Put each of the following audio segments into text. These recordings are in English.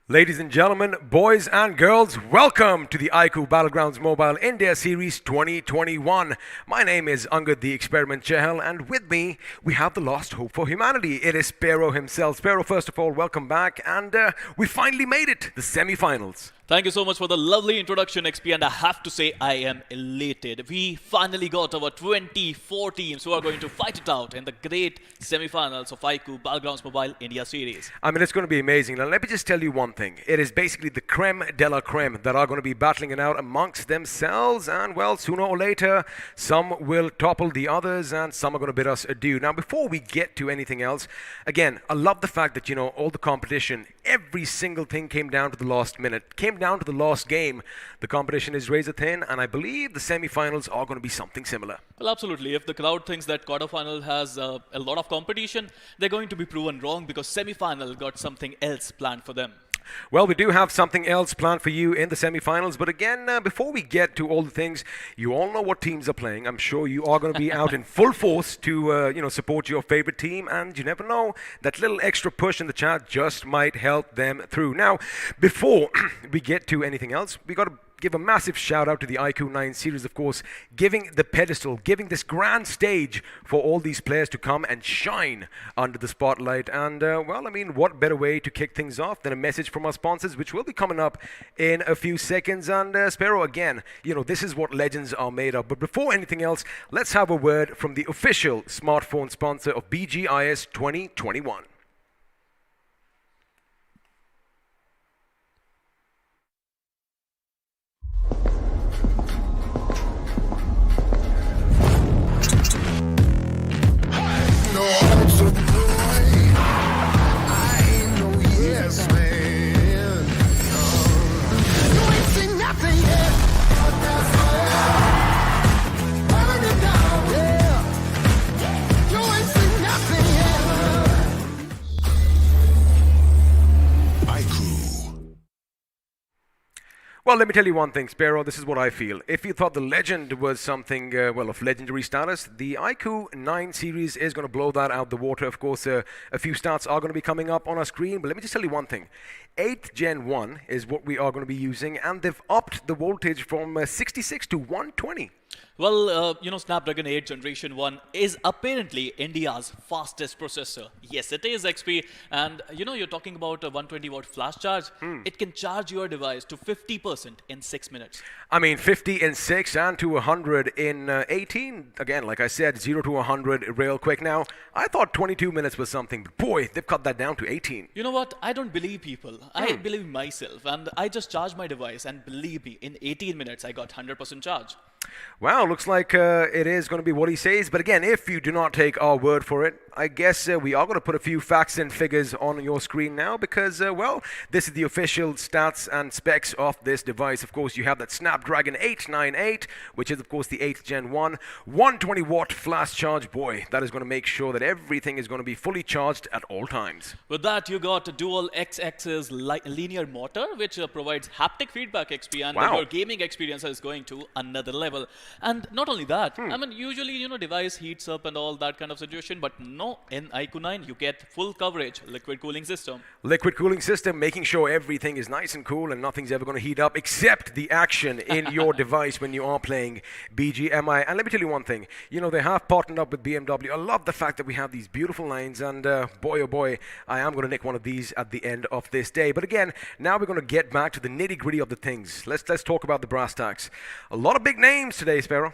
Ladies and gentlemen, boys and girls, welcome to the iQOO Battlegrounds Mobile India Series 2021. My name is Angad the Experiment Chahal, and with me, we have the lost hope for humanity. It is Sparrow himself. Sparrow, first of all, welcome back, and we finally made it, the semifinals. Thank you so much for the lovely introduction, XP, and I have to say I am elated. We finally got our 24 teams who are going to fight it out in the great semi-finals of iQOO Battlegrounds Mobile India Series. I mean, it's going to be amazing. Now, let me just tell you one thing. It is basically the creme de la creme that are going to be battling it out amongst themselves, and well, sooner or later, some will topple the others, and some are going to bid us adieu. Now, before we get to anything else, again, I love the fact that, all the competition, every single thing came down to the last minute, came down to the last game. The competition is razor thin, and I believe the semi-finals are going to be something similar. Well, absolutely. If the crowd thinks that quarterfinal has a lot of competition, they're going to be proven wrong because semi-final got something else planned for them. Well, we do have something else planned for you in the semi-finals, but again, before we get to all the things, you all know what teams are playing. I'm sure you are going to be out in full force to, support your favorite team, and you never know, that little extra push in the chat just might help them through. Now, before we get to anything else, we got to give a massive shout out to the iQOO 9 series, of course, giving the pedestal, giving this grand stage for all these players to come and shine under the spotlight. And, what better way to kick things off than a message from our sponsors, which will be coming up in a few seconds. And, Sparrow, again, this is what legends are made of. But before anything else, let's have a word from the official smartphone sponsor of BGIS 2021. Well, let me tell you one thing, Sparrow. This is what I feel. If you thought the Legend was something, of legendary status, the iQOO 9 series is going to blow that out the water. Of course, a few stats are going to be coming up on our screen, but let me just tell you one thing. 8th Gen 1 is what we are going to be using, and they've upped the voltage from 66 to 120. Well, Snapdragon 8 Generation 1 is apparently India's fastest processor. Yes, it is, XP. And, you're talking about a 120 watt flash charge. It can charge your device to 50% in 6 minutes. I mean, 50 in 6 and to 100 in 18. Again, like I said, 0 to 100 real quick. Now, I thought 22 minutes was something, but boy, they've cut that down to 18. You know what? I don't believe people. I believe myself. And I just charged my device, and believe me, in 18 minutes, I got 100% charge. Wow, looks like it is going to be what he says. But again, if you do not take our word for it, I guess we are going to put a few facts and figures on your screen now because, this is the official stats and specs of this device. Of course, you have that Snapdragon 898, which is, of course, the 8th Gen 1. 120 watt flash charge. Boy, that is going to make sure that everything is going to be fully charged at all times. With that, you got a dual X-axis linear motor, which provides haptic feedback, XP, and Wow. your gaming experience is going to another level. And not only that, I mean, usually, device heats up and all that kind of situation, but no, in iQOO 9, you get full coverage, liquid cooling system. Liquid cooling system, making sure everything is nice and cool and nothing's ever going to heat up except the action in your device when you are playing BGMI. And let me tell you one thing, they have partnered up with BMW. I love the fact that we have these beautiful lines, and boy, oh boy, I am going to nick one of these at the end of this day. But again, now we're going to get back to the nitty-gritty of the things. Let's talk about the brass tacks. A lot of big names today, Sparrow.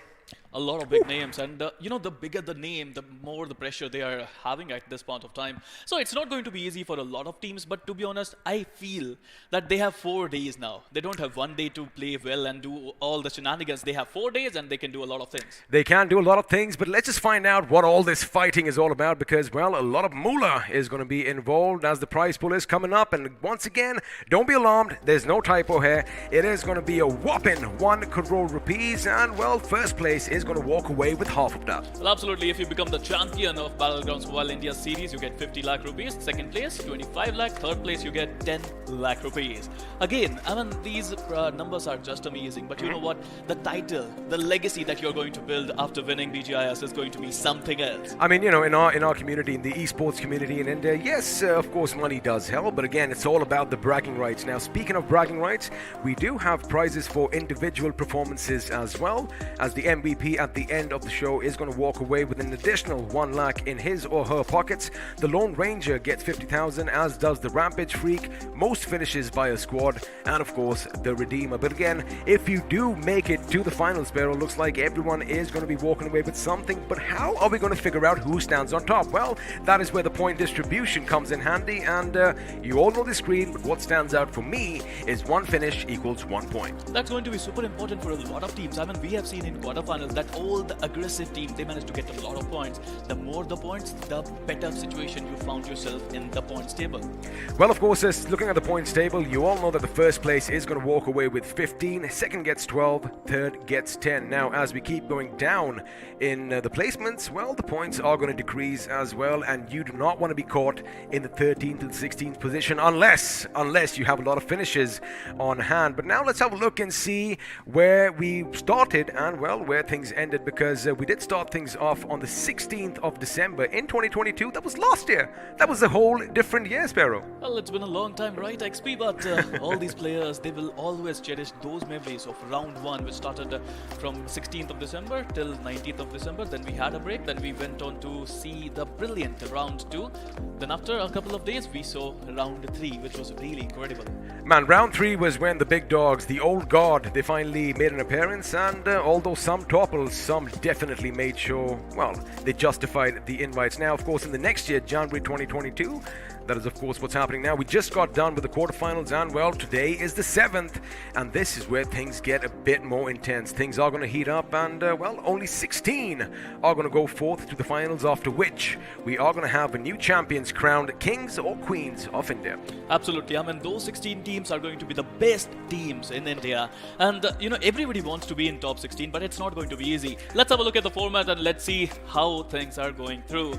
A lot of big names, and the bigger the name, the more the pressure they are having at this point of time. So it's not going to be easy for a lot of teams, but to be honest, I feel that they have 4 days now. They don't have 1 day to play well and do all the shenanigans. They have 4 days and they can do a lot of things. They can do a lot of things, but let's just find out what all this fighting is all about because, well, a lot of moolah is going to be involved as the prize pool is coming up. And once again, don't be alarmed. There's no typo here. It is going to be a whopping 1 crore rupees. And, well, first place is is going to walk away with half of that. Well, absolutely. If you become the champion of Battlegrounds Mobile India Series, you get 50 lakh rupees. Second place, 25 lakh. Third place, you get 10 lakh rupees. Again, I mean, these numbers are just amazing. But you know what? The title, the legacy that you're going to build after winning BGIS is going to be something else. I mean, you know, in our community, in the esports community in India, yes, of course, money does help. But again, it's all about the bragging rights. Now, speaking of bragging rights, we do have prizes for individual performances as well, as the MVP at the end of the show is going to walk away with an additional 1 lakh in his or her pockets. The Lone Ranger gets 50,000, as does the Rampage Freak, most finishes by a squad, and of course the Redeemer. But again, if you do make it to the final, Sparrow, looks like everyone is going to be walking away with something. But how are we going to figure out who stands on top? Well, that is where the point distribution comes in handy, and you all know the screen, but what stands out for me is one finish equals 1 point. That's going to be super important for a lot of teams. I mean, we have seen in quarterfinals that all the aggressive teams, they managed to get a lot of points. The more the points, the better situation you found yourself in the points table. Well, of course, looking at the points table, you all know that the first place is going to walk away with 15, second gets 12, third gets 10. Now, as we keep going down in the placements, well, the points are going to decrease as well, and you do not want to be caught in the 13th to the 16th position unless you have a lot of finishes on hand. But now let's have a look and see where we started and, well, where things ended, because we did start things off on the 16th of December in 2022. That was last year. That was a whole different year, Sparrow. Well, it's been a long time, right, XP? But all these players, they will always cherish those memories of round 1, which started from 16th of December till 19th of December. Then we had a break. Then we went on to see the brilliant round 2. Then after a couple of days, we saw round 3, which was really incredible. Man, round 3 was when the big dogs, the old guard, they finally made an appearance, and although some toppled, some definitely made sure, well, they justified the invites. Now, of course, in the next year, January 2022, that is, of course, what's happening now. We just got done with the quarterfinals, and, well, today is the 7th, and this is where things get a bit more intense. Things are going to heat up, and, well, only 16 are going to go forth to the finals, after which we are going to have a new champions crowned kings or queens of India. Absolutely. I mean, those 16 teams are going to be the best teams in India. And, you know, everybody wants to be in top 16, but it's not going to be easy. Let's have a look at the format and let's see how things are going through.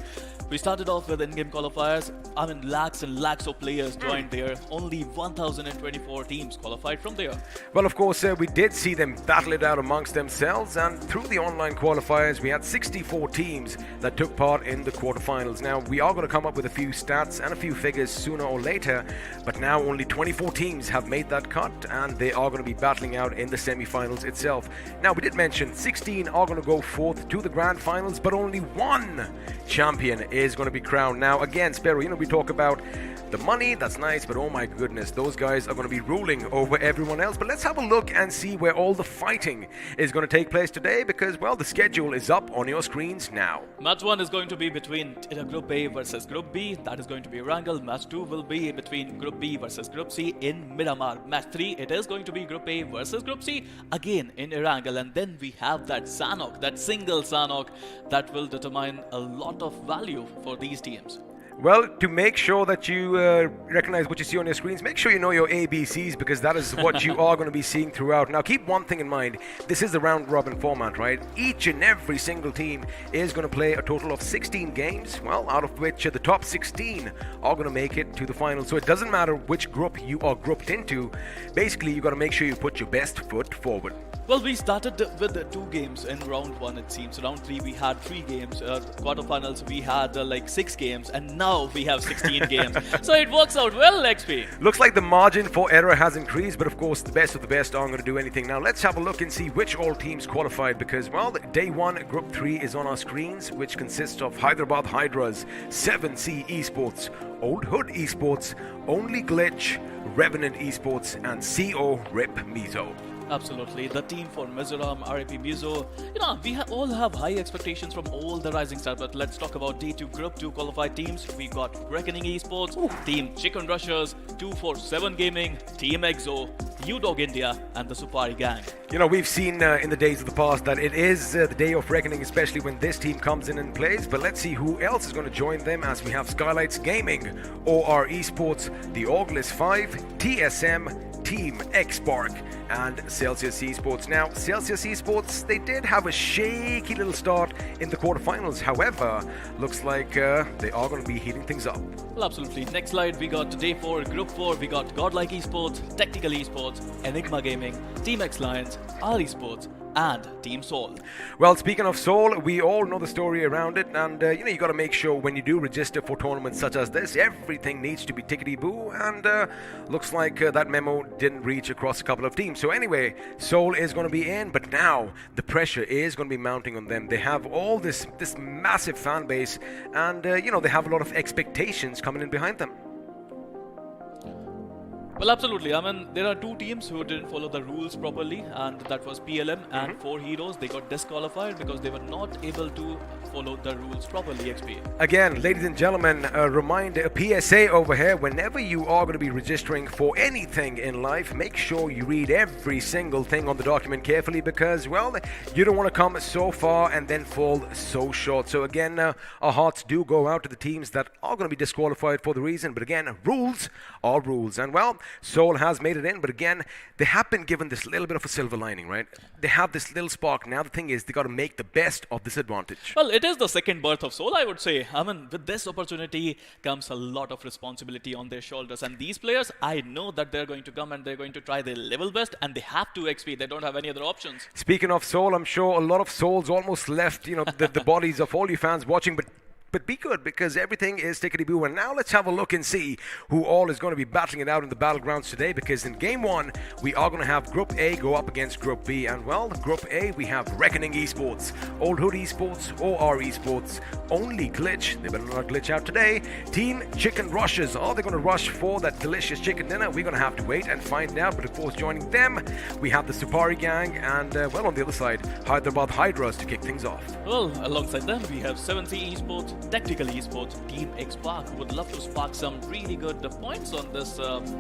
We started off with in-game qualifiers. I mean, lakhs and lakhs of players joined there. Only 1,024 teams qualified from there. Well, of course, we did see them battle it out amongst themselves, and through the online qualifiers, we had 64 teams that took part in the quarterfinals. Now, we are going to come up with a few stats and a few figures sooner or later, but now only 24 teams have made that cut, and they are going to be battling out in the semifinals itself. Now, we did mention 16 are going to go forth to the grand finals, but only one champion is going to be crowned. Now, again, Sparrow, you know, we talk about the money, that's nice, but oh my goodness, those guys are going to be ruling over everyone else. But let's have a look and see where all the fighting is going to take place today, because, well, the schedule is up on your screens now. Match 1 is going to be between Group A versus Group B. That is going to be Erangel. Match 2 will be between Group B versus Group C in Miramar. Match 3, it is going to be Group A versus Group C, again in Erangel. And then we have that Sanhok, that single Sanhok, that will determine a lot of value for these teams. Well, to make sure that you recognize what you see on your screens, make sure you know your ABCs, because that is what you are going to be seeing throughout. Now, keep one thing in mind. This is the round-robin format, right? Each and every single team is going to play a total of 16 games, well, out of which the top 16 are going to make it to the final. So it doesn't matter which group you are grouped into. Basically, you got to make sure you put your best foot forward. Well, we started with 2 games in round 1, it seems. Round 3, we had 3 games. Quarterfinals, we had like 6 games. And now we have 16 games. So it works out well, XP. Looks like the margin for error has increased, but of course, the best of the best aren't going to do anything. Now, let's have a look and see which all teams qualified, because, well, day 1, Group 3 is on our screens, which consists of Hyderabad Hydras, 7C Esports, Old Hood Esports, Only Glitch, Revenant Esports, and CO Rip Mizo. Absolutely. The team for Mizoram, RIP Mizo. You know, we all have high expectations from all the rising stars, but let's talk about day 2 Group 2 qualified teams. We got Reckoning Esports, Team Chicken Rushers, 247 Gaming, Team Exo, UDog India, and the Supari Gang. You know, we've seen in the days of the past that it is the day of reckoning, especially when this team comes in and plays. But let's see who else is going to join them, as we have Skylights Gaming, OR Esports, the Auglis 5, TSM, Team X-Spark, and Celsius Esports. Now, Celsius Esports, they did have a shaky little start in the quarterfinals. However, looks like they are going to be heating things up. Well, absolutely. Next slide, we got Day 4, Group 4, we got Godlike Esports, Tactical Esports, Enigma Gaming, Team X Lions, R Esports, and Team Soul. Well, speaking of Soul, we all know the story around it, and you got to make sure when you do register for tournaments such as this, everything needs to be tickety-boo, and looks like that memo didn't reach across a couple of teams. So anyway, Soul is going to be in, but now the pressure is going to be mounting on them. They have all this massive fan base, and they have a lot of expectations coming in behind them. Well, absolutely. I mean, there are two teams who didn't follow the rules properly, and that was PLM and 4 Heroes. They got disqualified because they were not able to follow the rules properly, XP. Again, ladies and gentlemen, a reminder, a PSA over here: whenever you are going to be registering for anything in life, make sure you read every single thing on the document carefully, because, well, you don't want to come so far and then fall so short. So again, our hearts do go out to the teams that are going to be disqualified for the reason. But again, rules are rules. And well, Soul has made it in, but again, they have been given this little bit of a silver lining, right? They have this little spark. Now the thing is, they got to make the best of this advantage. Well, it is the second birth of Soul, I would say. I mean, with this opportunity comes a lot of responsibility on their shoulders. And these players, I know that they're going to come and they're going to try their level best, and they have to XP. They don't have any other options. Speaking of Soul, I'm sure a lot of souls almost left, the bodies of all you fans watching, but be good, because everything is tickety-boo. And now let's have a look and see who all is going to be battling it out in the Battlegrounds today, because in Game 1, we are going to have Group A go up against Group B. And well, Group A, we have Reckoning Esports, Old Hood Esports, OR Esports, Only Glitch, they better not glitch out today, Team Chicken Rushers. Are they going to rush for that delicious chicken dinner? We're going to have to wait and find out. But of course, joining them, we have the Supari Gang, and well, on the other side, Hyderabad Hydras to kick things off. Well, alongside them, we have 7C Esports, Tactical Esports, Team X-Spark, who would love to spark some really good points on this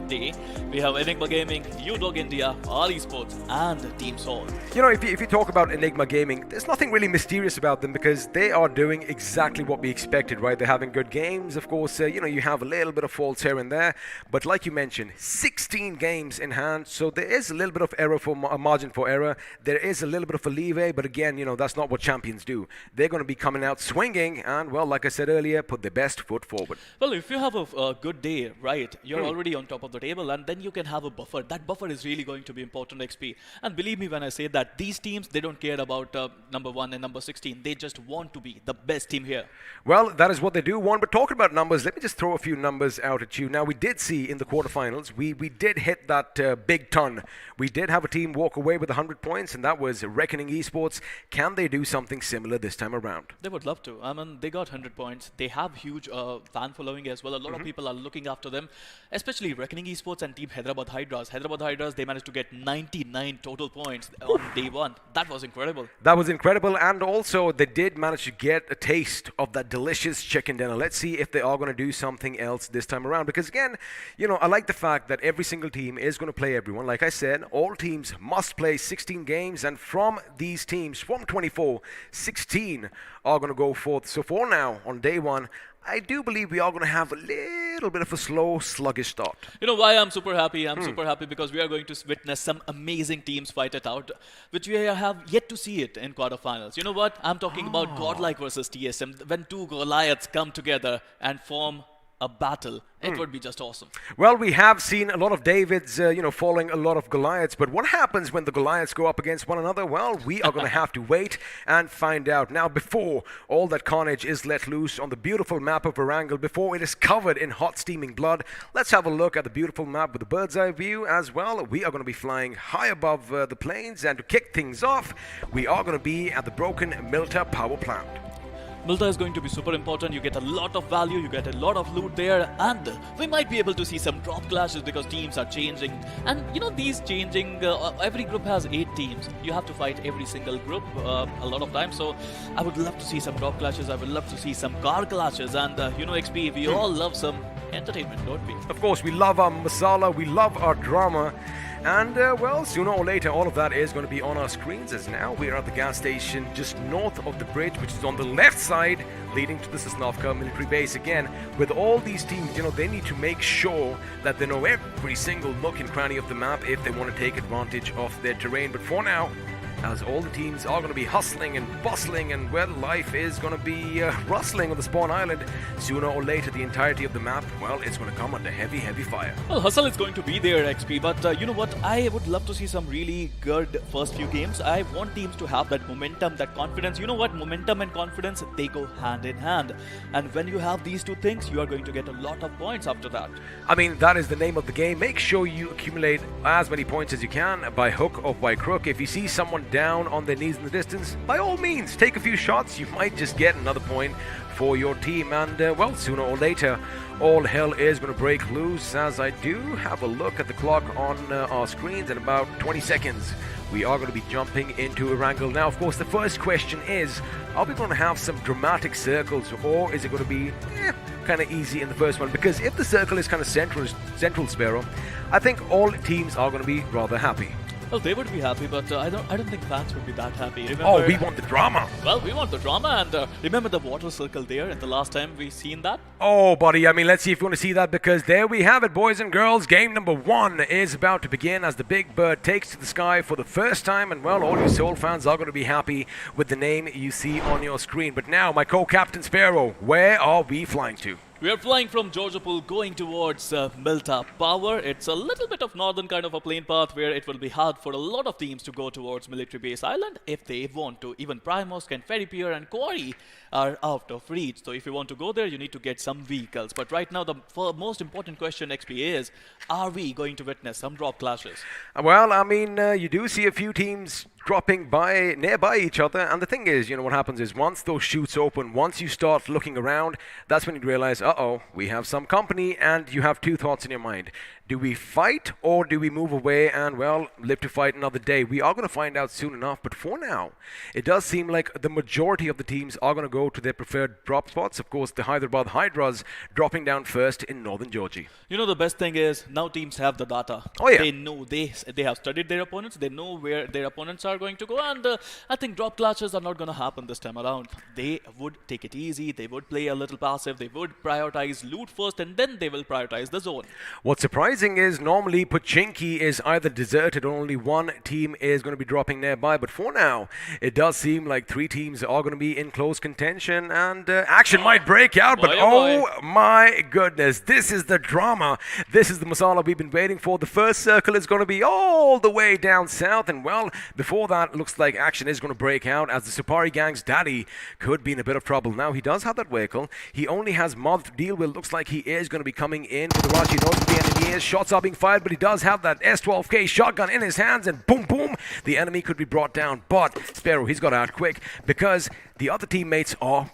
day. We have Enigma Gaming, UDog India, R Esports, and Team Soul. If you talk about Enigma Gaming, there's nothing really mysterious about them, because they are doing exactly what we expected, right? They're having good games. Of course, you have a little bit of faults here and there, but like you mentioned, 16 games in hand, so there is a little bit of error for margin for error. There is a little bit of a leeway, but again, that's not what champions do. They're going to be coming out swinging, and well, like I said earlier, put their best foot forward. Well, if you have a good day, right, you're already on top of the table, and then you can have a buffer. That buffer is really going to be important, XP. And believe me when I say that these teams, they don't care about number 1 and number 16. They just want to be the best team here. Well, that is what they do want. But talking about numbers, let me just throw a few numbers out at you. Now, we did see in the quarterfinals, we did hit that big ton. We did have a team walk away with 100 points, and that was Reckoning Esports. Can they do something similar this time around? They would love to. I mean, they got 100 points. They have huge fan following as well. A lot of people are looking after them, especially Reckoning Esports and Team Hyderabad Hydras. Hyderabad Hydras, they managed to get 99 total points on day 1. That was incredible. That was incredible, and also they did manage to get a taste of that delicious chicken dinner. Let's see if they are going to do something else this time around, because again, I like the fact that every single team is going to play everyone. Like I said, all teams must play 16 games, and from these teams, from 24, 16 are going to go forth. So for now, on day 1, I do believe we are going to have a little bit of a slow, sluggish start. You know why I'm super happy? I'm super happy because we are going to witness some amazing teams fight it out, which we have yet to see it in quarterfinals. You know what? I'm talking about Godlike versus TSM. When two Goliaths come together and form a battle, it would be just awesome. Well, we have seen a lot of Davids, following a lot of Goliaths, but what happens when the Goliaths go up against one another? Well, we are going to have to wait and find out. Now, before all that carnage is let loose on the beautiful map of Erangel, before it is covered in hot steaming blood, let's have a look at the beautiful map with a bird's eye view as well. We are going to be flying high above the plains, and to kick things off, we are going to be at the broken Milta power plant. Milta is going to be super important. You get a lot of value, you get a lot of loot there, and we might be able to see some drop clashes because teams are changing. And these changing, every group has 8 teams. You have to fight every single group a lot of times. So I would love to see some drop clashes. I would love to see some car clashes. And XP, we all love some entertainment, don't we? Of course, we love our masala, we love our drama. And, well, sooner or later, all of that is going to be on our screens, as now we are at the gas station just north of the bridge, which is on the left side, leading to the Sanhok military base. Again, with all these teams, they need to make sure that they know every single nook and cranny of the map if they want to take advantage of their terrain. But for now, as all the teams are going to be hustling and bustling, and well, life is going to be rustling on the spawn island, sooner or later the entirety of the map, well, it's going to come under heavy fire. Well, hustle is going to be there, XP, but you know what? I would love to see some really good first few games. I want teams to have that momentum, that confidence. You know what? Momentum and confidence, they go hand in hand. And when you have these two things, you are going to get a lot of points after that. I mean, that is the name of the game. Make sure you accumulate as many points as you can by hook or by crook. If you see someone down on their knees in the distance, by all means, take a few shots. You might just get another point for your team. And, well, sooner or later, all hell is going to break loose, as I do have a look at the clock on our screens. In about 20 seconds, we are going to be jumping into Erangel. Now, of course, the first question is, are we going to have some dramatic circles, or is it going to be kind of easy in the first one? Because if the circle is kind of central, Sparrow, I think all teams are going to be rather happy. Well, they would be happy, but I don't think fans would be that happy. Remember, oh, we want the drama. Well, we want the drama, and remember the water circle there at the last time we seen that? Oh, buddy, I mean, let's see if you want to see that, because there we have it, boys and girls. Game number 1 is about to begin as the big bird takes to the sky for the first time, and, well, all you Soul fans are going to be happy with the name you see on your screen. But now, my co-captain Sparrow, where are we flying to? We are flying from Georgiapol going towards Milta Power. It's a little bit of northern kind of a plane path where it will be hard for a lot of teams to go towards Military Base Island if they want to. Even Primosk and Ferry Pier and Quarry are out of reach. So if you want to go there, you need to get some vehicles. But right now, the most important question, XP, is, are we going to witness some drop clashes? Well, I mean, you do see a few teams dropping by nearby each other, and the thing is, what happens is, once those chutes open, once you start looking around, that's when you realize, uh-oh, we have some company, and you have two thoughts in your mind. Do we fight, or do we move away and, well, live to fight another day? We are going to find out soon enough, but for now, it does seem like the majority of the teams are going to go to their preferred drop spots. Of course, the Hyderabad Hydras dropping down first in northern Georgia. You know, the best thing is, now teams have the data. Oh, yeah. They know, they have studied their opponents, they know where their opponents are going to go, and I think drop clashes are not going to happen this time around. They would take it easy, they would play a little passive, they would prioritize loot first, and then they will prioritize the zone. What's surprising is, normally Pochinki is either deserted or only one team is going to be dropping nearby, but for now, it does seem like 3 teams are going to be in close contention, and action might break out, but oh my goodness, this is the drama, this is the masala we've been waiting for. The first circle is going to be all the way down south, and, well, before that, looks like action is going to break out, as the Supari gang's daddy could be in a bit of trouble. Now, he does have that vehicle, he only has Mod to deal with. Looks like he is going to be coming in for the rush. He knows where the enemy is, shots are being fired, but he does have that S12K shotgun in his hands, and boom, boom, the enemy could be brought down. But Sparrow, he's got out quick, because the other teammates are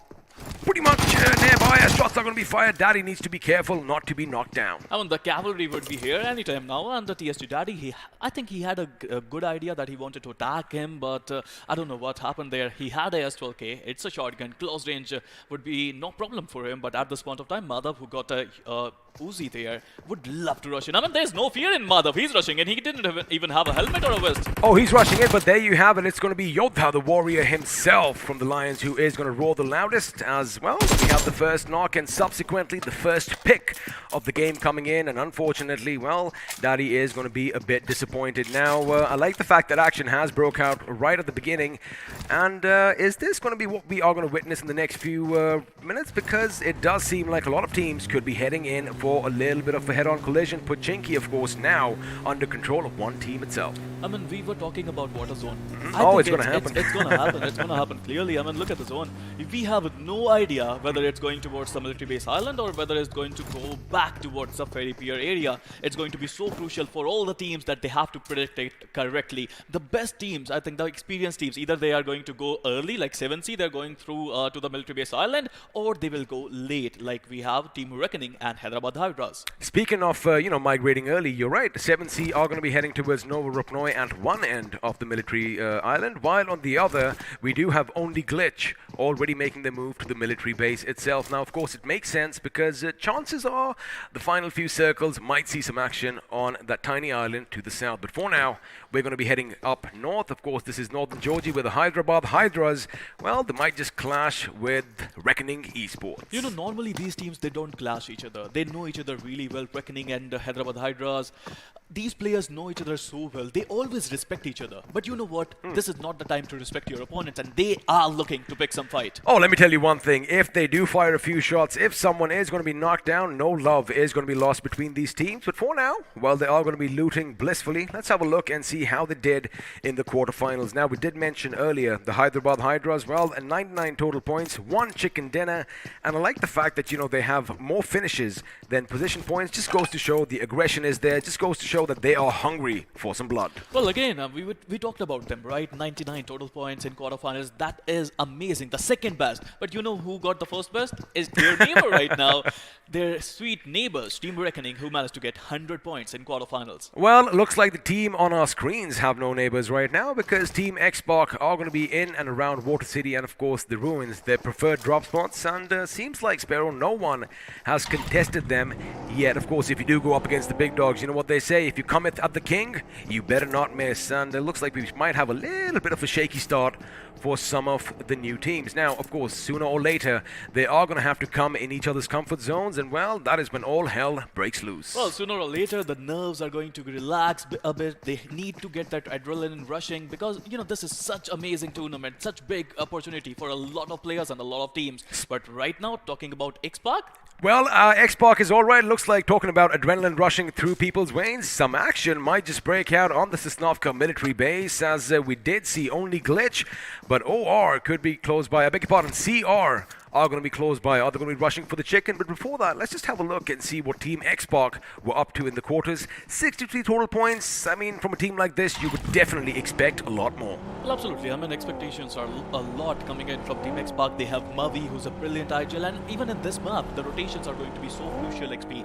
pretty much nearby as shots are going to be fired. Daddy needs to be careful not to be knocked down. I mean, the cavalry would be here anytime now, and the TST Daddy, I think he had a good idea that he wanted to attack him, but I don't know what happened there. He had a S12K, it's a shotgun, close range would be no problem for him, but at this point of time, Madhav, who got a Uzi there, would love to rush in. I mean, there's no fear in Madhav, he's rushing in, he didn't even have a helmet or a vest. Oh, he's rushing in, but there you have it. It's going to be Yodha, the warrior himself from the Lions, who is going to roar the loudest. As well, we have the first knock and subsequently the first pick of the game coming in, and unfortunately, well, Daddy is going to be a bit disappointed. Now, I like the fact that action has broke out right at the beginning, and is this going to be what we are going to witness in the next few minutes? Because it does seem like a lot of teams could be heading in for a little bit of a head-on collision. Pochinki, of course, now under control of one team itself. I mean, we were talking about water zone. Oh, it's going to happen. It's going to happen. It's going to happen clearly. I mean, look at the zone. We have no idea whether it's going towards the military base island or whether it's going to go back towards the Ferry Pier area. It's going to be so crucial for all the teams that they have to predict it correctly. The best teams, I think the experienced teams, either they are going to go early, like 7C, they're going through to the military base island, or they will go late, like we have Team Reckoning and Hyderabad Hydras. Speaking of, migrating early, you're right. 7C are going to be heading towards Nova Rupnoi at one end of the military island, while on the other, we do have only Glitch already making the move to the military military base itself. Now, of course, it makes sense because chances are the final few circles might see some action on that tiny island to the south. But for now, we're going to be heading up north. Of course, this is northern Georgia with the Hyderabad Hydras. Well, they might just clash with Reckoning Esports. You know, normally these teams, they don't clash each other. They know each other really well. Reckoning and Hyderabad Hydras. These players know each other so well. They always respect each other. But you know what? This is not the time to respect your opponents, and they are looking to pick some fight. Oh, let me tell you one thing. If they do fire a few shots, if someone is going to be knocked down, no love is going to be lost between these teams. But for now, well, they are going to be looting blissfully. Let's have a look and see how they did in the quarterfinals. Now, we did mention earlier the Hyderabad Hydras. Well, 99 total points, 1 chicken dinner. And I like the fact that, you know, they have more finishes than position points. Just goes to show the aggression is there. Just goes to show that they are hungry for some blood. Well, again, we talked about them, right? 99 total points in quarterfinals. That is amazing. The second best. But you know who got the first best? Is their neighbor right now. Their sweet neighbors, Team Reckoning, who managed to get 100 points in quarterfinals. Well, looks like the team on our screens have no neighbors right now because Team Xbox are going to be in and around Water City and, of course, the Ruins, their preferred drop spots. And seems like, Sparrow, no one has contested them yet. Of course, if you do go up against the big dogs, you know what they say, if you cometh at the king, you better not miss. And it looks like we might have a little bit of a shaky start for some of the new teams. Now, of course, sooner or later, they are going to have to come in each other's comfort zones, and well, that is when all hell breaks loose. Well, sooner or later, the nerves are going to relax a bit. They need to get that adrenaline rushing because, you know, this is such amazing tournament, such big opportunity for a lot of players and a lot of teams. But right now, talking about X-Pac, well, X-Pac is alright. Looks like talking about adrenaline rushing through people's veins. Some action might just break out on the Sosnovka military base, as we did see only Glitch, but OR could be close by. I beg your pardon, CR are going to be close by. Are they going to be rushing for the chicken? But before that, let's just have a look and see what Team X-Pac were up to in the quarters. 63 total points. I mean, from a team like this, you would definitely expect a lot more. well, absolutely. I mean, expectations are a lot coming in from Team X-Pac. They have Mavi, who's a brilliant IGL, and even in this map, the rotations are going to be so crucial, XP.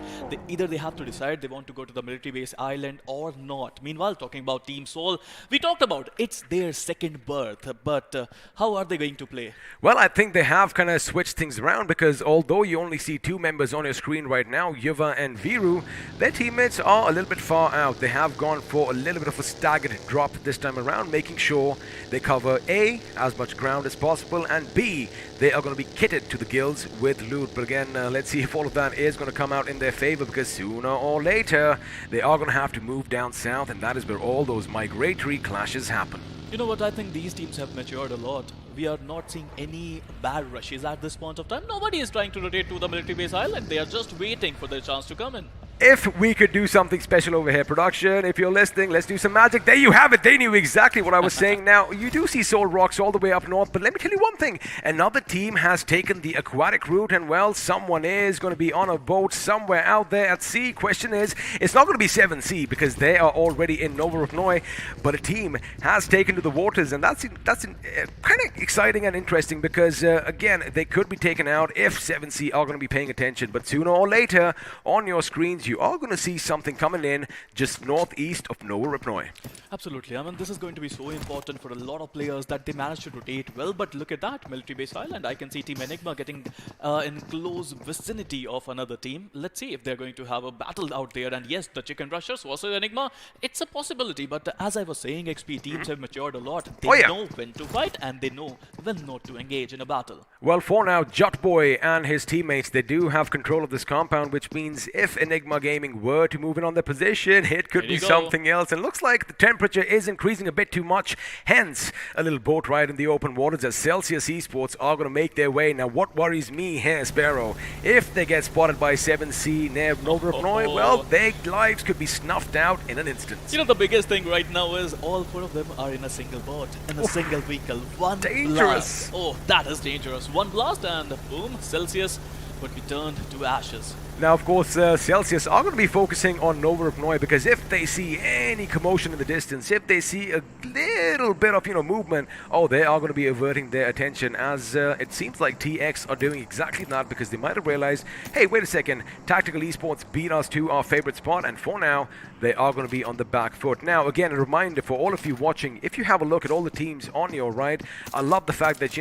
Either they have to decide they want to go to the military base island or not. Meanwhile, talking about Team Soul, we talked about it's their second birth, but how are they going to play? Well, I think they have kind of switched things around because although you only see two members on your screen right now, Yuva and Viru, their teammates are a little bit far out. They have gone for a little bit of a staggered drop this time around, making sure they cover A, as much ground as possible, and B, they are going to be kitted to the gills with loot. But again, let's see if all of that is going to come out in their favor, because sooner or later, they are going to have to move down south, and that is where all those migratory clashes happen. You know what, I think these teams have matured a lot. We are not seeing any bad rushes at this point of time. Nobody is trying to rotate to the military base island. They are just waiting for their chance to come in. If we could do something special over here, production, if you're listening, let's do some magic. There you have it. They knew exactly what I was saying. Now, you do see Soul Rocks all the way up north, but let me tell you one thing. Another team has taken the aquatic route, and well, someone is going to be on a boat somewhere out there at sea. Question is, it's not going to be 7C because they are already in Novoroknoi, but a team has taken to the waters, and that's kind of exciting and interesting because, again, they could be taken out if 7C are going to be paying attention, but sooner or later, on your screens, you are going to see something coming in just northeast of Novoroknoi. Absolutely. I mean, this is going to be so important for a lot of players that they manage to rotate well. But look at that, military base island. I can see Team Enigma getting in close vicinity of another team. Let's see if they're going to have a battle out there. And yes, the Chicken Rushers versus Enigma, it's a possibility. But as I was saying, XP teams have matured a lot. They know when to fight and they know when not to engage in a battle. Well, for now, Jutboy and his teammates, they do have control of this compound, which means if Enigma Gaming were to move in on their position, it could be something else. And looks like the temperature is increasing a bit too much, hence a little boat ride in the open waters as Celsius Esports are going to make their way. Now, what worries me here, Sparrow, if they get spotted by 7C near Novoroknoi, well, their lives could be snuffed out in an instant. You know, the biggest thing right now is all four of them are in a single boat, in a single vehicle. One dangerous blast. Oh, that is dangerous. One blast and boom, Celsius would be turned to ashes. Now, of course, Celsius are going to be focusing on Nova Pnoy because if they see any commotion in the distance, if they see a little bit of movement, oh, they are going to be averting their attention, as it seems like TX are doing exactly that, because they might have realized, hey, wait a second, Tactical Esports beat us to our favorite spot, and for now they are going to be on the back foot. Now, again, a reminder for all of you watching, if you have a look at all the teams on your right, I love the fact that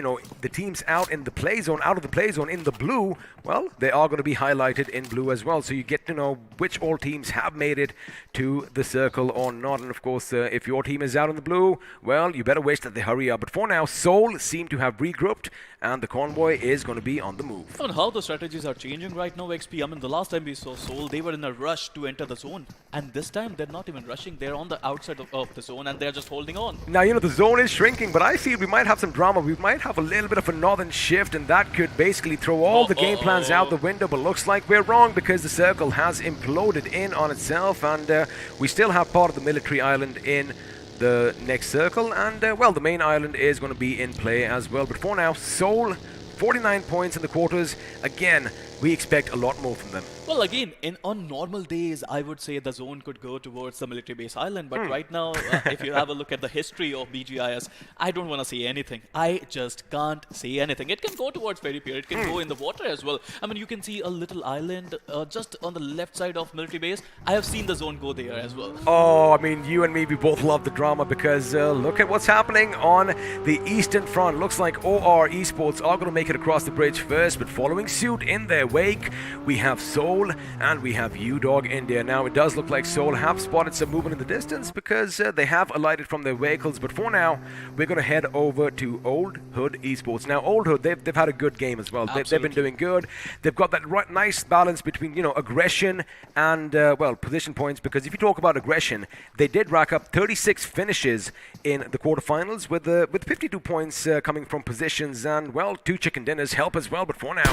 the teams out in the play zone, out of the play zone in the blue, well, they are going to be highlighted in blue as well, so you get to know which all teams have made it to the circle or not. And of course, if your team is out in the blue, well, you better wish that they hurry up. But for now, Seoul seem to have regrouped, and the convoy is going to be on the move. And how the strategies are changing right now, XP. I mean, the last time we saw Seoul, they were in a rush to enter the zone, and this time they're not even rushing. They're on the outside of the zone, and they're just holding on. Now, the zone is shrinking, but I feel we might have some drama. We might have a little bit of a northern shift, and that could basically throw all the game plans out the window. But looks like we're wrong, because the circle has imploded in on itself, and we still have part of the military island in the next circle, and well, the main island is going to be in play as well. But for now, Seoul, 49 points in the quarters. Again, we expect a lot more from them. Well, again, on normal days, I would say the zone could go towards the military base island. But right now, if you have a look at the history of BGIS, I don't want to say anything. I just can't say anything. It can go towards Ferry Pier. It can go in the water as well. I mean, you can see a little island just on the left side of military base. I have seen the zone go there as well. Oh, I mean, you and me, we both love the drama, because look at what's happening on the eastern front. Looks like OR Esports are going to make it across the bridge first, but following suit in their wake, we have Seoul and we have UDog India. Now, it does look like Seoul have spotted some movement in the distance, because they have alighted from their vehicles. But for now, we're going to head over to Old Hood Esports. Now, Old Hood, they've had a good game as well. They've been doing good. They've got that nice balance between, aggression and, well, position points, because if you talk about aggression, they did rack up 36 finishes in the quarterfinals with 52 points coming from positions, and, well, 2 chicken dinners help as well. But for now,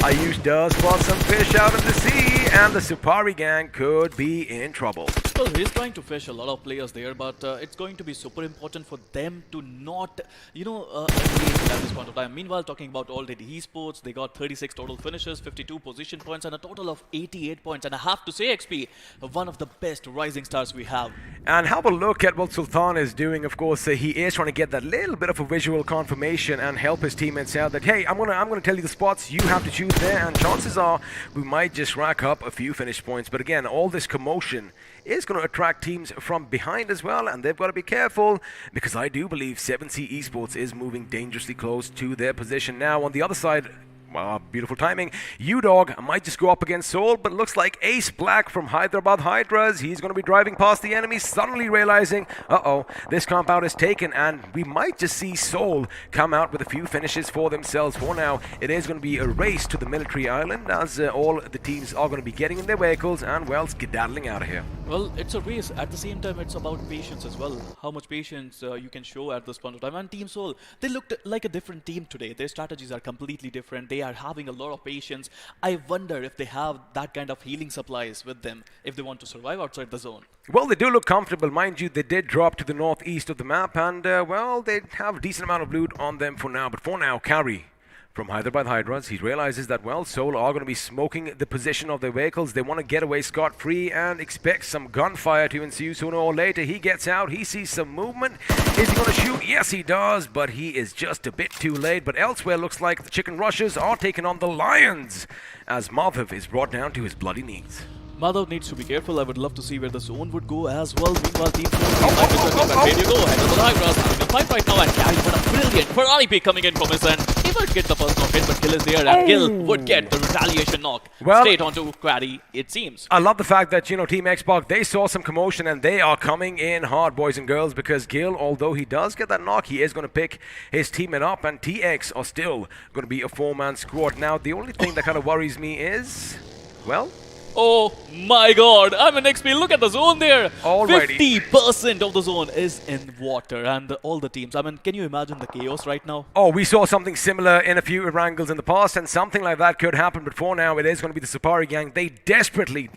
iQOO does spot some fish out of the sea, and the Supari gang could be in trouble. Well, he's trying to fish a lot of players there, but it's going to be super important for them to not, engage at this point of time. Meanwhile, talking about already esports, they got 36 total finishes, 52 position points, and a total of 88 points. And I have to say, XP, one of the best rising stars we have. And have a look at what Sultan is doing. Of course, he is trying to get that little bit of a visual confirmation and help his teammates out that, hey, I'm gonna tell you the spots, you have to choose there, and chances are we might just rack up a few finish points. But again, all this commotion is going to attract teams from behind as well, and they've got to be careful, because I do believe 7C Esports is moving dangerously close to their position. Now, on the other side, wow, beautiful timing, UDog might just go up against Seoul, but looks like Ace Black from Hyderabad Hydras, he's going to be driving past the enemy, suddenly realizing, uh-oh, this compound is taken, and we might just see Seoul come out with a few finishes for themselves. For now, it is going to be a race to the military island, as all the teams are going to be getting in their vehicles and, well, skedaddling out of here. Well, it's a race. At the same time, it's about patience as well. How much patience you can show at this point of time. And Team Seoul, they looked like a different team today. Their strategies are completely different. They are having a lot of patience. I wonder if they have that kind of healing supplies with them if they want to survive outside the zone. Well, they do look comfortable. Mind you, they did drop to the northeast of the map, and, well, they have a decent amount of loot on them for now. But for now, Carry from Hyderabad Hydras, he realizes that, well, Seoul are going to be smoking the position of their vehicles. They want to get away scot-free and expect some gunfire to ensue sooner or later. He gets out, he sees some movement. Is he going to shoot? Yes, he does, but he is just a bit too late. But elsewhere, looks like the Chicken Rushers are taking on the Lions, as Madhav is brought down to his bloody knees. Madhav needs to be careful. I would love to see where the zone would go as well. Meanwhile, Team Seoul, ready to go. Head of the Hydras having a fight right now, and Carry with a brilliant Ferrari pick coming in from his end. He would get the first knock hit, but Gil is there, and Gil would get the retaliation knock straight onto Quarry, it seems. I love the fact that, Team Xbox, they saw some commotion and they are coming in hard, boys and girls, because Gil, although he does get that knock, he is going to pick his teammate up, and TX are still going to be a 4-man squad. Now, the only thing that kind of worries me is, well, Oh my god, I'm an XP. Look at the zone there. Alrighty. 50% of the zone is in water, and all the teams. I mean, can you imagine the chaos right now? Oh, we saw something similar in a few Erangels in the past, and something like that could happen, but for now, it is going to be the Safari gang. They desperately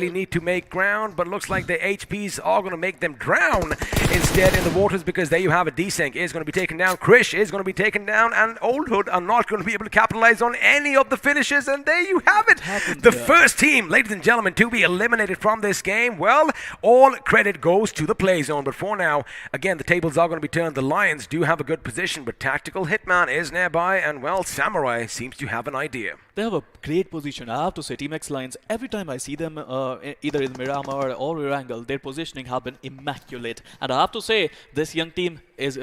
need to make ground, but looks like the HPs are going to make them drown instead in the waters, because there you have it. Desync is going to be taken down, Krish is going to be taken down, and Old Hood are not going to be able to capitalize on any of the finishes, and there you have it. The first team, ladies and gentlemen, to be eliminated from this game. Well, all credit goes to the play zone, but for now, again, the tables are going to be turned. The Lions do have a good position, but Tactical Hitman is nearby, and well, Samurai seems to have an idea. They have a great position. I have to say, Team X Lions, every time I see them either in Miramar or Erangel, their positioning have been immaculate. And I have to say, this young team is,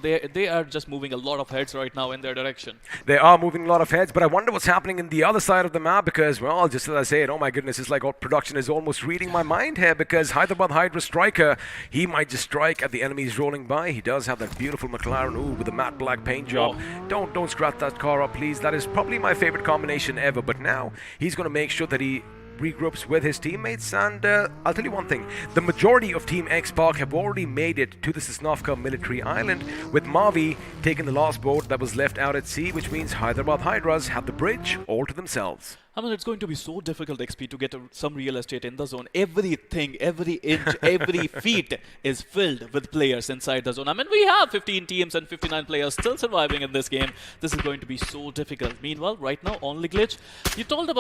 they are just moving a lot of heads right now in their direction. They are moving a lot of heads, but I wonder what's happening in the other side of the map, because, well, just as I say it, oh my goodness, it's like all production is almost reading my mind here, because Hyderabad Hydra striker, he might just strike at the enemies rolling by. He does have that beautiful McLaren, ooh, with the matte black paint job. Don't scratch that car up, please. That is probably my favorite combination ever, but now he's going to make sure that he regroups with his teammates, and I'll tell you one thing, the majority of Team X-Park have already made it to the Sosnovka military island, with Mavi taking the last boat that was left out at sea, which means Hyderabad Hydras have the bridge all to themselves. I mean, it's going to be so difficult, XP, to get some real estate in the zone. Everything, every inch, every feet is filled with players inside the zone. I mean, we have 15 teams and 59 players still surviving in this game. This is going to be so difficult. Meanwhile, right now, only glitch. You told me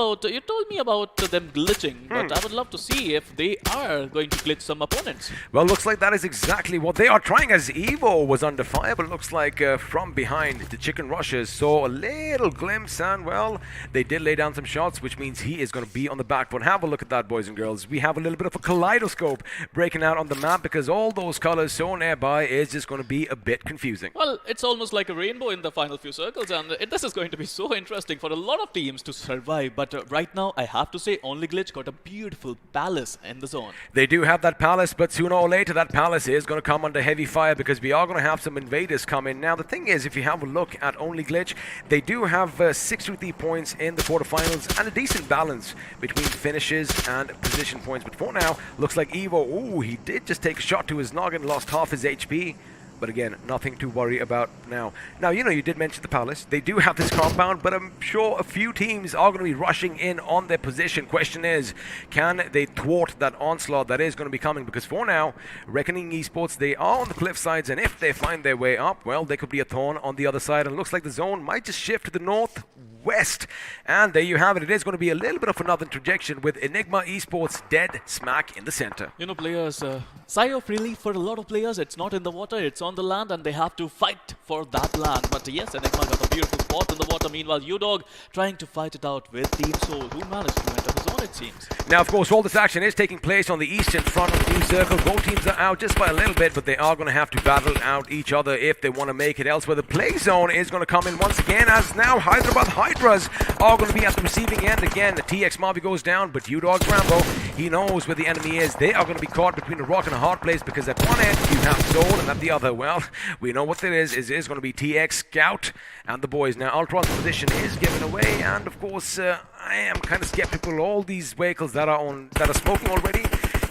about them glitching, but I would love to see if they are going to glitch some opponents. Well, looks like that is exactly what they are trying, as Evo was under fire, but it looks like from behind, the Chicken Rushers saw a little glimpse, and, well, they did lay down some shots, which means he is going to be on the back foot. Have a look at that, boys and girls. We have a little bit of a kaleidoscope breaking out on the map, because all those colors so nearby is just going to be a bit confusing. Well, it's almost like a rainbow in the final few circles, and this is going to be so interesting for a lot of teams to survive. But right now, I have to say, Only Glitch got a beautiful palace in the zone. They do have that palace, but sooner or later, that palace is going to come under heavy fire, because we are going to have some invaders come in. Now, the thing is, if you have a look at Only Glitch, they do have 63 points in the quarterfinals, and a decent balance between finishes and position points. But for now, looks like Evo, ooh, he did just take a shot to his noggin, lost half his HP. But again, nothing to worry about now. Now, you did mention the palace. They do have this compound, but I'm sure a few teams are going to be rushing in on their position. Question is, can they thwart that onslaught that is going to be coming? Because for now, Reckoning Esports, they are on the cliff sides, and if they find their way up, well, they could be a thorn on the other side. And it looks like the zone might just shift to the northwest. And there you have it. It is going to be a little bit of another interjection with Enigma Esports dead smack in the center. Players, sigh of relief for a lot of players. It's not in the water, it's on the land, and they have to fight for that land. But yes, Enigma got a beautiful spot in the water. Meanwhile, UDog trying to fight it out with Team Soul, who managed to enter the zone, it seems. Now, of course, all this action is taking place on the eastern front of the new circle. Both teams are out just by a little bit, but they are going to have to battle out each other if they want to make it elsewhere. The play zone is going to come in once again, as now Hyderabad Hydras are going to be at the receiving end again. The TX Mavi goes down, but UDog Rambo, he knows where the enemy is. They are going to be caught between a rock and a hard place, because at one end you have Soul, and at the other, well, we know what it is. It is going to be TX Scout and the boys. Now, Ultron's position is given away, and of course, I am kind of skeptical. All these vehicles that are smoking already,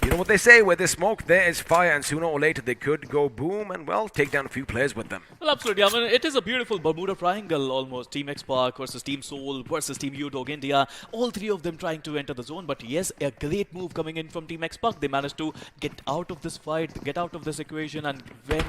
you know what they say, where there's smoke, there is fire, and sooner or later they could go boom and, well, take down a few players with them. Well, absolutely. I mean, it is a beautiful Bermuda Triangle almost. Team X-Park versus Team Soul versus Team UDog India. All three of them trying to enter the zone. But yes, a great move coming in from Team X-Park. They managed to get out of this fight, get out of this equation, and went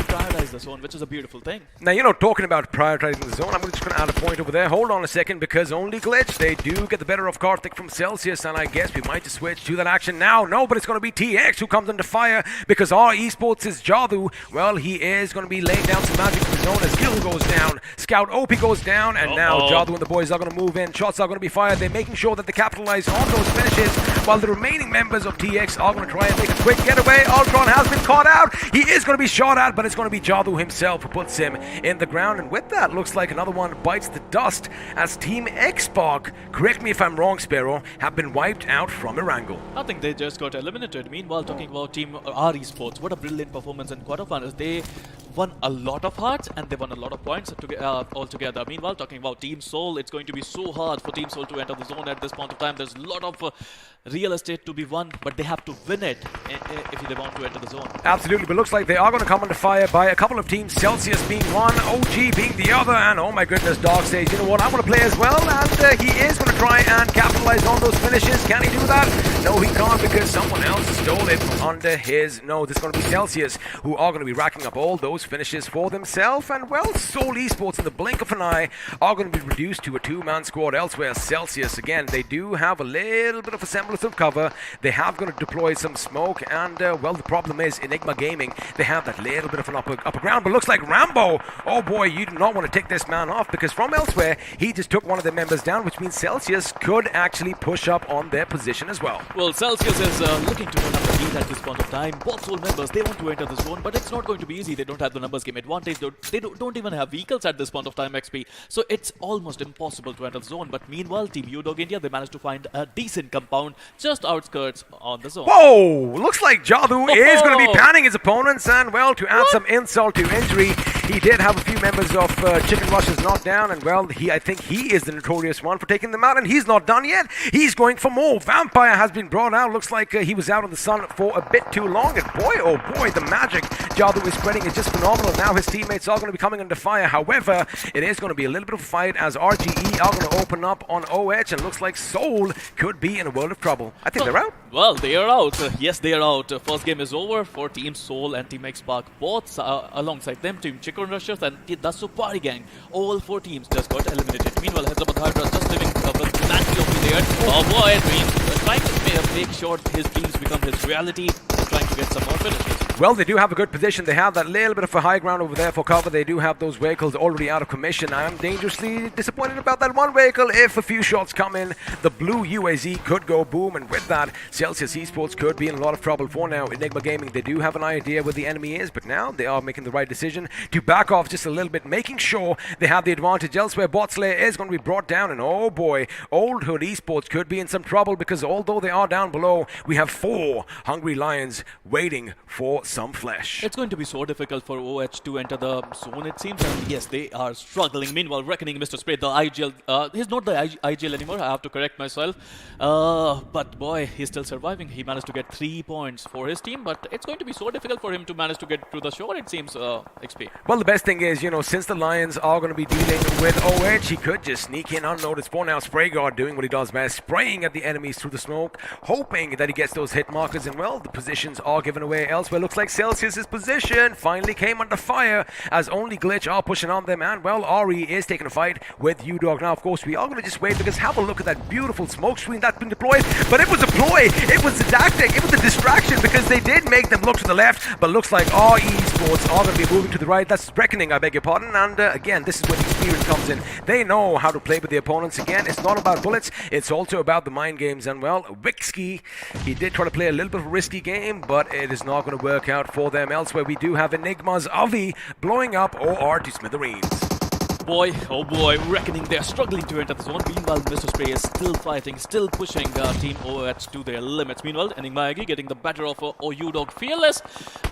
prioritize the zone, which is a beautiful thing. Now, talking about prioritizing the zone, I'm just going to add a point over there. Hold on a second, because Only Glitch, they do get the better of Karthik from Celsius, and I guess we might just switch to that action now. No, but it's going to be TX who comes under fire, because our esports is Jadu. Well, he is going to be laying down some magic in the zone as Gil goes down. Scout OP goes down, and now Jadu and the boys are going to move in. Shots are going to be fired. They're making sure that they capitalize on those finishes, while the remaining members of TX are going to try and make a quick getaway. Ultron has been caught out. He is going to be shot at, but it's going to be Jadu himself who puts him in the ground. And with that, looks like another one bites the dust, as Team X-Park, correct me if I'm wrong, Sparrow, have been wiped out from Erangel. I think they just got eliminated. Meanwhile, talking about Team R Esports, what a brilliant performance in quarterfinals. They won a lot of hearts and they won a lot of points altogether. Meanwhile, talking about Team Soul, it's going to be so hard for Team Soul to enter the zone at this point of time. There's a lot of real estate to be won, but they have to win it if they want to enter the zone. Absolutely, but looks like they are going to come under fire by a couple of teams. Celsius being one, OG being the other, and oh my goodness, Dark says, you know what, I want to play as well, and he is going to try and capitalize on those finishes. Can he do that? No, he can't, because someone else stole it from under his nose. It's going to be Celsius who are going to be racking up all those finishes for themselves, and well, Soul Esports in the blink of an eye are going to be reduced to a two-man squad. Elsewhere, Celsius, again, they do have a little bit of a semblance of cover. They have going to deploy some smoke, and well, the problem is Enigma Gaming, they have that little bit of an upper ground, but looks like Rambo, oh boy, you do not want to take this man off, because from elsewhere, he just took one of their members down, which means Celsius could actually push up on their position as well. Well, Celsius is looking to run up the lead at this point of time. Both Soul members, they want to enter the zone, but it's not going to be easy. They don't have the numbers game advantage. They don't even have vehicles at this point of time, XP. So it's almost impossible to enter the zone. But meanwhile, Team UDOG India, they managed to find a decent compound just outskirts on the zone. Whoa! Looks like Jadoo is going to be panning his opponents, and well, to add some insult to injury, he did have a few members of Chicken Rush's knocked down, and well, I think he is the notorious one for taking them out, and he's not done yet. He's going for more. Vampire has been brought out. Looks like he was out in the sun for a bit too long, and boy, oh boy, the magic Jadoo is spreading is just phenomenal. Now his teammates are going to be coming under fire. However, it is going to be a little bit of a fight as RGE are going to open up on OH, and looks like Soul could be in a world of trouble. I think they're out. Well, they are out. Yes, they are out. First game is over for Team Soul and Team X-Spark. Both alongside them, Team Chicken Rushers and the Supari Gang. All four teams just got eliminated. Meanwhile, Hyderabad Hydra just living with Nancy over there. Oh boy, Dreams trying to make sure his dreams become his reality and trying to get some more finishes. Well, they do have a good position. They have that little bit of a high ground over there for cover. They do have those vehicles already out of commission. I am dangerously disappointed about that one vehicle. If a few shots come in, the blue UAZ could go boom, and with that, Celsius Esports could be in a lot of trouble. For now, Enigma Gaming, they do have an idea where the enemy is, but now they are making the right decision to back off just a little bit, making sure they have the advantage. Elsewhere, Botslayer is going to be brought down, and oh boy, Old Hood Esports could be in some trouble, because although they are down below, we have 4 hungry lions waiting for some flesh. It's going to be so difficult for OH to enter the zone, it seems, and yes, they are struggling. Meanwhile, reckoning Mr. Spray, the IGL, he's not the IGL anymore, I have to correct myself, but boy, he's still surviving. He managed to get 3 points for his team, but it's going to be so difficult for him to manage to get to the shore, it seems, XP. Well, the best thing is, you know, since the Lions are going to be dealing with OH, he could just sneak in unnoticed. For now, Spray Guard doing what he does best, spraying at the enemies through the smoke, hoping that he gets those hit markers, and well, the positions are given away elsewhere. Looks like Celsius's position finally came under fire as only Glitch are pushing on them, and well, Ari is taking a fight with UDOG. Now, of course, we are going to just wait, because have a look at that beautiful smoke screen that's been deployed, but it was a ploy, it was a tactic, it was a distraction, because they did make them look to the left, but looks like RE Esports are going to be moving to the right. That's Reckoning, I beg your pardon, and again, this is where the experience comes in. They know how to play with the opponents. Again, it's not about bullets, it's also about the mind games, and well, Wixky, he did try to play a little bit of a risky game, but it is not going to work out for them. Elsewhere, we do have Enigma's Avi blowing up OR to smithereens. Boy, oh boy, Reckoning, they're struggling to enter the zone. Meanwhile, Mr. Spray is still fighting, still pushing Team OH to their limits. Meanwhile, Enigma Agi getting the better of UDOG Fearless.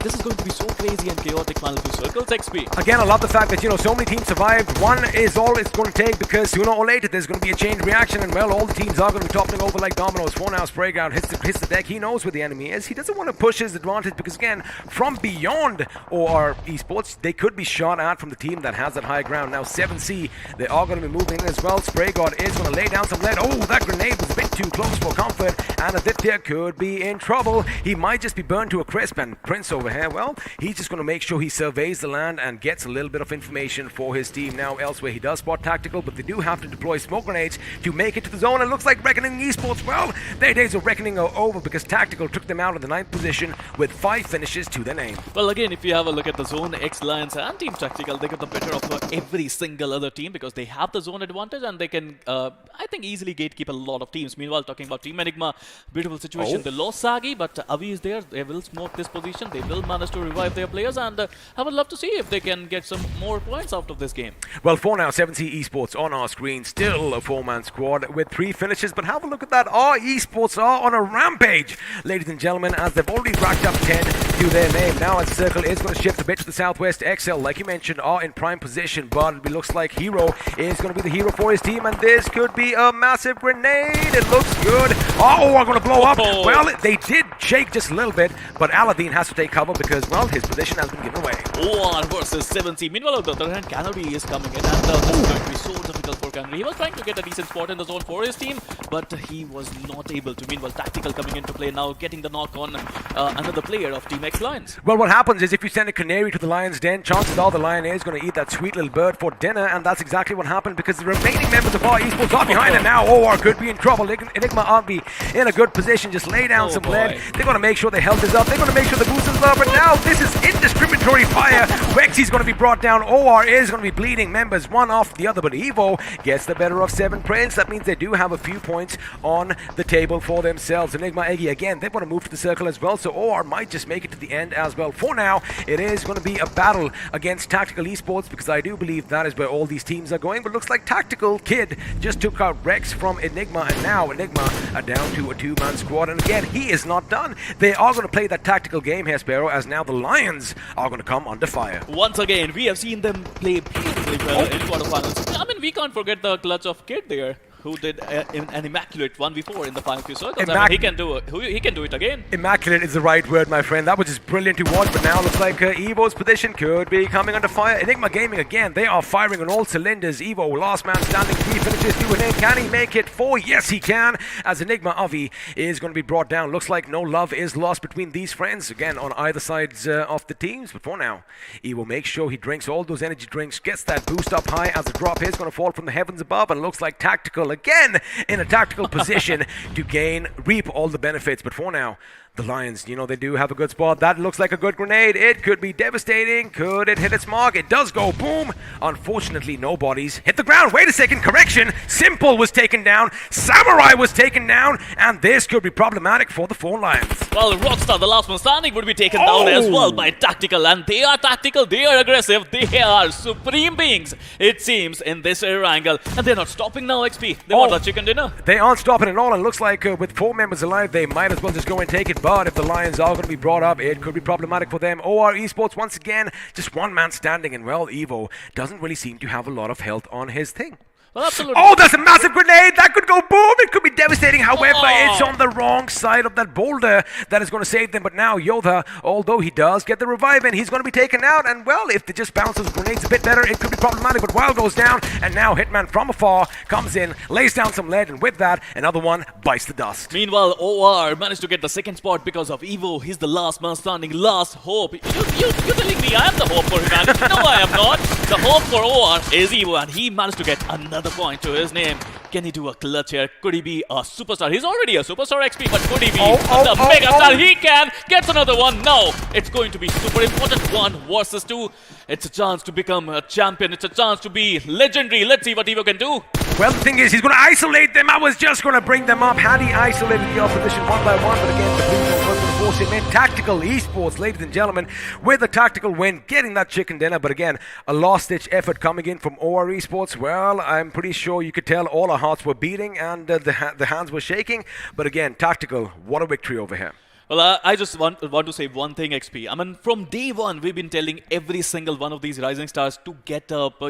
This is going to be so crazy and chaotic. Final 2 circles, XP. Again, I love the fact that, you know, so many teams survived. One is all it's going to take, because sooner or later there's going to be a chain reaction, and well, all the teams are going to be toppling over like dominoes. For now, Sprayground hits the deck. He knows where the enemy is. He doesn't want to push his advantage, because again, from beyond OR Esports, they could be shot at from the team that has that high ground. Now, 7C, they are going to be moving in as well. Spray God is going to lay down some lead. Oh, that grenade was a bit too close for comfort, and Aditya could be in trouble. He might just be burned to a crisp, and Prince over here, well, he's just going to make sure he surveys the land and gets a little bit of information for his team. Now, elsewhere, he does spot tactical, but they do have to deploy smoke grenades to make it to the zone. It looks like Reckoning Esports, well, their days of Reckoning are over, because Tactical took them out of the 9th position with 5 finishes to their name. Well, again, if you have a look at the zone, X-Lions and Team Tactical, they got the better of every single single other team because they have the zone advantage and they can, I think, easily gatekeep a lot of teams. Meanwhile, talking about Team Enigma, beautiful situation. They lost Sagi, but Avi is there. They will smoke this position. They will manage to revive their players, and I would love to see if they can get some more points out of this game. Well, for now, 7C Esports on our screen, still a four-man squad with 3 finishes, but have a look at that. Our Esports are on a rampage, ladies and gentlemen, as they've already racked up 10 to their name. Now, as Circle is going to shift a bit to the southwest, XL, like you mentioned, are in prime position, but it looks like Hero is going to be the hero for his team, and this could be a massive grenade. It looks good. Oh, are going to blow up. Well, they did shake just a little bit, but Aladdin has to take cover because, well, his position has been given away. OR versus 7C. Meanwhile, on the other hand, Canary is coming in, and this is going to be so difficult for Canary. He was trying to get a decent spot in the zone for his team, but he was not able to. Meanwhile, Tactical coming into play now, getting the knock on another player of Team X Lions. Well, what happens is if you send a canary to the lion's den, chances are the lion is going to eat that sweet little bird for dinner, and that's exactly what happened because the remaining members of our Esports are behind, and now OR could be in trouble. Enigma aren't be in a good position. Just lay down some lead. They're going to make sure their health is up. They're going to make sure the boost is up, but now this is indiscriminatory fire. Wexy's going to be brought down. OR is going to be bleeding members one off the other, but Evo gets the better of 7 Prince. That means they do have a few points on the table for themselves. Enigma Eggy, again, they want to move to the circle as well, so OR might just make it to the end as well. For now, it is going to be a battle against Tactical Esports because I do believe that is where all these teams are going, but looks like Tactical Kid just took out Rex from Enigma, and now Enigma are down to a 2-man squad, and again, he is not done. They are going to play that tactical game here, Sparrow, as now the Lions are going to come under fire. Once again, we have seen them play beautifully well in quarterfinals. I mean, we can't forget the clutch of Kid there, who did an immaculate 1v4 in the final few circles. I mean, he can do it. He can do it again. Immaculate is the right word, my friend. That was just brilliant to watch, but now looks like Evo's position could be coming under fire. Enigma Gaming, again, they are firing on all cylinders. Evo, last man standing, 3 finishes, 2 in. Can he make it 4? Yes, he can, as Enigma Avi is going to be brought down. Looks like no love is lost between these friends, again, on either sides of the teams. But for now, Evo makes sure he drinks all those energy drinks, gets that boost up high as the drop is going to fall from the heavens above, and looks like Tactical again in a tactical position to reap all the benefits. But for now, the Lions, they do have a good spot. That looks like a good grenade. It could be devastating. Could it hit its mark? It does go boom. Unfortunately, no bodies hit the ground. Wait a second. Correction. Simple was taken down. Samurai was taken down. And this could be problematic for the 4 Lions. Well, Rockstar, the last man standing, would be taken down as well by Tactical. And they are tactical. They are aggressive. They are supreme beings, it seems, in this Erangel. And they're not stopping now, XP. They want the chicken dinner. They aren't stopping at all. And looks like with 4 members alive, they might as well just go and take it. But if the Lions are going to be brought up, it could be problematic for them. OR Esports, once again, just 1 man standing, and well, Evo doesn't really seem to have a lot of health on his thing. Well, absolutely. Oh, there's a massive grenade! That could go boom! It could be devastating. However, it's on the wrong side of that boulder that is going to save them. But now Yodha, although he does get the revive in, he's going to be taken out. And well, if they just bounce those grenades a bit better, it could be problematic. But Wild goes down, and now Hitman from afar comes in, lays down some lead, and with that, another one bites the dust. Meanwhile, OR managed to get the second spot because of Evo. He's the last man standing, last hope. You're telling me I am the hope for humanity? No, I am not. The hope for OR is Evo, and he managed to get another point to his name. Can he do a clutch here? Could he be a superstar? He's already a superstar XP, but could he be the mega star? He can! Gets another one. No! It's going to be super important. 1 versus 2. It's a chance to become a champion. It's a chance to be legendary. Let's see what Evo can do. Well, the thing is, he's going to isolate them. I was just going to bring them up had he isolated the opposition 1 by 1. But again, the Blue was going to force him in. Tactical Esports, ladies and gentlemen, with a tactical win, getting that chicken dinner. But again, a last-ditch effort coming in from OR Esports. Well, I'm pretty sure you could tell all our hearts were beating and the hands were shaking. But again, Tactical, what a victory over here. Well, I just want to say one thing, XP. I mean, from day one, we've been telling every single one of these rising stars to get up,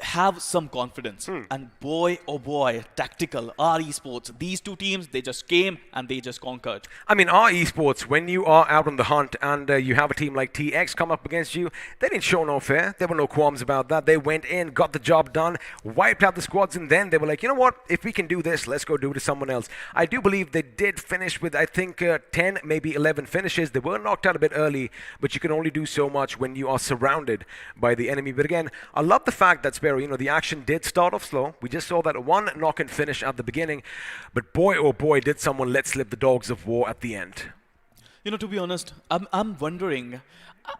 have some confidence. And boy, oh boy, Tactical, our esports, these 2 teams, they just came and they just conquered. I mean, our esports, when you are out on the hunt and you have a team like TX come up against you, they didn't show no fear. There were no qualms about that. They went in, got the job done, wiped out the squads, and then they were like, you know what, if we can do this, let's go do it to someone else. I do believe they did finish with, I think, 10, maybe 11 finishes. They were knocked out a bit early, but you can only do so much when you are surrounded by the enemy. But again, I love the fact that the action did start off slow. We just saw that 1 knock and finish at the beginning, but boy, oh boy, did someone let slip the dogs of war at the end. To be honest, I'm wondering,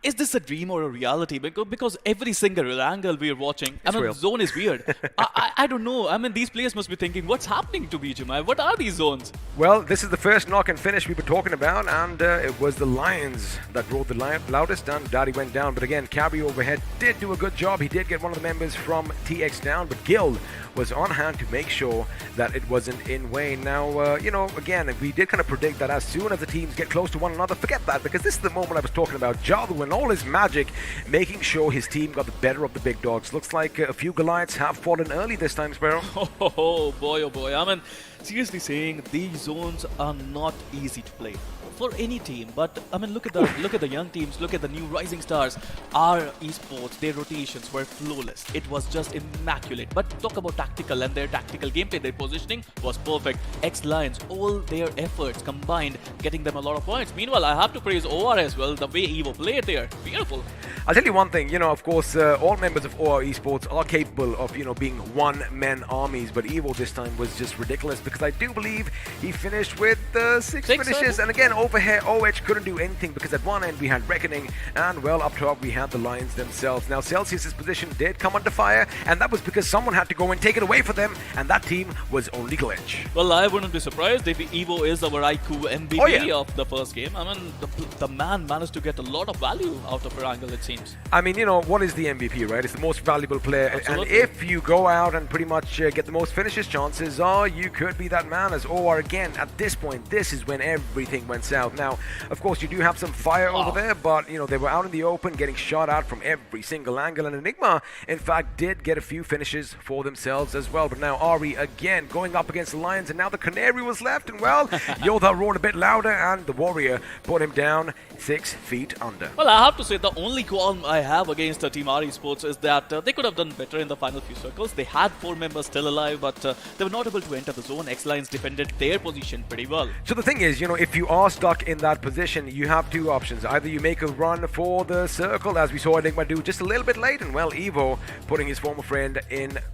is this a dream or a reality? Because every single angle we're watching, I It's mean, real. zone is weird. I don't know. I mean, these players must be thinking, what's happening to BGMI? What are these zones? Well, this is the first knock and finish we've been talking about, and it was the Lions that roared the loudest, and Daddy went down. But again, Cabby overhead did do a good job. He did get one of the members from TX down, but Gil was on hand to make sure that it wasn't in vain. Now, again, we did kind of predict that as soon as the teams get close to one another, forget that, because this is the moment I was talking about. Jadu and all his magic, making sure his team got the better of the big dogs. Looks like a few Goliaths have fallen early this time, Sparrow. Oh boy, oh boy. I mean, seriously saying, these zones are not easy to play for any team. But I mean, look at the young teams, look at the new rising stars. Our esports, their rotations were flawless. It was just immaculate. But talk about tactical and their tactical gameplay, their positioning was perfect. X-Lions, all their efforts combined, getting them a lot of points. Meanwhile, I have to praise OR as well, the way Evo played there. Beautiful. I'll tell you one thing, of course, all members of OR Esports are capable of, being one-man armies, but Evo this time was just ridiculous because I do believe he finished with six finishes, and again, over here, OH couldn't do anything because at one end we had Reckoning, and well, up top we had the Lions themselves. Now, Celsius's position did come under fire, and that was because someone had to go and take it away for them, and that team was only Glitch. Well, I wouldn't be surprised if Evo is our iQOO MVP of the first game. I mean, the man managed to get a lot of value out of Erangel, it seems. I mean, what is the MVP, right? It's the most valuable player. Absolutely. And if you go out and pretty much get the most finishes, chances are you could be that man. As OR, again, at this point, this is when everything went south. Now, of course, you do have some fire over there, but, they were out in the open, getting shot out from every single angle. And Enigma, in fact, did get a few finishes for themselves as well. But now Ari, again, going up against the Lions, and now the Canary was left. And, well, Yodha roared a bit louder, and the Warrior put him down 6 feet under. Well, I have to say, the only qualm I have against Team R Esports is that they could have done better in the final few circles. They had 4 members still alive, but they were not able to enter the zone. X-Lions defended their position pretty well. So the thing is, if you are stuck in that position, you have 2 options. Either you make a run for the circle, as we saw Enigma do just a little bit late, and well, Evo putting his former friend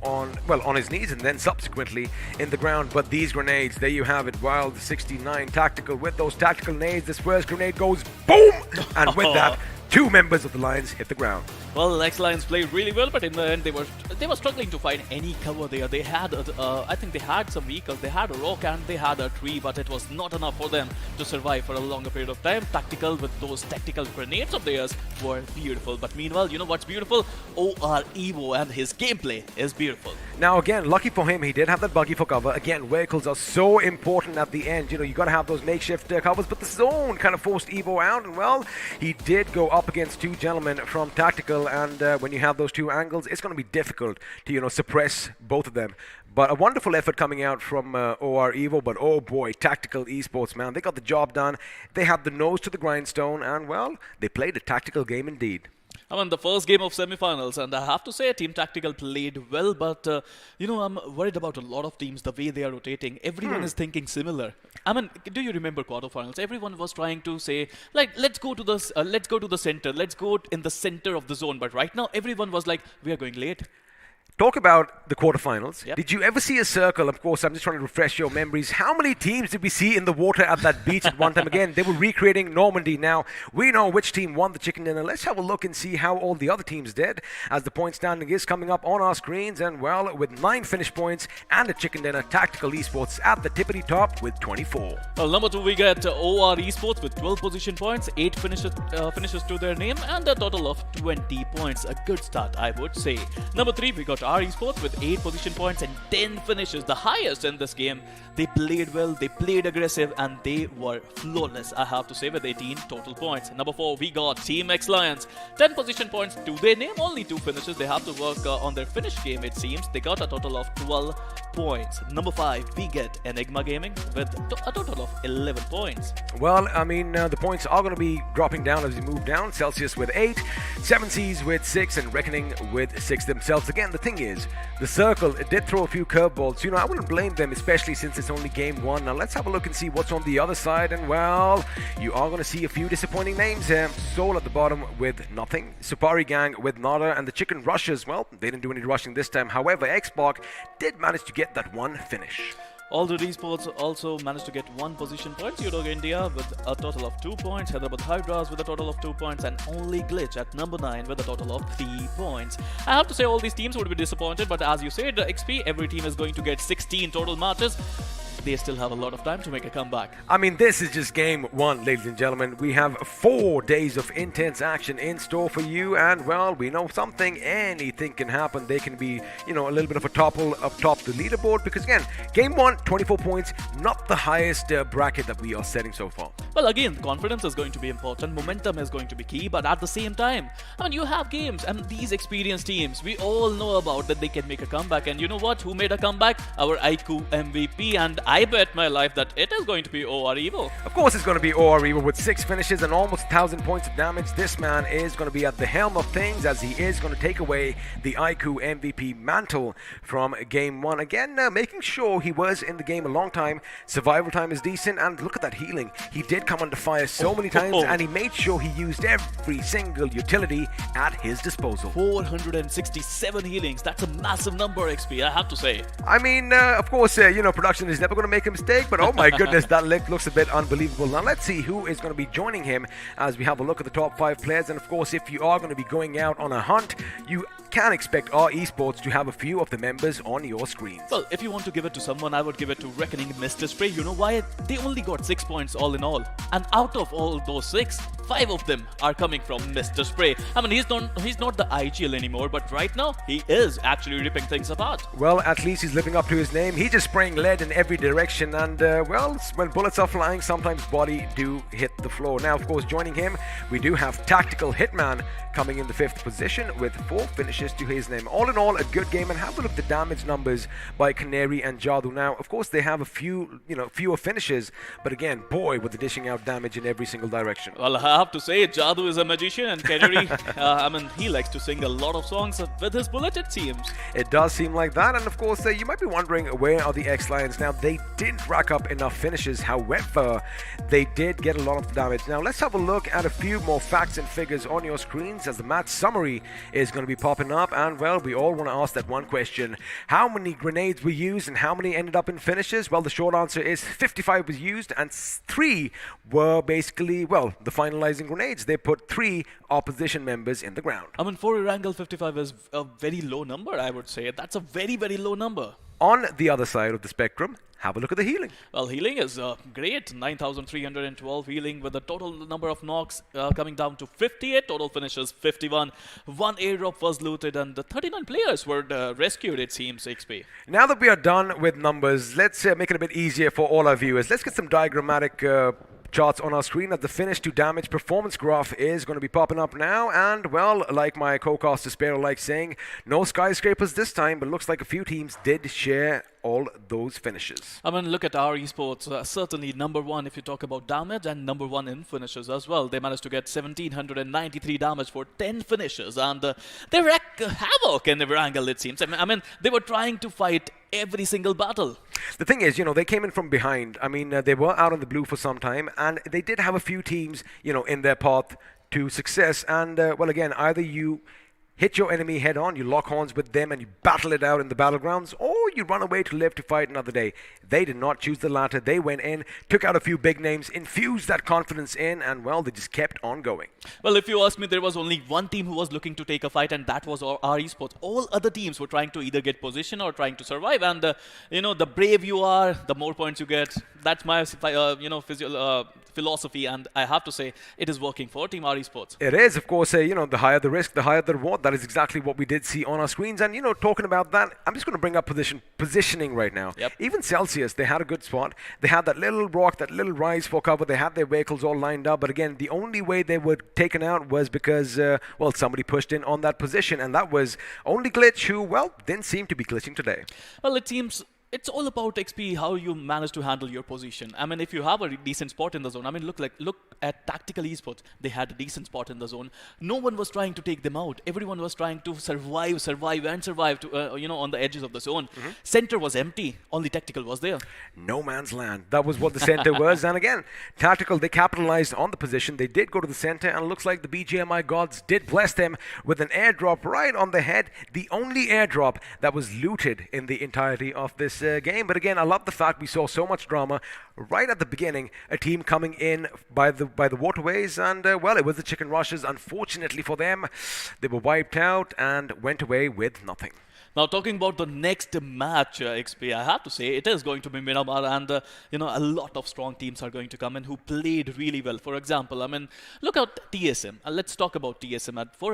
on his knees and then subsequently in the ground. But these grenades, there you have it. Wild 69 tactical with those tactical nades. This first grenade goes boom, and with that, 2 members of the Lions hit the ground. Well, X-Lions played really well, but in the end, they were struggling to find any cover there. They had, I think they had some vehicles. They had a rock and they had a tree, but it was not enough for them to survive for a longer period of time. Tactical with those tactical grenades of theirs were beautiful. But meanwhile, you know what's beautiful? OR Evo and his gameplay is beautiful. Now, again, lucky for him, he did have that buggy for cover. Again, vehicles are so important at the end. You got to have those makeshift covers, but the zone kind of forced Evo out, and well, he did go up against 2 gentlemen from Tactical, and when you have those 2 angles, it's going to be difficult to, suppress both of them. But a wonderful effort coming out from OR Evo, but oh boy, Tactical Esports, man, they got the job done. They had the nose to the grindstone, and well, they played a tactical game indeed. I mean, the first game of semifinals, and I have to say, Team Tactical played well, but, I'm worried about a lot of teams, the way they are rotating. Everyone is thinking similar. I mean, do you remember quarterfinals? Everyone was trying to say, like, let's go to the center, let's go in the center of the zone. But right now, everyone was like, we are going late. Talk about the quarterfinals. Yep. Did you ever see a circle? Of course, I'm just trying to refresh your memories. How many teams did we see in the water at that beach at one time? Again, they were recreating Normandy. Now, we know which team won the chicken dinner. Let's have a look and see how all the other teams did, as the point standing is coming up on our screens. And, well, with 9 finish points and a chicken dinner, Tactical Esports at the tippity top with 24. Well, number 2, we get OR Esports with 12 position points, 8 finishes to their name, and a total of 20 points. A good start, I would say. Number 3, we got R Esports with 8 position points and 10 finishes, the highest in this game. They played well, they played aggressive, and they were flawless, I have to say, with 18 total points. Number 4, we got Team X-Lions. 10 position points to their name, only 2 finishes. They have to work on their finish game, it seems. They got a total of 12 points. Number 5, we get Enigma Gaming with a total of 11 points. Well, I mean, the points are going to be dropping down as we move down. Celsius with 8, 7 Seas with 6, and Reckoning with 6 themselves. Again, the thing is, the circle did throw a few curveballs. I wouldn't blame them, especially since it's only game 1. Now let's have a look and see what's on the other side. And well, you are going to see a few disappointing names here. Soul at the bottom with nothing. Supari Gang with nada. And the Chicken Rushers, well, they didn't do any rushing this time. However, Xbox did manage to get that 1 finish. Already Esports also managed to get 1 position points. Udog India with a total of 2 points. Hyderabad Hydras with a total of 2 points. And only Glitch at number 9 with a total of 3 points. I have to say all these teams would be disappointed. But as you said, XP, every team is going to get 16 total matches. They still have a lot of time to make a comeback. I mean, this is just game one, ladies and gentlemen. We have 4 days of intense action in store for you, and well, we know anything can happen. They can be, a little bit of a topple up top the leaderboard, because again, game one, 24 points, not the highest bracket that we are setting so far. Well, again, confidence is going to be important, momentum is going to be key, but at the same time, you have games, and these experienced teams, we all know about that they can make a comeback, and you know what? Who made a comeback? Our iQOO MVP, and I bet my life that it is going to be OR Evo. Of course it's going to be OR Evo with 6 finishes and almost 1,000 points of damage. This man is going to be at the helm of things, as he is going to take away the iQOO MVP mantle from game 1. Again, making sure he was in the game a long time. Survival time is decent, and look at that healing. He did come under fire so many times, and he made sure he used every single utility at his disposal. 467 healings. That's a massive number, XP, I have to say. I mean, of course, production is never going to make a mistake, but oh my goodness, that looks a bit unbelievable. Now let's see who is going to be joining him as we have a look at the top 5 players. And of course, if you are going to be going out on a hunt, you can expect our esports to have a few of the members on your screens. Well, if you want to give it to someone, I would give it to Reckoning Mr. Spray. You know why? They only got 6 points all in all, and out of all those 6, 5 of them are coming from Mr. Spray. I mean, he's not the IGL anymore, but right now he is actually ripping things apart. Well, at least he's living up to his name. He's just spraying lead in every direction, and well, when bullets are flying, sometimes body do hit the floor. Now, of course, joining him, we do have Tactical Hitman coming in the 5th position with 4 finishes to his name. All in all, a good game, and have a look at the damage numbers by Canary and Jadu. Now, of course, they have a few, fewer finishes, but again, boy, were they dishing out damage in every single direction. Well, I have to say, Jadu is a magician, and Canary, he likes to sing a lot of songs with his bullet, it seems. It does seem like that, and of course, you might be wondering, where are the X-Lions? Now, they didn't rack up enough finishes, however, they did get a lot of damage. Now, let's have a look at a few more facts and figures on your screens, as the match summary is going to be popping up. And well, we all want to ask that one question: how many grenades were used and how many ended up in finishes? Well, the short answer is 55 was used, and 3 were basically, well, the finalizing grenades. They put 3 opposition members in the ground. I mean, for Erangel, 55 is a very low number, I would say. That's a very, very low number. On the other side of the spectrum, have a look at the healing. Well, healing is great. 9,312 healing, with the total number of knocks coming down to 58. Total finishes 51. 1 airdrop was looted, and the 39 players were rescued, it seems, XP. Now that we are done with numbers, let's make it a bit easier for all our viewers. Let's get some diagrammatic charts on our screen. As the finish to damage performance graph is going to be popping up now, and well, like my co-caster Sparrow likes saying, no skyscrapers this time, but it looks like a few teams did share all those finishes. I mean, look at our esports. Certainly number 1 if you talk about damage, and number 1 in finishes as well. They managed to get 1,793 damage for 10 finishes, and they wreck havoc in Erangel, it seems. I mean, they were trying to fight every single battle. The thing is, they came in from behind. I mean, they were out on the blue for some time, and they did have a few teams, in their path to success. And well, again, either you hit your enemy head on, you lock horns with them, and you battle it out in the battlegrounds, or you run away to live to fight another day. They did not choose the latter. They went in, took out a few big names, infused that confidence in, and well, they just kept on going. Well, if you ask me, there was only one team who was looking to take a fight, and that was our esports. All other teams were trying to either get position or trying to survive, and the brave you are, the more points you get. That's my philosophy, and I have to say, it is working for Team R Esports. It is, of course, the higher the risk, the higher the reward. That is exactly what we did see on our screens. And, talking about that, I'm just going to bring up positioning right now. Yep. Even Celsius, they had a good spot. They had that little rock, that little rise for cover. They had their vehicles all lined up. But again, the only way they were taken out was because, well, somebody pushed in on that position. And that was only Glitch, who, well, didn't seem to be glitching today. Well, it seems it's all about XP, how you manage to handle your position. I mean, if you have a decent spot in the zone, I mean, look at Tactical Esports, they had a decent spot in the zone. No one was trying to take them out. Everyone was trying to survive to, on the edges of the zone. Center was empty. Only Tactical was there. No man's land. That was what the center was. And again, Tactical, they capitalized on the position. They did go to the center, and it looks like the BGMI gods did bless them with an airdrop right on the head. The only airdrop that was looted in the entirety of this game. But again, I love the fact we saw so much drama right at the beginning. A team coming in by the waterways, and well, it was the Chicken Rushes. Unfortunately for them, they were wiped out and went away with nothing. Now, talking about the next match, XP, I have to say it is going to be Miramar, and a lot of strong teams are going to come in who played really well. For example, I mean, look at TSM. Let's talk about TSM for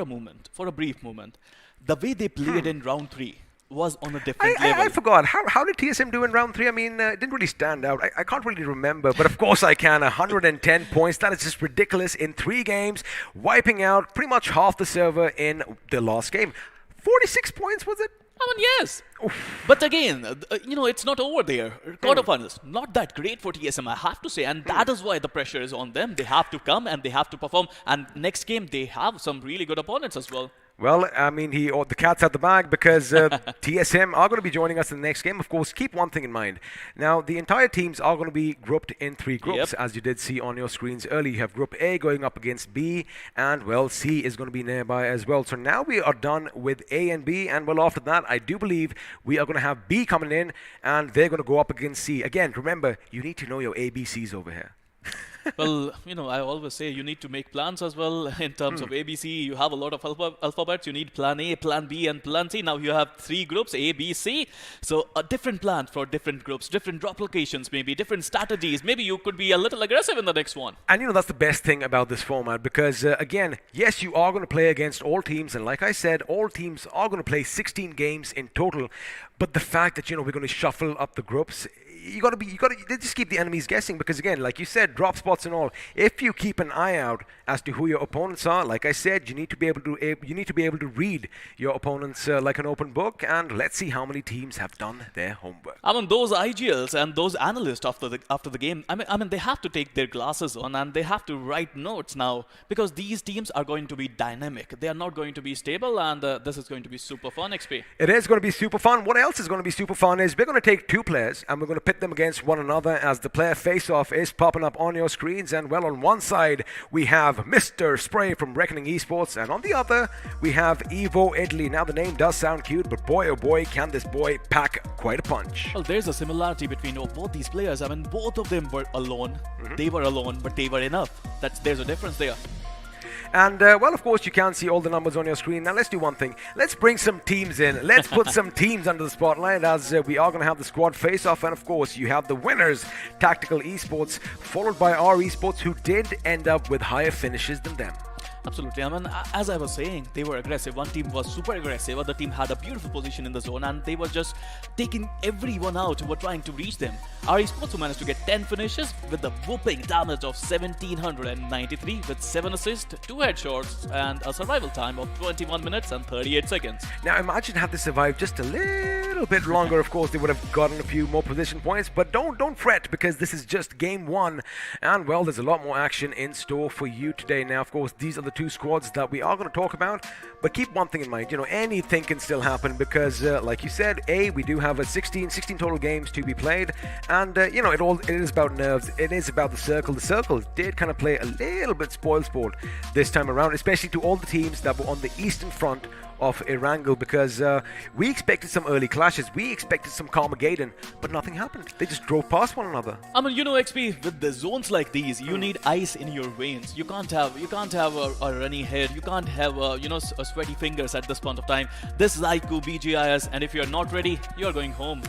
a brief moment. The way they played in round 3 was on a different level. I forgot. How did TSM do in round 3? I mean, it didn't really stand out. I can't really remember, but of course I can. 110 points. That is just ridiculous in 3 games, wiping out pretty much half the server in the last game. 46 points, was it? I mean, yes. But again, it's not over there. Quarterfinals, not that great for TSM, I have to say. And that is why the pressure is on them. They have to come and they have to perform. And next game, they have some really good opponents as well. Well, I mean, the cat's out the bag because TSM are going to be joining us in the next game. Of course, keep one thing in mind. Now, the entire teams are going to be grouped in 3 groups, as you did see on your screens earlier. You have Group A going up against B, and, well, C is going to be nearby as well. So now we are done with A and B, and, well, after that, I do believe we are going to have B coming in, and they're going to go up against C. Again, remember, you need to know your ABCs over here. Well, I always say you need to make plans as well in terms of ABC. You have a lot of alphabets. You need plan A, plan B, and plan C. Now you have 3 groups, A, B, C. So a different plan for different groups, different drop locations, maybe different strategies. Maybe you could be a little aggressive in the next one. And that's the best thing about this format because, again, yes, you are going to play against all teams. And like I said, all teams are going to play 16 games in total. But the fact that, we're going to shuffle up the groups, you got to just keep the enemies guessing because, again, like you said, drop spots and all. If you keep an eye out as to who your opponents are, like I said, you need to be able to read your opponents like an open book. And let's see how many teams have done their homework. I mean, those IGLs and those analysts after the game, I mean, they have to take their glasses on and they have to write notes now because these teams are going to be dynamic. They are not going to be stable, and this is going to be super fun, XP. It is going to be super fun. What else is going to be super fun is we're going to take 2 players and we're going to pit them against one another as the player face-off is popping up on your screens. And, well, on one side we have Mr. Spray from Reckoning Esports, and on the other we have Evo Italy. Now, the name does sound cute, but boy oh boy, can this boy pack quite a punch. Well, there's a similarity between both these players. I mean, both of them were alone. They were alone, but they were enough. There's a difference there. And, well, of course, you can't see all the numbers on your screen. Now, let's do one thing. Let's bring some teams in. Let's put some teams under the spotlight as we are going to have the squad face-off. And, of course, you have the winners, Tactical Esports, followed by R Esports, who did end up with higher finishes than them. Absolutely. I mean, as I was saying, they were aggressive. One team was super aggressive. Other team had a beautiful position in the zone, and they were just taking everyone out who were trying to reach them. Our esports who managed to get 10 finishes with a whooping damage of 1793 with 7 assists, 2 headshots, and a survival time of 21 minutes and 38 seconds. Now, imagine had they survived just a little bit longer. Of course, they would have gotten a few more position points, but don't fret because this is just game 1, and, well, there's a lot more action in store for you today. Now, of course, these are the 2 squads that we are going to talk about, but keep one thing in mind, anything can still happen because, like you said, we do have 16 total games to be played, and, it is about nerves. It is about the circle. The circle did kind of play a little bit spoil sport this time around, especially to all the teams that were on the eastern front of Erangel because we expected some early clashes. We expected some Carmageddon, but nothing happened. They just drove past one another. I mean, XP, with the zones like these, you need ice in your veins. You can't have a runny head. You can't have sweaty fingers at this point of time. This is iQOO BGIS, and if you're not ready, you're going home.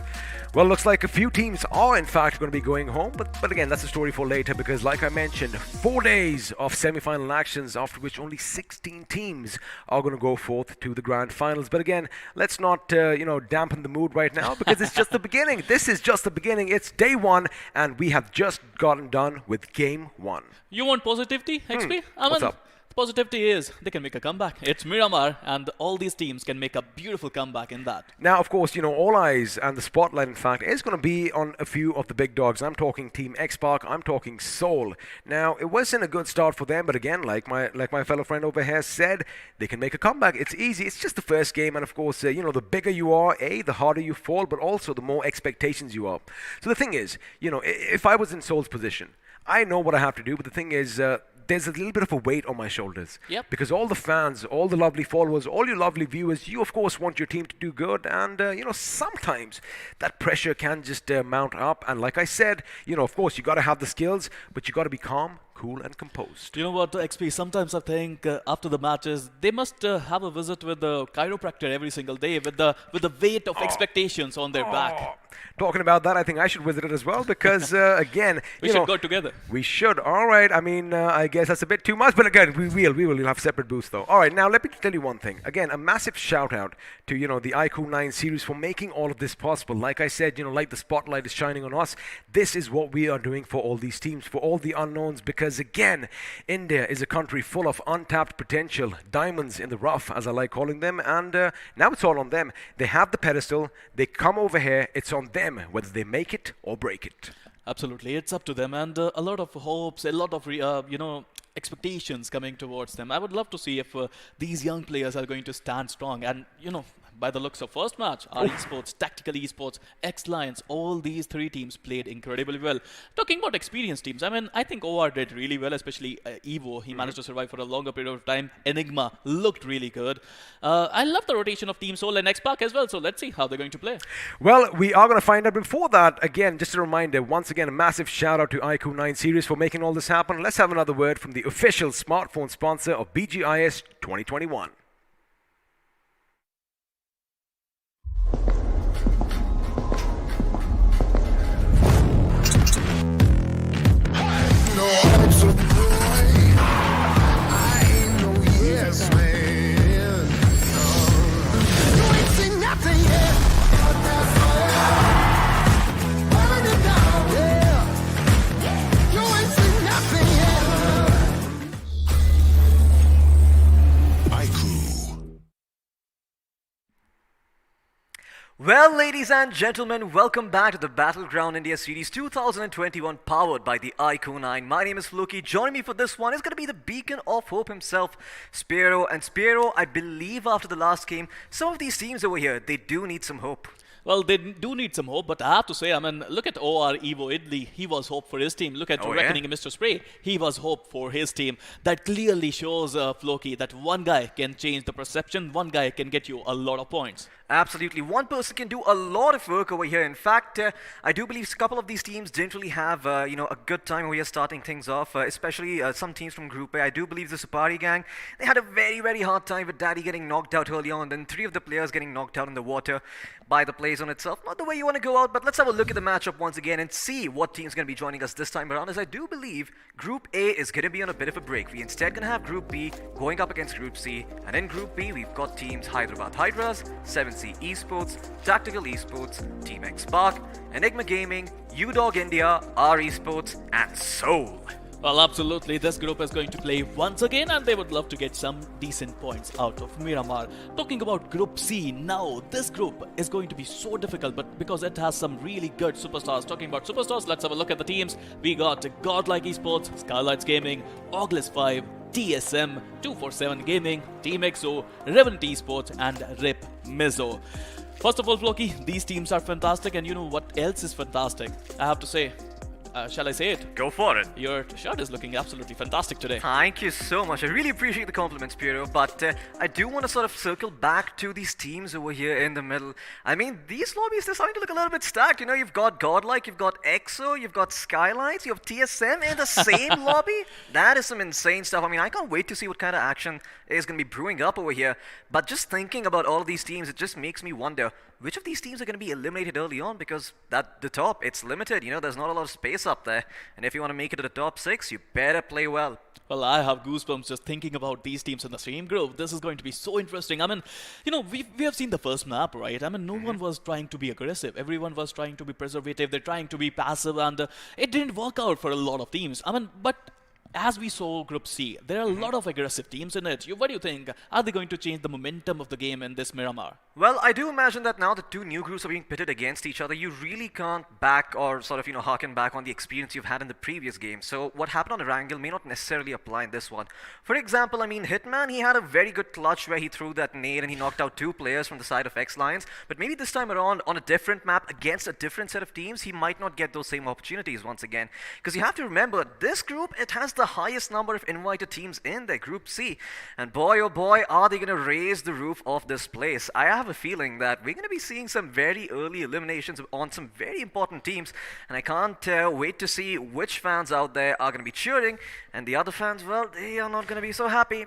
Well, looks like a few teams are in fact going to be going home, but again, that's a story for later because, like I mentioned, 4 days of semi-final actions, after which only 16 teams are going to go forth to the grand finals. But again, let's not dampen the mood right now because it's just the beginning. This is just the beginning. It's day 1, and we have just gotten done with game 1. You want positivity, XP? What's up? positivity is they can make a comeback. It's Miramar, and all these teams can make a beautiful comeback in that. Now, of course, all eyes and the spotlight, in fact, is going to be on a few of the big dogs. I'm talking Team X-Park, I'm talking Seoul. Now, it wasn't a good start for them, but again, like my fellow friend over here said, they can make a comeback. It's easy. It's just the first game, and of course, the bigger you are, the harder you fall, but also the more expectations you are. So the thing is, if I was in Seoul's position, I know what I have to do, but the thing is, there's a little bit of a weight on my shoulders. Yep. Because all the fans, all the lovely followers, all your lovely viewers, you of course want your team to do good, and sometimes that pressure can just mount up. And like I said, of course you got to have the skills, but you got to be calm, cool, and composed. You know what, XP, sometimes I think after the matches, they must have a visit with the chiropractor every single day with the weight of expectations on their back. Talking about that, I think I should visit it as well because, again, We should go together. We should. All right. I mean, I guess that's a bit too much, but again, we will. We'll have separate booths, though. All right. Now, let me tell you one thing. Again, a massive shout out to, the iQOO 9 series for making all of this possible. Like I said, like the spotlight is shining on us. This is what we are doing for all these teams, for all the unknowns, because, again, India is a country full of untapped potential, diamonds in the rough, as I like calling them, and now it's all on them. They have the pedestal. They come over here. It's on them, whether they make it or break it. Absolutely, it's up to them, and a lot of hopes, a lot of expectations coming towards them. I would love to see if these young players are going to stand strong, and by the looks of first match, our esports, tactical esports, X-Lions, all these three teams played incredibly well. Talking about experienced teams, I mean, I think OR did really well, especially Evo. He managed to survive for a longer period of time. Enigma looked really good. I love the rotation of Team Seoul and X-Park as well, so let's see how they're going to play. Well, we are going to find out. Before that, again, just a reminder, once again, a massive shout out to iQOO 9 series for making all this happen. Let's have another word from the official smartphone sponsor of BGIS 2021. Well, ladies and gentlemen, welcome back to the Battleground India Series 2021 powered by the iQOO 9. My name is Floki. Joining me for this one is going to be the beacon of hope himself, Spiro. And Spiro, I believe after the last game, some of these teams over here, they do need some hope. Well, they do need some hope, but I have to say, I mean, look at OR Evo Idli. He was hope for his team. Look at Reckoning Mr. Spray. He was hope for his team. That clearly shows, Floki, that one guy can change the perception. One guy can get you a lot of points. Absolutely. One person can do a lot of work over here. In fact, I do believe a couple of these teams didn't really have, a good time over here starting things off, especially some teams from Group A. I do believe the Sapari gang, they had a very, very hard time with Daddy getting knocked out early on, then three of the players getting knocked out in the water by the play zone itself. Not the way you want to go out, but let's have a look at the matchup once again and see what team's going to be joining us this time around, as I do believe Group A is going to be on a bit of a break. We instead going to have Group B going up against Group C, and in Group B, we've got teams Hyderabad Hydras, 7C Esports, Tactical Esports, Team X-Park, Enigma Gaming, UDog India, R Esports, and Seoul. Well, absolutely. This group is going to play once again, and they would love to get some decent points out of Miramar. Talking about Group C, now this group is going to be so difficult, but because it has some really good superstars. Talking about superstars, let's have a look at the teams. We got Godlike Esports, Skylights Gaming, Ogless 5, TSM, 247 Gaming, Team XO, Revenant Esports, and Rip Mizzo. First of all, Floki, these teams are fantastic, and you know what else is fantastic? I have to say, shall I say it? Go for it. Your shirt is looking absolutely fantastic today. Thank you so much. I really appreciate the compliments, Piero. But I do want to sort of circle back to these teams over here in the middle. I mean, these lobbies, they're starting to look a little bit stacked. You know, you've got Godlike, you've got EXO, you've got Skylights, you have TSM in the same lobby. That is some insane stuff. I mean, I can't wait to see what kind of action is going to be brewing up over here. But just thinking about all of these teams, it just makes me wonder, which of these teams are going to be eliminated early on? Because at the top, it's limited. You know, there's not a lot of space up there. And if you want to make it to the top 6, you better play well. Well, I have goosebumps just thinking about these teams in the same group. This is going to be so interesting. I mean, you know, we have seen the first map, right? I mean, no one was trying to be aggressive. Everyone was trying to be preservative. They're trying to be passive, and it didn't work out for a lot of teams. I mean, but as we saw Group C, there are a lot of aggressive teams in it. What do you think? Are they going to change the momentum of the game in this Miramar? Well, I do imagine that now the two new groups are being pitted against each other. You really can't back or sort of, harken back on the experience you've had in the previous game. So what happened on Erangel may not necessarily apply in this one. For example, I mean, Hitman, he had a very good clutch where he threw that nade and he knocked out two players from the side of X-Lions. But maybe this time around, on a different map against a different set of teams, he might not get those same opportunities once again. Because you have to remember, this group, it has the highest number of invited teams in their Group C. And boy, oh boy, are they going to raise the roof of this place. I have a feeling that we're going to be seeing some very early eliminations on some very important teams, and I can't wait to see which fans out there are going to be cheering, and the other fans, well, they are not going to be so happy.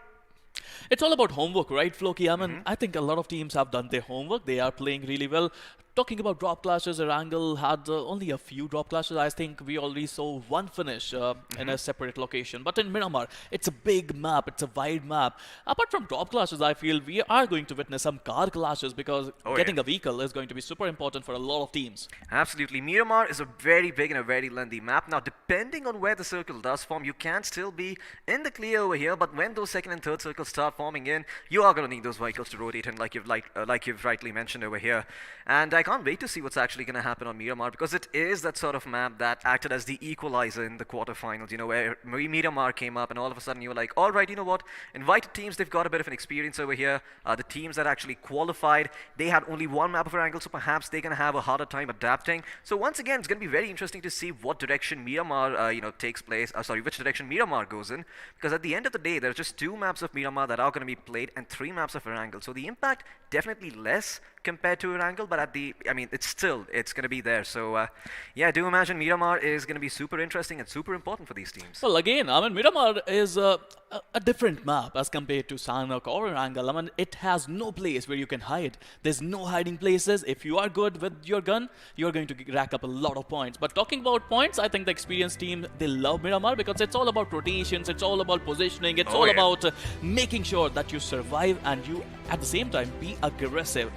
It's all about homework, right, Floki? I mean, I think a lot of teams have done their homework. They are playing really well. Talking about drop clashes, Erangel had only a few drop clashes. I think we already saw one finish in a separate location. But in Miramar, it's a big map. It's a wide map. Apart from drop clashes, I feel we are going to witness some car clashes because getting a vehicle is going to be super important for a lot of teams. Absolutely. Miramar is a very big and a very lengthy map. Now, depending on where the circle does form, you can still be in the clear over here. But when those second and third circles start forming in, you are going to need those vehicles to rotate in, like you've rightly mentioned over here. And I can't wait to see what's actually going to happen on Miramar, because it is that sort of map that acted as the equalizer in the quarterfinals, where Miramar came up and all of a sudden you were like, all right, you know what, invited teams, they've got a bit of an experience over here. The teams that actually qualified, they had only one map of Erangel, so perhaps they're going to have a harder time adapting. So once again, it's going to be very interesting to see what direction Miramar, takes place, which direction Miramar goes in, because at the end of the day, there are just two maps of Miramar that are going to be played and three maps of Erangel. So the impact definitely less compared to Erangel, but it's going to be there. So yeah, I do imagine Miramar is going to be super interesting and super important for these teams. Well, again, I mean, Miramar is a different map as compared to Sanhok or Erangel. I mean, it has no place where you can hide. There's no hiding places. If you are good with your gun, you're going to rack up a lot of points. But talking about points, I think the experienced team, they love Miramar because it's all about rotations, it's all about positioning, it's all about making sure that you survive and you, at the same time, be aggressive.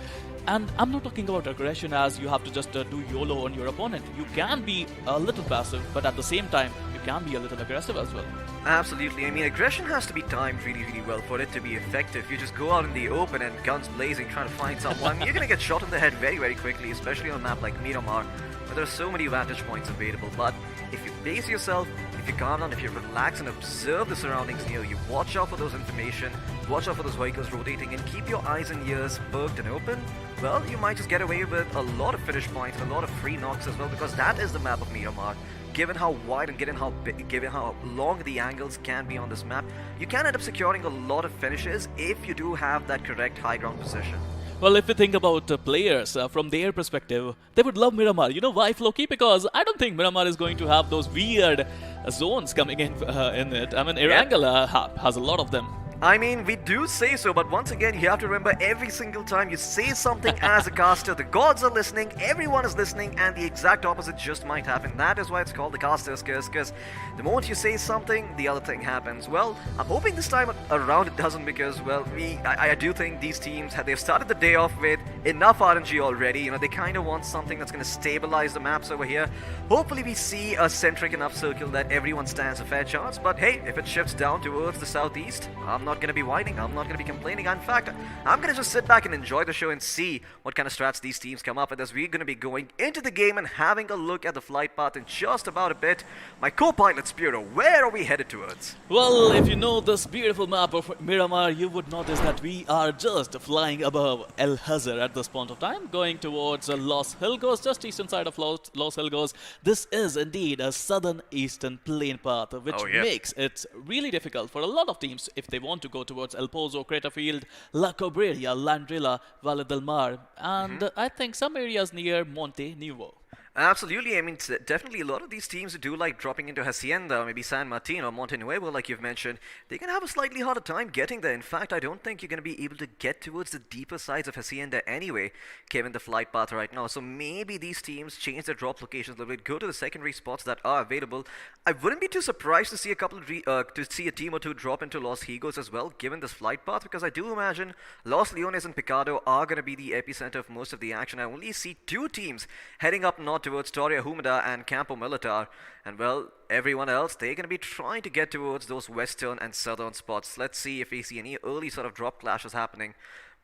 And I'm not talking about aggression as you have to just do YOLO on your opponent. You can be a little passive, but at the same time, you can be a little aggressive as well. Absolutely. I mean, aggression has to be timed really, really well for it to be effective. You just go out in the open and guns blazing trying to find someone, you're going to get shot in the head very, very quickly, especially on a map like Miramar, where there are so many vantage points available. But if you pace yourself, if you calm down, if you relax and observe the surroundings near you, watch out for those information, watch out for those vehicles rotating, and keep your eyes and ears perked and open, well, you might just get away with a lot of finish points and a lot of free knocks as well, because that is the map of Miramar. Given how wide and given how long the angles can be on this map, you can end up securing a lot of finishes if you do have that correct high ground position. Well, if you think about players from their perspective, they would love Miramar. You know why, Floki? Because I don't think Miramar is going to have those weird zones coming in it. I mean, Erangel has a lot of them. I mean, we do say so, but once again, you have to remember every single time you say something as a caster, the gods are listening, everyone is listening, and the exact opposite just might happen. That is why it's called the caster's curse, because the moment you say something, the other thing happens. Well, I'm hoping this time around it doesn't, because, well, I do think these teams, they've started the day off with enough RNG already. They kind of want something that's going to stabilize the maps over here. Hopefully we see a centric enough circle that everyone stands a fair chance, but hey, if it shifts down towards the southeast, I'm not going to be whining, I'm not going to be complaining. In fact, I'm going to just sit back and enjoy the show and see what kind of strats these teams come up with as we're going to be going into the game and having a look at the flight path in just about a bit. My co-pilot Spiro, where are we headed towards? Well, if you know this beautiful map of Miramar, you would notice that we are just flying above El Hazar at this point of time, going towards Los Hilgos, just eastern side of Los Hilgos. This is indeed a southern eastern plane path, which makes it really difficult for a lot of teams if they want to go towards El Pozo, Craterfield, La Cobreria, Landrilla, Valle del Mar, and I think some areas near Monte Nuevo. Absolutely. I mean, definitely a lot of these teams do like dropping into Hacienda, maybe San Martin or Monte Nuevo, like you've mentioned. They can have a slightly harder time getting there. In fact, I don't think you're going to be able to get towards the deeper sides of Hacienda anyway, given the flight path right now. So maybe these teams change their drop locations a little bit, go to the secondary spots that are available. I wouldn't be too surprised to see a team or two drop into Los Higos as well, given this flight path, because I do imagine Los Leones and Picado are going to be the epicenter of most of the action. I only see two teams heading up north towards Toria Humida and Campo Militar. And well, everyone else, they're going to be trying to get towards those western and southern spots. Let's see if we see any early sort of drop clashes happening.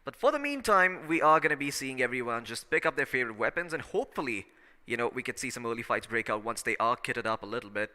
But for the meantime, we are going to be seeing everyone just pick up their favorite weapons, and hopefully, we could see some early fights break out once they are kitted up a little bit.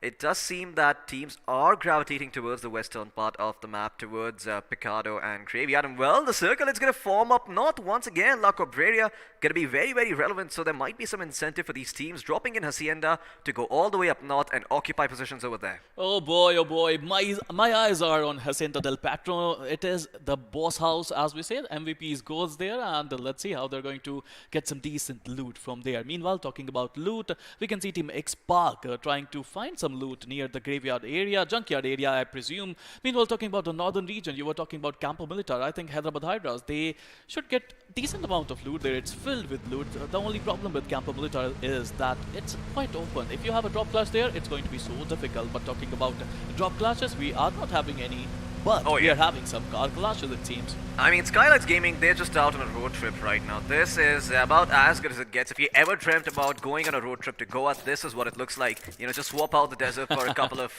It does seem that teams are gravitating towards the western part of the map, towards Picado and Graveyard. And well, the circle is going to form up not once again. La Cabrera going to be very, very relevant, so there might be some incentive for these teams dropping in Hacienda to go all the way up north and occupy positions over there. Oh boy, my eyes are on Jacinto del Patro. It is the boss house, as we say. MVPs goes there, and let's see how they're going to get some decent loot from there. Meanwhile, talking about loot, we can see Team X Park trying to find some loot near the graveyard area, junkyard area, I presume. Meanwhile, talking about the northern region, you were talking about Campo Militar. I think Hyderabad Hydras, they should get decent amount of loot there. It's filled with loot. The only problem with Campo Militar is that it's quite open. If you have a drop clash there, it's going to be so difficult. But talking about drop clashes, we are not having any. But we are having some car clashes, it seems. I mean, Skylights Gaming, they're just out on a road trip right now. This is about as good as it gets. If you ever dreamt about going on a road trip to Goa, this is what it looks like. Just swap out the desert for a couple of,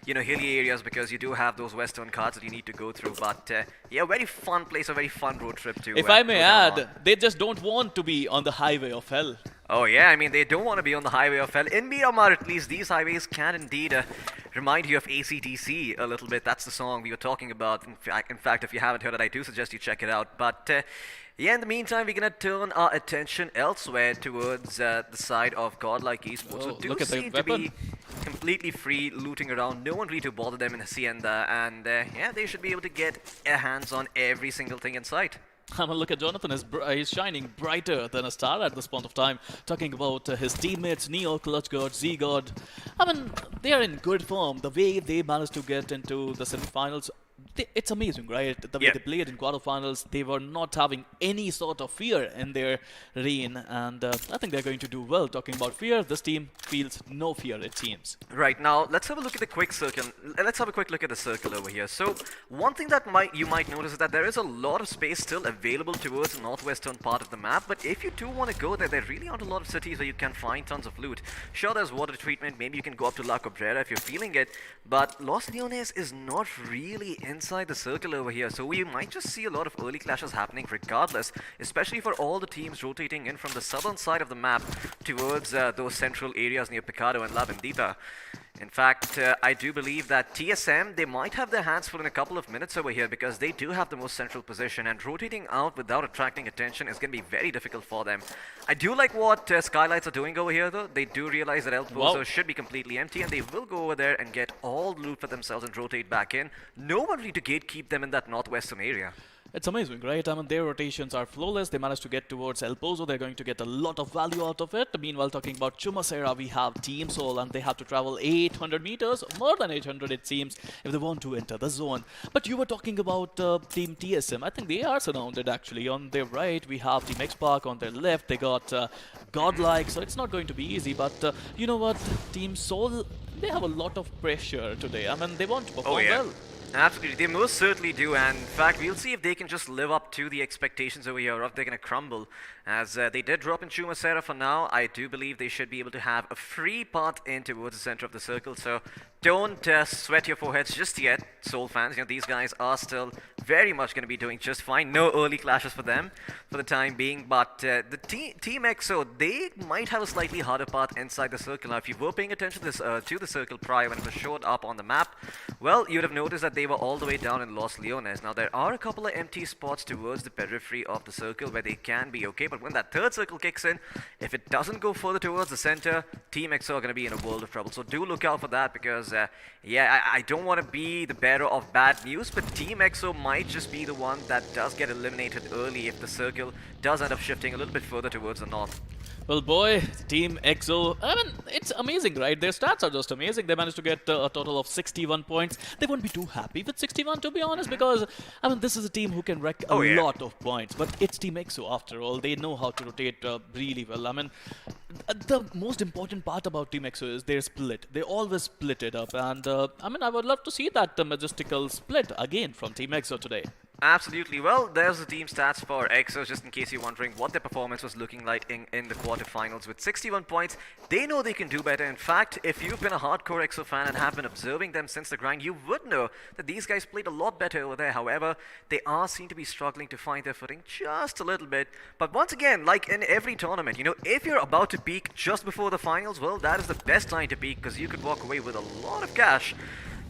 hilly areas, because you do have those western carts that you need to go through. But, yeah, very fun place, a very fun road trip to. If I may add, they just don't want to be on the highway of hell. Oh yeah, I mean, they don't want to be on the highway of hell. In Miramar, at least, these highways can indeed remind you of AC/DC a little bit. That's the song we were talking about. In fact, if you haven't heard it, I do suggest you check it out. But yeah, in the meantime, we're going to turn our attention elsewhere towards the side of Godlike Esports. Oh, who look do at the seem to weapon. be completely free, looting around. No one really to bother them in Hacienda. And yeah, they should be able to get their hands on every single thing in sight. I mean, look at Jonathan. He's shining brighter than a star at this point of time. Talking about his teammates, Neo, Clutchgod, Z-God. I mean, they are in good form. The way they managed to get into the semifinals, it's amazing, right? The way they played in quarterfinals, they were not having any sort of fear in their reign, and I think they're going to do well. Talking about fear, this team feels no fear, it seems. Right, now let's have a look at the quick circle. Let's have a quick look at the circle over here. So one thing that you might notice is that there is a lot of space still available towards the northwestern part of the map, but if you do want to go there, there really aren't a lot of cities where you can find tons of loot. Sure, there's water treatment, maybe you can go up to La Cabrera if you're feeling it, but Los Leones is not really inside the circle over here, so we might just see a lot of early clashes happening regardless, especially for all the teams rotating in from the southern side of the map towards those central areas near Picado and La Bendita. In fact, I do believe that TSM, they might have their hands full in a couple of minutes over here, because they do have the most central position, and rotating out without attracting attention is going to be very difficult for them. I do like what Skylights are doing over here, though. They do realize that El Pozo should be completely empty, and they will go over there and get all the loot for themselves and rotate back in. No one really to gatekeep them in that northwestern area. It's amazing, right? I mean, their rotations are flawless. They managed to get towards El Pozo. They're going to get a lot of value out of it. Meanwhile, talking about Chumacera, we have Team Soul, and they have to travel 800 meters, more than 800 it seems, if they want to enter the zone. But you were talking about Team TSM. I think they are surrounded, actually. On their right, we have Team X-Park. On their left, they got Godlike, so it's not going to be easy. But you know what? Team Soul, they have a lot of pressure today. I mean, they want to perform well. Absolutely, they most certainly do, and in fact, we'll see if they can just live up to the expectations over here, or if they're going to crumble. As they did drop in Chumacera for now, I do believe they should be able to have a free path in towards the center of the circle, so don't sweat your foreheads just yet, Soul fans. These guys are still very much going to be doing just fine. No early clashes for them for the time being, but the Team EXO, they might have a slightly harder path inside the circle. Now, if you were paying attention to the circle prior when it was showed up on the map, well, you'd have noticed that they were all the way down in Los Leones. Now, there are a couple of empty spots towards the periphery of the circle where they can be okay, but when that third circle kicks in, if it doesn't go further towards the center, Team EXO are going to be in a world of trouble. So do look out for that, because yeah, I don't want to be the bearer of bad news, but Team EXO might just be the one that does get eliminated early if the circle does end up shifting a little bit further towards the north. Well, boy, Team EXO, I mean, it's amazing, right? Their stats are just amazing. They managed to get a total of 61 points. They won't be too happy with 61, to be honest, because, I mean, this is a team who can wreck a lot of points. But it's Team EXO, after all. They know how to rotate really well. I mean, the most important part about Team EXO is their split. They always split it up. And, I mean, I would love to see that majestical split again from Team EXO today. Absolutely. Well, there's the team stats for Exos, just in case you're wondering what their performance was looking like in the quarterfinals. With 61 points, they know they can do better. In fact, if you've been a hardcore Exo fan and have been observing them since the grind, you would know that these guys played a lot better over there. However, they seem to be struggling to find their footing just a little bit. But once again, like in every tournament, if you're about to peak just before the finals, well, that is the best time to peak because you could walk away with a lot of cash.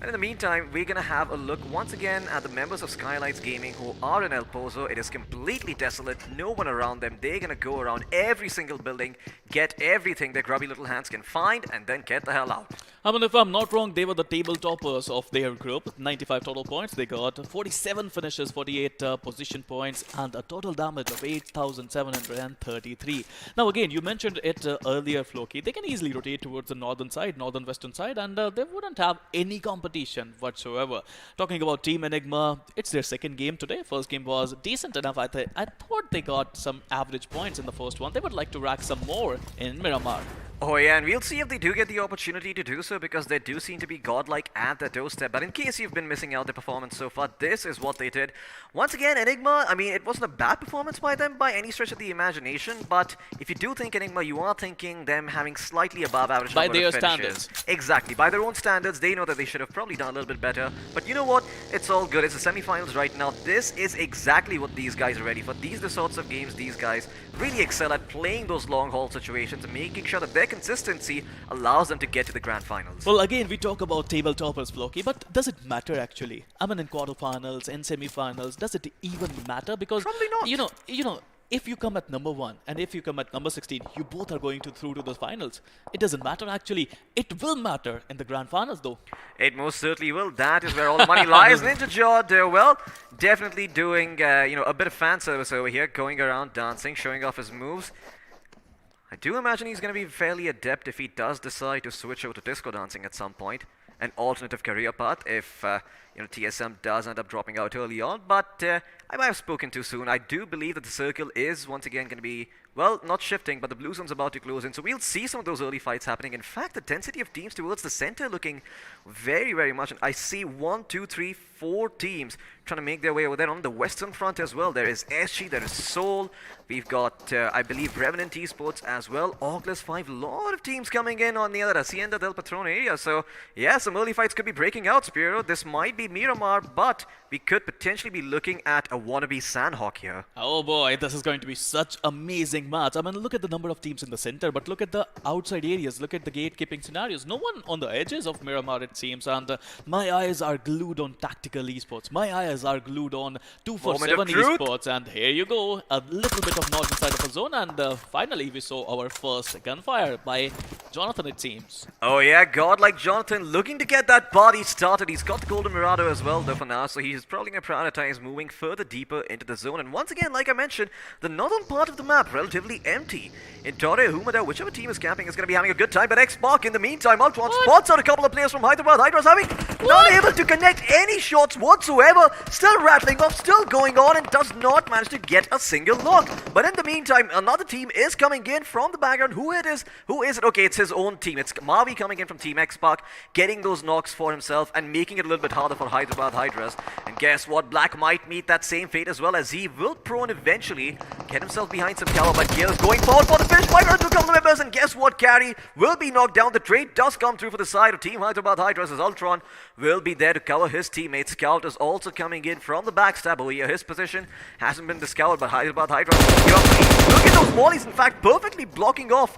And in the meantime, we're going to have a look once again at the members of Skylights Gaming who are in El Pozo. It is completely desolate, no one around them. They're going to go around every single building, get everything their grubby little hands can find, and then get the hell out. I mean, if I'm not wrong, they were the table toppers of their group. 95 total points. They got 47 finishes, 48 position points, and a total damage of 8,733. Now, again, you mentioned it earlier, Floki. They can easily rotate towards the northern side, northern-western side, and they wouldn't have any competition whatsoever. Talking about Team Enigma, it's their second game today. First game was decent enough. I thought they got some average points in the first one. They would like to rack some more in Miramar. Oh yeah, and we'll see if they do get the opportunity to do so because they do seem to be godlike at their doorstep. But in case you've been missing out their performance so far, this is what they did. Once again, Enigma, I mean, it wasn't a bad performance by them by any stretch of the imagination, but if you do think Enigma, you are thinking them having slightly above average By number their of finishes. standards. Exactly, by their own standards, they know that they should have probably done a little bit better. But you know what? It's all good. It's the semifinals right now. This is exactly what these guys are ready for. These are the sorts of games these guys really excel at, playing those long haul situations and making sure that their consistency allows them to get to the grand finals. Well, again, we talk about table toppers, Floki, but does it matter actually? I mean, in quarterfinals, in semifinals, does it even matter? Because Probably not. You know, if you come at number 1 and if you come at number 16, you both are going through to the finals. It doesn't matter actually. It will matter in the grand finals, though. It most certainly will. That is where all the money lies. Ninja Jod, well, definitely doing a bit of fan service over here, going around dancing, showing off his moves. I do imagine he's going to be fairly adept if he does decide to switch over to disco dancing at some point. An alternative career path if TSM does end up dropping out early on. But I might have spoken too soon. I do believe that the circle is once again going to be, well, not shifting, but the blue zone's about to close in. So we'll see some of those early fights happening. In fact, the density of teams towards the center looking very, very much. And I see 1, 2, 3, 4 teams trying to make their way over there on the western front as well. There is SG, there is Seoul. We've got, I believe, Revenant Esports as well. Oculus 5, a lot of teams coming in on the other Hacienda del Patron area. So, yeah, some early fights could be breaking out, Spiro. This might be Miramar, but we could potentially be looking at a wannabe Sanhok here. Oh boy, this is going to be such amazing match. I mean, look at the number of teams in the center, but look at the outside areas. Look at the gatekeeping scenarios. No one on the edges of Miramar, it seems. And my eyes are glued on Tactical Esports. My eyes are glued on 247 Esports. And here you go, a little bit of northern side of the zone. And finally, we saw our first gunfire by Jonathan, it seems. Oh yeah, godlike Jonathan looking to get that party started. He's got the Golden Mirado as well though for now, so he's probably going to prioritize moving further deeper into the zone. And once again, like I mentioned, the northern part of the map relatively empty. In Torre, Humada, whichever team is camping is going to be having a good time, but X-Spark in the meantime, Ultron spots out a couple of players from Hyderabad. Hydra's having not able to connect any shots whatsoever, still rattling off, still going on, and does not manage to get a single knock. But in the meantime, another team is coming in from the background. Who it is? Who is it? Okay, it's his own team. It's Mavi coming in from Team X-Spark, getting those knocks for himself and making it a little bit harder for Hyderabad Hydras. And guess what? Black might meet that same fate as well, as he will prone eventually, get himself behind some cover, but Gale is going forward for the finish. Might run to a couple of members, and guess what? Carry will be knocked down. The trade does come through for the side of Team Hyderabad Hydras, as Ultron will be there to cover his teammate. Scout is also coming in from the backstab over here. His position hasn't been discovered, but Hyderabad Hydras, look at those volleys, in fact, perfectly blocking off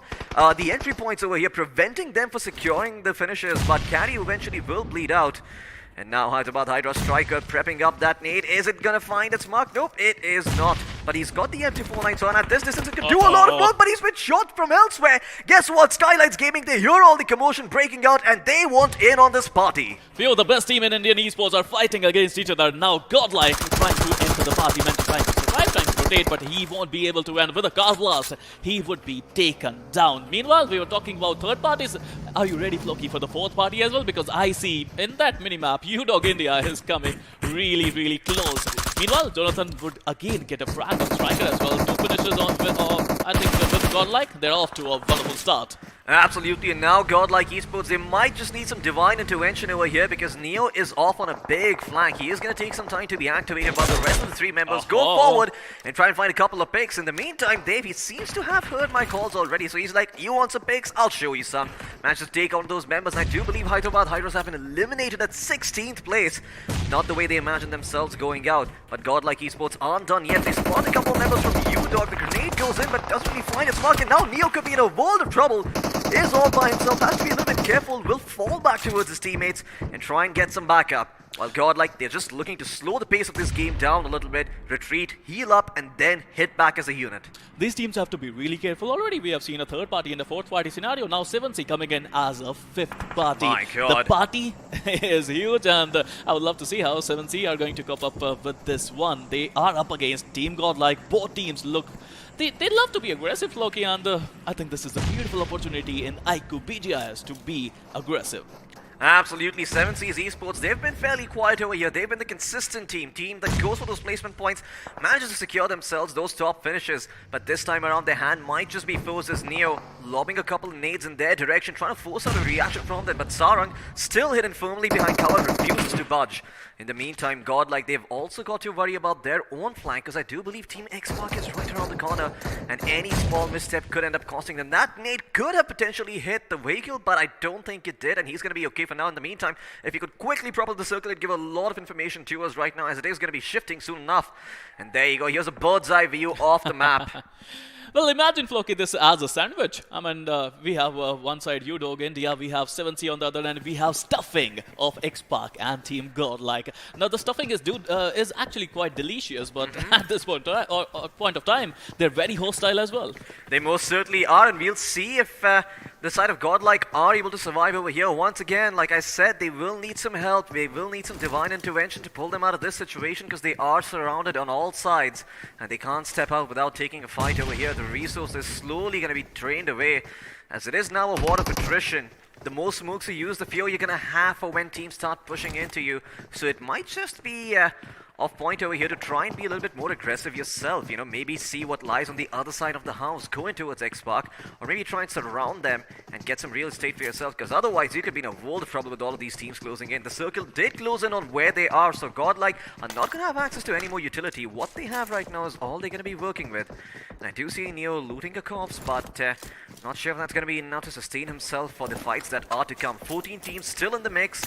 the entry points over here, preventing them for securing the finishes, but Carry eventually will bleed out. And now Hyderabad Hydra striker prepping up that nade. Is it gonna find its mark? Nope, it is not. But he's got the MT49, so at this distance it can do a lot of work, but he's been shot from elsewhere. Guess what? Skylights Gaming, they hear all the commotion breaking out and they want in on this party. Few of the best team in Indian esports are fighting against each other now. Godlike trying to enter the party, meant to trying to survive, trying to rotate, but he won't be able to. And with a car blast, he would be taken down. Meanwhile, we were talking about third parties. Are you ready, Floki, for the fourth party as well? Because I see in that minimap, UDog India is coming really, really close. Meanwhile, Jonathan would again get a frag on striker as well. 2 finishes on with, I think, with Godlike, they're off to a wonderful start. Absolutely, and now Godlike Esports, they might just need some divine intervention over here because Neo is off on a big flank. He is going to take some time to be activated, but the rest of the three members go forward and try and find a couple of picks. In the meantime, Dave, he seems to have heard my calls already, so he's like, you want some picks? I'll show you some. Managed to take on those members, and I do believe Hyderabad Hydras have been eliminated at 16th place. Not the way they imagined themselves going out, but Godlike Esports aren't done yet. They spawned a couple of members from U-Dog. The grenade goes in, but doesn't really find its mark, and now Neo could be in a world of trouble. Is all by himself, has to be a little bit careful, will fall back towards his teammates and try and get some backup. While Godlike, they're just looking to slow the pace of this game down a little bit, retreat, heal up, and then hit back as a unit. These teams have to be really careful. Already we have seen a third party and a fourth party scenario. Now 7C coming in as a fifth party. My God. The party is huge, and I would love to see how 7C are going to cope up with this one. They are up against Team Godlike. Both teams look... They love to be aggressive, Loki, and I think this is a beautiful opportunity in iQOO BGIS to be aggressive. Absolutely, 7C's Esports, they've been fairly quiet over here. They've been the consistent team that goes for those placement points, manages to secure themselves those top finishes. But this time around, their hand might just be forced as Neo lobbing a couple of nades in their direction, trying to force out a reaction from them. But Sarang, still hidden firmly behind cover, refuses to budge. In the meantime, Godlike, they've also got to worry about their own flank, because I do believe Team X-Mark is right around the corner, and any small misstep could end up costing them. That nade could have potentially hit the vehicle, but I don't think it did, and he's going to be okay for now. In the meantime, if he could quickly prop up the circle, it'd give a lot of information to us right now, as it is going to be shifting soon enough. And there you go, here's a bird's eye view of the map. Well, imagine, Floki, this as a sandwich. I mean, we have one side U-Dog India, we have 7C on the other end, we have stuffing of X-Pac and Team Godlike. Now, the stuffing is actually quite delicious, but at this point of time, they're very hostile as well. They most certainly are, and we'll see if the side of Godlike are able to survive over here. Once again, like I said, they will need some help. They will need some divine intervention to pull them out of this situation, because they are surrounded on all sides, and they can't step out without taking a fight over here. The resource is slowly going to be drained away, as it is now a war of attrition. The more smokes you use, the fewer you're going to have for when teams start pushing into you. So it might just be off point over here to try and be a little bit more aggressive yourself. You know, maybe see what lies on the other side of the house, go in towards X-Pac, or maybe try and surround them and get some real estate for yourself, because otherwise you could be in a world of trouble with all of these teams closing in. The circle did close in on where they are, so Godlike are not going to have access to any more utility. What they have right now is all they're going to be working with. And I do see Neo looting a corpse, but not sure if that's going to be enough to sustain himself for the fights that are to come. 14 teams still in the mix,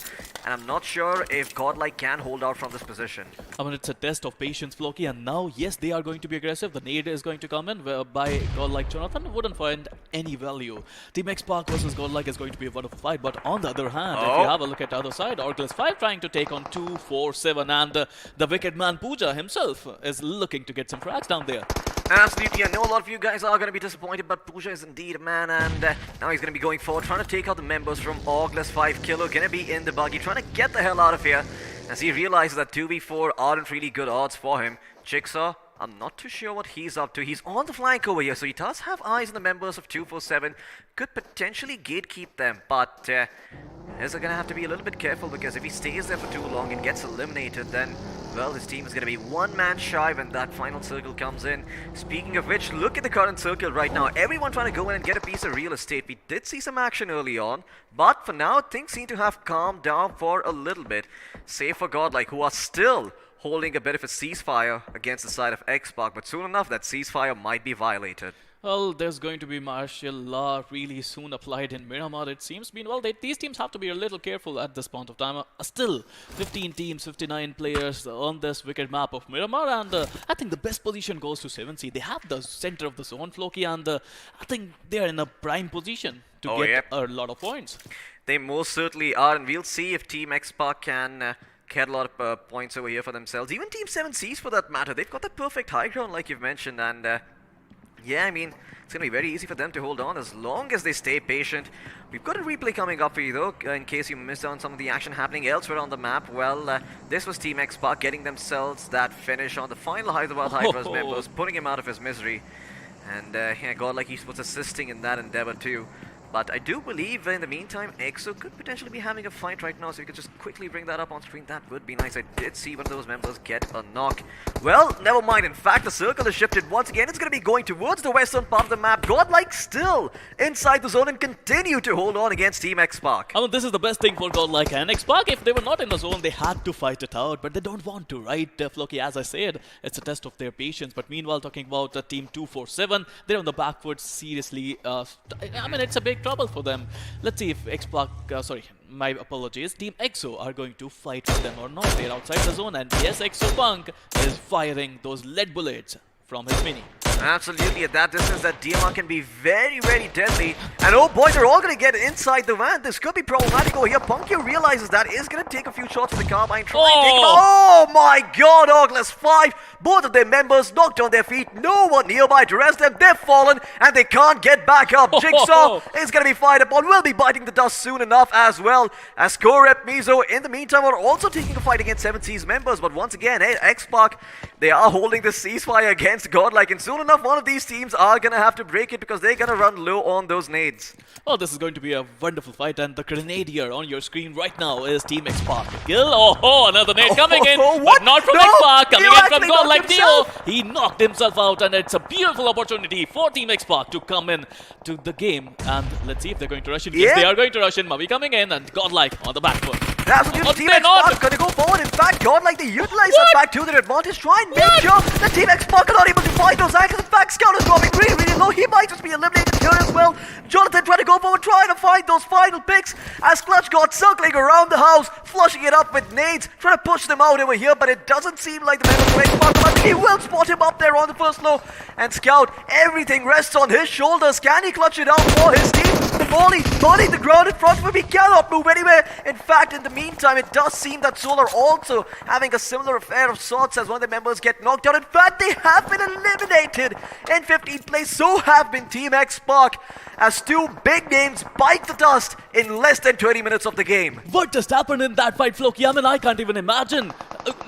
and I'm not sure if Godlike can hold out from this position. I mean, it's a test of patience, Floki, and now, yes, they are going to be aggressive. The nade is going to come in, whereby Godlike Jonathan wouldn't find any value. Team X-Pac versus Godlike is going to be a wonderful fight, but on the other hand, if you have a look at the other side, Oracles 5 trying to take on 2-4-7, and the wicked man Pooja himself is looking to get some frags down there. Absolutely, I know a lot of you guys are going to be disappointed, but Pooja is indeed a man, and now he's going to be going forward, trying to take out the members from Oracles 5 Killer, going to be in the buggy, trying to get the hell out of here, as he realizes that 2v4 aren't really good odds for him. Jigsaw, I'm not too sure what he's up to. He's on the flank over here, so he does have eyes on the members of 247. Could potentially gatekeep them, but he's going to have to be a little bit careful, because if he stays there for too long and gets eliminated, then, well, his team is going to be one man shy when that final circle comes in. Speaking of which, look at the current circle right now. Everyone trying to go in and get a piece of real estate. We did see some action early on, but for now, things seem to have calmed down for a little bit. Save for Godlike, who are still holding a bit of a ceasefire against the side of X-Pac, but soon enough, that ceasefire might be violated. Well, there's going to be martial law really soon applied in Miramar, it seems. Meanwhile, these teams have to be a little careful at this point of time. Still, 15 teams, 59 players on this wicked map of Miramar, and I think the best position goes to 7C. They have the center of the zone, Floki, and I think they're in a prime position to get a lot of points. They most certainly are, and we'll see if Team X-Pac can get a lot of points over here for themselves. Even Team 7Cs, for that matter, they've got the perfect high ground, like you've mentioned, and yeah, I mean, it's going to be very easy for them to hold on as long as they stay patient. We've got a replay coming up for you, though, in case you missed out on some of the action happening elsewhere on the map. Well, this was Team X-Pac getting themselves that finish on the final Hyderabad Hydras members, putting him out of his misery. And yeah, Godlike Esports assisting in that endeavor too. But I do believe in the meantime, EXO could potentially be having a fight right now, so you could just quickly bring that up on screen. That would be nice. I did see one of those members get a knock. Well, never mind. In fact, the circle is shifted once again. It's going to be going towards the western part of the map. Godlike still inside the zone and continue to hold on against Team X-Spark. I mean, this is the best thing for Godlike and X-Spark. If they were not in the zone, they had to fight it out, but they don't want to, right? Floki, as I said, it's a test of their patience. But meanwhile, talking about Team 247, they're on the back foot seriously. I mean, it's a big trouble for them. Let's see if X-Spark, my apologies, Team EXO are going to fight for them or not. They're outside the zone, and yes, EXO Punk is firing those lead bullets from his mini. Absolutely, at that distance, that DMR can be very, very deadly. And oh boy, they're all going to get inside the van. This could be problematic over here. Punky realizes that is going to take a few shots with the carbine. Oh my god, Oculus 5. Both of their members knocked on their feet. No one nearby to rest them. They've fallen and they can't get back up. Jigsaw is going to be fired upon. Will be biting the dust soon enough as well. As Core-Rep Mizo, in the meantime, are also taking a fight against 7C's members. But once again, X-Spark, they are holding the ceasefire against Godlike. And soon enough, one of these teams are going to have to break it because they're going to run low on those nades. Oh, this is going to be a wonderful fight, and the grenadier on your screen right now is Team X-Spark. Kill, another nade coming in, but not from X-Spark, coming in from Godlike Neo. He knocked himself out, and it's a beautiful opportunity for Team X-Spark to come in to the game. And let's see if they're going to rush in. Yes, they are going to rush in. Mavi coming in, and Godlike on the back foot. Absolutely, Team X-Spark going to go forward. In fact, Godlike, they utilize that fact to their advantage. Try and make sure that Team X-Spark are not able to fight those angles. In fact, Scout is dropping really, really low. He might just be eliminated here as well. Jonathan trying to go forward, trying to find those final picks as Clutch got circling around the house, flushing it up with nades, trying to push them out over here, but it doesn't seem like the members of X-Spark. But he will spot him up there on the first floor. And Scout, everything rests on his shoulders. Can he clutch it out for his team? The volley, burning the ground in front of him. He cannot move anywhere. In fact, in the meantime, it does seem that Solar also having a similar affair of sorts as one of the members get knocked out. In fact, they have been eliminated in 15th place. So have been Team X-Spark, as two big names bite the dust in less than 20 minutes of the game. What just happened in that fight, Floki? I mean, I can't even imagine.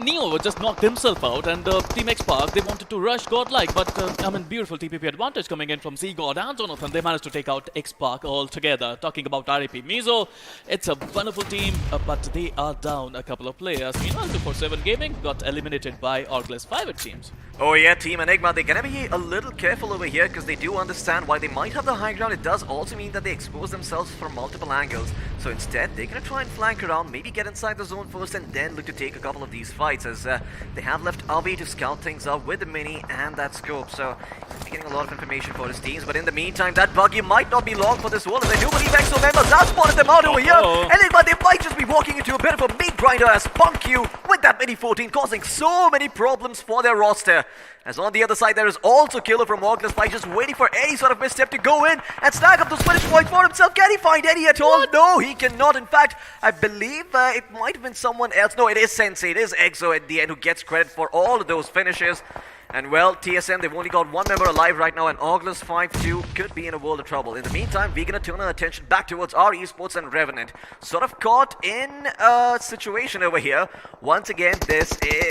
Neo just knocked himself out, and Team X-Spark, they wanted to rush Godlike, but I mean, beautiful TPP advantage coming in from Z-God and Jonathan. They managed to take out X-Spark altogether. Talking about RAP Mizo, it's a wonderful team, but they are down a couple of players. Meanwhile, 247 Gaming got eliminated by Orgless 5, it seems. Oh yeah, Team Enigma, they're gonna be a little careful over here because they do understand why they might have the high ground. It does also mean that they expose themselves from multiple angles. So instead, they're gonna try and flank around, maybe get inside the zone first and then look to take a couple of these fights, as they have left Avi to scout things out with the mini and that scope. So he's getting a lot of information for his teams. But in the meantime, that buggy might not be long for this wall, as I do believe EXO members have spotted them out over here. Enigma, they might just be walking into a bit of a meat grinder as Punkyu with that mini 14 causing so many problems for their roster. As on the other side, there is also Killer from Orgless 5 just waiting for any sort of misstep to go in and snag up those finish points for himself. Can he find any at all? No, he cannot. In fact, I believe it might have been someone else. No, it is Sensei. It is EXO at the end who gets credit for all of those finishes. And well, TSM, they've only got one member alive right now, and Orgless 5-2 could be in a world of trouble. In the meantime, we're going to turn our attention back towards our esports and Revenant. Sort of caught in a situation over here. Once again, there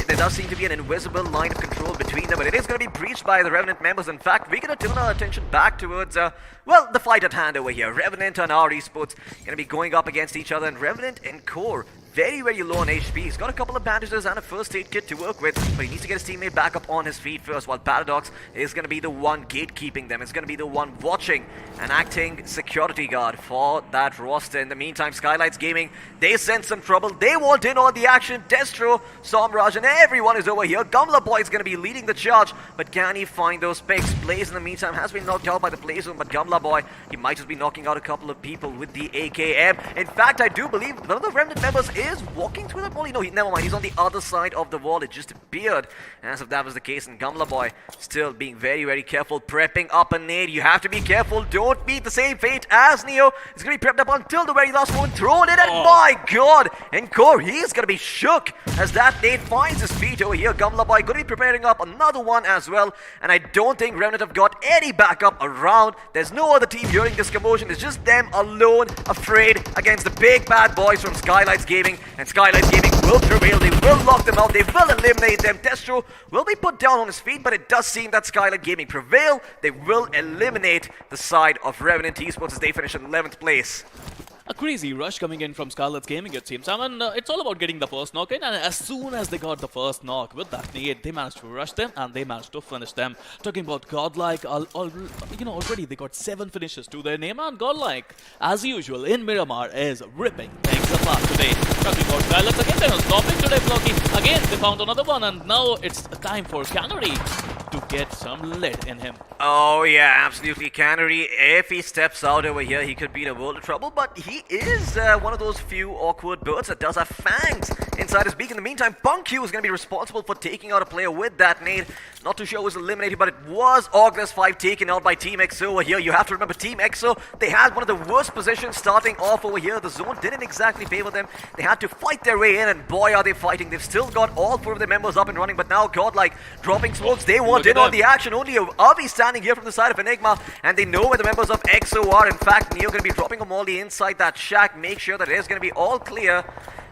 does seem to be an invisible line of control between them, but it is going to be breached by the Revenant members. In fact, we're going to turn our attention back towards, well, the fight at hand over here. Revenant and our esports going to be going up against each other, and Revenant and Core very, very low on HP. He's got a couple of bandages and a first aid kit to work with, but he needs to get his teammate back up on his feet first, while Paradox is going to be the one gatekeeping them. It's going to be the one watching and acting security guard for that roster. In the meantime, Skylights Gaming, they sense some trouble. They want in on the action. Destro, Somraj, and everyone is over here. Gumla Boy is going to be leading the charge, but can he find those picks? Blaze, in the meantime, has been knocked out by the play zone, but Gumla Boy, he might just be knocking out a couple of people with the AKM. In fact, I do believe one of the Remnant members is walking through that wall. No, never mind. He's on the other side of the wall. It just appeared as if that was the case. And Gumla Boy still being very, very careful, prepping up a nade. You have to be careful. Don't meet the same fate as Neo. He's going to be prepped up until the very last moment. Thrown in, and my God! And Core, he's going to be shook as that nade finds his feet over here. Gumla Boy going to be preparing up another one as well. And I don't think Remnant have got any backup around. There's no other team hearing this commotion. It's just them alone, afraid against the big bad boys from Skylights Gaming. And Skylights Gaming will prevail. They will lock them out. They will eliminate them. Destro will be put down on his feet, but it does seem that Skylight Gaming prevail. They will eliminate the side of Revenant Esports as they finish in 11th place. A crazy rush coming in from Scarlet's Gaming, it seems. I mean, it's all about getting the first knock in, and as soon as they got the first knock with that nade, they managed to rush them and they managed to finish them. Talking about Godlike, already they got 7 finishes to their name, and Godlike, as usual, in Miramar, is ripping things apart today. Talking about Scarlet's again, they're not stopping today, Flocky. Again, they found another one, and now it's time for Canary to get some lead in him. Oh yeah, absolutely. Canary, if he steps out over here, he could be in a world of trouble, but he is one of those few awkward birds that does have fangs inside his beak. In the meantime, Punkyu is going to be responsible for taking out a player with that nade. Not too sure who was eliminated, but it was August 5 taken out by Team EXO over here. You have to remember, Team EXO, they had one of the worst positions starting off over here. The zone didn't exactly favor them. They had to fight their way in, and boy are they fighting. They've still got all 4 of their members up and running, but now Godlike dropping smokes. They want in on the action. Only Avi standing here from the side of Enigma, and they know where the members of EXO are. In fact, Neo going to be dropping them all inside that shack. Make sure that it is going to be all clear.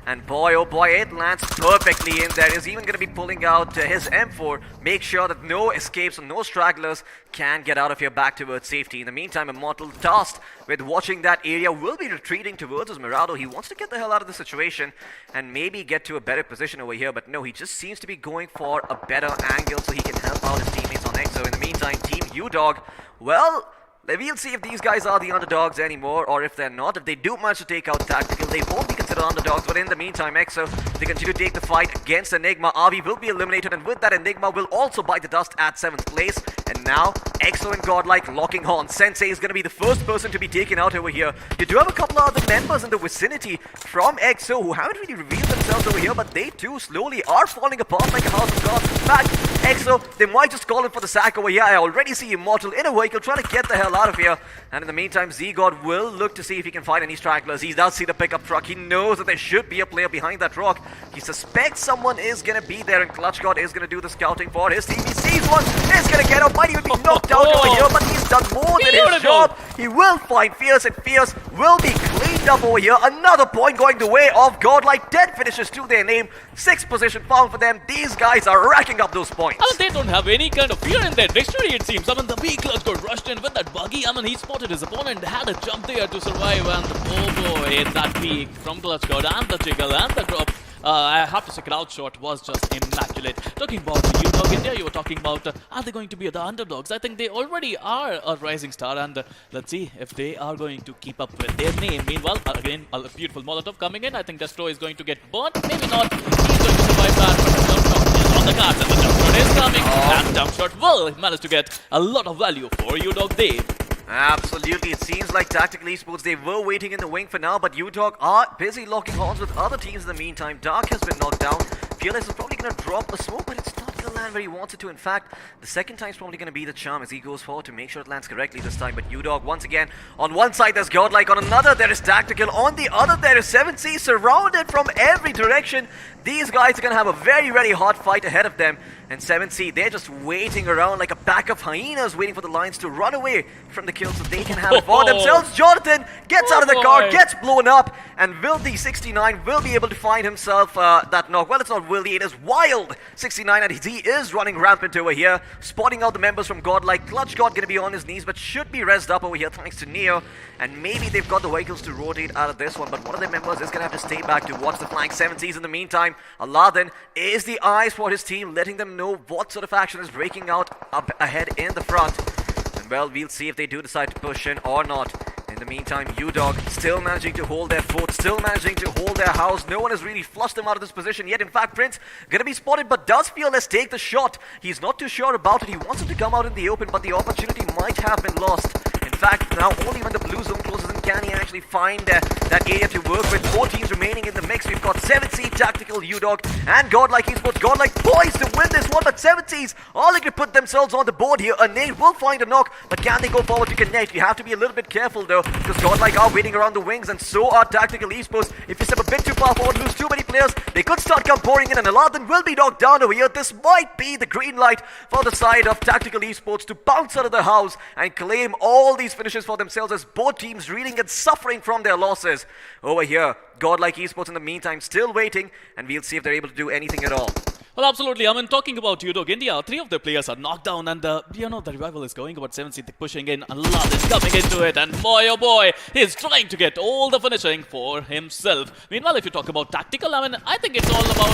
And boy, oh boy, it lands perfectly in there. He's even going to be pulling out his M4. Make sure that no escapes and no stragglers can get out of here back towards safety. In the meantime, Immortal, tasked with watching that area, will be retreating towards his Mirado. He wants to get the hell out of the situation and maybe get to a better position over here. But no, he just seems to be going for a better angle so he can help out his teammates on EXO. In the meantime, Team U-Dog, well, we'll see if these guys are the underdogs anymore, or if they're not. If they do manage to take out Tactical, they won't be considered underdogs. But in the meantime, EXO, they continue to take the fight against Enigma. Avi will be eliminated, and with that, Enigma will also bite the dust at 7th place. And now, EXO and Godlike locking horns. Sensei is going to be the first person to be taken out over here. You do have a couple of other members in the vicinity from EXO who haven't really revealed themselves over here, but they too slowly are falling apart like a house of cards. In fact, EXO, they might just call him for the sack over here. I already see Immortal in a vehicle trying to get the hell out of here. And in the meantime, Z-God will look to see if he can find any stragglers. He does see the pickup truck. He knows that there should be a player behind that rock. He suspects someone is going to be there, and Clutch God is going to do the scouting for his team. He sees one, is going to get up. Might even be knocked out over here, but he's done more than his job. He will find Fierce, and Fierce will be cleaned up over here. Another point going the way of Godlike. 10 finishes to their name. 6th position found for them. These guys are racking up those points. I mean, they don't have any kind of fear in their dictionary, it seems. I mean, the B-Clutch got rushed in with that buggy. I mean, he spotted his opponent, had a jump there to survive, and oh boy, that peak from Clutch God and the jiggle and the drop. I have to say, crowd shot was just immaculate. Talking about the U-Dog India, you were talking about, are they going to be the underdogs? I think they already are a rising star, and let's see if they are going to keep up with their name. Meanwhile, again, a beautiful Molotov coming in. I think Destro is going to get burnt. Maybe not. He's going to survive that, but the jump shot is on the cards, and the jump shot is coming. And jump shot will manage to get a lot of value for U-Dog Dave. Absolutely, it seems like Tactical Esports, they were waiting in the wing for now, but U-Dog are busy locking horns with other teams in the meantime. Dark has been knocked down. Fearless is probably going to drop a smoke, but it's not going to land where he wants it to. In fact, the second time is probably going to be the charm as he goes forward to make sure it lands correctly this time. But U-Dog, once again, on one side there's Godlike, on another there is Tactical, on the other there is 7C, surrounded from every direction. These guys are going to have a very, very hard fight ahead of them. And 7C, they're just waiting around like a pack of hyenas waiting for the Lions to run away from the kill so they can have it for themselves. Jonathan gets out of the car, gets blown up, and Wildy69 will be able to find himself that knock. Well, it's not Wildy, it is Wild69, and he is running rampant over here, spotting out the members from Godlike. Clutch God going to be on his knees, but should be rezzed up over here thanks to Neo. And maybe they've got the vehicles to rotate out of this one, but one of their members is going to have to stay back to watch the flank. 7C's in the meantime. Aladdin is the eyes for his team, letting them know what sort of action is breaking out up ahead in the front. And well, we'll see if they do decide to push in or not. In the meantime, U-Dog still managing to hold their fort, still managing to hold their house. No one has really flushed them out of this position yet. In fact, Prince gonna be spotted, but does Fearless take the shot? He's not too sure about it. He wants him to come out in the open, but the opportunity might have been lost. In fact, now only when the blue zone closes in can he actually find that area to work with. 4 teams remaining in the mix. We've got 7 seed Tactical, UDog, and Godlike Esports. Godlike poised to win this one, but 7 seeds are looking to put themselves on the board here. A nade will find a knock, but can they go forward to connect? You have to be a little bit careful though, because Godlike are waiting around the wings, and so are Tactical Esports. If you step a bit too far forward, lose too many players, they could start come pouring in, and Aladdin will be knocked down over here. This might be the green light for the side of Tactical Esports to bounce out of the house and claim all these finishes for themselves, as both teams reeling and suffering from their losses. Over here, Godlike Esports in the meantime still waiting, and we'll see if they're able to do anything at all. Well, absolutely. I mean, talking about UDog India, 3 of their players are knocked down, and the revival is going about 7 seed pushing in. Aladdin is coming into it, and boy, oh boy, he's trying to get all the finishing for himself. Meanwhile, if you talk about Tactical, I mean, I think it's all about,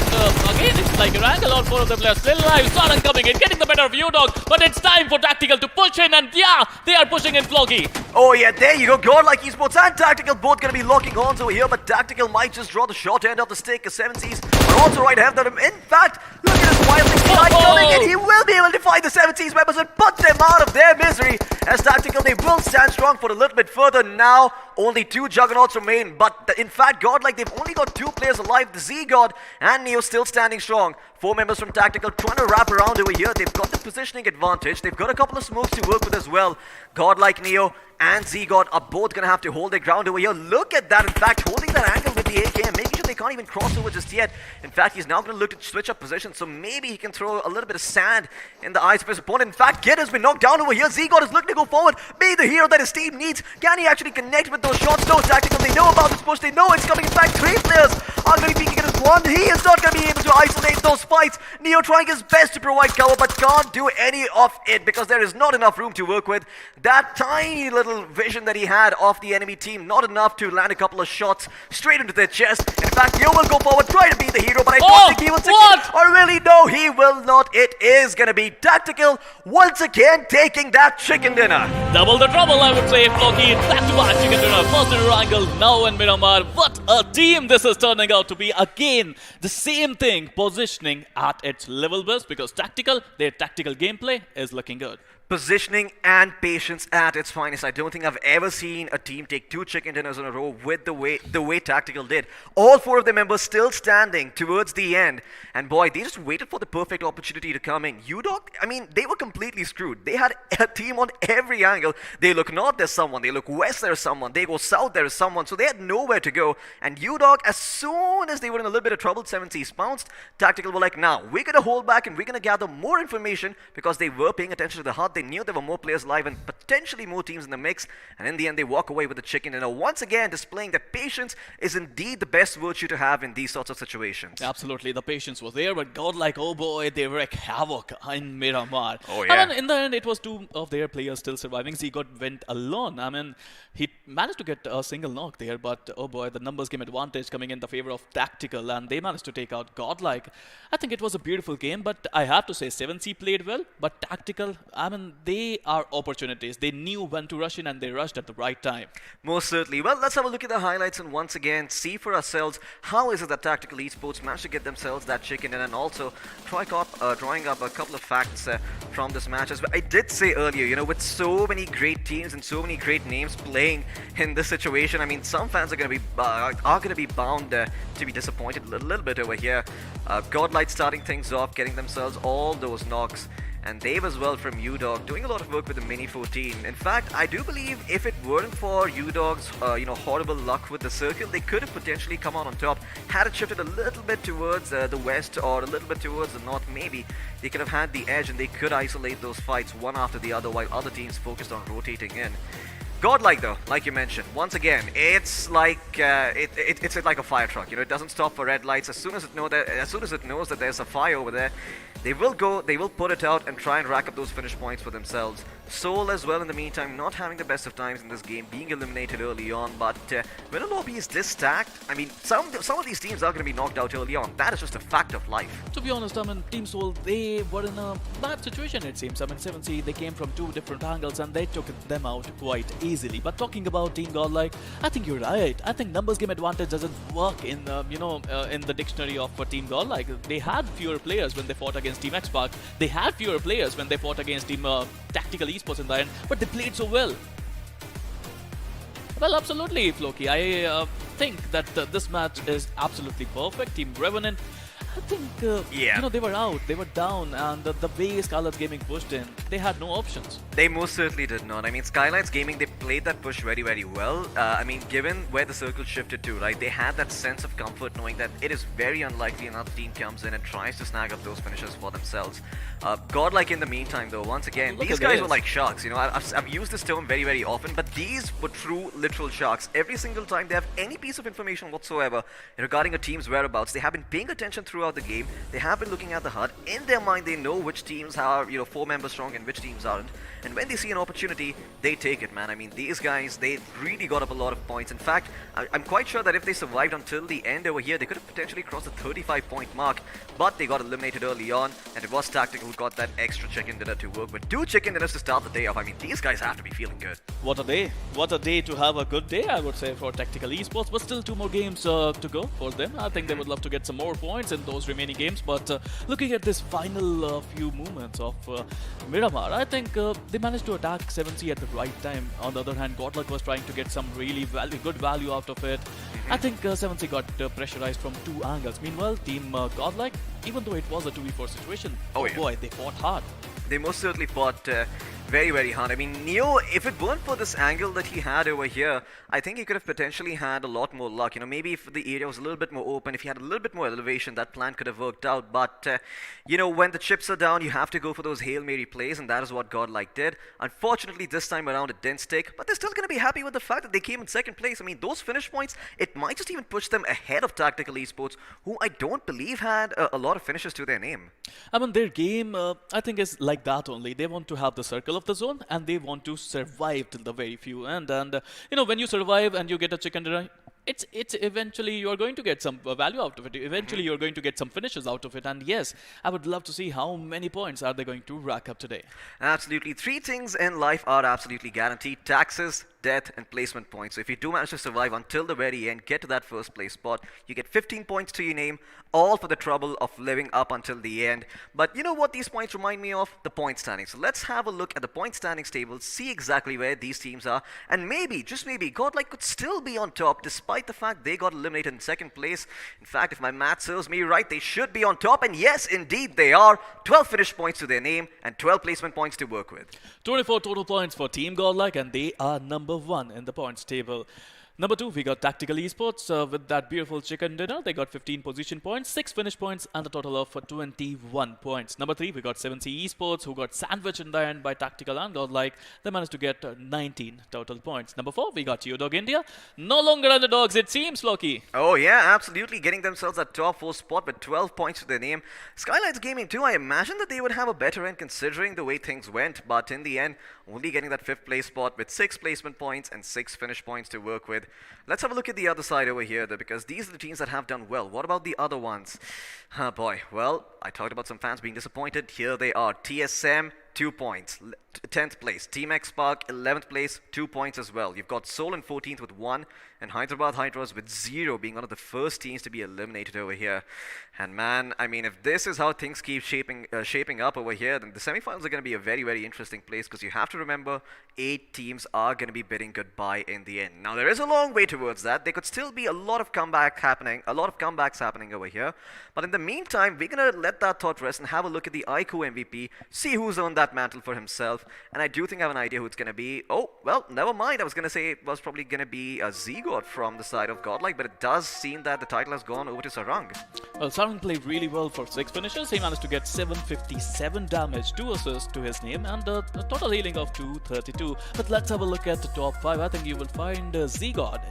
again, it's like Erangel, all 4 of the players still alive, Started coming in, getting the better of UDog, but it's time for Tactical to push in, and yeah, they are pushing in Floggy. Oh yeah, there you go. Godlike Esports and Tactical both going to be locking horns over here, but Tactical might just draw the short end of the stick, as 7 Cs are also right ahead of him. In fact, look at this wild coming, and he will be able to find the 7 Cs members and put them out of their misery. As Tactical, they will stand strong for a little bit further now. Only 2 Juggernauts remain, but in fact, Godlike, they've only got 2 players alive. The Z-God and Neo still standing strong. 4 members from Tactical trying to wrap around over here. They've got the positioning advantage. They've got a couple of smokes to work with as well. Godlike, Neo, and Z-God are both going to have to hold their ground over here. Look at that. In fact, holding that angle with the AK, making sure they can't even cross over just yet. In fact, he's now going to look to switch up position, so maybe he can throw a little bit of sand in the eyes of his opponent. In fact, Kid has been knocked down over here. Z-God is looking to go forward, be the hero that his team needs. Can he actually connect with those shots? No, Tactical, they know about this push. They know it's coming. In fact, 3 players are going to be peeking at his one. He is not going to be able to isolate those fights. Neo trying his best to provide cover, but can't do any of it because there is not enough room to work with. That tiny little vision that he had of the enemy team, not enough to land a couple of shots straight into their chest. In fact, Neo will go forward, try to be the hero, but I don't think he will succeed. Or really, no, he will not. It is going to be Tactical once again taking that chicken dinner. Double the trouble, I would say, Floki. Back-to-back chicken dinner. First in Erangel, now in Miramar. What a team this is turning out to be. Again, the same thing, positioning at its level best, because Tactical, their tactical gameplay is looking good. Positioning and patience at its finest. I don't think I've ever seen a team take 2 chicken dinners in a row with the way Tactical did. All 4 of their members still standing towards the end. And boy, they just waited for the perfect opportunity to come in. UDog, I mean, they were completely screwed. They had a team on every angle. They look north, there's someone. They look west, there's someone. They go south, there is someone. So they had nowhere to go. And UDog, as soon as they were in a little bit of trouble, 7 Cs bounced. Tactical were like, now, we're going to hold back and we're going to gather more information, because they were paying attention to the HUD. They knew there were more players live and potentially more teams in the mix, and in the end they walk away with the chicken dinner, once again displaying that patience is indeed the best virtue to have in these sorts of situations. Absolutely, the patience was there, but Godlike, oh boy, they wreak havoc in Miramar. Oh yeah. I mean, in the end, it was 2 of their players still surviving. Z-God went alone. I mean, he managed to get a single knock there, but oh boy, the numbers game advantage coming in the favor of Tactical, and they managed to take out Godlike. I think it was a beautiful game, but I have to say 7C played well, but Tactical, I mean, they are opportunities. They knew when to rush in, and they rushed at the right time. Most certainly. Well, let's have a look at the highlights and once again see for ourselves how is it that Tactical Esports managed to get themselves that chicken in, and also drawing up a couple of facts from this match as well. I did say earlier, you know, with so many great teams and so many great names playing in this situation, I mean, some fans are going to be bound to be disappointed a little bit over here. Godlight starting things off, getting themselves all those knocks. And Dave as well from UDog, doing a lot of work with the Mini 14. In fact, I do believe if it weren't for UDog's horrible luck with the circle, they could have potentially come out on top. Had it shifted a little bit towards the west or a little bit towards the north, maybe they could have had the edge and they could isolate those fights one after the other, while other teams focused on rotating in. Godlike though, like you mentioned, once again, it's like it's like a fire truck. You know, it doesn't stop for red lights. As soon as it knows that there's a fire over there, they will put it out and try and rack up those finish points for themselves. Soul as well in the meantime, not having the best of times in this game, being eliminated early on, but when a lobby is this stacked, I mean, some of these teams are going to be knocked out early on. That is just a fact of life. To be honest, I mean, Team Soul, they were in a bad situation, it seems. I mean, 7C, they came from 2 different angles and they took them out quite easily. But talking about Team Godlike, I think you're right. I think numbers game advantage doesn't work in in the dictionary of Team Godlike. They had fewer players when they fought against Team X-Pac. They had fewer players when they fought against Team Tactical Esports in the end, but they played so well. Well, absolutely, Floki. think that this match is absolutely perfect. Team Revenant, I think, they were out, they were down, and the way Scarlet's Gaming pushed in, they had no options. They most certainly did not. I mean, Skylights Gaming, they played that push very, very well. I mean, given where the circle shifted to, right, they had that sense of comfort knowing that it is very unlikely another team comes in and tries to snag up those finishes for themselves. Godlike in the meantime, though, once again, these guys were like sharks. You know, I've used this term very, very often, but these were true, literal sharks. Every single time they have any piece of information whatsoever regarding a team's whereabouts, they have been paying attention throughout the game. They have been looking at the HUD. In their mind, they know which teams are, 4 members strong and which teams aren't. And when they see an opportunity, they take it, man. I mean, these guys, they really got up a lot of points. In fact, I'm quite sure that if they survived until the end over here, they could have potentially crossed the 35-point mark. But they got eliminated early on, and it was Tactical who got that extra chicken dinner to work with. 2 chicken dinners to start the day off. I mean, these guys have to be feeling good. What a day. What a day to have a good day, I would say, for Tactical Esports. But still 2 more games to go for them. I think they would love to get some more points in those remaining games. But looking at this final few moments of Miramar, I think they managed to attack 7C at the right time. On the other hand, Godluck was trying to get some really good value out of it. I think 7C got pressurized from 2 angles. Meanwhile, Team Godluck, even though it was a 2v4 situation, boy, they fought hard. They most certainly fought very, very hard. I mean, Neo, if it weren't for this angle that he had over here, I think he could have potentially had a lot more luck. You know, maybe if the area was a little bit more open, if he had a little bit more elevation, that plan could have worked out. But, when the chips are down, you have to go for those Hail Mary plays, and that is what Godlike did. Unfortunately, this time around, it didn't stick, but they're still going to be happy with the fact that they came in 2nd place. I mean, those finish points, it might just even push them ahead of Tactical Esports, who I don't believe had a lot of finishes to their name. I mean, their game, I think, is like that only. They want to have the circle of the zone, and they want to survive till the very few end. And when you survive and you get a chicken dinner, it's eventually you're going to get some value out of it. Eventually you're going to get some finishes out of it. And yes, I would love to see how many points are they going to rack up today. Absolutely. 3 things in life are absolutely guaranteed: taxes, death, and placement points. So if you do manage to survive until the very end, get to that 1st place spot, you get 15 points to your name, all for the trouble of living up until the end. But you know what these points remind me of? The point standings. So let's have a look at the point standings table, see exactly where these teams are, and maybe, just maybe, Godlike could still be on top despite the fact they got eliminated in 2nd place. In fact, if my math serves me right, they should be on top, and yes, indeed they are. 12 finish points to their name and 12 placement points to work with. 24 total points for Team Godlike, and they are number 1 in the points table. Number 2, we got Tactical Esports with that beautiful chicken dinner. They got 15 position points, 6 finish points, and a total of 21 points. Number 3, we got 7C Esports, who got sandwiched in the end by Tactical and Godlike. They managed to get 19 total points. Number 4, we got Udog India. No longer underdogs, it seems, Loki. Oh yeah, absolutely. Getting themselves that top 4 spot with 12 points to their name. Skylights Gaming too, I imagine that they would have a better end considering the way things went. But in the end, only getting that 5th place spot with 6 placement points and 6 finish points to work with. Let's have a look at the other side over here, though, because these are the teams that have done well. What about the other ones? Boy, well, I talked about some fans being disappointed. Here they are. TSM, 2 points. 10th place. Team X Spark, 11th place, 2 points as well. You've got Seoul in 14th with 1, and Hyderabad Hydras with 0, being one of the first teams to be eliminated over here. And man, I mean, if this is how things keep shaping up over here, then the semifinals are going to be a very, very interesting place, because you have to remember 8 teams are going to be bidding goodbye in the end. Now, there is a long way towards that. There could still be a lot of comebacks happening over here. But in the meantime, we're going to let that thought rest and have a look at the iQOO MVP, see who's earned that mantle for himself. And I do think I have an idea who it's going to be. Oh, well, never mind. I was going to say it was probably going to be a Zigod from the side of Godlike, but it does seem that the title has gone over to Sarang. Well, Sarang played really well for 6 finishes. He managed to get 757 damage, 2 assists to his name, and a total healing of 232. But let's have a look at the top 5. I think you will find Zigod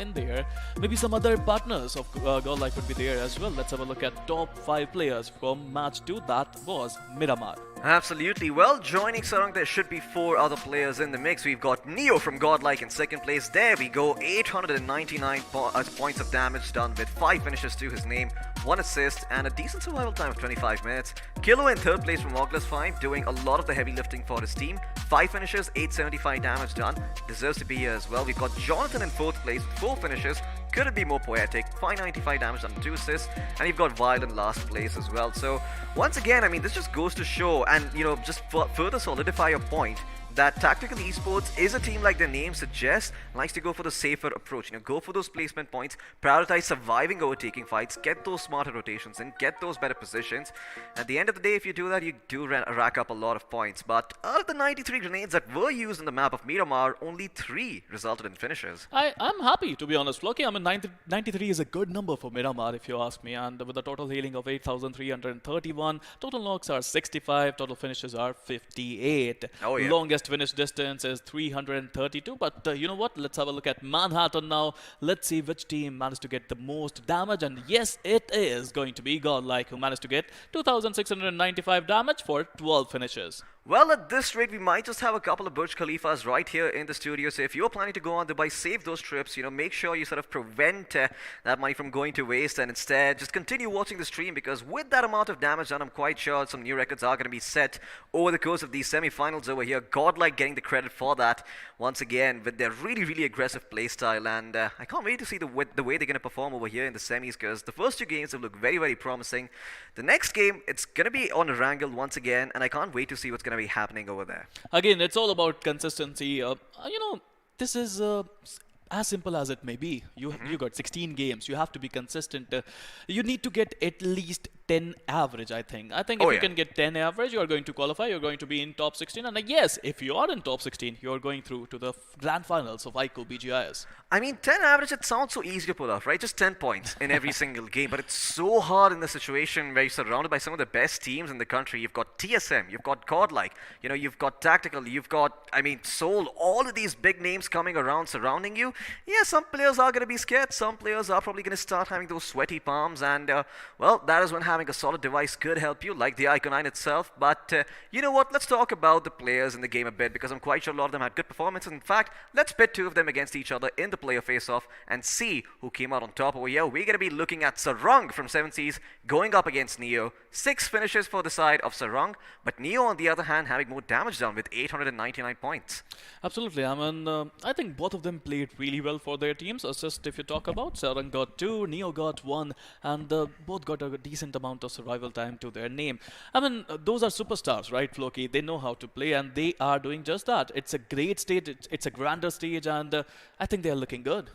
in there. Maybe some other partners of Godlike would be there as well. Let's have a look at top 5 players from match 2. That was Miramar. Absolutely. Well, joining Sarang, there should be 4 other players in the mix. We've got Neo from Godlike in 2nd place. There we go. 899 points of damage done with 5 finishes to his name, 1 assist, and a decent survival time of 25 minutes. Kilo in 3rd place from Oculus 5, doing a lot of the heavy lifting for his team. 5 finishes, 875 damage done. Deserves to be here as well. We've got Jonathan in 4th place with 4 finishes. Couldn't be more poetic. 595 damage and 2 assists. And you've got Vile in last place as well. So, once again, I mean, this just goes to show and, just further solidify your point. that Tactical Esports is a team like their name suggests, likes to go for the safer approach. Go for those placement points, prioritize surviving overtaking fights, get those smarter rotations and get those better positions. At the end of the day, if you do that, you do rack up a lot of points. But out of the 93 grenades that were used on the map of Miramar, only 3 resulted in finishes. I'm happy, to be honest, Floki. 93 is a good number for Miramar, if you ask me. And with a total healing of 8,331, total knocks are 65, total finishes are 58. Oh, yeah. Longest finish distance is 332. But you know what? Let's have a look at Manhattan now. Let's see which team managed to get the most damage. And yes, it is going to be Godlike, who managed to get 2,695 damage for 12 finishes. Well, at this rate, we might just have a couple of Burj Khalifas right here in the studio. So if you're planning to go on Dubai, save those trips. Make sure you sort of prevent that money from going to waste, and instead just continue watching the stream, because with that amount of damage done, I'm quite sure some new records are going to be set over the course of these semi-finals over here. Godlike getting the credit for that once again with their really, really aggressive playstyle, and I can't wait to see the way they're going to perform over here in the semis, because the first 2 games have looked very, very promising. The next game, it's going to be on Erangel once again, and I can't wait to see what's going to be happening over there. Again, it's all about consistency. This is as simple as it may be. You got 16 games. You have to be consistent. You need to get at least 10 average, I think. If you can get 10 average, you are going to qualify. You're going to be in top 16. And yes, if you are in top 16, you're going through to the grand finals of iQOO BGIS. 10 average, it sounds so easy to pull off, right? Just 10 points in every single game. But it's so hard in the situation where you're surrounded by some of the best teams in the country. You've got TSM, you've got Godlike, you've got Tactical, you've got, Soul, all of these big names coming around, surrounding you. Yeah, some players are going to be scared. Some players are probably going to start having those sweaty palms. And, that is when having a solid device could help you, like the iQOO 9 itself. But you know what? Let's talk about the players in the game a bit, because I'm quite sure a lot of them had good performances. In fact, let's pit 2 of them against each other in the player face-off and see who came out on top over here. We're going to be looking at Sarang from 7 Seas going up against Neo. 6 finishes for the side of Sarang, but Neo, on the other hand, having more damage done with 899 points. Absolutely. I think both of them played really well for their teams. Assist, if you talk about, Sarang got 2, Neo got 1, and both got a decent amount of survival time to their name. Those are superstars, right, Floki? They know how to play, and they are doing just that. It's a great stage. It's a grander stage, and I think they are looking good.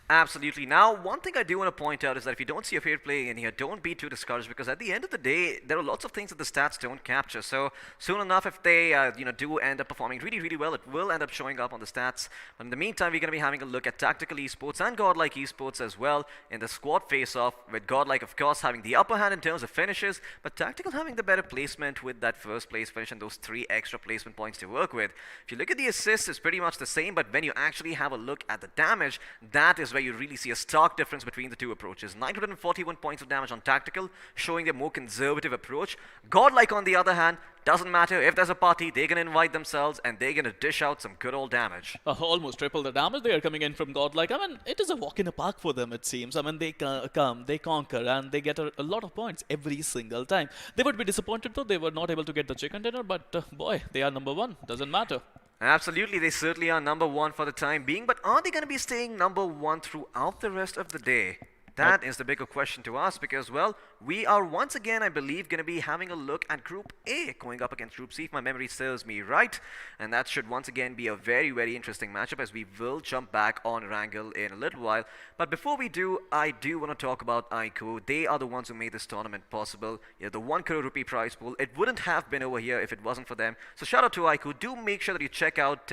Absolutely. Now, one thing I do want to point out is that if you don't see a favorite player in here, don't be too discouraged, because at the end of the day, there are lots of things that the stats don't capture. So soon enough, if they do end up performing really, really well, it will end up showing up on the stats. But in the meantime, we're going to be having a look at Tactical Esports and Godlike Esports as well in the squad face-off, with Godlike, of course, having the upper hand in terms of finishes, but Tactical having the better placement with that first place finish and those 3 extra placement points to work with. If you look at the assists, it's pretty much the same, but when you actually have a look at the damage, that is where you really see a stark difference between the 2 approaches. 941 points of damage on Tactical, showing a more conservative approach. Godlike, on the other hand, doesn't matter. If there's a party, they're going to invite themselves and they're going to dish out some good old damage. Almost triple the damage they are coming in from Godlike. It is a walk in the park for them, it seems. They come, they conquer, and they get a lot of points every single time. They would be disappointed though they were not able to get the chicken dinner, but boy, they are number 1. Doesn't matter. Absolutely, they certainly are number 1 for the time being, but are they going to be staying number 1 throughout the rest of the day? That is the bigger question to ask, because, well, we are once again, I believe, going to be having a look at Group A going up against Group C, if my memory serves me right. And that should once again be a very, very interesting matchup, as we will jump back on Erangel in a little while. But before we do, I do want to talk about iQOO. They are the ones who made this tournament possible. The 1 crore rupee prize pool. It wouldn't have been over here if it wasn't for them. So shout out to iQOO. Do make sure that you check out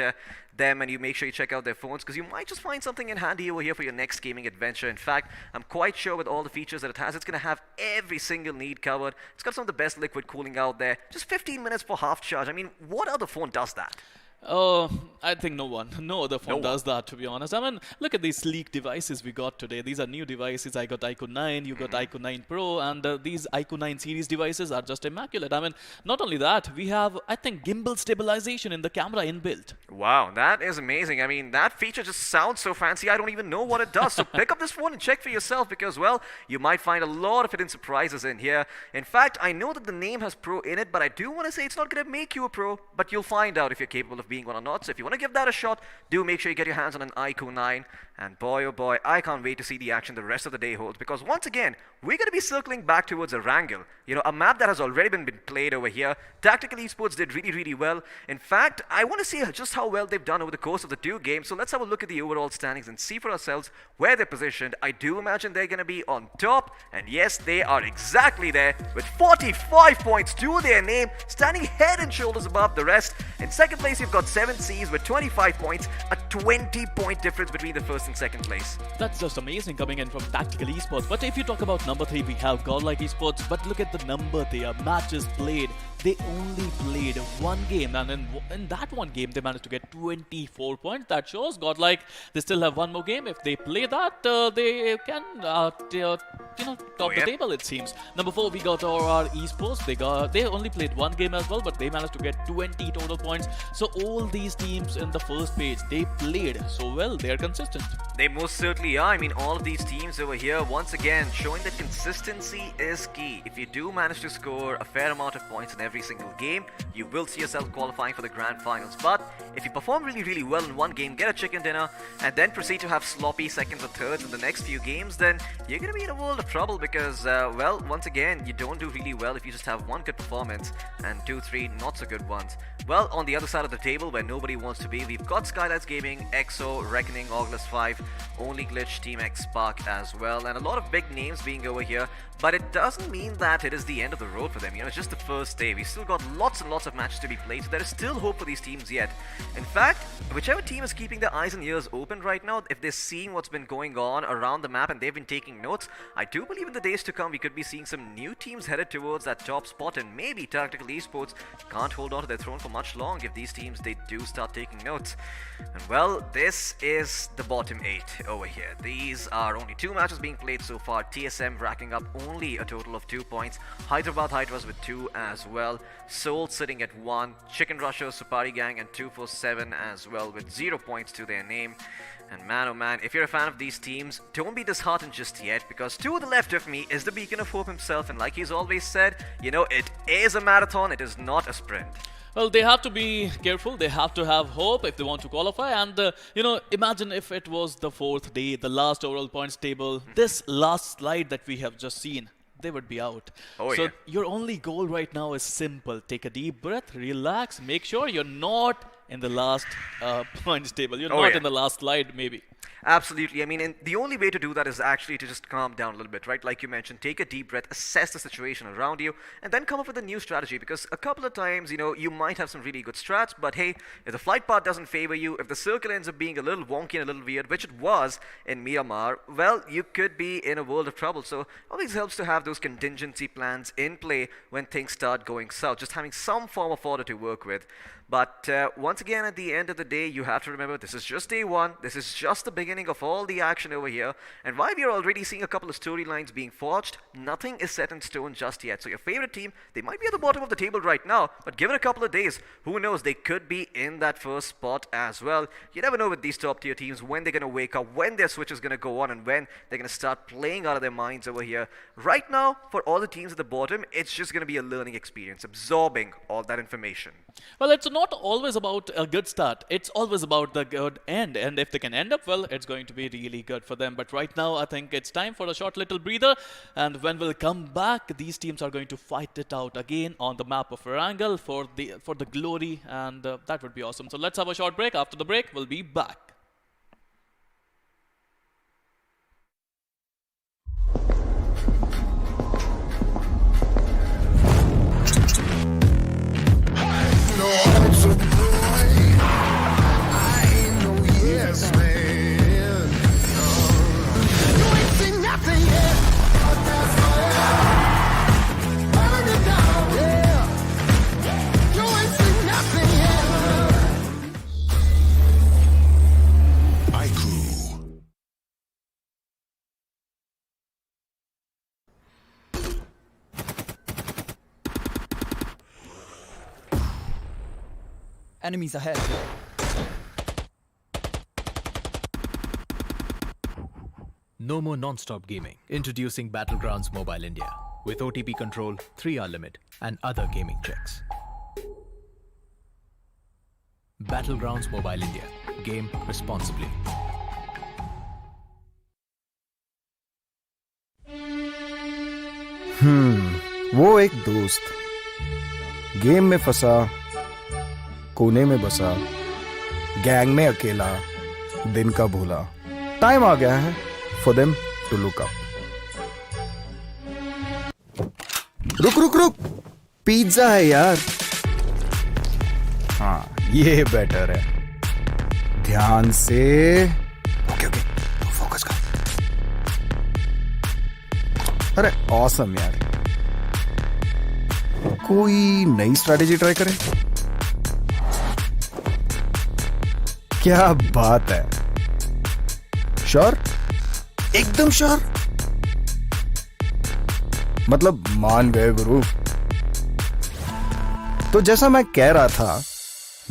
them, and you make sure you check out their phones, because you might just find something in handy over here for your next gaming adventure. In fact, I'm quite sure with all the features that it has, it's going to have every single need covered. It's got some of the best liquid cooling out there. Just 15 minutes for half charge. What other phone does that? Oh, I think no other phone does that, to be honest. Look at these sleek devices we got today. These are new devices. I got iQOO 9, you got iQOO 9 Pro, and these iQOO 9 series devices are just immaculate. Not only that, we have, I think, gimbal stabilization in the camera inbuilt. Wow, that is amazing. That feature just sounds so fancy, I don't even know what it does. So pick up this phone and check for yourself, because, well, you might find a lot of hidden surprises in here. In fact, I know that the name has Pro in it, but I do want to say it's not going to make you a pro, but you'll find out if you're capable of being being one or not. So if you want to give that a shot, do make sure you get your hands on an iQOO 9. And boy, oh boy, I can't wait to see the action the rest of the day holds, because once again, we're going to be circling back towards Erangel. A map that has already been played over here. Tactical Esports did really, really well. In fact, I want to see just how well they've done over the course of the 2 games. So let's have a look at the overall standings and see for ourselves where they're positioned. I do imagine they're going to be on top. And yes, they are exactly there with 45 points to their name, standing head and shoulders above the rest. In second place, you've got 7Cs with 25 points, a 20-point difference between the first and second place. That's just amazing coming in from Tactical Esports. But if you talk about number 3, we have Godlike Esports. But look at the number there. Matches played. They only played 1 game, and in that 1 game, they managed to get 24 points. That shows Godlike, they still have 1 more game. If they play that, they can top the table, it seems. Number 4, we got our Esports. They only played 1 game as well, but they managed to get 20 total points. So all these teams in the first page, they played so well. They are consistent. They most certainly are. I mean, all of these teams over here, once again, showing that consistency is key. If you do manage to score a fair amount of points in every single game, you will see yourself qualifying for the grand finals. But if you perform really, really well in 1 game, get a chicken dinner, and then proceed to have sloppy seconds or thirds in the next few games, then you're going to be in a world of trouble because, well, once again, you don't do really well if you just have 1 good performance and 2, 3 not so good ones. Well, on the other side of the table, where nobody wants to be, we've got Skylights Gaming, EXO, Reckoning, August 5, Only Glitch, Team X Spark as well, and a lot of big names being over here. But it doesn't mean that it is the end of the road for them. It's just the first day. We've still got lots and lots of matches to be played, so there is still hope for these teams yet. In fact, whichever team is keeping their eyes and ears open right now, if they're seeing what's been going on around the map and they've been taking notes, I do believe in the days to come we could be seeing some new teams headed towards that top spot, and maybe Tactical Esports can't hold on to their throne for much long if these teams, they do start taking notes. And well, this is the bottom 8 over here. These are only 2 matches being played so far. TSM racking up only a total of 2 points. Hyderabad Hydras with 2 as well. Seoul sitting at 1. Chicken Rusher, Supari Gang and 247 as well with 0 points to their name. And man, oh man, if you're a fan of these teams, don't be disheartened just yet, because to the left of me is the beacon of hope himself, and like he's always said, it is a marathon, it is not a sprint. Well, they have to be careful. They have to have hope if they want to qualify. And, imagine if it was the 4th day, the last overall points table, this last slide that we have just seen, they would be out. So your only goal right now is simple. Take a deep breath, relax, make sure you're not in the last points table. You're not in the last slide, maybe. Absolutely. I mean, and the only way to do that is actually to just calm down a little bit, right? Like you mentioned, take a deep breath, assess the situation around you, and then come up with a new strategy. Because a couple of times, you might have some really good strats, but hey, if the flight path doesn't favor you, if the circle ends up being a little wonky and a little weird, which it was in Miramar, well, you could be in a world of trouble. So it always helps to have those contingency plans in play when things start going south, just having some form of order to work with. But once again, at the end of the day, you have to remember this is just day 1. This is just the beginning of all the action over here. And while we are already seeing a couple of storylines being forged, nothing is set in stone just yet. So your favorite team, they might be at the bottom of the table right now, but give it a couple of days, who knows, they could be in that first spot as well. You never know with these top tier teams when they're going to wake up, when their switch is going to go on, and when they're going to start playing out of their minds over here. Right now, for all the teams at the bottom, it's just going to be a learning experience, absorbing all that information. Well, it's not always about a good start. It's always about the good end. And if they can end up well, it's going to be really good for them. But right now, I think it's time for a short little breather. And when we'll come back, these teams are going to fight it out again on the map of Erangel for the glory. And that would be awesome. So let's have a short break. After the break, we'll be back. Enemies ahead. No more non-stop gaming. Introducing Battlegrounds Mobile India with OTP control, 3-hour limit, and other gaming checks. Battlegrounds Mobile India. Game responsibly. वो एक दोस्त game में फंसा, कोने में बसा, gang में अकेला, दिन का भूला. टाइम आ गया है for them to look up. रुक रुक रुक, पिज्जा है यार. हाँ, ये बेटर है. ध्यान से. ओके ओके, फोकस कर. अरे ऑसम यार. कोई नई स्ट्रैटेजी ट्राई करें. क्या बात है. श्योर, एकदम श्योर. मतलब मान गए गुरु. तो जैसा मैं कह रहा था,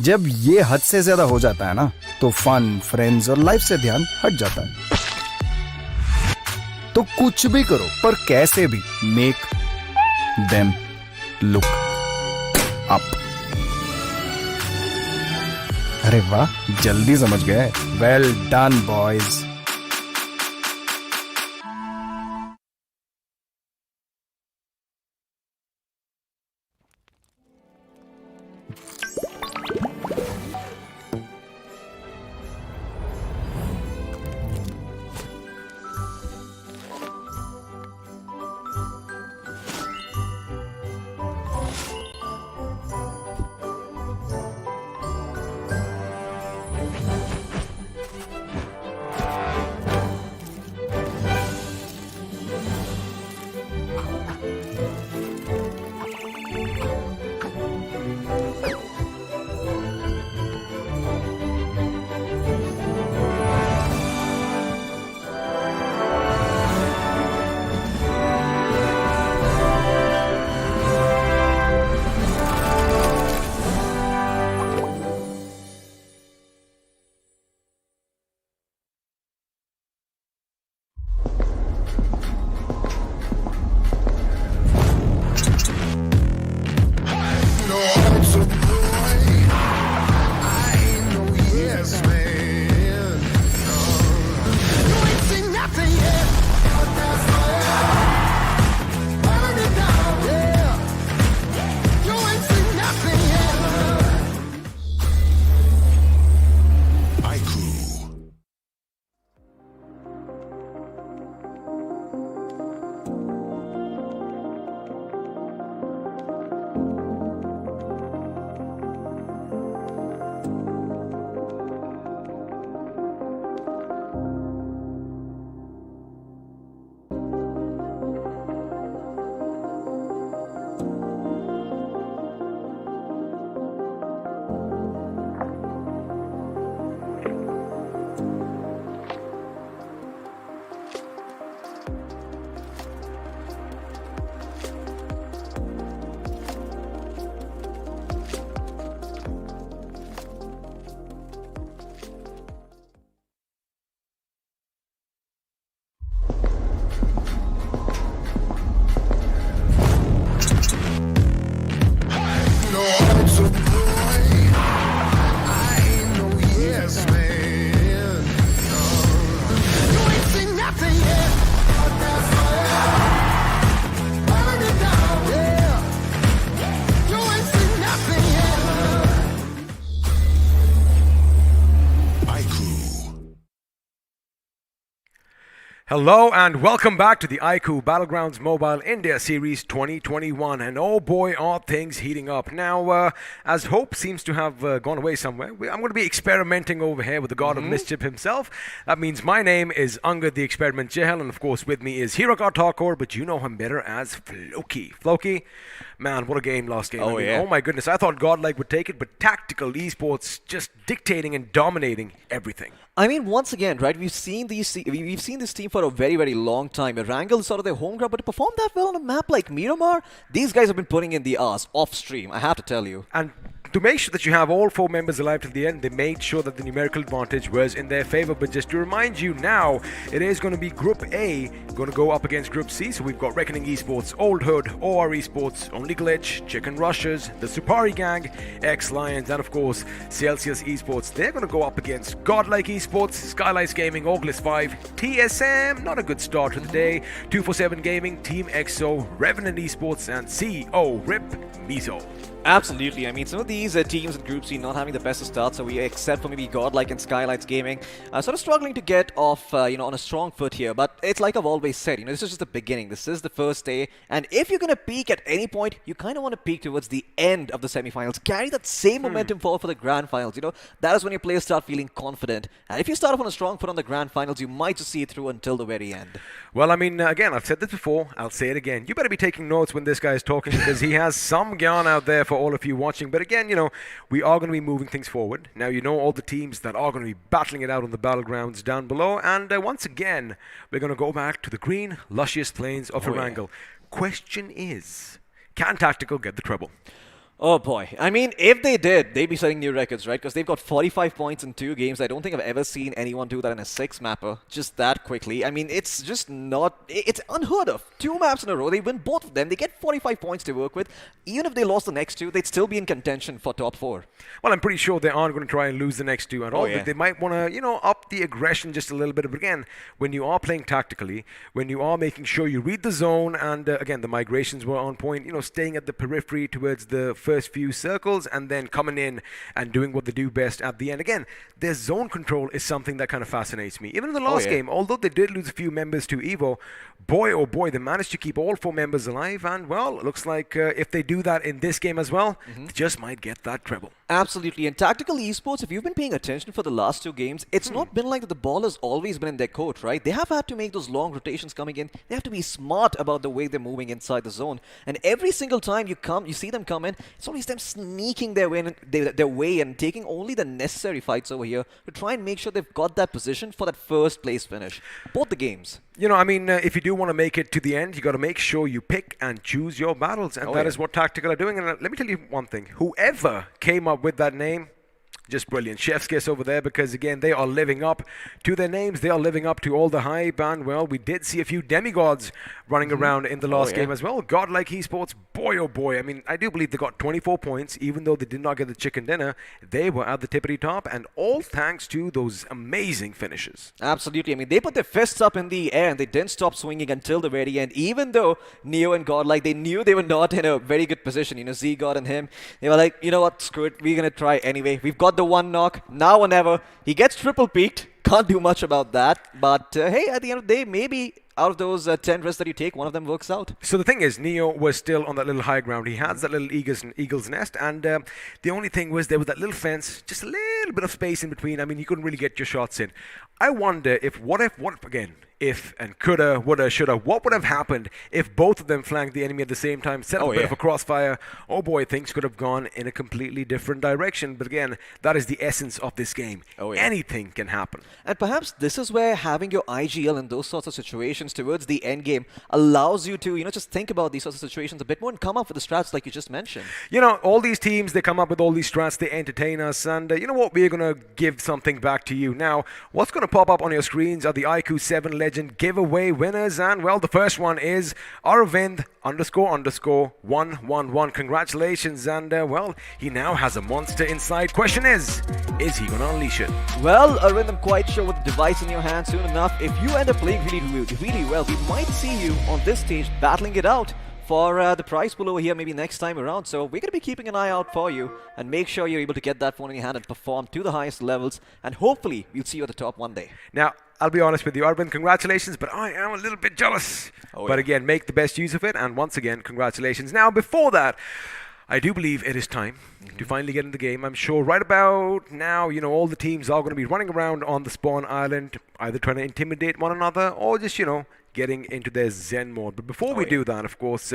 जब ये हद से ज्यादा हो जाता है ना, तो फन, फ्रेंड्स और लाइफ से ध्यान हट जाता है. तो कुछ भी करो, पर कैसे भी मेक देम लुक अप. अरे वाह, जल्दी समझ गए. Well done boys. Hello and welcome back to the iQOO Battlegrounds Mobile India Series 2021, and oh boy are things heating up. Now, as Hope seems to have gone away somewhere, I'm going to be experimenting over here with the God of Mischief himself. That means my name is Angad the Experiment Chehal, and of course with me is Hirakar Thakur, but you know him better as Floki. Floki, man, what a game last game. Oh my goodness, I thought Godlike would take it, but tactical esports just dictating and dominating everything. I mean, once again, right? We've seen this team for a very, very long time. Erangel is sort of their home ground, but to perform that well on a map like Miramar, these guys have been putting in the ass off stream. I have to tell you. And to make sure that you have all 4 members alive till the end, they made sure that the numerical advantage was in their favor. But just to remind you now, it is going to be Group A going to go up against Group C. So we've got Reckoning Esports, Old Hood, OR Esports, Only Glitch, Chicken Rushers, the Supari Gang, X Lions, and of course Celsius Esports. They're going to go up against Godlike Esports, Skylights Gaming, Ogless 5, TSM, not a good start to the day, 247 Gaming, Team EXO, Revenant Esports, and CO RIP Miso. Absolutely. I mean, some of these teams and groups not having the best of starts, so we except for maybe Godlike and Skylights Gaming, sort of struggling to get off, on a strong foot here. But it's like I've always said, this is just the beginning. This is the first day, and if you're going to peak at any point, you kind of want to peak towards the end of the semifinals. Carry that same momentum forward for the grand finals. That is when your players start feeling confident. And if you start off on a strong foot on the grand finals, you might just see it through until the very end. Well, I mean, again, I've said this before. I'll say it again. You better be taking notes when this guy is talking because he has some yarn out there for all of you watching. But again, we are going to be moving things forward. Now, all the teams that are going to be battling it out on the battlegrounds down below. And once again, we're going to go back to the green, luscious plains of Erangel. Question is, can Tactical get the treble? Oh boy. I mean, if they did, they'd be setting new records, right? Because they've got 45 points in 2 games. I don't think I've ever seen anyone do that in a 6-mapper just that quickly. I mean, it's just not... It's unheard of. 2 maps in a row. They win both of them. They get 45 points to work with. Even if they lost the next 2, they'd still be in contention for top 4. Well, I'm pretty sure they aren't going to try and lose the next 2 at all. Yeah. But they might want to, up the aggression just a little bit. But again, when you are playing tactically, when you are making sure you read the zone, and again, the migrations were on point, staying at the periphery towards the first few circles, and then coming in and doing what they do best at the end. Again, their zone control is something that kind of fascinates me. Even in the last game, although they did lose a few members to Evo, boy, oh boy, they managed to keep all 4 members alive. And, well, it looks like if they do that in this game as well, they just might get that treble. Absolutely. And Tactical Esports, if you've been paying attention for the last 2 games, it's not been like that the ball has always been in their court, right? They have had to make those long rotations coming in. They have to be smart about the way they're moving inside the zone. And every single time you see them come in, it's always them sneaking their way and taking only the necessary fights over here to try and make sure they've got that position for that first place finish. Both the games. If you do want to make it to the end, you got to make sure you pick and choose your battles. And that is what Tactical are doing. And let me tell you one thing. Whoever came up with that name, just brilliant. Chef's kiss over there because, again, they are living up to their names. They are living up to all the hype. And, well, we did see a few demigods running around in the last game as well. Godlike Esports, boy, oh boy. I mean, I do believe they got 24 points. Even though they did not get the chicken dinner, they were at the tippity top. And all thanks to those amazing finishes. Absolutely. I mean, they put their fists up in the air and they didn't stop swinging until the very end. Even though Neo and Godlike, they knew they were not in a very good position. Z-God and him, they were like, you know what, screw it. We're going to try anyway. We've got the 1 knock, now or never. He gets triple peaked, can't do much about that. But hey, at the end of the day, maybe out of those 10 risks that you take, one of them works out. So the thing is, Neo was still on that little high ground. He has that little eagle's nest, and the only thing was there was that little fence, just a little bit of space in between. I mean, you couldn't really get your shots in. I wonder what if and coulda, woulda, shoulda, what would have happened if both of them flanked the enemy at the same time, set up a bit of a crossfire? Oh boy, things could have gone in a completely different direction. But again, that is the essence of this game. Anything can happen. And perhaps this is where having your IGL in those sorts of situations towards the end game allows you to, just think about these sorts of situations a bit more and come up with the strats like you just mentioned. All these teams, they come up with all these strats, they entertain us, and you know what? We're going to give something back to you. Now, what's going to pop up on your screens are the iQOO 7 Legend giveaway winners, and well, the first one is Aravind __111. Congratulations, and well, he now has a monster inside. Question is he going to unleash it? Well, Arvind, I'm quite sure with the device in your hand soon enough, if you end up playing really well, we might see you on this stage battling it out for the prize pool over here maybe next time around. So we're going to be keeping an eye out for you and make sure you're able to get that phone in your hand and perform to the highest levels, and hopefully we'll see you at the top one day. Now, I'll be honest with you, Arvind, congratulations, but I am a little bit jealous. But again, make the best use of it, and once again, congratulations. Now, before that, I do believe it is time to finally get in the game. I'm sure right about now, all the teams are going to be running around on the spawn island, either trying to intimidate one another or just, getting into their Zen mode. But before we do that, of course,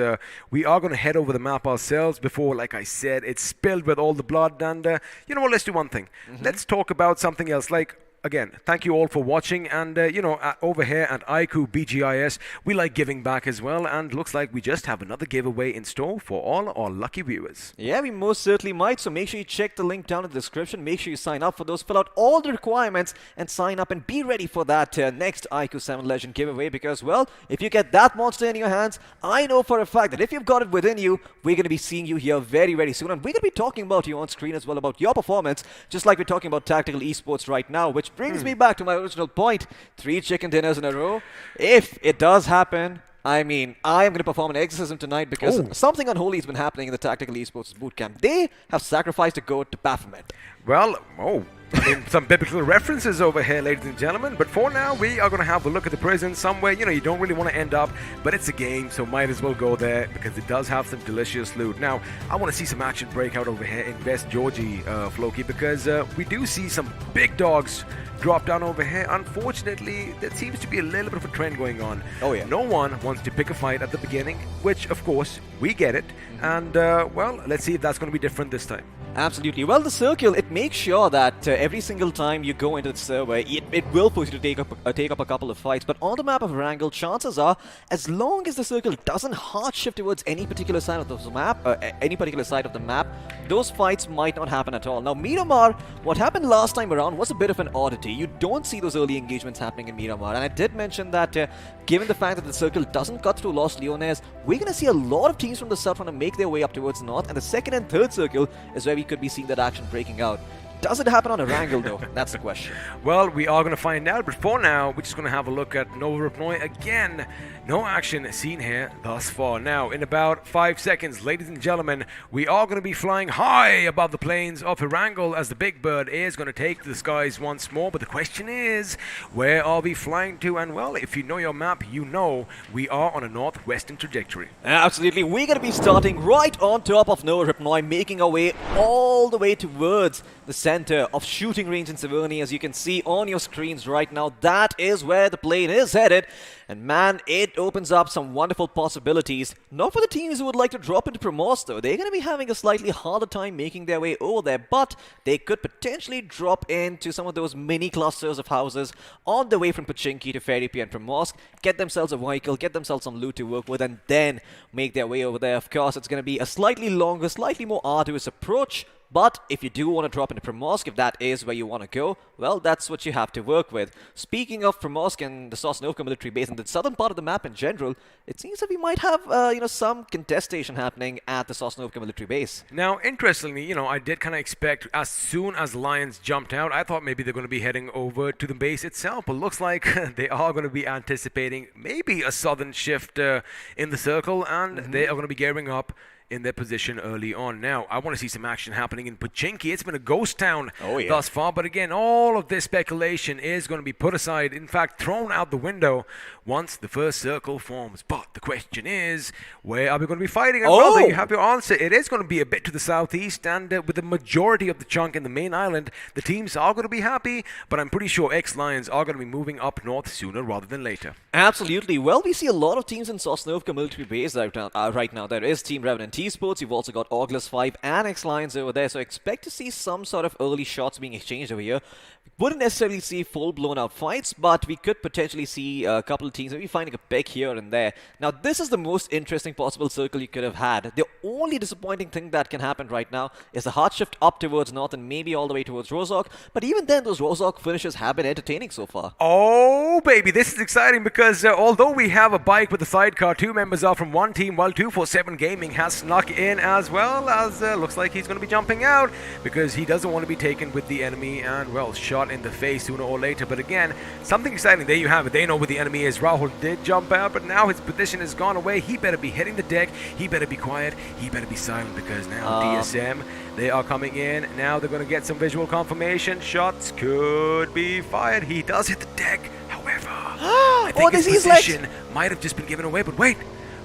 we are going to head over the map ourselves before, like I said, it's spilled with all the blood. And you know what, let's do one thing. Let's talk about something else. Like, again, thank you all for watching. And, over here at iQOO BGIS, we like giving back as well. And looks like we just have another giveaway in store for all our lucky viewers. Yeah, we most certainly might. So make sure you check the link down in the description. Make sure you sign up for those, fill out all the requirements, and sign up and be ready for that next iQOO 7 Legend giveaway. Because, well, if you get that monster in your hands, I know for a fact that if you've got it within you, we're going to be seeing you here very, very soon. And we're going to be talking about you on screen as well, about your performance, just like we're talking about tactical esports right now, which brings me back to my original point. 3 chicken dinners in a row. If it does happen, I mean, I am going to perform an exorcism tonight because something unholy has been happening in the Tactical Esports Bootcamp. They have sacrificed a goat to Baphomet. Well, some biblical references over here, ladies and gentlemen. But for now, we are going to have a look at the prison somewhere, you don't really want to end up, but it's a game, so might as well go there because it does have some delicious loot. Now, I want to see some action break out over here in West Georgie, Floki, because we do see some big dogs drop down over here. Unfortunately, there seems to be a little bit of a trend going on. Oh, yeah. No one wants to pick a fight at the beginning, which, of course, we get it. And, well, let's see if that's going to be different this time. Absolutely. Well, the circle, it makes sure that every single time you go into the server, it will force you to take up a couple of fights. But on the map of Erangel, chances are, as long as the circle doesn't hard shift towards any particular side of the map, those fights might not happen at all. Now, Miramar, what happened last time around was a bit of an oddity. You don't see those early engagements happening in Miramar. And I did mention that given the fact that the circle doesn't cut through Los Leones, we're going to see a lot of teams from the south trying to make their way up towards north. And the second and third circle is where we could be seeing that action breaking out. Does it happen on Erangel though? That's the question. Well, we are going to find out, but for now, we're just going to have a look at Nova Ripnoi again. No action seen here thus far. Now, in about 5 seconds, ladies and gentlemen, we are going to be flying high above the plains of Erangel as the Big Bird is going to take the skies once more. But the question is, where are we flying to? And well, if you know your map, you know we are on a northwestern trajectory. Absolutely. We're going to be starting right on top of Nova Ripnoi, making our way all the way towards the center of shooting range in Severny. As you can see on your screens right now, that is where the plane is headed. And man, it opens up some wonderful possibilities. Not for the teams who would like to drop into Promos though. They're going to be having a slightly harder time making their way over there, but they could potentially drop into some of those mini clusters of houses on the way from Pochinki to Ferripi and Promos, get themselves a vehicle, get themselves some loot to work with, and then make their way over there. Of course, it's going to be a slightly longer, slightly more arduous approach. But if you do want to drop into Primorsk, if that is where you want to go, well, that's what you have to work with. Speaking of Primorsk and the Sosnovka military base and the southern part of the map in general, it seems that we might have, some contestation happening at the Sosnovka military base. Now, interestingly, I did kind of expect as soon as Lions jumped out, I thought maybe they're going to be heading over to the base itself. But looks like they are going to be anticipating maybe a southern shift in the circle, and they are going to be gearing up in their position early on. Now, I want to see some action happening in Pochinki. It's been a ghost town thus far, but again, all of this speculation is going to be put aside, in fact, thrown out the window once the first circle forms. But the question is, where are we going to be fighting? And well, there you have your answer. It is going to be a bit to the southeast, and with the majority of the chunk in the main island, the teams are going to be happy, but I'm pretty sure X-Lions are going to be moving up north sooner rather than later. Absolutely. Well, we see a lot of teams in Sosnovka military base right now. There is Team Revenant Esports, you've also got August 5 and X-Lions over there, so expect to see some sort of early shots being exchanged over here. We wouldn't necessarily see full-blown out fights, but we could potentially see a couple of teams maybe finding a peck here and there. Now, this is the most interesting possible circle you could have had. The only disappointing thing that can happen right now is the hard shift up towards north and maybe all the way towards Rozhok, but even then, those Rozhok finishes have been entertaining so far. Oh, baby, this is exciting because although we have a bike with a sidecar, 2 members are from one team, while 247 Gaming has snuck in as well, as looks like he's going to be jumping out because he doesn't want to be taken with the enemy and, well, shot in the face sooner or later. But again, something exciting. There you have it. They know where the enemy is. Rahul did jump out, but now his position has gone away. He better be hitting the deck. He better be quiet. He better be silent because now DSM, they are coming in. Now they're going to get some visual confirmation. Shots could be fired. He does hit the deck. However, I think his position might have just been given away. But wait,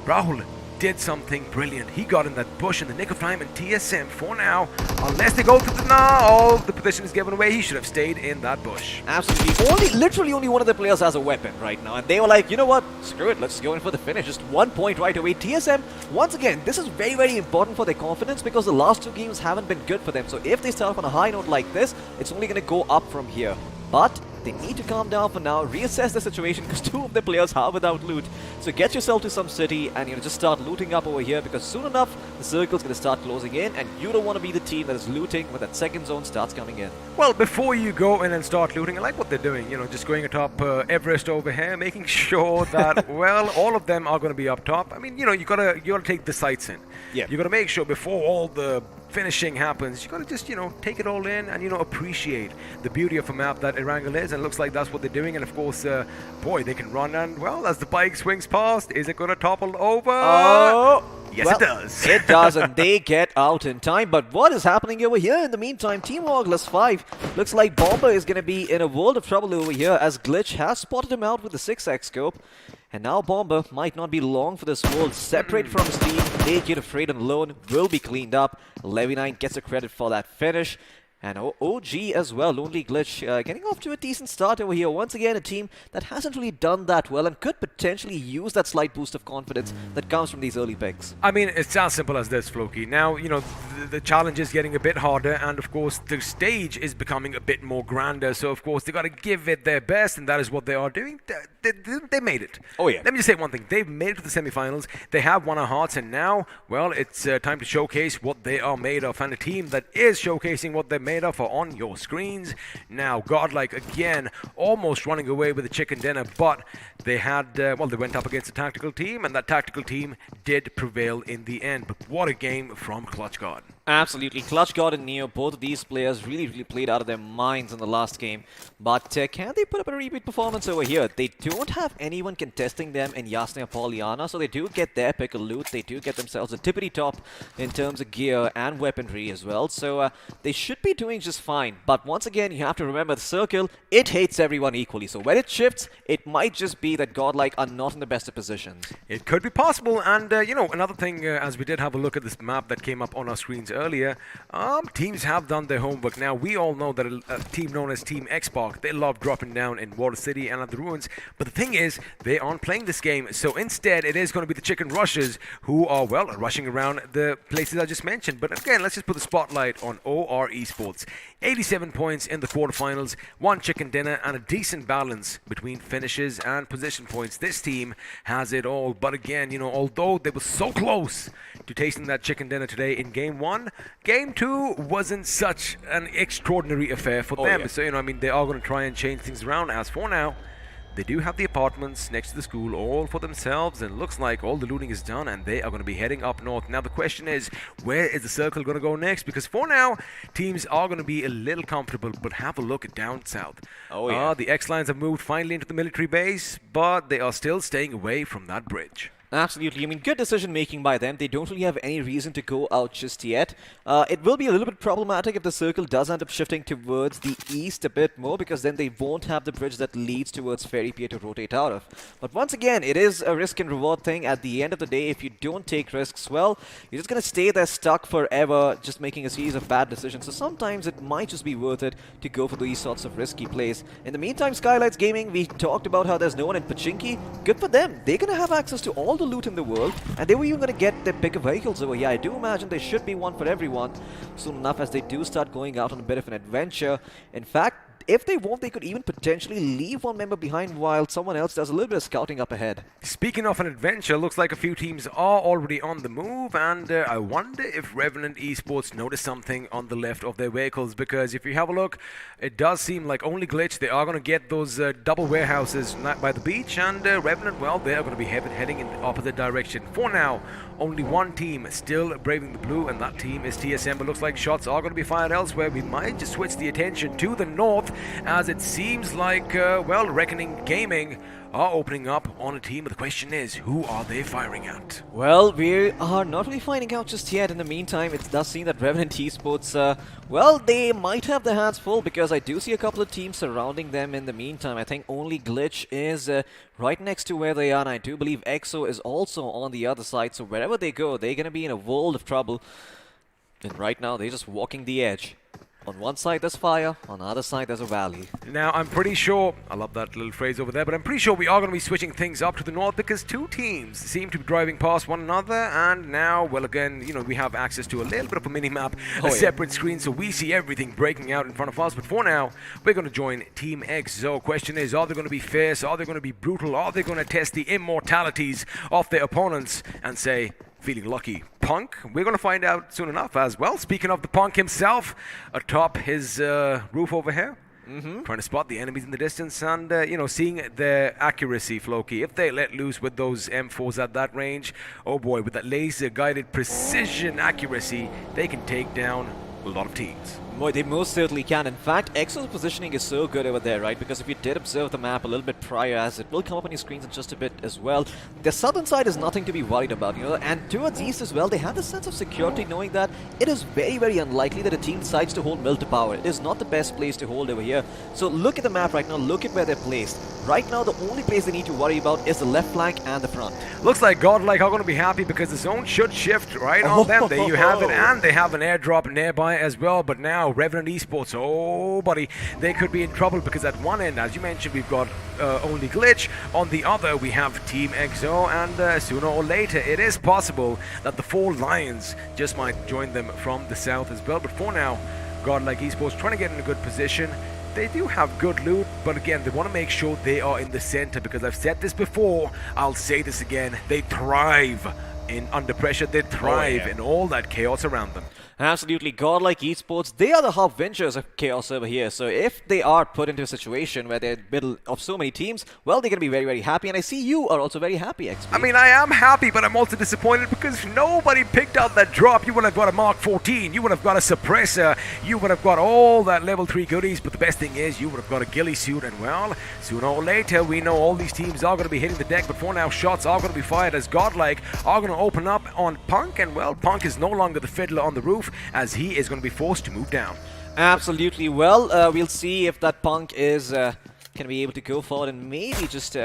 Rahul did something brilliant. He got in that bush in the nick of time, and TSM for now, unless they go to the position is given away, he should have stayed in that bush. Absolutely. Literally only one of the players has a weapon right now, and they were like, you know what, screw it, let's go in for the finish. Just 1 point right away. TSM, once again, this is very, very important for their confidence because the last 2 games haven't been good for them. So if they start off on a high note like this, it's only going to go up from here. But they need to calm down for now, reassess the situation, because two of the players are without loot. So get yourself to some city and just start looting up over here, because soon enough the circle's going to start closing in, and you don't want to be the team that is looting when that second zone starts coming in. Well, before you go in and start looting, I like what they're doing. Just going atop Everest over here, making sure that well, all of them are going to be up top. I mean, you gotta take the sights in. Yeah. You gotta make sure before all the finishing happens, you gotta just take it all in and appreciate the beauty of a map that Erangel is, and it looks like that's what they're doing. And of course, boy, they can run, and well, as the bike swings past, is it gonna topple over? Oh! Yes, well, it does. It does, and they get out in time. But what is happening over here in the meantime? Team Orgless 5 looks like Bomber is going to be in a world of trouble over here, as Glitch has spotted him out with the 6x scope. And now Bomber might not be long for this world. Separate from his team, naked, afraid and alone, will be cleaned up. Levy9 gets a credit for that finish. And OG as well, Lonely Glitch, getting off to a decent start over here. Once again, a team that hasn't really done that well and could potentially use that slight boost of confidence that comes from these early picks. I mean, it's as simple as this, Floki. Now, the challenge is getting a bit harder, and of course, the stage is becoming a bit more grander. So, of course, they got to give it their best, and that is what they are doing. They made it. Oh, yeah. Let me just say one thing. They've made it to the semifinals. They have won our hearts, and now, well, it's time to showcase what they are made of. And a team that is showcasing what they're made of are on your screens. Now, Godlike, again, almost running away with the chicken dinner, but they had, well, they went up against a tactical team, and that tactical team did prevail in the end. But what a game from Clutch God. Absolutely. Clutch God and Neo, both of these players really played out of their minds in the last game. But can they put up a repeat performance over here? They don't have anyone contesting them in Yasna or Pollyanna, so they do get their pick of loot. They do get themselves a tippity top in terms of gear and weaponry as well. So they should be doing just fine. But once again, you have to remember the circle, it hates everyone equally. So when it shifts, it might just be that Godlike are not in the best of positions. It could be possible. And, another thing, as we did have a look at this map that came up on our screens earlier, teams have done their homework. Now, we all know that a team known as Team Xbox, they love dropping down in Water City and at the ruins. But the thing is, they aren't playing this game. So instead, it is going to be the Chicken Rushers who are, well, rushing around the places I just mentioned. But again, let's just put the spotlight on OR Esports. 87 points in the quarterfinals, one chicken dinner, and a decent balance between finishes and position points. This team has it all. But again, although they were so close to tasting that chicken dinner today in Game 1, Game 2 wasn't such an extraordinary affair for them. Yeah. So, they are going to try and change things around. As for now, they do have the apartments next to the school all for themselves, and it looks like all the looting is done, and they are going to be heading up north. Now, the question is, where is the circle going to go next? Because for now, teams are going to be a little comfortable, but have a look at down south. Oh, yeah. The X-Lines have moved finally into the military base, but they are still staying away from that bridge. Absolutely. I mean, good decision making by them. They don't really have any reason to go out just yet. It will be a little bit problematic if the circle does end up shifting towards the east a bit more, because then they won't have the bridge that leads towards Ferry Pier to rotate out of. But once again, it is a risk and reward thing. At the end of the day, if you don't take risks, well, you're just going to stay there stuck forever, just making a series of bad decisions. So sometimes it might just be worth it to go for these sorts of risky plays. In the meantime, Skylights Gaming, we talked about how there's no one in Pachinki. Good for them. They're going to have access to all the loot in the world, and they were even going to get their pick of vehicles over here. I do imagine there should be one for everyone soon enough, as they do start going out on a bit of an adventure. In fact, if they want, they could even potentially leave one member behind while someone else does a little bit of scouting up ahead. Speaking of an adventure, looks like a few teams are already on the move, and I wonder if Revenant Esports noticed something on the left of their vehicles, because if you have a look, it does seem like only Glitch, they are going to get those double warehouses by the beach, and Revenant, well, they are going to be heading in the opposite direction. For now, only one team still braving the blue, and that team is TSM, but looks like shots are going to be fired elsewhere. We might just switch the attention to the north, as it seems like, well, Reckoning Gaming are opening up on a team, but the question is, who are they firing at? Well, we are not really finding out just yet. In the meantime, it does seem that Revenant Esports, well, they might have their hands full, because I do see a couple of teams surrounding them in the meantime. I think only Glitch is right next to where they are, and I do believe EXO is also on the other side, so wherever they go, they're going to be in a world of trouble. And right now, they're just walking the edge. On one side there's fire, on the other side there's a valley. Now, I'm pretty sure, I love that little phrase over there, but I'm pretty sure we are going to be switching things up to the north because two teams seem to be driving past one another, and now, well, again, we have access to a little bit of a mini-map, a separate screen, so we see everything breaking out in front of us. But for now, we're going to join Team XO. Question is, are they going to be fierce? Are they going to be brutal? Are they going to test the immortalities of their opponents and say, feeling lucky? Punk? We're going to find out soon enough as well. Speaking of the Punk himself, atop his roof over here, trying to spot the enemies in the distance and, seeing their accuracy, Floki. If they let loose with those M4s at that range, oh boy, with that laser-guided precision accuracy, they can take down a lot of teams. Boy, they most certainly can. In fact, Exo's positioning is so good over there, right? Because if you did observe the map a little bit prior, as it will come up on your screens in just a bit as well, the southern side is nothing to be worried about, and towards east as well, they have this sense of security knowing that it is very, very unlikely that a team decides to hold mill to power. It is not the best place to hold over here. So look at the map right now, look at where they're placed. Right now, the only place they need to worry about is the left flank and the front. Looks like Godlike are going to be happy because the zone should shift right on them. There you have it, and they have an airdrop nearby as well. But now Revenant Esports, oh buddy, they could be in trouble because at one end, as you mentioned, we've got only Glitch. On the other, we have Team XO, and sooner or later, it is possible that the 4 Lions just might join them from the south as well. But for now, Godlike Esports trying to get in a good position. They do have good loot, but again, they want to make sure they are in the center because I've said this before, I'll say this again, they thrive under pressure, they thrive in all that chaos around them. Absolutely. Godlike Esports, they are the harbingers of chaos over here. So if they are put into a situation where they're in the middle of so many teams, well, they're going to be very, very happy. And I see you are also very happy, XP. I mean, I am happy, but I'm also disappointed because nobody picked out that drop. You would have got a Mark 14, you would have got a suppressor, you would have got all that level 3 goodies, but the best thing is you would have got a ghillie suit, and well, sooner or later, we know all these teams are going to be hitting the deck, but for now, shots are going to be fired as Godlike are going to open up on Punk, and well, Punk is no longer the fiddler on the roof, as he is going to be forced to move down. Absolutely. Well, we'll see if that Punk is can be able to go forward and maybe just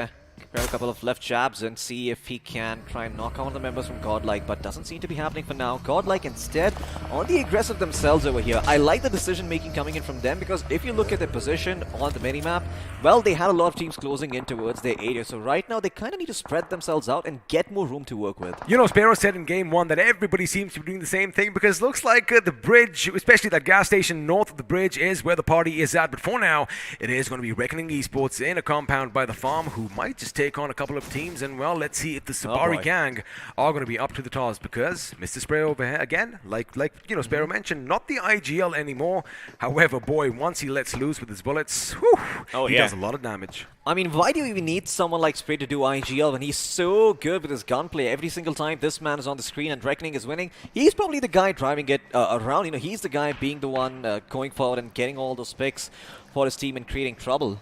grab a couple of left jabs and see if he can try and knock out one of the members from Godlike, but doesn't seem to be happening for now. Godlike instead on the aggressive themselves over here. I like the decision making coming in from them because if you look at their position on the minimap, well, they had a lot of teams closing in towards their area, so right now they kind of need to spread themselves out and get more room to work with. Sparrow said in game 1 that everybody seems to be doing the same thing because it looks like the bridge, especially that gas station north of the bridge, is where the party is at. But for now, it is going to be Reckoning Esports in a compound by the farm who might just take on a couple of teams. And well, let's see if the Sabari gang are going to be up to the task because Mr. Sparrow over here, again, like Sparrow mentioned, not the IGL anymore. However, boy, once he lets loose with his bullets, he does a lot of damage. I mean, why do you even need someone like Spray to do IGL when he's so good with his gunplay? Every single time this man is on the screen and Reckoning is winning, he's probably the guy driving it around. He's the guy being the one going forward and getting all those picks for his team and creating trouble.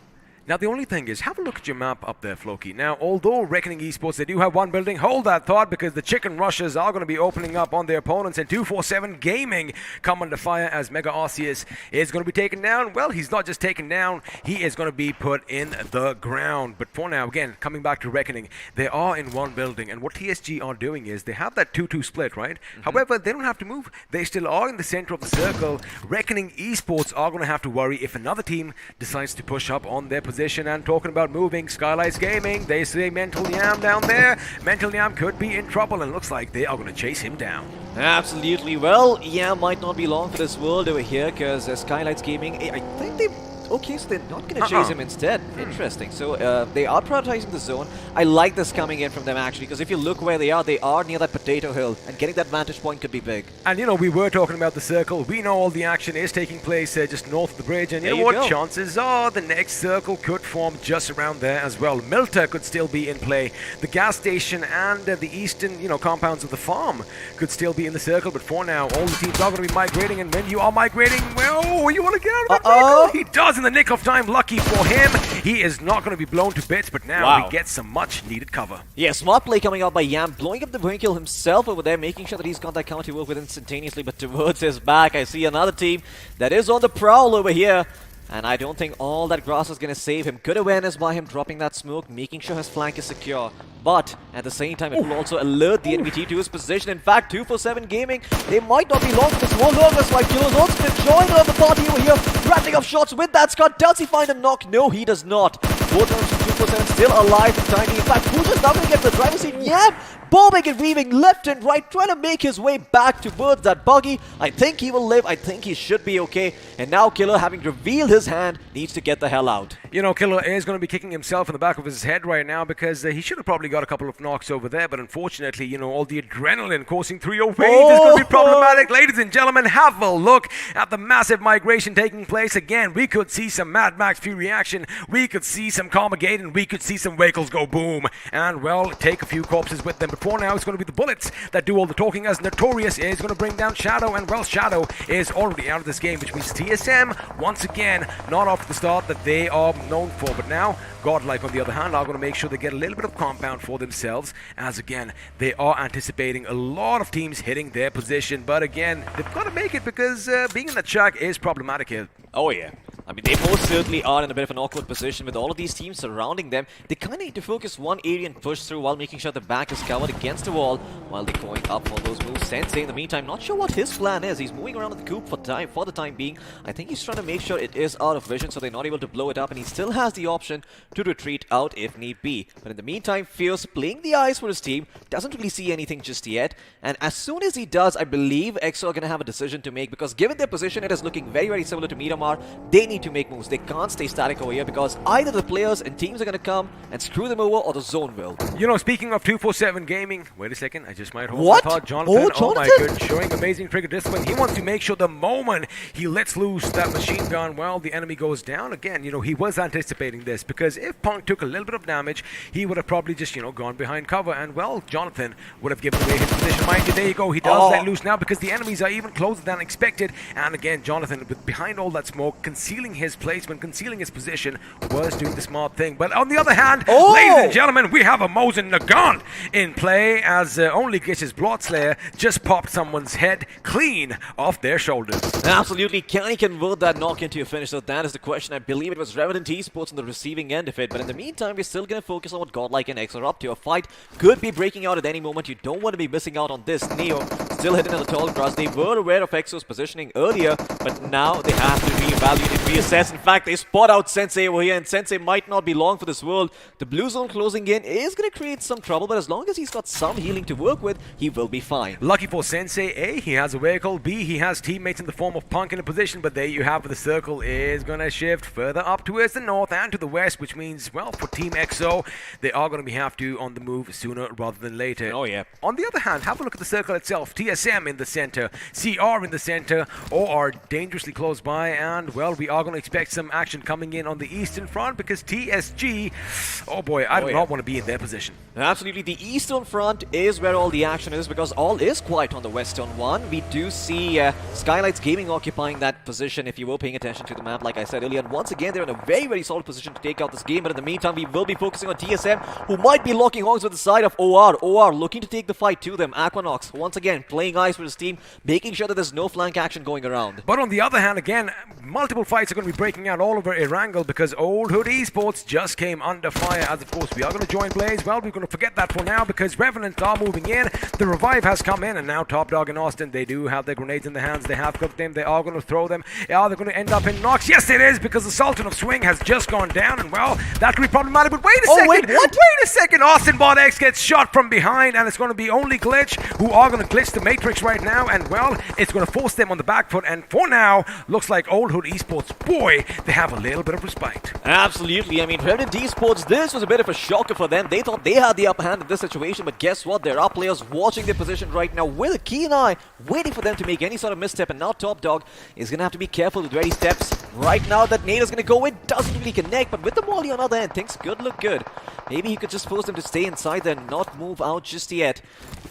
Now, the only thing is, have a look at your map up there, Floki. Now, although Reckoning Esports, they do have one building, hold that thought, because the chicken rushers are going to be opening up on their opponents, and 247 Gaming come under fire as Mega Arceus is going to be taken down. Well, he's not just taken down, he is going to be put in the ground. But for now, again, coming back to Reckoning, they are in one building, and what TSG are doing is, they have that 2-2 split, right? However, they don't have to move. They still are in the center of the circle. Reckoning Esports are going to have to worry if another team decides to push up on their position. And talking about moving, Skylights Gaming, they say Mental Yam down there. Mental Yam could be in trouble and looks like they are going to chase him down. Absolutely. Well, Yam might not be long for this world over here because Skylights Gaming, I think they... Okay, so they're not going to chase him instead. Interesting. So they are prioritizing the zone. I like this coming in from them actually, because if you look where they are near that potato hill, and getting that vantage point could be big. And we were talking about the circle. We know all the action is taking place just north of the bridge, and you know what? Chances are the next circle could form just around there as well. Milter could still be in play. The gas station and the eastern, compounds of the farm could still be in the circle. But for now, all the teams are going to be migrating, and when you are migrating, well, you want to get out of that circle? He does in the nick of time. Lucky for him, he is not going to be blown to bits, but now he gets some much needed cover. Yeah, smart play coming out by Yam, blowing up the vehicle himself over there, making sure that he's got that counter to work with instantaneously. But towards his back, I see another team that is on the prowl over here. And I don't think all that grass is going to save him. Good awareness by him dropping that smoke, making sure his flank is secure. But at the same time, it will also alert the enemy team to his position. In fact, 247 Gaming, they might not be long for this war. Looks like Killer's also been joined on the party over here, rattling off shots with that Scud. Does he find a knock? No, he does not. Both arms from 247 still alive for the time being. In fact, Pooja's now going to get the driver's seat. Yeah, bombing and weaving left and right, trying to make his way back towards that buggy. I think he will live. I think he should be okay. And now Killer, having revealed his hand, needs to get the hell out. You know, Killer is going to be kicking himself in the back of his head right now because he should have probably got a couple of knocks over there, but unfortunately, you know, all the adrenaline coursing through your veins is going to be problematic. Ladies and gentlemen, have a look at the massive migration taking place. Again, we could see some Mad Max Fury action. We could see some Carmageddon. We could see some vehicles go boom. And, well, take a few corpses with them. But for now, it's going to be the bullets that do all the talking, as Notorious is going to bring down Shadow. And, well, Shadow is already out of this game, which means TSM, once again, not off to the start that they are known for. But now, Godlike, on the other hand, are going to make sure they get a little bit of compound for themselves, as again, they are anticipating a lot of teams hitting their position. But again, they've got to make it because being in the chuck is problematic here. Oh yeah. I mean, they most certainly are in a bit of an awkward position with all of these teams surrounding them. They kind of need to focus one area and push through while making sure the back is covered against the wall while they're going up for those moves. Sensei, in the meantime, not sure what his plan is. He's moving around the coop for the time being. I think he's trying to make sure it is out of vision so they're not able to blow it up, and he still has the option to retreat out if need be. But in the meantime, Fierce playing the eyes for his team, doesn't really see anything just yet. And as soon as he does, I believe EXO are going to have a decision to make, because given their position, it is looking very, very similar to Miramar. They need to make moves. They can't stay static over here because either the players and teams are going to come and screw them over, or the zone will. You know, speaking of 247 Gaming, wait a second, I just might hold What? my thought. Jonathan, Oh, my Jonathan? good, showing amazing trigger discipline. He wants to make sure the moment he lets loose that machine gun, well, the enemy goes down. Again, you know, he was anticipating this, because if Punk took a little bit of damage, he would have probably just, you know, gone behind cover, and, well, Jonathan would have given away his position. Mind you, there you go, he does let loose now because the enemies are even closer than expected. And again, Jonathan, with behind all that smoke, concealing his placement, concealing his position, was doing the smart thing. But on the other hand, ladies and gentlemen, we have a Mosin Nagant in play, as only Gish's Bloodslayer just popped someone's head clean off their shoulders. Absolutely. Can he convert that knock into a finish? So that is the question. I believe it was Revenant Esports on the receiving end of it. But in the meantime, we're still going to focus on what Godlike and X are up to. A fight could be breaking out at any moment. You don't want to be missing out on this. Neo still hidden in the tall grass. They were aware of Exo's positioning earlier, but now they have to reevaluate and reassess. In fact, they spot out Sensei over here, and Sensei might not be long for this world. The blue zone closing in is going to create some trouble, but as long as he's got some healing to work with, he will be fine. Lucky for Sensei, A, he has a vehicle, B, he has teammates in the form of Punk in a position, but there you have it. The circle is going to shift further up towards the north and to the west, which means, well, for Team EXO, they are going to have to on the move sooner rather than later. Oh, yeah. On the other hand, have a look at the circle itself. TSM in the center, CR in the center, OR dangerously close by, and, well, we are going to expect some action coming in on the eastern front because TSG, oh boy, I do not want to be in their position. Absolutely, the eastern front is where all the action is, because all is quiet on the western one. We do see Skylights Gaming occupying that position if you were paying attention to the map, like I said earlier. And once again, they're in a very, very solid position to take out this game. But in the meantime, we will be focusing on TSM, who might be locking horns with the side of OR. OR looking to take the fight to them. Aquanox, once again, playing eyes for his team, making sure that there's no flank action going around. But on the other hand, again, multiple fights are going to be breaking out all over Erangel because Old Hood Esports just came under fire, as of course we are going to join Blaze. Well, we're going to forget that for now because Revenants are moving in. The revive has come in, and now Top Dog and Austin, they do have their grenades in their hands. They have cooked them. They are going to throw them. Are they going to end up in knocks? Yes, it is, because the Sultan of Swing has just gone down, and, well, that could be problematic. But wait a second. Wait, what? Wait a second. Austin Bot X gets shot from behind, and it's going to be only Glitch who are going to glitch the Matrix right now, and, well, it's going to force them on the back foot. And for now, looks like Old Hood Esports, boy, they have a little bit of respite. Absolutely. I mean, Revenant Esports, this was a bit of a shocker for them. They thought they had the upper hand in this situation, but guess what? There are players watching their position right now with a keen eye, waiting for them to make any sort of misstep, and now Top Dog is going to have to be careful with where he steps. Right now, that nade is going to go in, doesn't really connect, but with the molly on the other hand, things could look good. Maybe he could just force them to stay inside there and not move out just yet.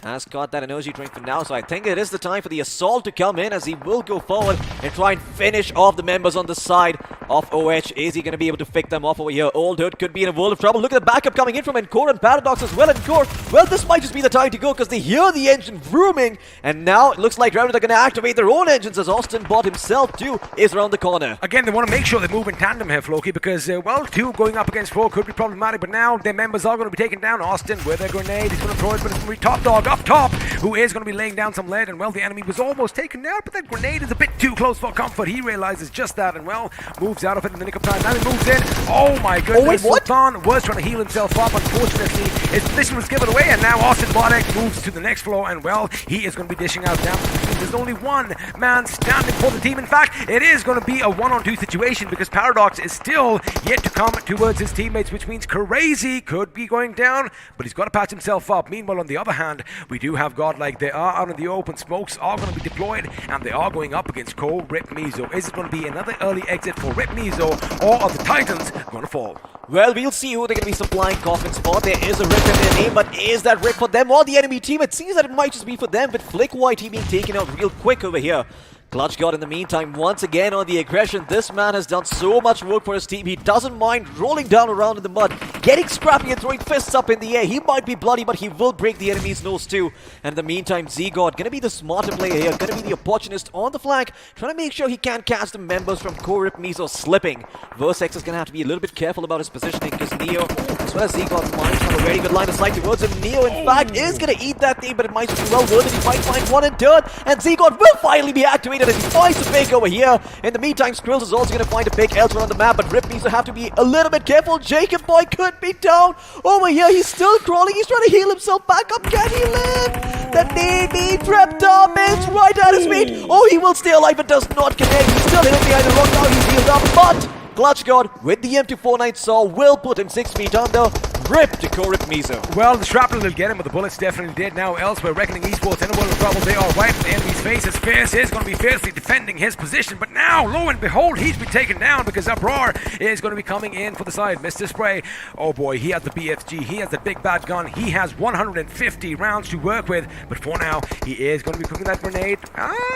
Has got that energy drink for now, so I think it is the time for the assault to come in, as he will go forward and try and finish off the the members on the side of OH. Is he going to be able to pick them off over here? Old Hood could be in a world of trouble. Look at the backup coming in from Encore and Paradox as well. Encore, well, this might just be the time to go because they hear the engine vrooming. And now it looks like Remnant are going to activate their own engines as Austin Bot himself too is around the corner. Again, they want to make sure they move in tandem here, Floki, because, well, 2 going up against 4 could be problematic, but now their members are going to be taken down. Austin with a grenade, he's going to throw it, but it's going to be Top Dog up top, who is going to be laying down some lead, and, well, the enemy was almost taken out, but that grenade is a bit too close for comfort. He realizes just that, and, well, moves out of it in the nick of time. Now he moves in. Oh, my goodness. Oh, wait, what? Sultan was trying to heal himself up. Unfortunately, his position was given away, and now Austin Bodek moves to the next floor, and, well, he is going to be dishing out down. There's only one man standing for the team. In fact, it is going to be a 1-on-2 situation because Paradox is still yet to come towards his teammates, which means Crazy could be going down, but he's got to patch himself up. Meanwhile, on the other hand, we do have Godlike. They are out in the open. Smokes are going to be deployed, and they are going up against Cole, Rip, Mizo. Is it going to be another early exit for Rip, Mizo, or are the Titans going to fall? Well, we'll see who they're going to be supplying coffin spot. There is a Rip in their name, but is that Rip for them or the enemy team? It seems that it might just be for them, with Flick White being taken out real quick over here. Clutch God in the meantime once again on the aggression. This man has done so much work for his team. He doesn't mind rolling down around in the mud, getting scrappy and throwing fists up in the air. He might be bloody, but he will break the enemy's nose too. And in the meantime, Z-God gonna be the smarter player here, gonna be the opportunist on the flank, trying to make sure he can't catch the members from Korip Mizo slipping. Versex is gonna have to be a little bit careful about his positioning because Neo, as well as Z-God's minds, have a very good line of sight towards him. Neo, in fact, is gonna eat that thing, but it might be well worth it. He might find one and turn, and Z-God will finally be activated as he finds a pick over here. In the meantime, Skrills is also going to find a pick elsewhere on the map, but Rip needs to have to be a little bit careful. Jacob Boy could be down. Over here, he's still crawling. He's trying to heal himself back up. Can he live? The navy trapped up is right at his feet. Oh, he will stay alive, but does not connect. He's still hidden behind the rock now. He's healed up, but Clutch God with the M249 saw will put him 6 feet under. Rip to Korip Mizo. Well, the shrapnel will get him, but the bullets definitely did. Now elsewhere, Reckoning Esports in a world of trouble. They are right in the enemy's faces. Fierce is going to be fiercely defending his position, but now, lo and behold, he's been taken down because Abrar is going to be coming in for the side. Mr. Spray, oh boy, he has the BFG, he has the big bad gun, he has 150 rounds to work with, but for now, he is going to be cooking that grenade.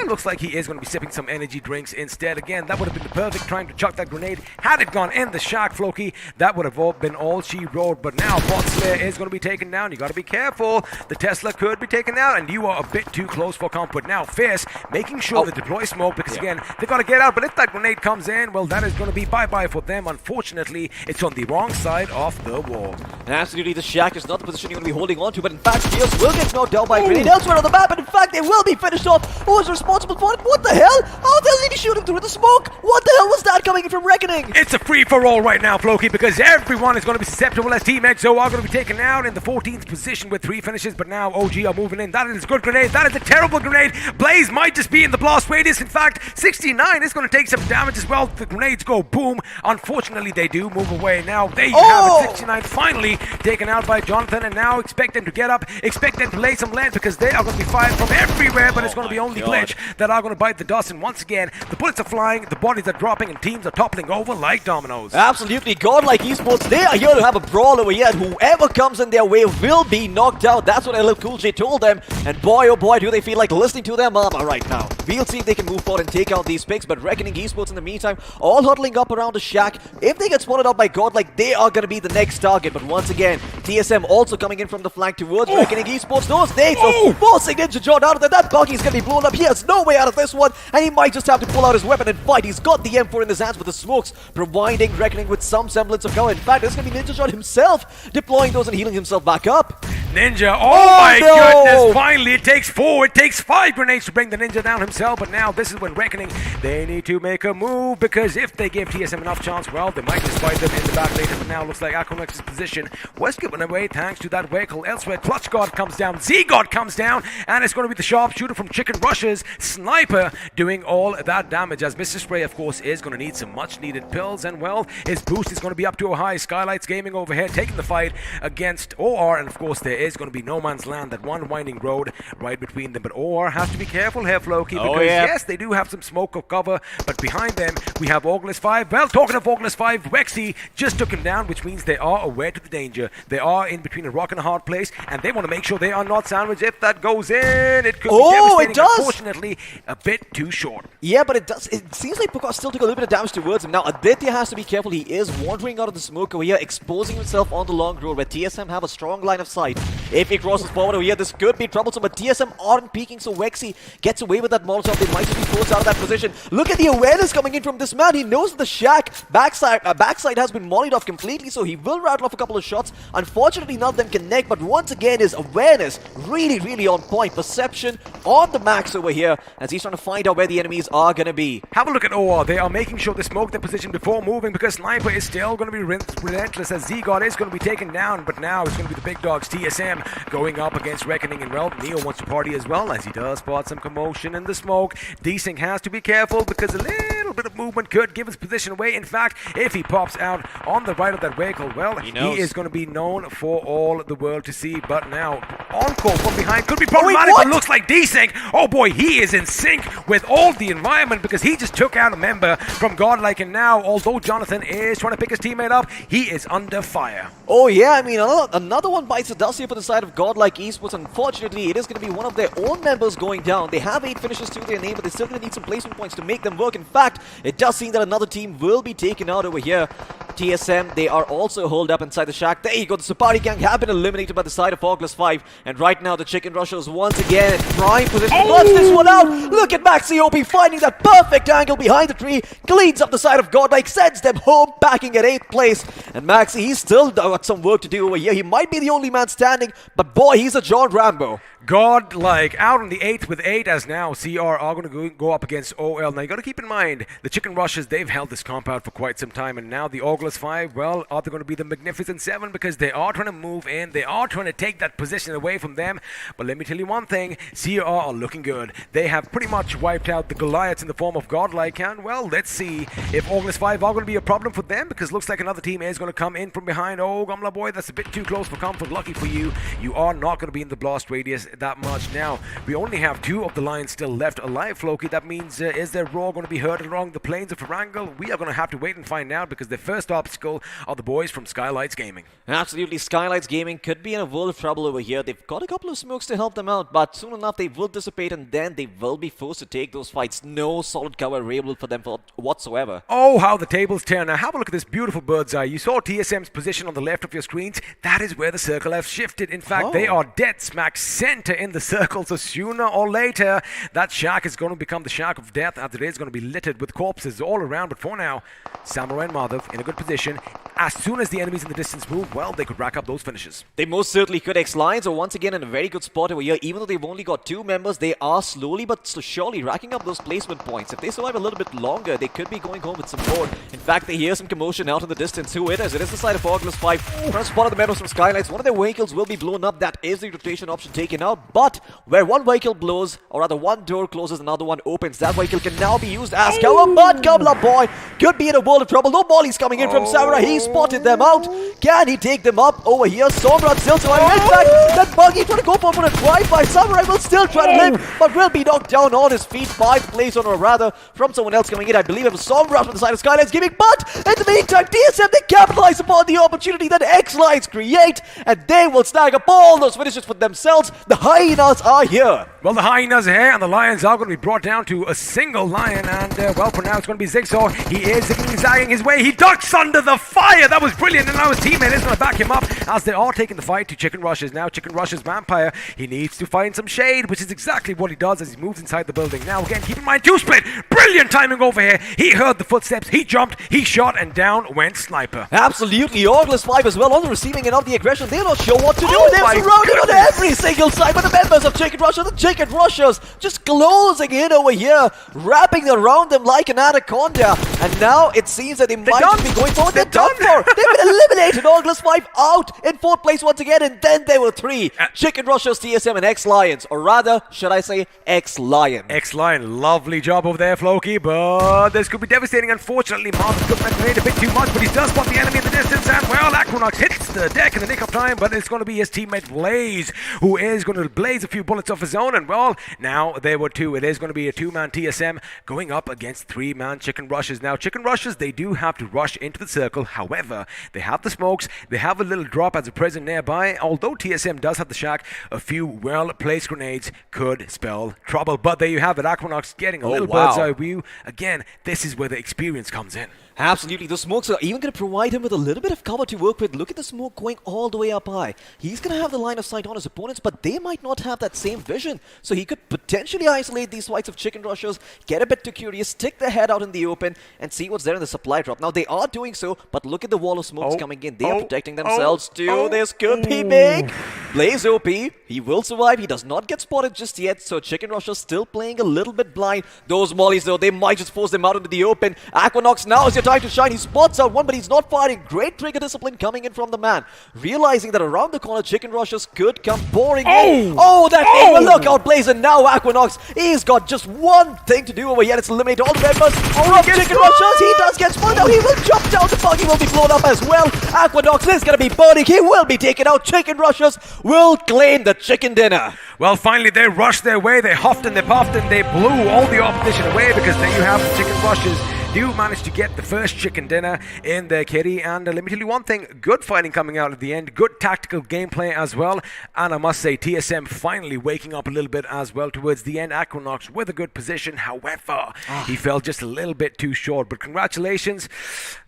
Looks like he is going to be sipping some energy drinks instead. Again, that would have been the perfect time to chuck that grenade. Had it gone in the shack, Floki, that would have all been all she wrote, but now Bot Slayer is going to be taken down. You got to be careful. The Tesla could be taken out, and you are a bit too close for comfort. Now, Fierce making sure they deploy smoke because, again, they got to get out, but if that grenade comes in, well, that is going to be bye-bye for them. Unfortunately, it's on the wrong side of the wall. And absolutely, the shack is not the position you're going to be holding on to, but in fact, Steels will get knocked down by a grenade elsewhere on the map, and in fact, they will be finished off. Who is responsible for it? What the hell? How the hell did he shoot him through the smoke? What the hell was that coming in from Reckoning? It's a free-for-all right now, Floki, because everyone is going to be susceptible as Team EXO are going to be taken out in the 14th position with 3 finishes, but now OG are moving in. That is a good grenade. That is a terrible grenade. Blaze might just be in the blast radius. In fact, 69 is going to take some damage as well. The grenades go boom. Unfortunately, they do move away. Now, there you have it. 69 finally taken out by Jonathan, and now expect them to get up. Expect them to lay some land because they are going to be fired from everywhere, but it's going to be only Glitch that are going to bite the dust. And once again, the bullets are flying, the bodies are dropping, and teams are toppling over like dominoes. Absolutely. Godlike Esports, they are here to have a brawl over here, and whoever comes in their way will be knocked out. That's what LL Cool J told them, and boy oh boy do they feel like listening to their mama right now. We'll see if they can move forward and take out these picks, but Reckoning Esports in the meantime, all huddling up around the shack. If they get spotted out by Godlike, they are going to be the next target, but once again, TSM also coming in from the flank towards Reckoning Esports. Those nades are forcing Ninja John out of there. That buggy is going to be blown up. He has no way out of this one, and he might just have to pull out his weapon and fight. He's got the M4 in his hands, but the smokes providing Reckoning with some semblance of cover. In fact, it's going to be Ninja John himself deploying those and healing himself back up. Ninja, oh my goodness, finally it takes 4, it takes 5 grenades to bring the Ninja down himself, but now this is when Reckoning, they need to make a move, because if they give TSM enough chance, well, they might just fight them in the back later, but now looks like Akonex's position was given away thanks to that vehicle. Elsewhere, Clutch God comes down, Z-God comes down, and it's going to be the sharpshooter from Chicken Rush's Sniper doing all that damage, as Mr. Spray, of course, is going to need some much-needed pills, and well, his boost is going to be up to a high. Skylights Gaming over here taking the fight against OR, and of course, there is going to be no man's land, that one winding road right between them. But OR has to be careful here, Floki, Oh, because yeah. yes, they do have some smoke of cover, but behind them we have August 5. Well, talking of August 5, Wexy just took him down, which means they are aware to the danger. They are in between a rock and a hard place, and they want to make sure they are not sandwiched. If that goes in, it could be devastating. It does! Unfortunately, a bit too short. Yeah, but it does. It seems like Puka still took a little bit of damage towards him. Now, Aditya has to be careful. He is wandering out of the smoke over here, exposing himself on the long road where TSM have a strong line of sight. If he crosses forward over here, this could be troublesome, but TSM aren't peeking, so Wexy gets away with that Molotov. They might just be forced out of that position. Look at the awareness coming in from this man. He knows that the shack backside has been mollied off completely, so he will rattle off a couple of shots. Unfortunately, none of them connect, but once again, his awareness really, really on point. Perception on the max over here as he's trying to find out where the enemies are going to be. Have a look at OR. They are making sure they smoke their position before moving, because Sniper is still going to be relentless as Z-God is going to be taken down, but now it's going to be the big dogs, TSM, going up against Reckoning, and well, Neo wants to party as well, as he does spot some commotion in the smoke. D-Sync has to be careful, because a little bit of movement could give his position away. In fact, if he pops out on the right of that vehicle, well, he is going to be known for all the world to see. But now, Encore from behind could be problematic, but looks like D-Sync. Oh boy, he is in sync with all the environment, because he just took out a member from Godlike, and now, although Jonathan is trying to pick his teammate up, he is under fire. Oh yeah, I mean, another one bites the dust here for the side of Godlike Esports. Unfortunately, it is going to be one of their own members going down. They have 8 finishes to their name, but they're still going to need some placement points to make them work. In fact, it does seem that another team will be taken out over here. TSM, they are also holed up inside the shack. There you go, the Sapari gang have been eliminated by the side of August 5. And right now, the Chicken Rushers once again in prime position. Clutch this one out! Look at Maxiopi finding that perfect angle behind the tree. Cleans up the side of Godlike, sends them home, packing at 8th place. And Maxi, he's still got some work to do over here. He might be the only man standing, but boy, he's a John Rambo. Godlike out on the 8th with 8, as now CR are going to go up against OL. Now you got to keep in mind, the Chicken Rushers, they've held this compound for quite some time, and now the August 5, well, are they going to be the Magnificent 7, because they are trying to move in, they are trying to take that position away from them. But let me tell you one thing, CR are looking good. They have pretty much wiped out the Goliaths in the form of Godlike, and well, let's see if August 5 are going to be a problem for them, because looks like another team is going to come in from behind. Oh, Gamla boy, that's a bit too close for comfort. Lucky for you, you are not going to be in the blast radius that much. Now, we only have 2 of the Lions still left alive, Floki. That means, is their roar going to be heard along the plains of Erangel? We are going to have to wait and find out, because the first obstacle are the boys from Skylights Gaming. Absolutely, Skylights Gaming could be in a world of trouble over here. They've got a couple of smokes to help them out, but soon enough they will dissipate, and then they will be forced to take those fights. No solid cover available for them whatsoever. Oh, how the tables turn. Now, have a look at this beautiful bird's eye. You saw TSM's position on the left of your screens. That is where the circle has shifted. In fact, they are dead smack center in the circle, so sooner or later, that shack is going to become the shack of death, as it is going to be littered with corpses all around. But for now, Samurai and Madhav in a good position. As soon as the enemies in the distance move, well, they could rack up those finishes. They most certainly could. X-Lions are once again in a very good spot over here. Even though they've only got 2 members, they are slowly but surely racking up those placement points. If they survive a little bit longer, they could be going home with some more. In fact, they hear some commotion out in the distance. Who it is? It is the side of August 5. Trying to spot the members from Skylights. One of their vehicles will be blown up. That is the rotation option taken out. But where one vehicle blows, or rather one door closes, another one opens, that vehicle can now be used as cover. But Kamla boy could be in a world of trouble. No mollies coming in from Samurai. He spotted them out. Can he take them up over here? Somrat still surviving. In fact, that buggy trying to go for a drive-by. Samurai will still try to live, but will be knocked down on his feet by the place owner, or rather from someone else coming in. I believe it was Somrat from the side of Skylights Gaming, but in the meantime, TSM, they capitalize upon the opportunity that X-Lions create, and they will snag up all those finishes for themselves. The Hyenas are here. Well, the Hyenas are here, and the Lions are going to be brought down to a single Lion, and well, for now, it's going to be Zigsaw. He is zagging his way. He ducks under the fire. That was brilliant, and now his teammate is going to back him up as they are taking the fight to Chicken Rushers. Now, Chicken Rushers Vampire, he needs to find some shade, which is exactly what he does as he moves inside the building. Now, again, keep in mind, 2-split. Brilliant timing over here. He heard the footsteps. He jumped. He shot, and down went Sniper. Absolutely. August 5 as well on the receiving end of the aggression. They're not sure what to do. They're surrounded on every single side. side, but the members of Chicken Rushers, the Chicken Rushers just closing in over here, wrapping around them like an anaconda. And now it seems that they might done. be going forward. They're They're done done. for. They've been eliminated. Oculus 5 out in 4th place once again, and then there were 3. Chicken Rushers, TSM, and X-Lions. Or rather, should I say, X-Lion. X-Line, lovely job over there, Floki, but this could be devastating. Unfortunately, Marvin's got that grenade a bit too much, but he does spot the enemy in the distance, and well, Aquanox hits the deck in the nick of time, but it's going to be his teammate Blaze, who is going to blaze a few bullets of his own, and well, now there were 2. It is going to be a 2-man TSM going up against 3-man Chicken Rushers. Now, Chicken Rushers, they do have to rush into the circle. However, they have the smokes, they have a little drop as a present nearby. Although TSM does have the shack, a few well-placed grenades could spell trouble. But there you have it, Aquanox getting a little bird's eye view. Again, this is where the experience comes in. Absolutely, the smokes are even going to provide him with a little bit of cover to work with. Look at the smoke going all the way up high. He's going to have the line of sight on his opponents, but they might not have that same vision. So he could potentially isolate these fights of Chicken Rushers, get a bit too curious, stick their head out in the open, and see what's there in the supply drop. Now, they are doing so, but look at the wall of smokes coming in. They are protecting themselves too. This could be big. Blaze OP, he will survive. He does not get spotted just yet, so Chicken Rushers still playing a little bit blind. Those mollies, though, they might just force them out into the open. Aquanox, now is your time to shine. He spots out one, but he's not firing. Great trigger discipline coming in from the man. Realizing that around the corner, Chicken Rushers could come pouring in. Oh, that thing will look out, Blaze, and now Aquanox, he's got just one thing to do over here. It's eliminate all the members of Chicken Rushers. He does get spotted out. He will jump down. The buggy will be blown up as well. Aquanox is going to be burning. He will be taken out. Chicken Rushers will claim the chicken dinner. Well, finally, they rushed their way. They huffed and they puffed and they blew all the opposition away, because there you have the Chicken Rushers. Do manage to get the first chicken dinner in their kitty, and let me tell you one thing, good fighting coming out at the end, good tactical gameplay as well, and I must say TSM finally waking up a little bit as well towards the end. Aquanox with a good position, however, he fell just a little bit too short, but congratulations,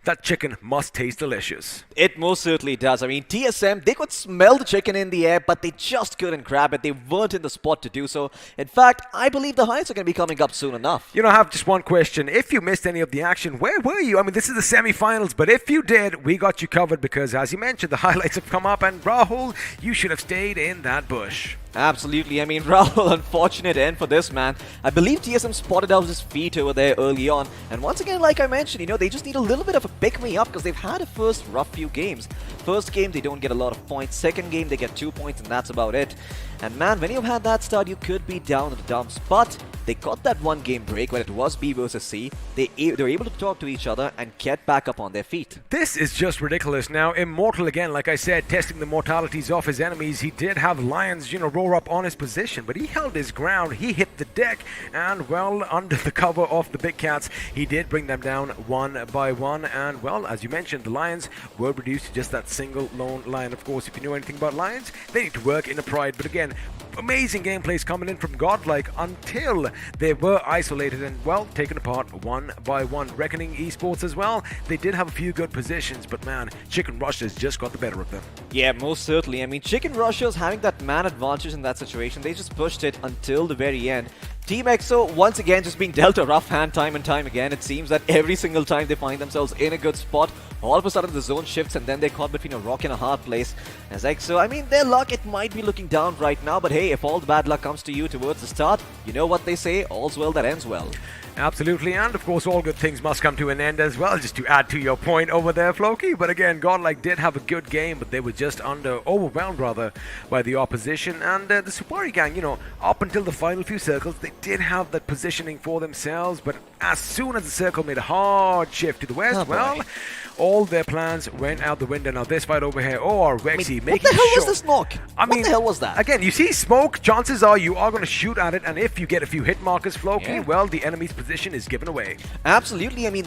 that chicken must taste delicious. It most certainly does. I mean, TSM, they could smell the chicken in the air, but they just couldn't grab it. They weren't in the spot to do so. In fact, I believe the highlights are going to be coming up soon enough. You know, I have just one question. If you missed any of the action, where were you? I mean, this is the semi-finals, but if you did, we got you covered, because as you mentioned, the highlights have come up, and Rahul, you should have stayed in that bush. Absolutely. I mean, Rahul, unfortunate end for this man. I believe TSM spotted out his feet over there early on. And once again, like I mentioned, you know, they just need a little bit of a pick-me-up, because they've had a first rough few games. First game, they don't get a lot of points. Second game, they get 2 points, and that's about it. And man, when you've had that start, you could be down in the dumps. But they got that one game break when it was B versus C. They were able to talk to each other and get back up on their feet. This is just ridiculous. Now, Immortal, again, like I said, testing the mortalities off his enemies. He did have Lions, you know, roar up on his position, but he held his ground. He hit the deck, and, well, under the cover of the big cats, he did bring them down one by one. And, well, as you mentioned, the Lions were reduced to just that single lone lion. Of course, if you know anything about Lions, they need to work in a pride. But again, amazing gameplays coming in from Godlike until they were isolated and, well, taken apart one by one. Reckoning Esports as well, they did have a few good positions, but man, Chicken Rushers just got the better of them. Yeah, most certainly. I mean, Chicken Rushers having that man advantage in that situation, they just pushed it until the very end. Team EXO, once again, just being dealt a rough hand time and time again. It seems that every single time they find themselves in a good spot, all of a sudden the zone shifts and then they're caught between a rock and a hard place. As EXO, I mean, their luck, it might be looking down right now, but hey, if all the bad luck comes to you towards the start, you know what they say, all's well that ends well. Absolutely, and of course all good things must come to an end as well, just to add to your point over there, Floki. But again, Godlike did have a good game, but they were just overwhelmed rather, by the opposition. And the Supari gang, you know, up until the final few circles, they did have that positioning for themselves, but as soon as the circle made a hard shift to the west, well, all their plans went out the window. Now this fight over here, Rexy making what the hell sure. was this knock? What the hell was that? Again, you see smoke, chances are you are going to shoot at it, and if you get a few hit markers, Floki, well, the enemy's position is given away. Absolutely. I mean,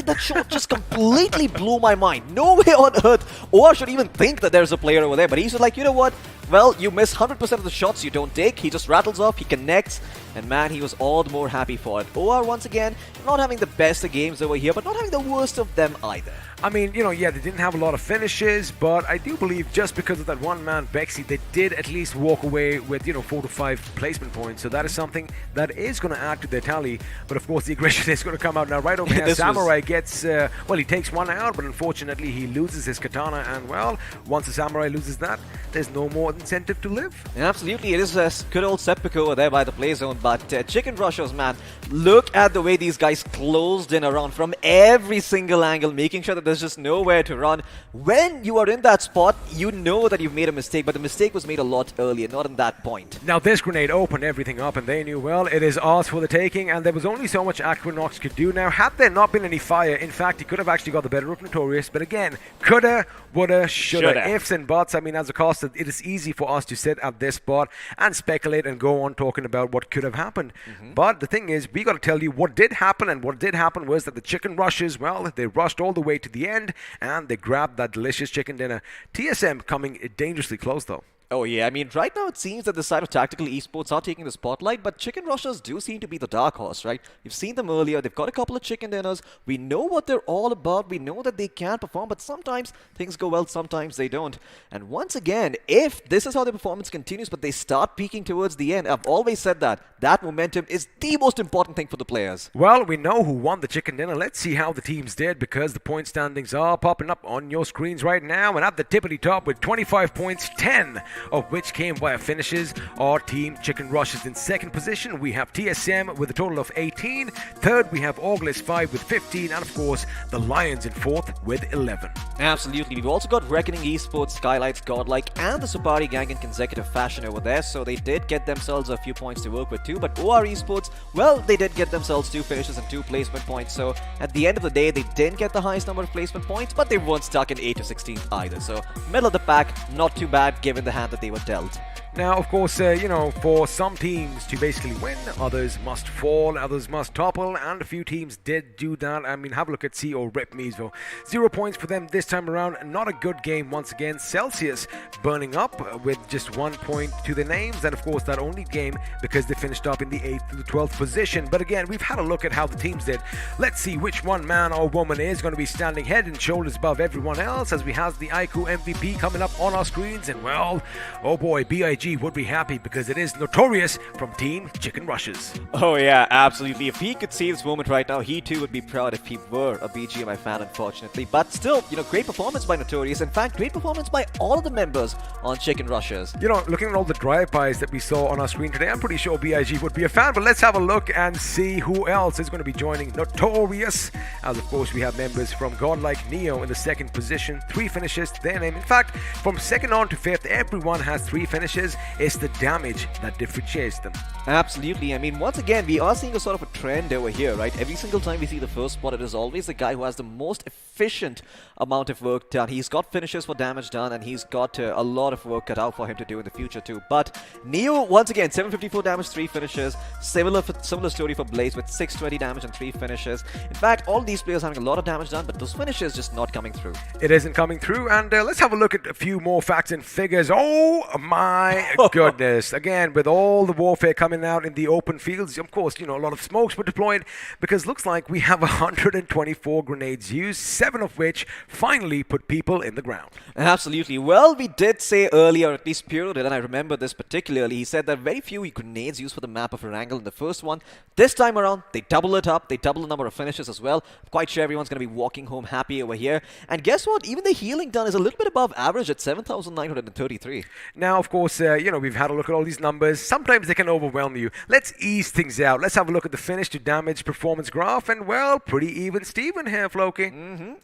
that shot just completely blew my mind. No way on earth OR should even think that there's a player over there, but he's just like, you know what? Well, you miss 100% of the shots you don't take. He just rattles off, he connects, and man, he was all the more happy for it. OR, once again, not having the best of games over here, but not having the worst of them either. I mean, yeah, they didn't have a lot of finishes, but I do believe just because of that one-man Bexy, they did at least walk away with, 4 to 5 placement points. So that is something that is going to add to their tally. But of course, the aggression is going to come out now. Right over here, Samurai gets, he takes one out, but unfortunately, he loses his katana. And well, once the Samurai loses that, there's no more incentive to live. Absolutely, it is a good old seppuku over there by the play zone. But Chicken Rushers, man, look at the way these guys closed in around from every single angle, making sure that there's just nowhere to run. When you are in that spot, you know that you've made a mistake, but the mistake was made a lot earlier, not in that point. Now this grenade opened everything up, and they knew, well, it is ours for the taking, and there was only so much Aquinox could do. Now, had there not been any fire, in fact, he could have actually got the better of Notorious, but again, coulda, woulda, shoulda, ifs and buts. I mean, as a cost, it is easy for us to sit at this spot and speculate and go on talking about what could have happened. But the thing is, we got to tell you what did happen, and what did happen was that the Chicken Rushers, well, they rushed all the way to the end, and they grabbed that delicious chicken dinner. TSM coming dangerously close, though. Oh yeah, I mean, right now it seems that the side of tactical esports are taking the spotlight, but Chicken Rushers do seem to be the dark horse, right? You've seen them earlier, they've got a couple of chicken dinners, we know what they're all about, we know that they can perform, but sometimes things go well, sometimes they don't. And once again, if this is how their performance continues, but they start peaking towards the end, I've always said that momentum is the most important thing for the players. Well, we know who won the chicken dinner. Let's see how the teams did, because the point standings are popping up on your screens right now, and at the tippity top with 25 points, 10 of which came via finishes, our team Chicken Rushers in second position. We have TSM with a total of 18. Third, we have August 5 with 15, and of course, the Lions in fourth with 11. Absolutely. We've also got Reckoning Esports, Skylights, Godlike, and the Supari gang in consecutive fashion over there, so they did get themselves a few points to work with too. But OR Esports, well, they did get themselves 2 finishes and 2 placement points, so at the end of the day, they didn't get the highest number of placement points, but they weren't stuck in 8 to 16 either. So middle of the pack, not too bad given the hand that they were dealt. Now, of course, for some teams to basically win, others must fall, others must topple, and a few teams did do that. I mean, have a look at CO Rip Meesville. 0 points for them this time around. Not a good game once again. Celsius burning up with just 1 point to their names, and of course, that only game because they finished up in the 8th to the 12th position. But again, we've had a look at how the teams did. Let's see which one man or woman is going to be standing head and shoulders above everyone else, as we have the iQOO MVP coming up on our screens. And well, oh boy, BIG would be happy because it is Notorious from Team Chicken Rushers. Oh yeah, absolutely. If he could see this moment right now, he too would be proud if he were a BGMI fan, unfortunately. But still, great performance by Notorious. In fact, great performance by all of the members on Chicken Rushers. Looking at all the drive-bys that we saw on our screen today, I'm pretty sure BIG would be a fan, but let's have a look and see who else is going to be joining Notorious. As of course, we have members from Godlike Neo in the second position, 3 finishes to their name. In fact, from second on to 5th, everyone has 3 finishes. It's the damage that differentiates them. Absolutely. I mean, once again, we are seeing a sort of a trend over here, right? Every single time we see the first spot, it is always the guy who has the most efficient amount of work done. He's got finishes for damage done, and he's got a lot of work cut out for him to do in the future too. But Neo, once again, 754 damage, 3 finishes. Similar story for Blaze with 620 damage and 3 finishes. In fact, all these players having a lot of damage done, but those finishes just not coming through. It isn't coming through, and let's have a look at a few more facts and figures. Oh my goodness. Again, with all the warfare coming out in the open fields, of course, a lot of smokes were deployed, because looks like we have 124 grenades used, 7 of which finally put people in the ground. Absolutely. Well, we did say earlier, at least Puro did, and I remember this particularly, he said that very few grenades used for the map of Erangel in the first one. This time around, they double it up, they double the number of finishes as well. I'm quite sure everyone's going to be walking home happy over here. And guess what? Even the healing done is a little bit above average at 7,933. Now, of course, we've had a look at all these numbers. Sometimes they can overwhelm you. Let's ease things out. Let's have a look at the finish to damage performance graph, and well, pretty even Steven here, Floki.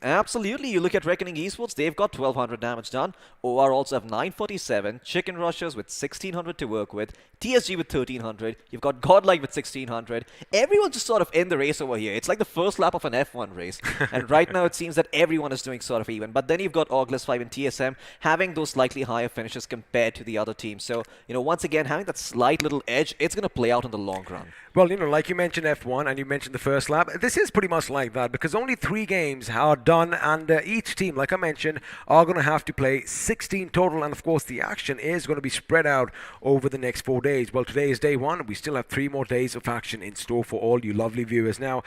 Absolutely. You look at Reckoning Esports, they've got 1,200 damage done. OR also have 947. Chicken Rushers with 1,600 to work with. TSG with 1,300. You've got Godlike with 1,600. Everyone's just sort of in the race over here. It's like the first lap of an F1 race. And right now it seems that everyone is doing sort of even. But then you've got August 5 and TSM having those slightly higher finishes compared to the other teams. So, once again, having that slight little edge, it's it's going to play out in the long run. Well, like you mentioned F1 and you mentioned the first lap, this is pretty much like that because only 3 games are done and each team, like I mentioned, are going to have to play 16 total, and of course the action is going to be spread out over the next 4 days. Well, today is day 1. We still have 3 more days of action in store for all you lovely viewers. Now,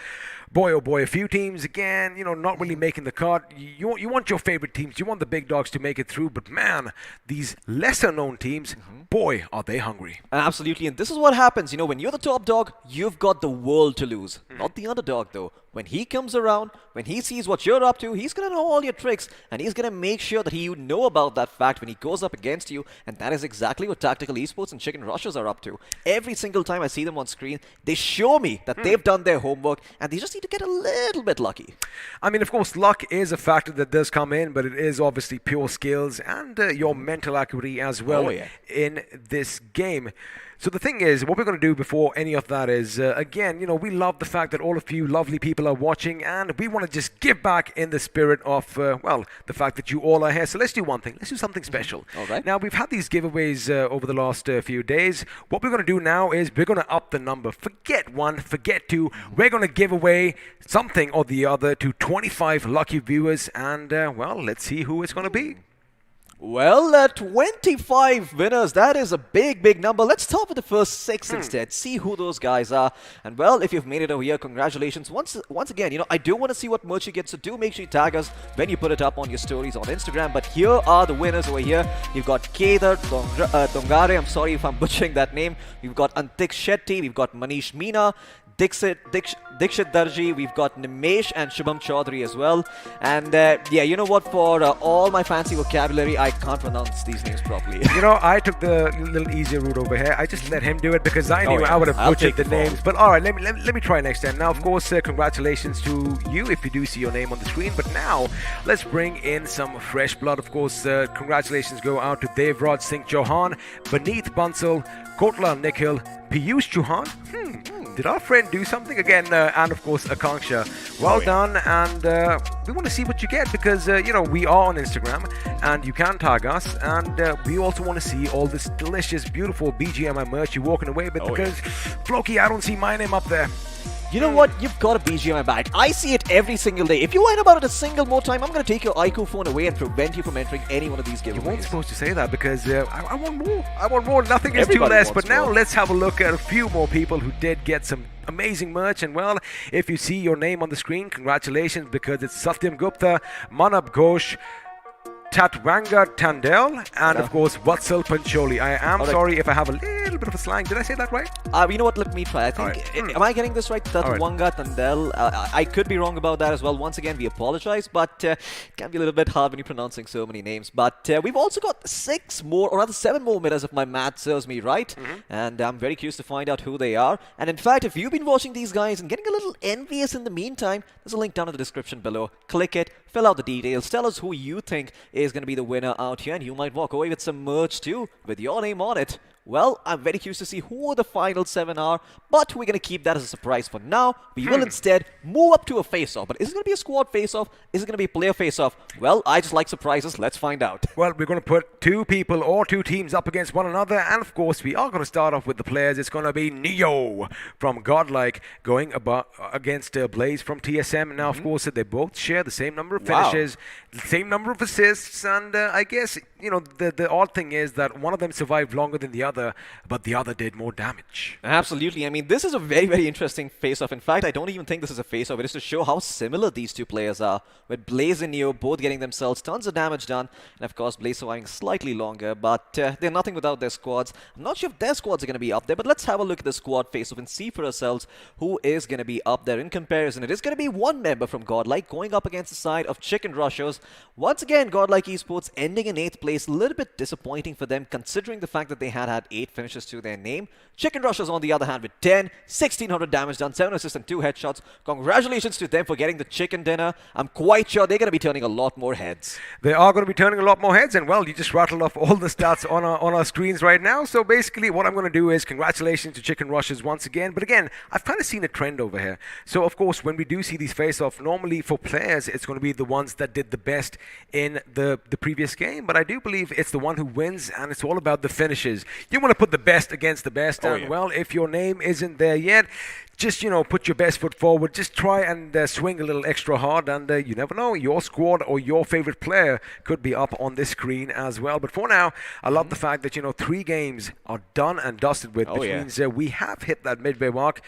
boy, oh boy, a few teams, again, not really making the cut. You want your favorite teams, you want the big dogs to make it through, but man, these lesser known teams, boy, are they hungry. Absolutely, and this is what happens, when you're the top dog, you've got the world to lose. Not the underdog, though. When he comes around, when he sees what you're up to, he's going to know all your tricks, and he's going to make sure that you know about that fact when he goes up against you, and that is exactly what Tactical Esports and Chicken Rushers are up to. Every single time I see them on screen, they show me that they've done their homework, and they just need to get a little bit lucky. I mean, of course, luck is a factor that does come in, but it is obviously pure skills and your mental acuity as well in this game. So the thing is, what we're going to do before any of that is, again, we love the fact that all of you lovely people are watching, and we want to just give back in the spirit of, the fact that you all are here. So let's do one thing. Let's do something special. All right. Now, we've had these giveaways over the last few days. What we're going to do now is we're going to up the number. Forget 1, forget 2. We're going to give away something or the other to 25 lucky viewers, and, let's see who it's going to be. Well, 25 winners, that is a big, big number. Let's start with the first 6 instead, see who those guys are. And well, if you've made it over here, congratulations. Once again, I do want to see what merch you get, so do make sure you tag us when you put it up on your stories on Instagram. But here are the winners over here. You've got Kedar Dongare, I'm sorry if I'm butchering that name. We've got Antik Shetty, we've got Manish Meena, Dikshit Darji, we've got Nimesh and Shubham Chaudhary as well. And you know what, for all my fancy vocabulary, I can't pronounce these names properly. I took the little easier route over here. I just let him do it because I knew I would have butchered the names. But all right, let me try next time. Now, of course, congratulations to you if you do see your name on the screen. But now, let's bring in some fresh blood. Of course, congratulations go out to Devraj Singh Chauhan, Baneeth Bansal, Kotla Nikhil, Piyush Chauhan. Did our friend do something again? And of course, Akanksha. Well done, and we want to see what you get because we are on Instagram, and you can tag us, and we also want to see all this delicious, beautiful BGMI merch you're walking away with because, Floki, I don't see my name up there. You know what? You've got a BGMI badge. I see it every single day. If you whine about it a single more time, I'm going to take your iQOO phone away and prevent you from entering any one of these giveaways. You weren't supposed to say that because I want more. I want more. Nothing is Everybody too less. wants But now more. let's have a look at a few more people who did get some amazing merch. And well, if you see your name on the screen, congratulations because it's Satyam Gupta, Manab Ghosh, Tatwanga Tandel, and of course Vatsal Pancholi. I am sorry if I have a little bit of a slang. Did I say that right? You know what? Let me try. I think. Am I getting this right? Tatwanga Tandel. I could be wrong about that as well. Once again, we apologize, but it can be a little bit hard when you're pronouncing so many names. But we've also got 6 more, or rather 7 more winners if my math serves me right. And I'm very curious to find out who they are. And in fact, if you've been watching these guys and getting a little envious in the meantime, there's a link down in the description below. Click it. Fill out the details. Tell us who you think is going to be the winner out here, and you might walk away with some merch too with your name on it. Well, I'm very curious to see who the final 7 are, but we're going to keep that as a surprise for now. We will instead move up to a face-off. But is it going to be a squad face-off? Is it going to be a player face-off? Well, I just like surprises. Let's find out. Well, we're going to put 2 people or 2 teams up against one another, and of course, we are going to start off with the players. It's going to be Neo from Godlike going against Blaze from TSM. Now, of course, they both share the same number of finishes, the same number of assists, and I guess, the odd thing is that one of them survived longer than the other, but the other did more damage. Absolutely. I mean, this is a very, very interesting face-off. In fact, I don't even think this is a face-off. It is to show how similar these 2 players are, with Blaze and Neo both getting themselves tons of damage done, and of course, Blaze surviving slightly longer, but they're nothing without their squads. I'm not sure if their squads are going to be up there, but let's have a look at the squad face-off and see for ourselves who is going to be up there in comparison. It is going to be 1 member from Godlike going up against the side of Chicken Rushers. Once again, Godlike Esports ending in 8th place. A little bit disappointing for them considering the fact that they had 8 finishes to their name. Chicken Rushers, on the other hand, with 10, 1600 damage done, 7 assists and 2 headshots. Congratulations to them for getting the chicken dinner. I'm quite sure they're going to be turning a lot more heads. They are going to be turning a lot more heads, and well, you just rattled off all the stats on our screens right now. So basically, what I'm going to do is congratulations to Chicken Rushers once again. But again, I've kind of seen a trend over here. So of course, when we do see these face-off, normally for players, it's going to be the ones that did the best in the previous game. But I do do believe it's the one who wins, and it's all about the finishes. You want to put the best against the best, and well, if your name isn't there yet, just, put your best foot forward. Just try and swing a little extra hard, and you never know, your squad or your favorite player could be up on this screen as well. But for now, I love the fact that, 3 games are done and dusted with, which means we have hit that midway mark.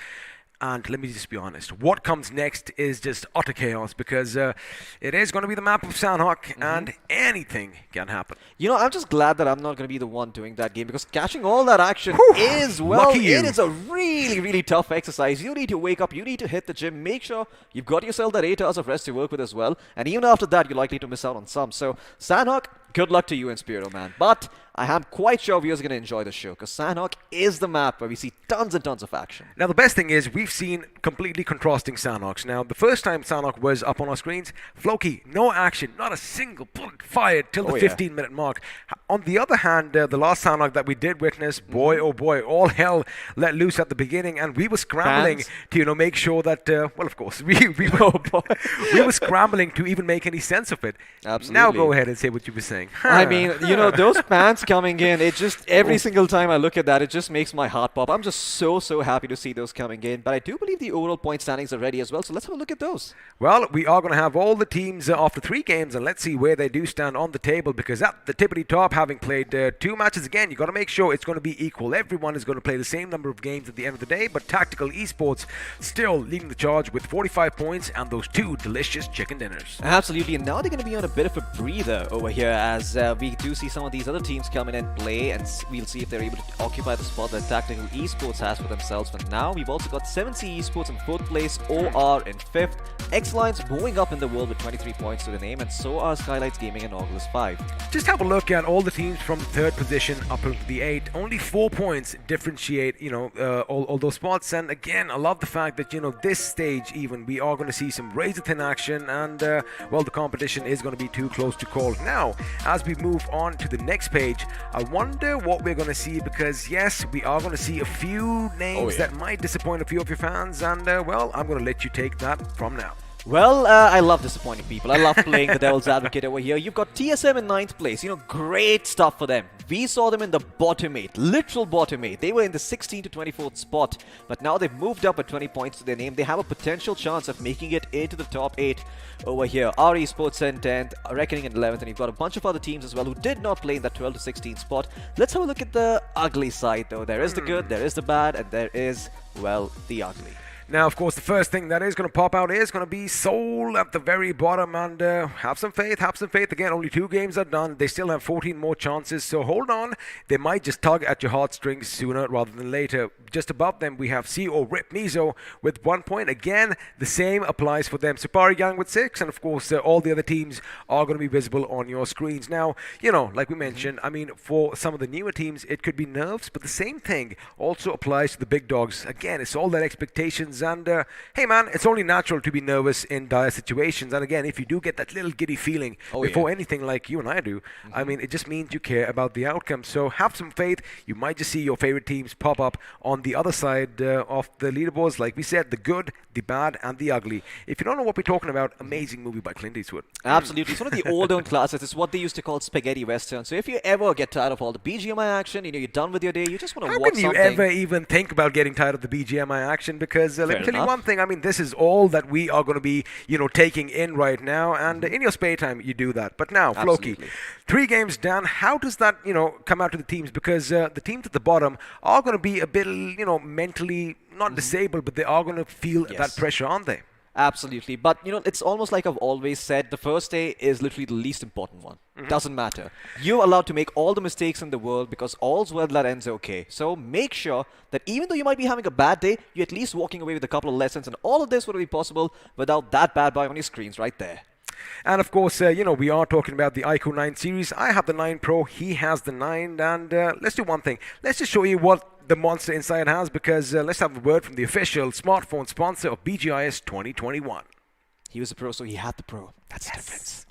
And let me just be honest, what comes next is just utter chaos, because it is going to be the map of Sanhok, and anything can happen. I'm just glad that I'm not going to be the one doing that game, because catching all that action is, it is a really, really tough exercise. You need to wake up, you need to hit the gym, make sure you've got yourself that 8 hours of rest to work with as well. And even after that, you're likely to miss out on some. So, Sanhok, good luck to you in Spiro, man. But I am quite sure viewers are going to enjoy the show, because Sanhok is the map where we see tons and tons of action. Now, the best thing is we've seen completely contrasting Sanhoks. Now, the first time Sanhok was up on our screens, Floki, no action, not a single bullet fired till the 15-minute mark. On the other hand, the last Sanhok that we did witness, boy, oh boy, all hell let loose at the beginning, and we were scrambling to, make sure that, of course, we were scrambling to even make any sense of it. Absolutely. Now go ahead and say what you were saying. I mean, those pants coming in, it just, every single time I look at that, it just makes my heart pop. I'm just so happy to see those coming in. But I do believe the overall point standings are ready as well, so let's have a look at those. Well, we are going to have all the teams after 3 games, and let's see where they do stand on the table, because at the tippity top, having played 2 matches again, you've got to make sure it's going to be equal. Everyone is going to play the same number of games at the end of the day, but Tactical Esports still leading the charge with 45 points and those 2 delicious chicken dinners. Absolutely, and now they're going to be on a bit of a breather over here, as we do see some of these other teams come in and play, and we'll see if they're able to occupy the spot that Tactical Esports has for themselves. For now, we've also got 7C Esports in 4th place, OR in 5th, X-Lines moving up in the world with 23 points to the name, and so are Skylights Gaming and Oculus 5. Just have a look at all the teams from 3rd position up into the 8. Only 4 points differentiate, all those spots. And again, I love the fact that, this stage even, we are going to see some razor-thin action, and, the competition is going to be too close to call. Now, as we move on to the next page, I wonder what we're going to see, because, yes, we are going to see a few names that might disappoint a few of your fans, and, I'm going to let you take that from now. Well, I love disappointing people. I love playing the devil's advocate over here. You've got TSM in 9th place. Great stuff for them. We saw them in the bottom 8, literal bottom 8. They were in the 16th to 24th spot, but now they've moved up at 20 points to their name. They have a potential chance of making it into the top 8 over here. R Esports in 10th, Reckoning in 11th, and you've got a bunch of other teams as well who did not play in that 12th to 16th spot. Let's have a look at the ugly side, though. There is the good, there is the bad, and there is, the ugly. Now, of course, the first thing that is going to pop out is going to be Seoul at the very bottom, and have some faith, Again, only 2 games are done. They still have 14 more chances, so hold on. They might just tug at your heartstrings sooner rather than later. Just above them, we have CO Rip Mizo with 1 point. Again, the same applies for them. Supari Gang with 6, and of course, all the other teams are going to be visible on your screens. Now, like we mentioned, I mean, for some of the newer teams, it could be nerves, but the same thing also applies to the big dogs. Again, it's all that expectations. And hey man, it's only natural to be nervous in dire situations. And again, if you do get that little giddy feeling before anything, like you and I do, I mean, it just means you care about the outcome. So have some faith. You might just see your favorite teams pop up on the other side of the leaderboards. Like we said, the good, the bad, and the ugly. If you don't know what we're talking about, amazing movie by Clint Eastwood. Absolutely. It's one of the older classics. It's what they used to call spaghetti western. So if you ever get tired of all the BGMI action, you're done with your day, you just want to watch something. How can you ever even think about getting tired of the BGMI action? Because let me tell you one thing. I mean, this is all that we are going to be, taking in right now. And in your spare time, you do that. But now, Floki, 3 games down. How does that, come out to the teams? Because the teams at the bottom are going to be a bit, mentally not disabled, but they are going to feel that pressure, aren't they? Absolutely. But, it's almost like I've always said, the first day is literally the least important one. Doesn't matter. You're allowed to make all the mistakes in the world because all's well that ends okay. So make sure that even though you might be having a bad day, you're at least walking away with a couple of lessons, and all of this would be possible without that bad boy on your screens right there. And of course, we are talking about the iQOO 9 series. I have the 9 Pro, he has the 9, and let's do one thing. Let's just show you what the monster inside has, because let's have a word from the official smartphone sponsor of BGIS 2021. He was a pro, so he had the Pro. That's the difference.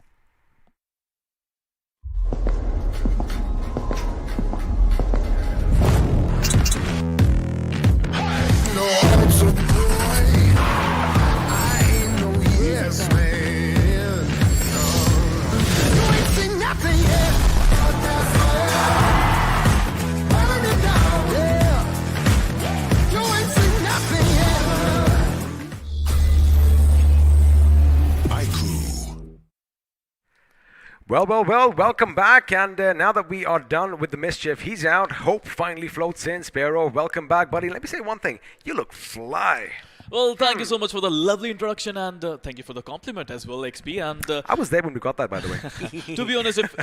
Well, welcome back. And now that we are done with the mischief, he's out. Hope finally floats in. Sparrow, welcome back, buddy. Let me say one thing. You look fly. Well, thank you so much for the lovely introduction, and thank you for the compliment as well, XP. And I was there when we got that, by the way. to be honest, if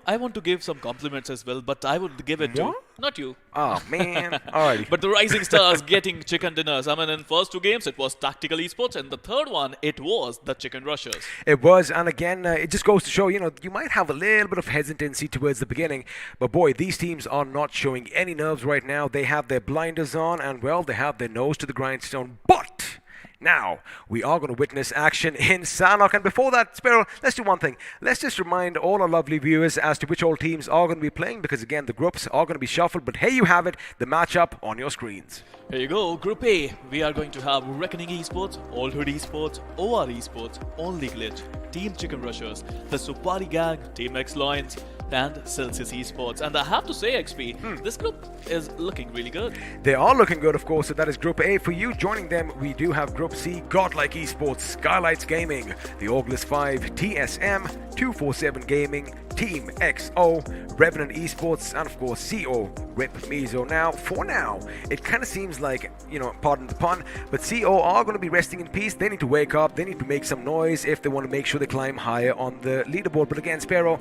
I want to give some compliments as well, but I would give it to not you. Oh, man. Alrighty. But the rising stars getting chicken dinners. I mean, in first two games, it was Tactical Esports, and the third one, it was the Chicken Rushers. It was, and again, it just goes to show, you might have a little bit of hesitancy towards the beginning, but boy, these teams are not showing any nerves right now. They have their blinders on, and well, they have their nose to the grindstone, but now, we are going to witness action in Sanhok. And before that, Sparrow, let's do one thing. Let's just remind all our lovely viewers as to which all teams are going to be playing, because again, the groups are going to be shuffled. But here you have it, the matchup on your screens. Here you go, Group A. We are going to have Reckoning Esports, Old Hood Esports, OR Esports, Only Glitch, Team Chicken Rushers, the Supari Gang, Team X Lions, and Celsius Esports. And I have to say, XP, this group is looking really good. They are looking good, of course. So that is Group A for you. Joining them, we do have Group C, Godlike Esports, Skylights Gaming, the August 5, TSM, 247 Gaming, Team XO, Revenant Esports, and of course CO, Rip Mizo. Now, for now, it kind of seems like, pardon the pun, but CO are going to be resting in peace. They need to wake up. They need to make some noise if they want to make sure they climb higher on the leaderboard. But again, Sparrow,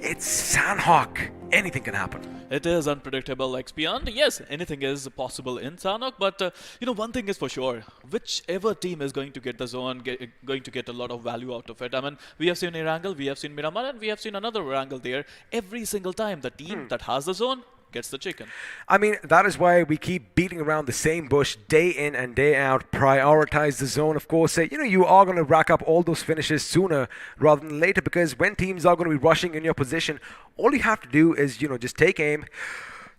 it's Sanhok. Anything can happen. It is unpredictable, XP, and yes, anything is possible in Sanhok, but one thing is for sure, whichever team is going to get the zone, going to get a lot of value out of it. I mean, we have seen Erangel, we have seen Miramar, and we have seen another Erangel there. Every single time, the team that has the zone gets the chicken. I mean, that is why we keep beating around the same bush day in and day out. Prioritize the zone, of course. You are going to rack up all those finishes sooner rather than later, because when teams are going to be rushing in your position, all you have to do is, just take aim,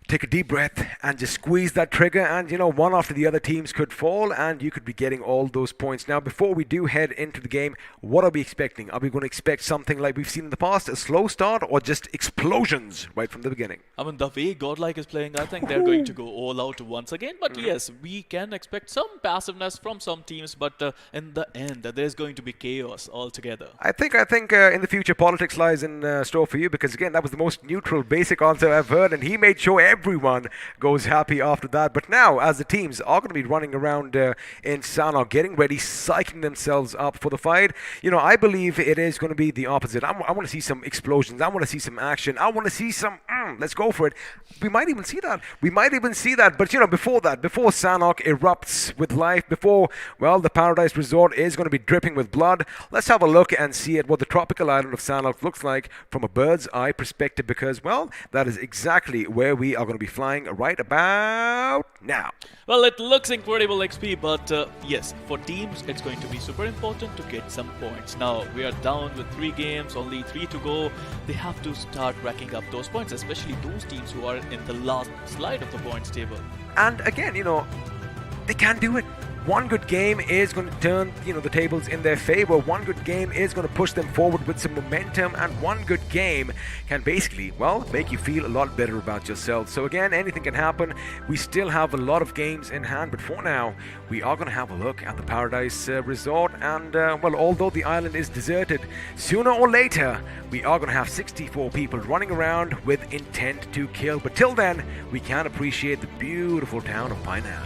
take a deep breath, and just squeeze that trigger, and one after the other teams could fall, and you could be getting all those points. Now, before we do head into the game, what are we expecting? Are we going to expect something like we've seen in the past, a slow start, or just explosions right from the beginning? I mean, the way Godlike is playing, I think they're going to go all out once again. But yes, we can expect some passiveness from some teams, but in the end, there's going to be chaos altogether. I think in the future, politics lies in store for you, because again, that was the most neutral, basic answer I've heard, and he made sure everyone goes happy after that. But now, as the teams are going to be running around in Sanhok, getting ready, psyching themselves up for the fight, I believe it is going to be the opposite. I want to see some explosions. I want to see some action. I want to see some, let's go for it. We might even see that. But, before that, before Sanhok erupts with life, before, the Paradise Resort is going to be dripping with blood, let's have a look and see at what the tropical island of Sanhok looks like from a bird's eye perspective, because, that is exactly where we are going to be flying right about now. Well, it looks incredible, XP, but yes, for teams, it's going to be super important to get some points. Now, we are down with 3 games, only 3 to go. They have to start racking up those points, especially those teams who are in the last slide of the points table. And again, they can do it. One good game is going to turn, the tables in their favor. One good game is going to push them forward with some momentum, and one good game can basically, make you feel a lot better about yourself. So again, anything can happen. We still have a lot of games in hand, but for now, we are going to have a look at the Paradise Resort. And, although the island is deserted, sooner or later, we are going to have 64 people running around with intent to kill. But till then, we can appreciate the beautiful town of Painan.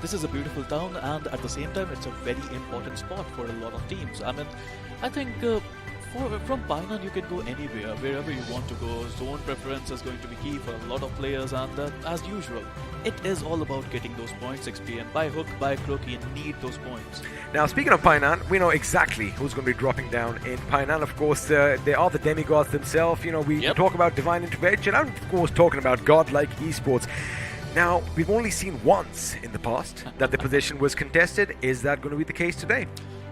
This is a beautiful town, and at the same time, it's a very important spot for a lot of teams. I mean, I think from Painan, you can go anywhere, wherever you want to go. Zone preference is going to be key for a lot of players, and as usual, it is all about getting those points, XP, and by hook, by crook, you need those points. Now, speaking of Painan, we know exactly who's going to be dropping down in Painan. Of course, they are the demigods themselves. We talk about divine intervention. I'm, of course, talking about godlike esports. Now, we've only seen once in the past that the position was contested. Is that going to be the case today?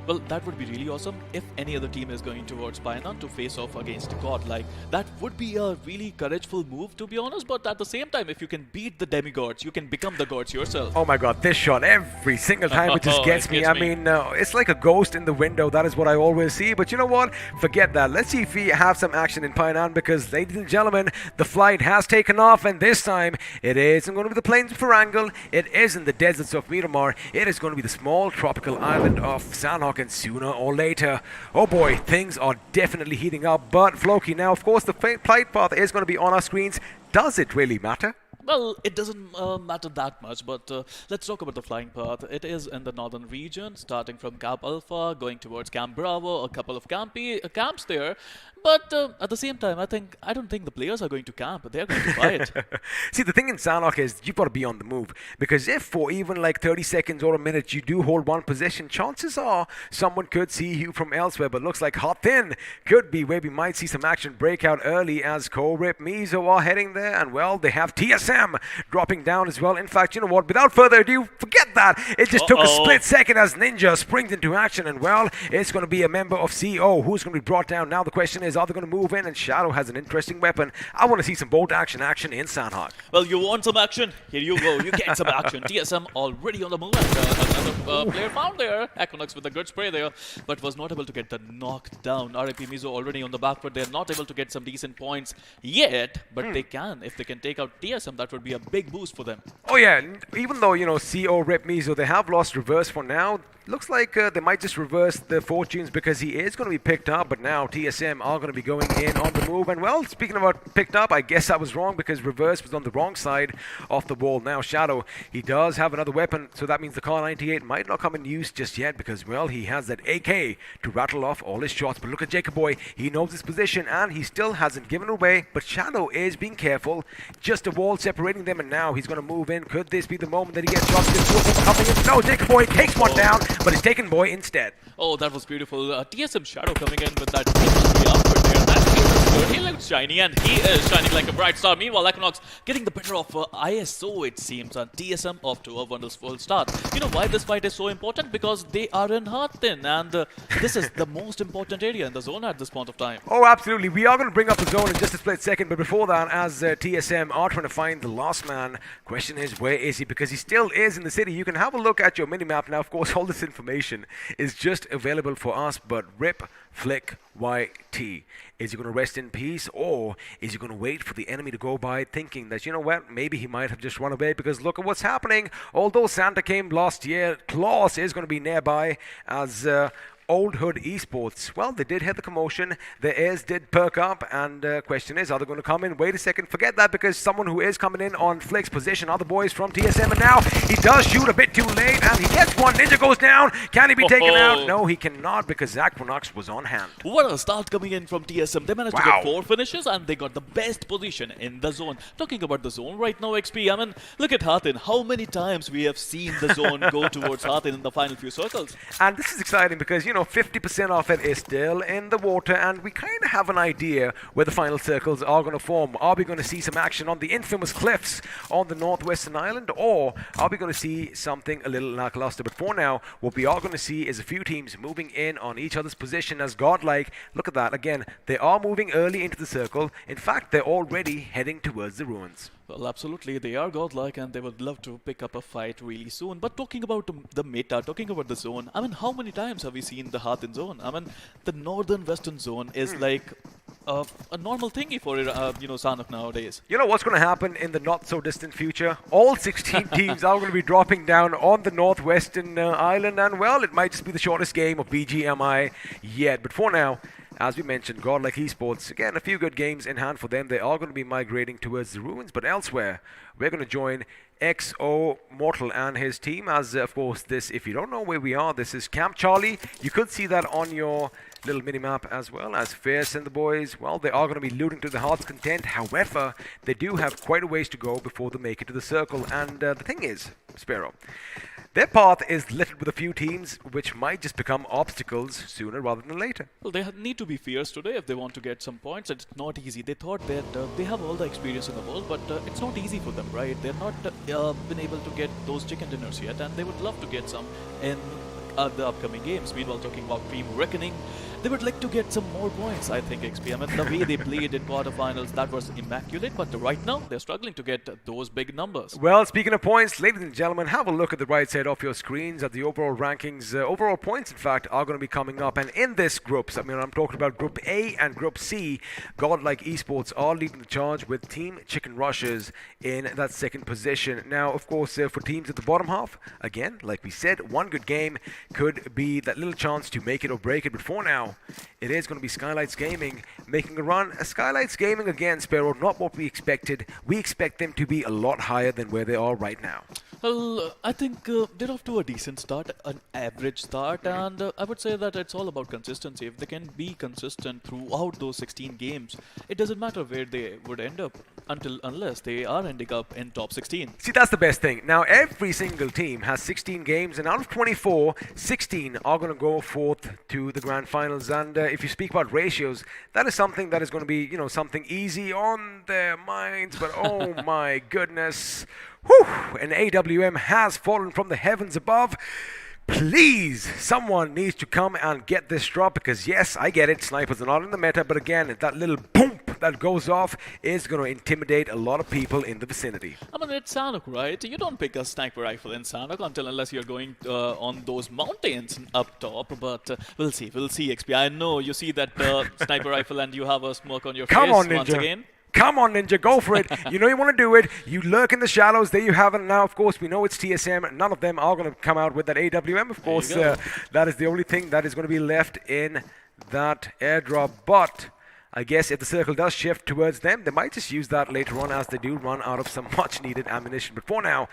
Well, that would be really awesome if any other team is going towards Painan to face off against God. That would be a really courageful move, to be honest, but at the same time, if you can beat the demigods, you can become the gods yourself. Oh my god, this shot, every single time it just gets me. I mean, it's like a ghost in the window. That is what I always see. But you know what? Forget that. Let's see if we have some action in Painan, because, ladies and gentlemen, the flight has taken off, and this time it isn't going to be the plains of Erangel. It isn't the deserts of Miramar. It is going to be the small tropical island of Sanhok. Sanhok, and sooner or later, oh boy, things are definitely heating up. But Floki, now of course the flight path is going to be on our screens. Does it really matter? Well, it doesn't matter that much, but let's talk about the flying path. It is in the northern region, starting from Camp Alpha, going towards Camp Bravo, a couple of camps there. But at the same time, I don't think the players are going to camp. They're going to fight. See, the thing in Sanhok is you've got to be on the move. Because if for even like 30 seconds or a minute you do hold one position, chances are someone could see you from elsewhere. But looks like Hot Thin could be where we might see some action break out early as Ko-Rip, Mizo are heading there. And well, they have TSM dropping down as well. In fact, you know what? Without further ado, forget that. It just took a split second as Ninja springs into action. And well, it's going to be a member of CO who's going to be brought down. Now the question is, are they going to move in? And Shadow has an interesting weapon. I want to see some bolt action in Sanhok. Well, you want some action? Here you go. You get some action. TSM already on the move. And another player found there. Equinox with a good spray there, but was not able to get the knockdown. RIP Mizo already on the back foot. They're not able to get some decent points yet, but they can. If they can take out TSM, that would be a big boost for them. Oh yeah, even though, you know, CO, Rip, Mizo, they have lost reverse for now. Looks like they might just reverse their fortunes because he is going to be picked up, but now TSM are going to be going in on the move. And well, speaking about picked up, I guess I was wrong because reverse was on the wrong side of the wall. Now Shadow, he does have another weapon, so that means the Car 98 might not come in use just yet because, well, he has that AK to rattle off all his shots. But look at Jacob Boy, he knows his position and he still hasn't given away, but Shadow is being careful. Just a wall separating them, and now he's going to move in. Could this be the moment that he gets shots? Two of them coming in. No, Jacob Boy takes one down, but he's taken Boy instead. Oh, that was beautiful. TSM Shadow coming in with that output there. That's good. He looks shiny, and he is shining like a bright star. Meanwhile, Equinox getting the better of ISO, it seems, and TSM off to a wonderful start. You know why this fight is so important? Because they are in Hard Thin, and this is the most important area in the zone at this point of time. Oh, absolutely. We are going to bring up the zone in just a split second, but before that, as TSM are trying to find the last man, question is, where is he? Because he still is in the city. You can have a look at your minimap. Now, of course, all this information is just available for us, but Rip, Flick, YT. Is he going to rest in peace, or is he going to wait for the enemy to go by thinking that, you know what, maybe he might have just run away? Because look at what's happening. Although Santa came last year, Klaus is going to be nearby as Old Hood Esports. Well, they did hit the commotion. Their ears did perk up, and question is, are they going to come in? Wait a second, forget that, because someone who is coming in on Flick's position are the boys from TSM, and now he does shoot a bit too late, and he gets one. Ninja goes down. Can he be taken out? No, he cannot, because Equinox was on hand. What a start coming in from TSM. They managed to get 4 finishes, and they got the best position in the zone. Talking about the zone right now, XP, I mean, look at Hard Thin. How many times we have seen the zone go towards Hard Thin in the final few circles? And this is exciting because, you know, 50% of it is still in the water, and we kind of have an idea where the final circles are going to form. Are we going to see some action on the infamous cliffs on the northwestern island, or are we going to see something a little lackluster? But for now, what we are going to see is a few teams moving in on each other's position as godlike. Look at that. Again, they are moving early into the circle. In fact, they're already heading towards the ruins. Well, absolutely. They are godlike, and they would love to pick up a fight really soon. But talking about the meta, talking about the zone, I mean, how many times have we seen the Hard Thin zone? I mean, the northern western zone is like a normal thingy for Sanhok nowadays. You know what's going to happen in the not so distant future? All 16 teams are going to be dropping down on the northwestern island, and well, it might just be the shortest game of BGMI yet. But for now, as we mentioned, Godlike Esports, again, a few good games in hand for them. They are going to be migrating towards the ruins, but elsewhere, we're going to join XO Mortal and his team as, of course, this, if you don't know where we are, this is Camp Charlie. You could see that on your little mini-map as well as Fierce and the boys. Well, they are going to be looting to the heart's content. However, they do have quite a ways to go before they make it to the circle. And the thing is, Sparrow, their path is littered with a few teams which might just become obstacles sooner rather than later. Well, they need to be fierce today if they want to get some points. It's not easy. They thought that they have all the experience in the world, but it's not easy for them, right? They're not been able to get those chicken dinners yet, and they would love to get some in the upcoming games. Meanwhile, talking about Team Reckoning, they would like to get some more points, I think, XP. I mean, the way they played in quarterfinals, that was immaculate, but right now, they're struggling to get those big numbers. Well, speaking of points, ladies and gentlemen, have a look at the right side of your screens at the overall rankings. Overall points, in fact, are going to be coming up. And in this group, I mean, I'm talking about Group A and Group C, Godlike Esports are leading the charge with Team Chicken Rushers in that second position. Now, of course, for teams at the bottom half, again, like we said, one good game could be that little chance to make it or break it. But for now, it is going to be Skylights Gaming making a run. Skylights Gaming, again, Sparrow, not what we expected. We expect them to be a lot higher than where they are right now. Well, I think they're off to a decent start, an average start, and I would say that it's all about consistency. If they can be consistent throughout those 16 games, it doesn't matter where they would end up unless they are ending up in top 16. See, that's the best thing. Now, every single team has 16 games, and out of 24, 16 are going to go forth to the grand finals. And if you speak about ratios, that is something that is going to be, something easy on their minds. But oh my goodness. Whew, an AWM has fallen from the heavens above. Please, someone needs to come and get this drop because, yes, I get it, snipers are not in the meta, but again, that little boom that goes off is going to intimidate a lot of people in the vicinity. I mean, it's Sanhok, right? You don't pick a sniper rifle in Sanhok unless you're going on those mountains up top, but we'll see, XP. I know you see that sniper rifle and you have a smoke on your face once again. Come on, Ninja, go for it. You know you want to do it. You lurk in the shadows. There you have it. Now, of course, we know it's TSM. None of them are going to come out with that AWM. Of course, that is the only thing that is going to be left in that airdrop. But I guess if the circle does shift towards them, they might just use that later on as they do run out of some much-needed ammunition. But for now,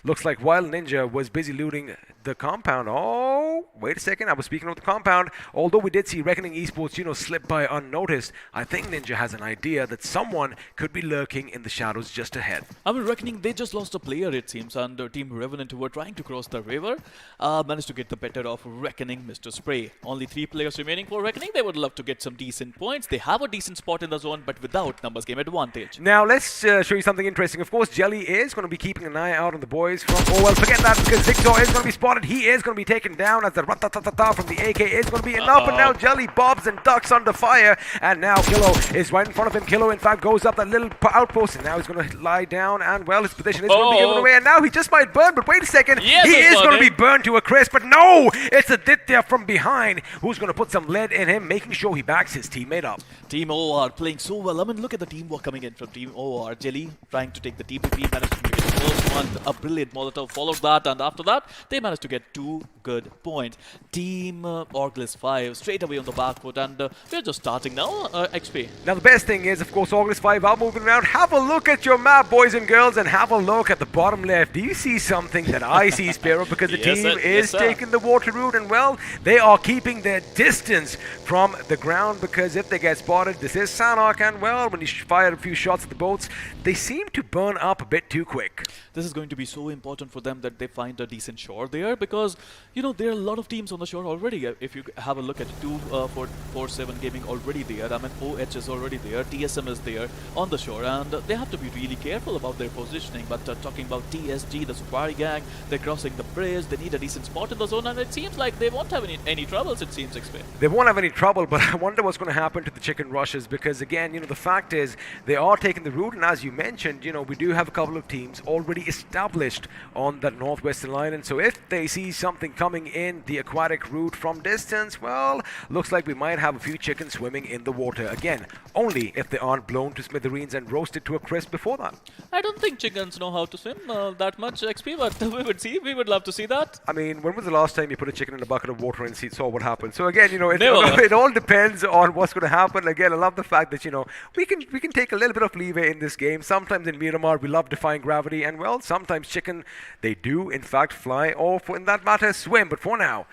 looks like while Ninja was busy looting the compound. Oh, wait a second. I was speaking of the compound. Although we did see Reckoning Esports, slip by unnoticed, I think Ninja has an idea that someone could be lurking in the shadows just ahead. I mean, Reckoning, they just lost a player, it seems, and Team Revenant, who were trying to cross the river, managed to get the better of Reckoning, Mr. Spray. Only 3 players remaining for Reckoning. They would love to get some decent points. They have a decent spot in the zone, but without numbers game advantage. Now, let's show you something interesting. Of course, Jelly is going to be keeping an eye out on the boys from... Oh, well, forget that, because Victor is going to be spotted. He is going to be taken down as the rat-ta-ta-ta-ta from the AK is going to be enough. And now Jelly bobs and ducks under fire. And now Kilo is right in front of him. Kilo, in fact, goes up that little outpost. And now he's going to lie down. And, well, his position is going to be given away. And now he just might burn. But wait a second. Yes, he is going to be burned to a crisp. But no! It's Aditya from behind who's going to put some lead in him, making sure he backs his teammate up. Team OR playing so well. I mean, look at the teamwork coming in from Team OR. Jelly trying to take the TPP, managed to get the first one. A brilliant Molotov followed that, and after that, they managed to get 2 good points. Team Orglis 5 straight away on the back foot, and we're just starting now, XP. Now, the best thing is, of course, Orglis 5 are moving around. Have a look at your map, boys and girls, and have a look at the bottom left. Do you see something that I see, Sparrow? Because the Yes, team sir. is Yes, sir. taking the water route, and, well, they are keeping their distance from the ground, because if they get spotted, this is Sanhok, and, well, when you fire a few shots at the boats, they seem to burn up a bit too quick. This is going to be so important for them that they find a decent shore there, because there are a lot of teams on the shore already. If you have a look at 247 Gaming already there, I mean OH is already there, TSM is there on the shore, and they have to be really careful about their positioning. But talking about TSG, the Safari gang, they're crossing the bridge, they need a decent spot in the zone, and it seems like they won't have any troubles, it seems, XP. They won't have any trouble, but I wonder what's going to happen to the Chicken Rushes, because again, the fact is they are taking the route, and as you mentioned, we do have a couple of teams already established on that northwestern line, and so if they see something coming in the aquatic route from distance, well, looks like we might have a few chickens swimming in the water. Again, only if they aren't blown to smithereens and roasted to a crisp before that. I don't think chickens know how to swim that much, XP, but we would see. We would love to see that. I mean, when was the last time you put a chicken in a bucket of water and saw what happened? So again, Never. it all depends on what's going to happen. Again, I love the fact that we can take a little bit of leeway in this game. Sometimes in Miramar we love defying gravity, and well, sometimes chicken, they do in fact fly, or in that matter swim. But for now,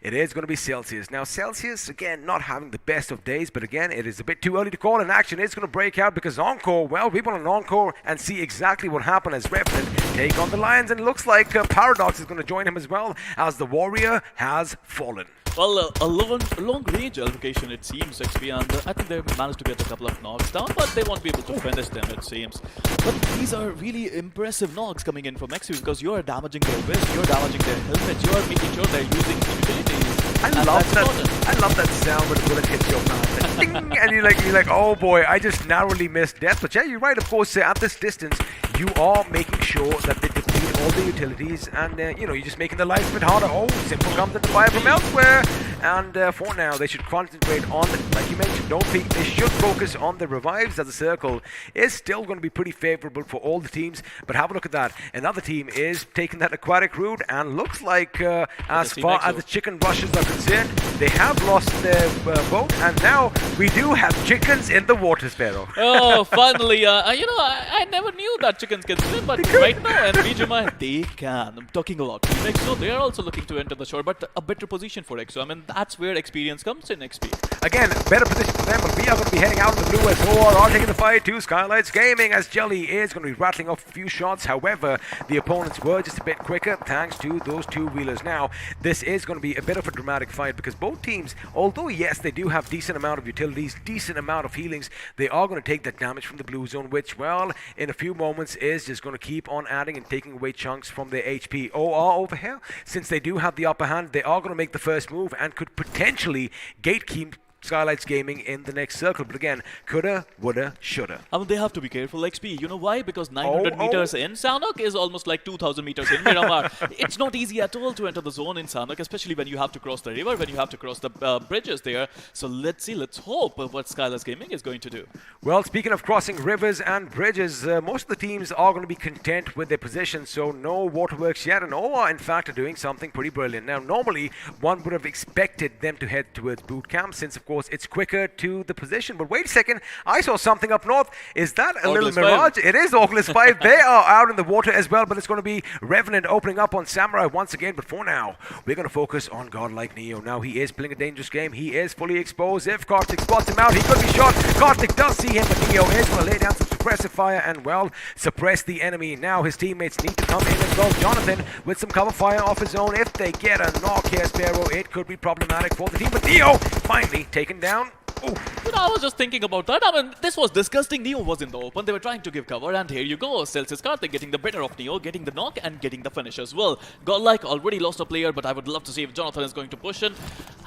it is going to be Celsius. Now Celsius, again, not having the best of days, but again, it is a bit too early to call, and action is going to break out because Encore, well, we want an Encore and see exactly what happened as Revenant take on the Lions, and it looks like Paradox is going to join him as well, as the Warrior has fallen. Well, a long-range allocation, it seems, XP, and I think They managed to get a couple of knocks down, but they won't be able to finish them, it seems. But these are really impressive knocks coming in from XP because you are damaging their vest, you're damaging their helmet, you are making sure they're using utilities. I and love that's that. important. I love that sound when a bullet hits your mouth. Like, ding, and you're like, oh boy, I just narrowly missed death. But yeah, you're right. Of course, at this distance, you are making sure that they deplete all the utilities, and you're just making their life a bit harder. Oh, Simple comes into fire from elsewhere, and for now, they should concentrate on, like you mentioned, don't peek. They should focus on the revives, as the circle is still going to be pretty favorable for all the teams. But have a look at that. Another team is taking that aquatic route, and looks like as far as the chicken rushes are concerned, they have lost their boat, and now we do have chickens in the water, Sparrow. Oh, finally, I never knew that chickens can swim, but right now, and Vijay, they can. I'm talking about Team EXO, they are also looking to enter the shore, but a better position for EXO. I mean, that's where experience comes in XP. Again, better position for them, but we are going to be heading out in the blue as OR taking the fight to Skylights Gaming, as Jelly is going to be rattling off a few shots. However, the opponents were just a bit quicker thanks to those two-wheelers. Now, this is going to be a bit of a dramatic fight because both teams, although yes, they do have decent amount of utilities, decent amount of healings, they are going to take that damage from the blue zone, which, well, in a few moments is just going to keep on adding and taking away chunks from their HP. OR over here, since they do have the upper hand, they are going to make the first move and could potentially gatekeep Skylights Gaming in the next circle. But again, coulda, woulda, shoulda. I mean, they have to be careful, XP. You know why? Because 900 meters in Sanhok is almost like 2,000 meters in Miramar. It's not easy at all to enter the zone in Sanhok, especially when you have to cross the river, when you have to cross the bridges there. So let's see, let's hope what Skylights Gaming is going to do. Well, speaking of crossing rivers and bridges, most of the teams are going to be content with their position, so no waterworks yet, and OR, in fact, are doing something pretty brilliant. Now, normally, one would have expected them to head towards boot camp, since, of course, it's quicker to the position. But wait a second, I saw something up north. Is that a little mirage? It is Oculus 5. They are out in the water as well, but it's going to be Revenant opening up on Samurai once again. But for now, we're going to focus on Godlike Neo. Now, he is playing a dangerous game. He is fully exposed. If Karthik spots him out, he could be shot. Karthik does see him, but Neo is going to lay down some suppressive fire and, well, suppress the enemy. Now, his teammates need to come in as well. Jonathan with some cover fire off his own. If they get a knock here, Sparrow, it could be problematic for the team. But Neo finally taken down. Oof. You know, I was just thinking about that. I mean, this was disgusting. Neo was in the open. They were trying to give cover, and here you go. Celsius Karthik getting the better of Neo, getting the knock, and getting the finish as well. Godlike already lost a player, but I would love to see if Jonathan is going to push in.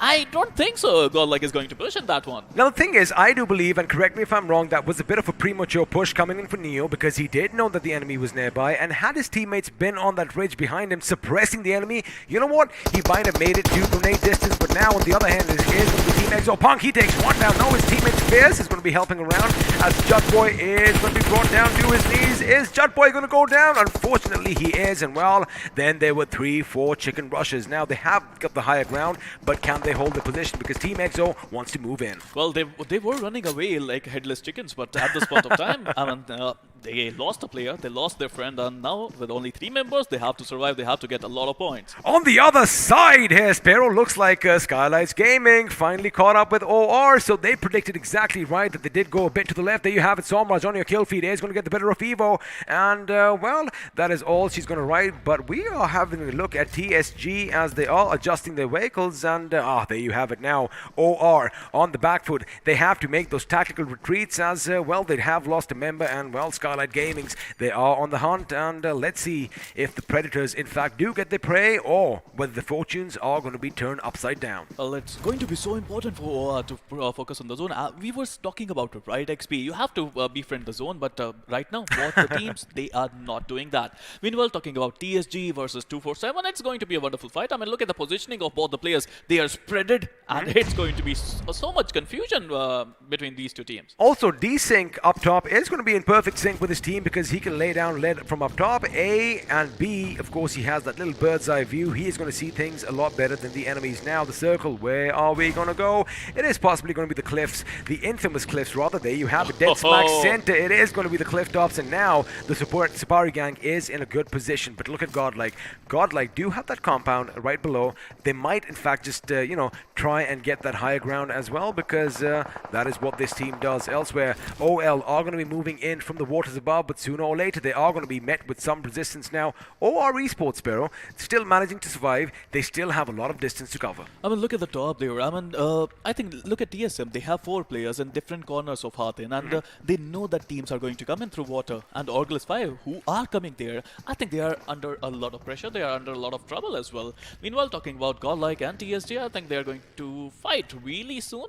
I don't think so. Godlike is going to push in that one. Now, the thing is, I do believe, and correct me if I'm wrong, that was a bit of a premature push coming in for Neo, because he did know that the enemy was nearby, and had his teammates been on that ridge behind him, suppressing the enemy, you know what? He might have made it to grenade distance, but now, on the other hand, it is going to be Team EXO. Punk, he takes one down. No, his teammates Fierce is going to be helping around, as Jutboy is going to be brought down to his knees. Is Jutboy going to go down? Unfortunately, he is, and well, then there were 3-4 chicken rushes. Now, they have got the higher ground, but can they hold the position? Because Team EXO wants to move in. Well, they were running away like headless chickens, but at this point of time, I mean, they lost a player, they lost their friend, and now with only 3 members, they have to survive, they have to get a lot of points. On the other side here, Sparrow, looks like Skylights Gaming finally caught up with OR, so they predicted exactly right that they did go a bit to the left. There you have it, Somraj on your kill feed is going to get the better of Evo, and well, that is all she's going to ride. But we are having a look at TSG as they are adjusting their vehicles, and there you have it now. OR on the back foot. They have to make those tactical retreats, as well, they have lost a member, and well, Skylight Gaming's, they are on the hunt, and let's see if the Predators in fact do get their prey, or whether the fortunes are going to be turned upside down. Well, it's going to be so important for OR to focus on the zone. We were talking about it, right, XP? You have to befriend the zone, but right now, both the teams, they are not doing that. Meanwhile, talking about TSG versus 247, it's going to be a wonderful fight. I mean, look at the positioning of both the players. They are spreaded, and it's going to be so much confusion between these two teams. Also, D-Sync up top is going to be in perfect sync with his team, because he can lay down lead from up top. A and B, of course, he has that little bird's eye view. He is going to see things a lot better than the enemies. Now, the circle, where are we going to go? It is possibly going to be the cliffs, the infamous cliffs, rather. There you have it, dead smack center. It is going to be the cliff tops, and now the Sapari gang is in a good position. But look at Godlike. Godlike do have that compound right below. They might, in fact, just, try and get that higher ground as well, because that is what this team does. Elsewhere, OL are going to be moving in from the water waters above, but sooner or later they are going to be met with some resistance now. OR Esports, Sparrow, still managing to survive. They still have a lot of distance to cover. I mean, look at the top there. I mean, I think look at TSM. They have 4 players in different corners of Hathin, and they know that teams are going to come in through water. And Orglis 5, who are coming there, I think they are under a lot of pressure. They are under a lot of trouble as well. Meanwhile, talking about Godlike and TSG, I think they are going to fight really soon.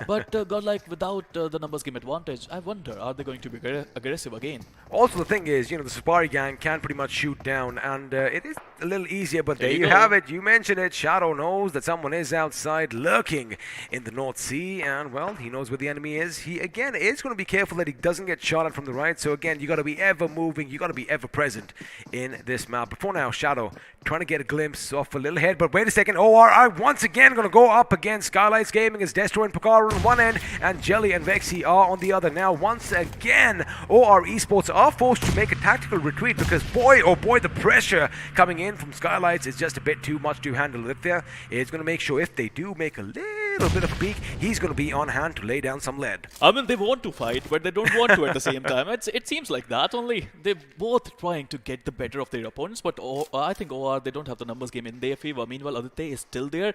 But Godlike, without the numbers game advantage, I wonder, are they going to be aggressive again? Also, the thing is, the Supari gang can pretty much shoot down, and it is a little easier, but there you go. have it. You mentioned it. Shadow knows that someone is outside lurking in the North Sea, and, well, he knows where the enemy is. He, again, is going to be careful that he doesn't get shot at from the right, so, again, you got to be ever moving. You got to be ever present in this map. Before now, Shadow trying to get a glimpse of a little head, but wait a second. OR are once again going to go up against Skylights Gaming as Destro and Picaro on one end, and Jelly and Vexy are on the other. Now, once again, OR Esports are forced to make a tactical retreat because, boy, oh boy, the pressure coming in from Skylights is just a bit too much to handle. Lithia is going to make sure if they do make a little bit of a peek, he's going to be on hand to lay down some lead. I mean, they want to fight, but they don't want to at the same time. It seems like that only. They're both trying to get the better of their opponents, but I think OR, they don't have the numbers game in their favor. Meanwhile, Aditya is still there,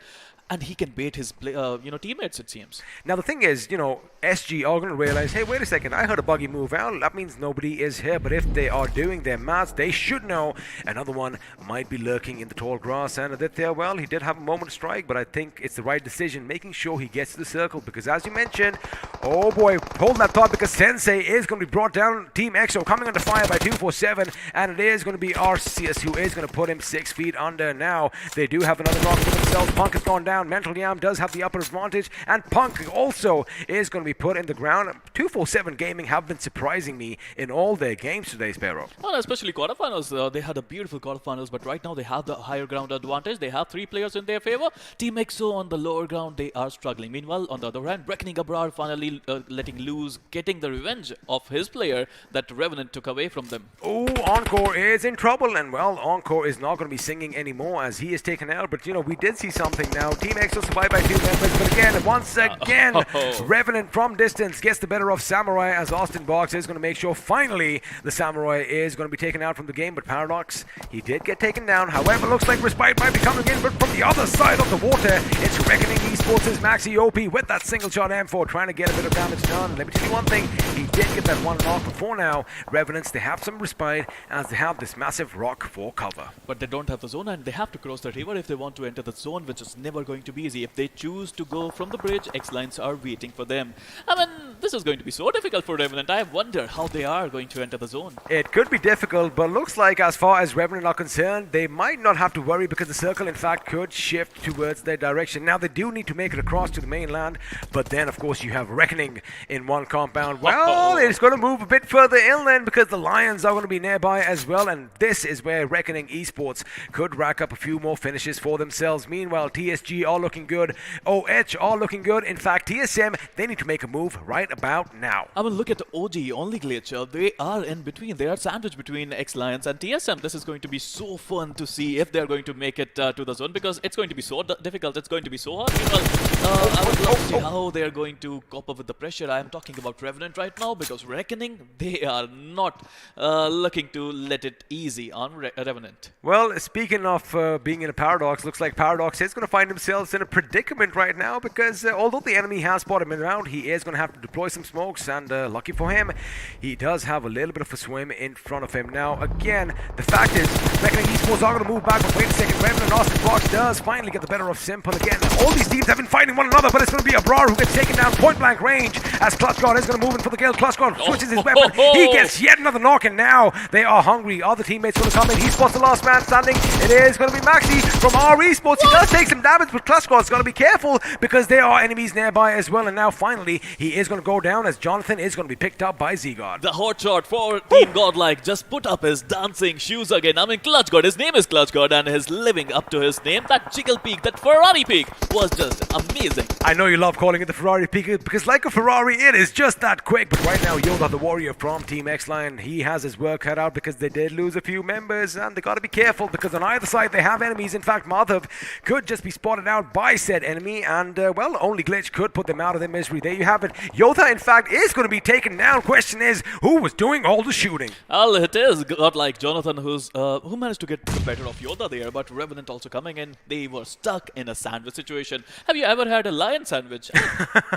and he can bait his teammates, it seems. Now, the thing is, SG are going to realize, hey, wait a second, I heard a buggy move out. That means nobody is here, but if they are doing their maths, they should know another one might be lurking in the tall grass. And Aditya, well, he did have a moment to strike, but I think it's the right decision, making sure he gets to the circle, because as you mentioned, oh boy, hold that thought, because Sensei is going to be brought down. Team EXO coming under fire by 247, and it is going to be Arceus who is going to put him 6 feet under. Now, they do have another knock for themselves. Punk has gone down. Mental Yam does have the upper advantage, and Punk also is going to be put in the ground. 247 Gaming have been surprising me in all their games today, Sparrow. Well, especially quarterfinals. They had a beautiful quarterfinals, but right now they have the higher ground advantage. They have 3 players in their favor. Team EXO on the lower ground, they are struggling. Meanwhile, on the other hand, Reckoning Abrar finally letting loose, getting the revenge of his player that Revenant took away from them. Oh, Encore is in trouble, and well, Encore is not going to be singing anymore as he is taken out, but we did see something now. Team EXO survived by 2 members, but again, once again, Revenant from distance gets the better of Samurai as Austin Box is going to make sure finally the Samurai is going to be taken out from the game, but Paradox, he did get taken down. However, looks like Respite might be coming in, but from the other side of the water, it's Reckoning Esports' Maxi OP with that single shot M4 trying to get a bit of damage done. And let me tell you one thing, he did get that one knock before now. Revenants, they have some respite as they have this massive rock for cover. But they don't have the zone, and they have to cross the river if they want to enter the zone, which is never going to be easy. If they choose to go from the bridge, X-Lines are waiting for them. I mean, this is going to be so difficult for Revenant. I wonder how they are going to enter the zone. It could be difficult, but looks like as far as Revenant are concerned, they might not have to worry because the circle, in fact, could shift towards their direction. Now, they do need to make it across to the mainland, but then, of course, you have Reckoning in one compound. Well, it's going to move a bit further inland because the Lions are going to be nearby as well, and this is where Reckoning Esports could rack up a few more finishes for themselves. Meanwhile, TSG are looking good. OH are looking good. In fact, TSM, they need to make a move right about now. I mean, look at OG, only Glitch. They are in between. They are sandwiched between X-Lions and TSM. This is going to be so fun to see if they're going to make it to the zone, because it's going to be so difficult. It's going to be so hard. I would love to see how they are going to cope up with the pressure. I am talking about Revenant right now, because Reckoning, they are not looking to let it easy on Revenant. Well, speaking of being in a Paradox, looks like Paradox is going to find themselves in a predicament right now because although the enemy has spotted him around, he is going to have to deploy some smokes, and lucky for him, he does have a little bit of a swim in front of him. Now, again, the fact is, Reckoning Esports are going to move back, but wait a second, Revenant Austin Box does finally get the better of Simple again. All these teams have been fighting one another, but it's going to be Abrar who gets taken down point blank range as Clutch God is going to move in for the kill. Clutch God switches his weapon. He gets yet another knock, and now they are hungry. Other teammates going to come in. He spots the last man standing. It is going to be Maxi from R Esports. He does take some damage, but Clutch God's got to be careful because there are enemies nearby as well. And now finally, he is going to go down as Jonathan is going to be picked up by Z-God. The hot shot for Team Godlike just put up his dancing shoes again. I mean, Clutch God, his name is Clutch God, and he's living up to his name. That jiggle peak, that Ferrari peak was just amazing. I know you love calling it the Ferrari peak because like a Ferrari, it is just that quick. But right now, Yoda, the warrior from Team X-Line, he has his work cut out because they did lose a few members, and they got to be careful because on either side they have enemies. In fact, Madhav could just be spotted out by said enemy, and well, only Glitch could put them out of their misery. There you have it. Yotha Ninja, in fact, is going to be taken down. Question is, who was doing all the shooting? Well, it is godlike Jonathan who managed to get the better of Yoda there, but Revenant also coming in. They were stuck in a sandwich situation. Have you ever had a lion sandwich?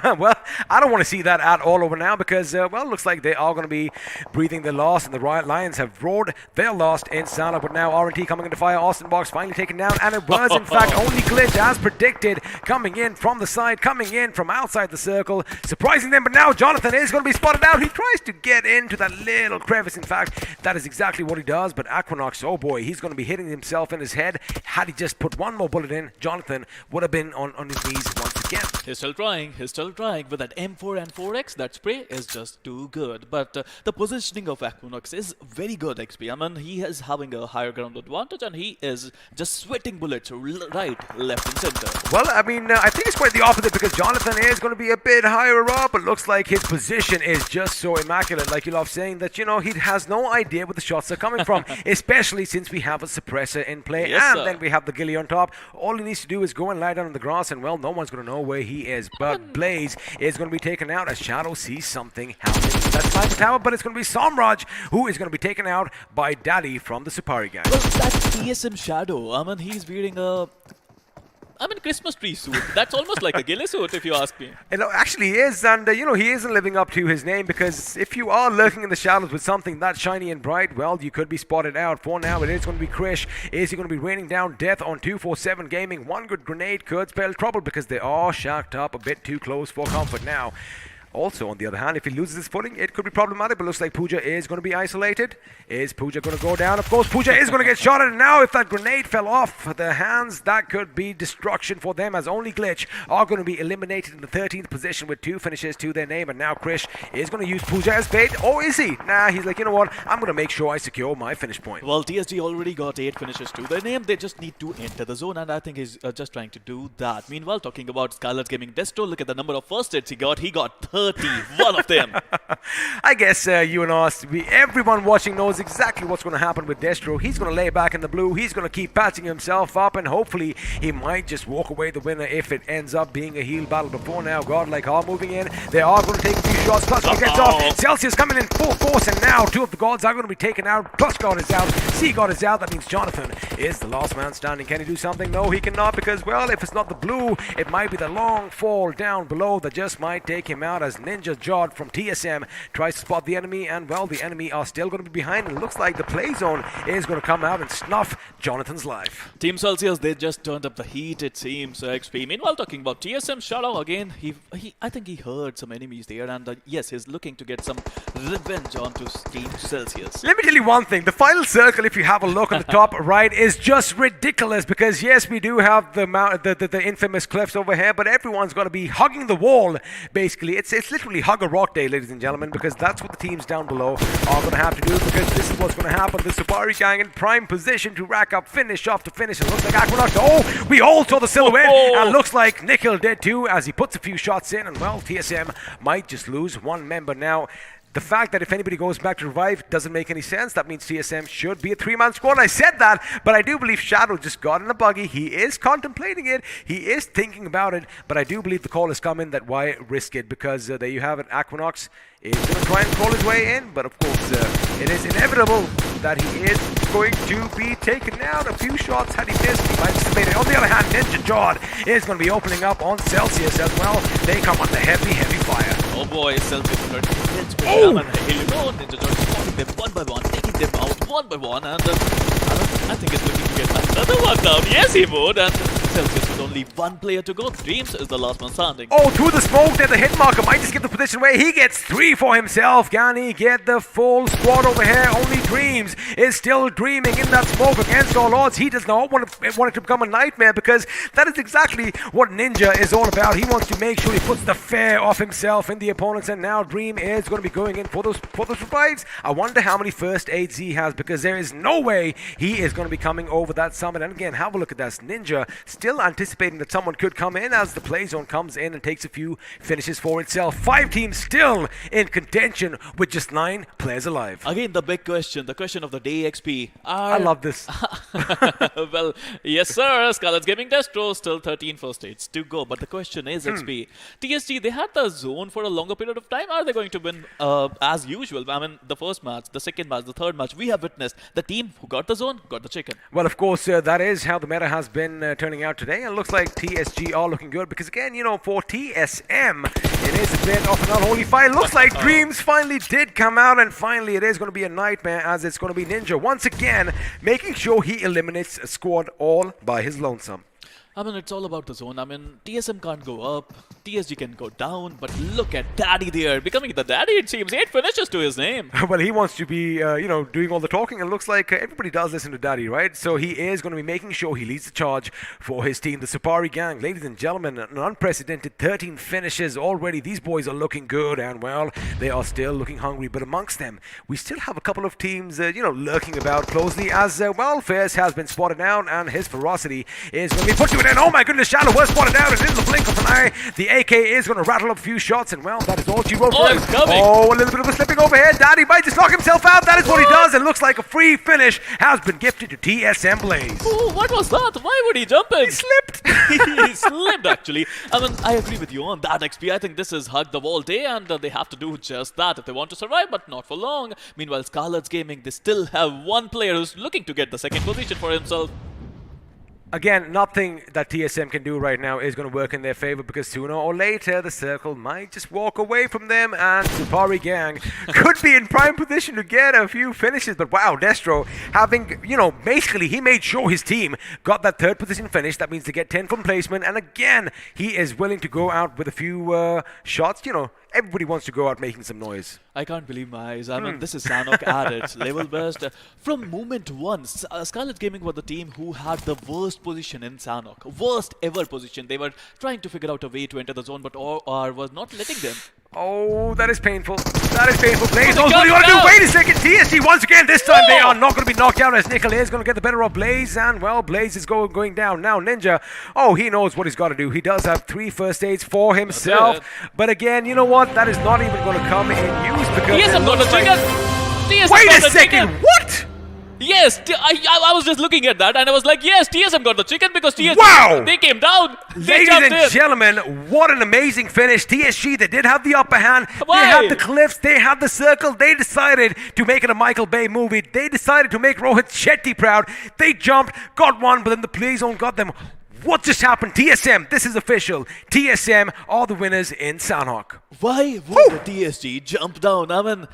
Well, I don't want to see that at all over now because, well, it looks like they are going to be breathing their loss, and the Lions have roared their loss in Sanhok. But now R&T coming into fire. Austin Box finally taken down, and it was, in fact, only Glitch as predicted, coming in from the side, coming in from outside the circle, surprising them. But now Jonathan is going to be spotted out. He tries to get into that little crevice. In fact, that is exactly what he does. But Equinox, oh boy, he's going to be hitting himself in his head. Had he just put one more bullet in, Jonathan would have been on his knees once again. He's still trying with that M4 and 4X. That spray is just too good. But the positioning of Equinox is very good, XP. I mean, he is having a higher ground advantage, and he is just sweating bullets right, left, and center. Well, I mean, I think it's quite the opposite because Jonathan is going to be a bit higher up. It looks like his position is just so immaculate, like you love saying, that, you know, he has no idea where the shots are coming from, especially since we have a suppressor in play, Yes, and sir. then we have the ghillie on top. All he needs to do is go and lie down on the grass, and, well, no one's going to know where he is. But Blaze is going to be taken out as Shadow sees something happening. That's not the tower, but it's going to be Samraj who is going to be taken out by Daddy from the Supari gang. Well, that's TSM Shadow. I mean, he's wearing a Christmas tree suit. That's almost like a ghillie suit, if you ask me. It actually is, and you know, he isn't living up to his name, because if you are lurking in the shadows with something that shiny and bright, well, you could be spotted out. For now, it is going to be Krish. Is he going to be raining down death on 247 Gaming? One good grenade could spell trouble because they are shacked up a bit too close for comfort now. Also, on the other hand, if he loses his footing, it could be problematic, but looks like Pooja is going to be isolated. Is Pooja going to go down? Of course, Pooja is going to get shot at, and now if that grenade fell off their hands, that could be destruction for them, as only Glitch are going to be eliminated in the 13th position with 2 finishes to their name. And now Krish is going to use Pooja as bait, or is he? Nah, he's like, you know what, I'm going to make sure I secure my finish point. Well, TSG already got 8 finishes to their name. They just need to enter the zone, and I think he's just trying to do that. Meanwhile, talking about Skylar's Gaming Destro, look at the number of first hits he got. He got 30. One of them. I guess you and us, everyone watching knows exactly what's going to happen with Destro. He's going to lay back in the blue. He's going to keep patching himself up, and hopefully he might just walk away the winner if it ends up being a heal battle. Before now, Godlike are moving in. They are going to take a few shots. Plus God gets off. Celsius coming in full force, and now 2 of the gods are going to be taken out. Plus God is out. C God is out. That means Jonathan is the last man standing. Can he do something? No, he cannot, because, well, if it's not the blue, it might be the long fall down below that just might take him out, as Ninja Jod from TSM tries to spot the enemy, and, well, the enemy are still going to be behind, and it looks like the play zone is going to come out and snuff Jonathan's life. Team Celsius, they just turned up the heat, it seems, XP. Meanwhile, talking about TSM Shadow again, I think he heard some enemies there, and yes, he's looking to get some revenge onto Team Celsius. Let me tell you one thing. The final circle, if you have a look at the top right, is just ridiculous, because yes, we do have the infamous cliffs over here, but everyone's going to be hugging the wall, basically. It's literally hug a rock day, ladies and gentlemen, because that's what the teams down below are going to have to do, because this is what's going to happen. The Supari gang in prime position to rack up finish after finish. It looks like Equinox. Oh, we all saw the silhouette, and looks like Nikhil did too, as he puts a few shots in, and, well, TSM might just lose one member now. The fact that if anybody goes back to revive doesn't make any sense. That means TSM should be a 3-man squad. I said that, but I do believe Shadow just got in a buggy. He is contemplating it. He is thinking about it, but I do believe the call is coming that why risk it, because there you have it. Equinox is going to try and crawl his way in, but of course it is inevitable that he is going to be taken out. A few shots, had he missed, he might have made it. On the other hand, Ninja Jod is going to be opening up on Celsius as well. They come under heavy fire. Oh boy, Celsius hurt. Oh! And here you go, Ninja Jod spotting them one by one, taking them out one by one, and I think he's looking to get another one down. Yes, he would, and Celsius with only one player to go. Dreams is the last one standing. Oh, through the smoke there, the hit marker might just get the position where he gets 3 for himself. Can he get the full squad over here? Only Dreams is still dreaming in that smoke against all odds. He does not want it to become a nightmare, because that is exactly what Ninja is all about. He wants to make sure he puts the fear off himself in the opponents, and now Dream is going to be going in for those revives. I wonder how many first aids he has, because there is no way he is going to be coming over that summit. And again, have a look at this. Ninja still anticipating anticipating that someone could come in as the play zone comes in and takes a few finishes for itself. 5 teams still in contention with just 9 players alive. Again, the big question, the question of the day, XP. I love this. Well, yes, sir. Scarlet's Gaming Destro, still 13 first states to go. But the question is, XP, TSG, they had the zone for a longer period of time. Are they going to win as usual? I mean, the first match, the second match, the third match, we have witnessed the team who got the zone got the chicken. Well, of course, that is how the meta has been turning out today. And it looks like TSG are looking good because, again, you know, for TSM, it is a bit of an unholy fight. Looks like Dreams finally did come out, and finally it is going to be a nightmare as it's going to be Ninja once again making sure he eliminates a squad all by his lonesome. I mean, it's all about the zone. I mean, TSM can't go up, TSG can go down, but look at Daddy there, becoming the daddy, it seems. 8 finishes to his name. Well, he wants to be, doing all the talking, and looks like everybody does listen to Daddy, right? So he is going to be making sure he leads the charge for his team, the Sapari gang. Ladies and gentlemen, an unprecedented 13 finishes already. These boys are looking good, and, well, they are still looking hungry. But amongst them, we still have a couple of teams, lurking about closely as, Fairs has been spotted out, and his ferocity is going to be put to an end. Oh my goodness, Shadow was spotted out, and in the blink of an eye, the AK is going to rattle up a few shots, and, well, that is all she wrote for him. Oh, a little bit of a slipping over here. Daddy might just knock himself out. That is what he does, and looks like a free finish has been gifted to TSM Blaze. Ooh, what was that? Why would he jump in? He slipped. He slipped, actually. I mean, I agree with you on that, XP. I think this is hug the wall day, and they have to do just that if they want to survive, but not for long. Meanwhile, Scarlet's Gaming, they still have one player who's looking to get the second position for himself. Again, nothing that TSM can do right now is going to work in their favor because sooner or later the circle might just walk away from them, and Supari Gang could be in prime position to get a few finishes. But wow, Destro having, basically he made sure his team got that third position finish. That means to get 10 from placement, and again, he is willing to go out with a few shots. Everybody wants to go out making some noise. I can't believe my eyes. I mean, this is Sanhok at its level best. From moment one, Scarlet Gaming were the team who had the worst position in Sanhok. Worst ever position. They were trying to figure out a way to enter the zone, but OR was not letting them. Oh, that is painful. That is painful. Blaze knows what he want to do. Wait a second. TSG once again. This time they are not going to be knocked out as Nickel is going to get the better of Blaze. And, well, Blaze is going down. Now, Ninja, he knows what he's got to do. He does have 3 first aids for himself. But again, you know what? That is not even going to come in use because... TSM got the chicken! TSM Wait got a the second. chicken. What? Yes, I was just looking at that and I was like, yes, TSM got the chicken because TSG, wow! They came down. They Ladies and gentlemen, what an amazing finish. TSG, they did have the upper hand. Why? They had the cliffs. They had the circle. They decided to make it a Michael Bay movie. They decided to make Rohit Shetty proud. They jumped, got one, but then the play zone got them. What just happened? TSM, this is official. TSM are the winners in Sanhok. Why would the TSG jump down? I mean...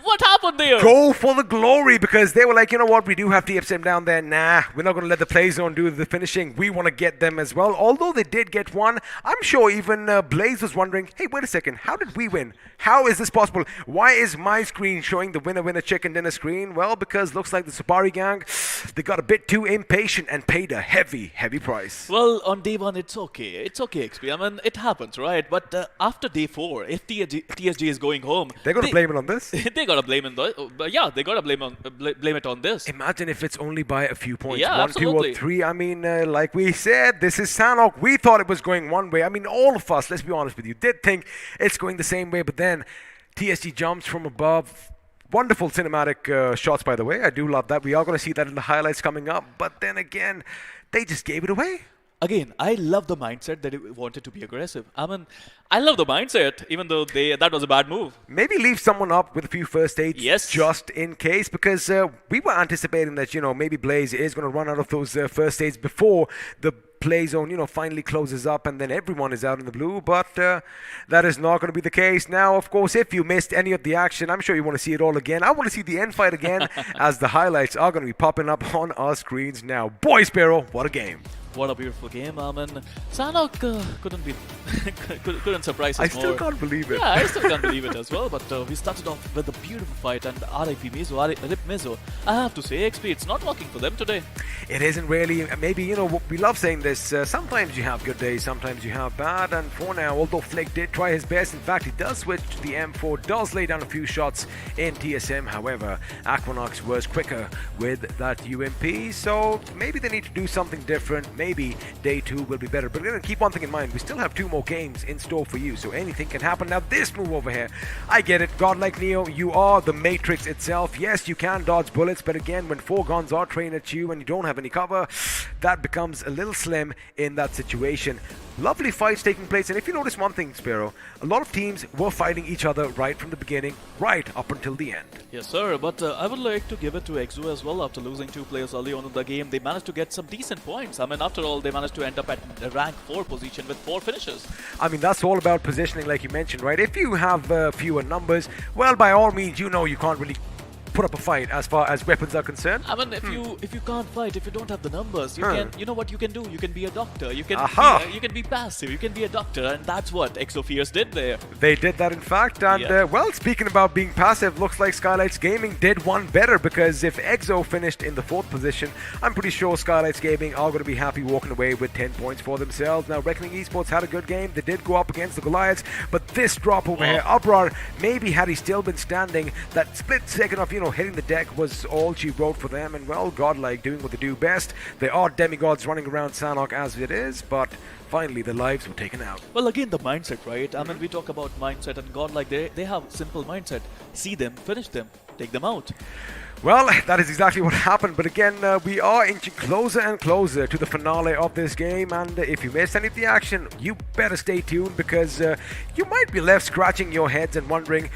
What happened there? Go for the glory because they were like, you know what, we do have TSM down there. Nah, we're not going to let the play zone do the finishing. We want to get them as well. Although they did get one, I'm sure even Blaze was wondering, hey, wait a second, how did we win? How is this possible? Why is my screen showing the winner chicken dinner screen? Well, because looks like the Supari gang, they got a bit too impatient and paid a heavy price. Well, on day 1, it's okay. It's okay, XP. I mean, it happens, right? But after day 4, if TSG is going home... They're going to blame it on this? They gotta blame it. They gotta blame it on this. Imagine if it's only by a few points, yeah, 1, absolutely. 2, or 3. I mean, like we said, this is Sanhok. We thought it was going one way. I mean, all of us, let's be honest with you, did think it's going the same way. But then TSG jumps from above. Wonderful cinematic shots, by the way. I do love that. We are going to see that in the highlights coming up. But then again, they just gave it away. Again, I love the mindset that it wanted to be aggressive. I mean, I love the mindset, even though that was a bad move. Maybe leave someone up with a few first aids, yes, just in case, because we were anticipating that, maybe Blaze is going to run out of those first aids before the play zone, finally closes up and then everyone is out in the blue, but that is not going to be the case. Now, of course, if you missed any of the action, I'm sure you want to see it all again. I want to see the end fight again as the highlights are going to be popping up on our screens now. Boy, Sparrow, what a game. What a beautiful game. I mean, Sanhok couldn't surprise us more. I still can't believe it. Yeah, I still can't believe it as well. But we started off with a beautiful fight, and RIP Mizo, RIP Mizo. I have to say, XP, it's not working for them today. It isn't really. Maybe, we love saying this. Sometimes you have good days, sometimes you have bad. And for now, although Flick did try his best, in fact, he does switch to the M4, does lay down a few shots in TSM. However, Aquanox was quicker with that UMP. So maybe they need to do something different. maybe day 2 will be better. But we're going to keep one thing in mind. We still have 2 more games in store for you, so anything can happen. Now this move over here, I get it. Godlike Neo, you are the Matrix itself. Yes, you can dodge bullets, but again, when 4 guns are trained at you and you don't have any cover, that becomes a little slim in that situation. Lovely fights taking place, and if you notice one thing, Sparrow, a lot of teams were fighting each other right from the beginning, right up until the end. Yes, sir, but I would like to give it to iQOO as well. After losing 2 players early on in the game, they managed to get some decent points. I mean, after all, they managed to end up at the rank 4 position with 4 finishes. I mean, that's all about positioning, like you mentioned, right? If you have fewer numbers, well, by all means, you know you can't really put up a fight as far as weapons are concerned. I mean, if you can't fight, if you don't have the numbers, you can, you know what you can do? You can be a doctor. You can you can be passive. You can be a doctor, and that's what Exophiers did there. They did that, in fact, and well, speaking about being passive, looks like Skylights Gaming did one better, because if Exo finished in the 4th position, I'm pretty sure Skylights Gaming are going to be happy walking away with 10 points for themselves. Now, Reckoning Esports had a good game. They did go up against the Goliaths, but this drop over here, Abrar, maybe had he still been standing, that split second of, hitting the deck was all she wrote for them, and well, Godlike doing what they do best. They are demigods running around Sanhok as it is, but finally the lives were taken out. Well, again, the mindset, right? I mean, we talk about mindset, and Godlike, they have simple mindset. See them, finish them, take them out. Well, that is exactly what happened, but again, we are inching closer and closer to the finale of this game, and if you missed any of the action, you better stay tuned, because you might be left scratching your heads and wondering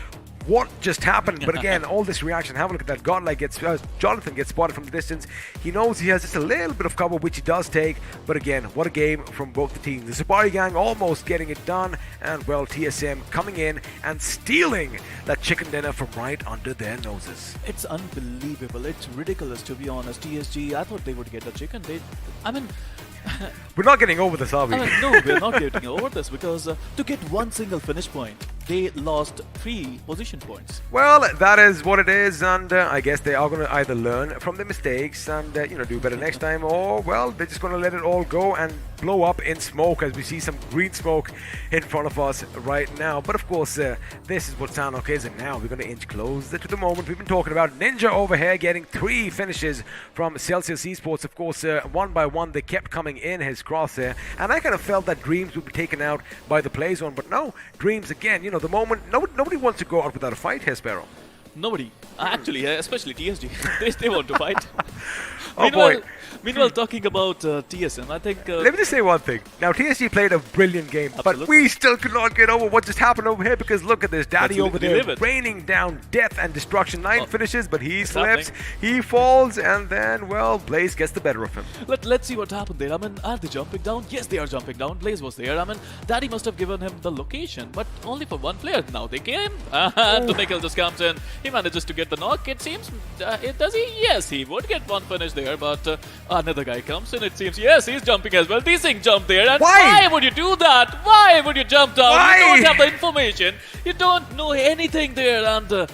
what just happened. But again, all this reaction, have a look at that. Godlike gets Jonathan gets spotted from the distance. He knows he has just a little bit of cover, which he does take, but again, what a game from both the teams. The Safari Gang almost getting it done, and well, TSM coming in and stealing that chicken dinner from right under their noses. It's unbelievable. It's ridiculous, to be honest. TSG, I thought they would get the chicken. I mean, we're not getting over this, are we? No, we're not getting over this, because to get one single finish point, they lost 3 position points. Well, that is what it is, and I guess they are going to either learn from their mistakes and do better next time, or well, they're just going to let it all go and blow up in smoke, as we see some green smoke in front of us right now. But of course, this is what Sanhok is, and now we're going to inch closer to the moment we've been talking about. Ninja over here getting 3 finishes from Celsius Esports. Of course, one by one they kept coming in his crosshair, and I kind of felt that Dreams would be taken out by the play zone, but no, Dreams again, the moment nobody wants to go out without a fight here, Sparrow. Nobody. Actually, especially TSG. they want to fight. Oh boy. Meanwhile, talking about TSM, I think... Let me just say one thing. Now, TSG played a brilliant game, but we still could not get over what just happened over here, because look at this. Daddy over there raining down death and destruction. 9 finishes, but he slips, he falls, and then, well, Blaze gets the better of him. Let's see what happened there. I mean, are they jumping down? Yes, they are jumping down. Blaze was there. I mean, Daddy must have given him the location, but only for 1 player. Now they came, and the Nickel just comes in. He manages to get the knock, it seems. Does he? Yes, he would get 1 finish there, but another guy comes in, it seems. Yes, he's jumping as well. Desync jumped there. And why would you do that? Why would you jump down? Why? You don't have the information. You don't know anything there. And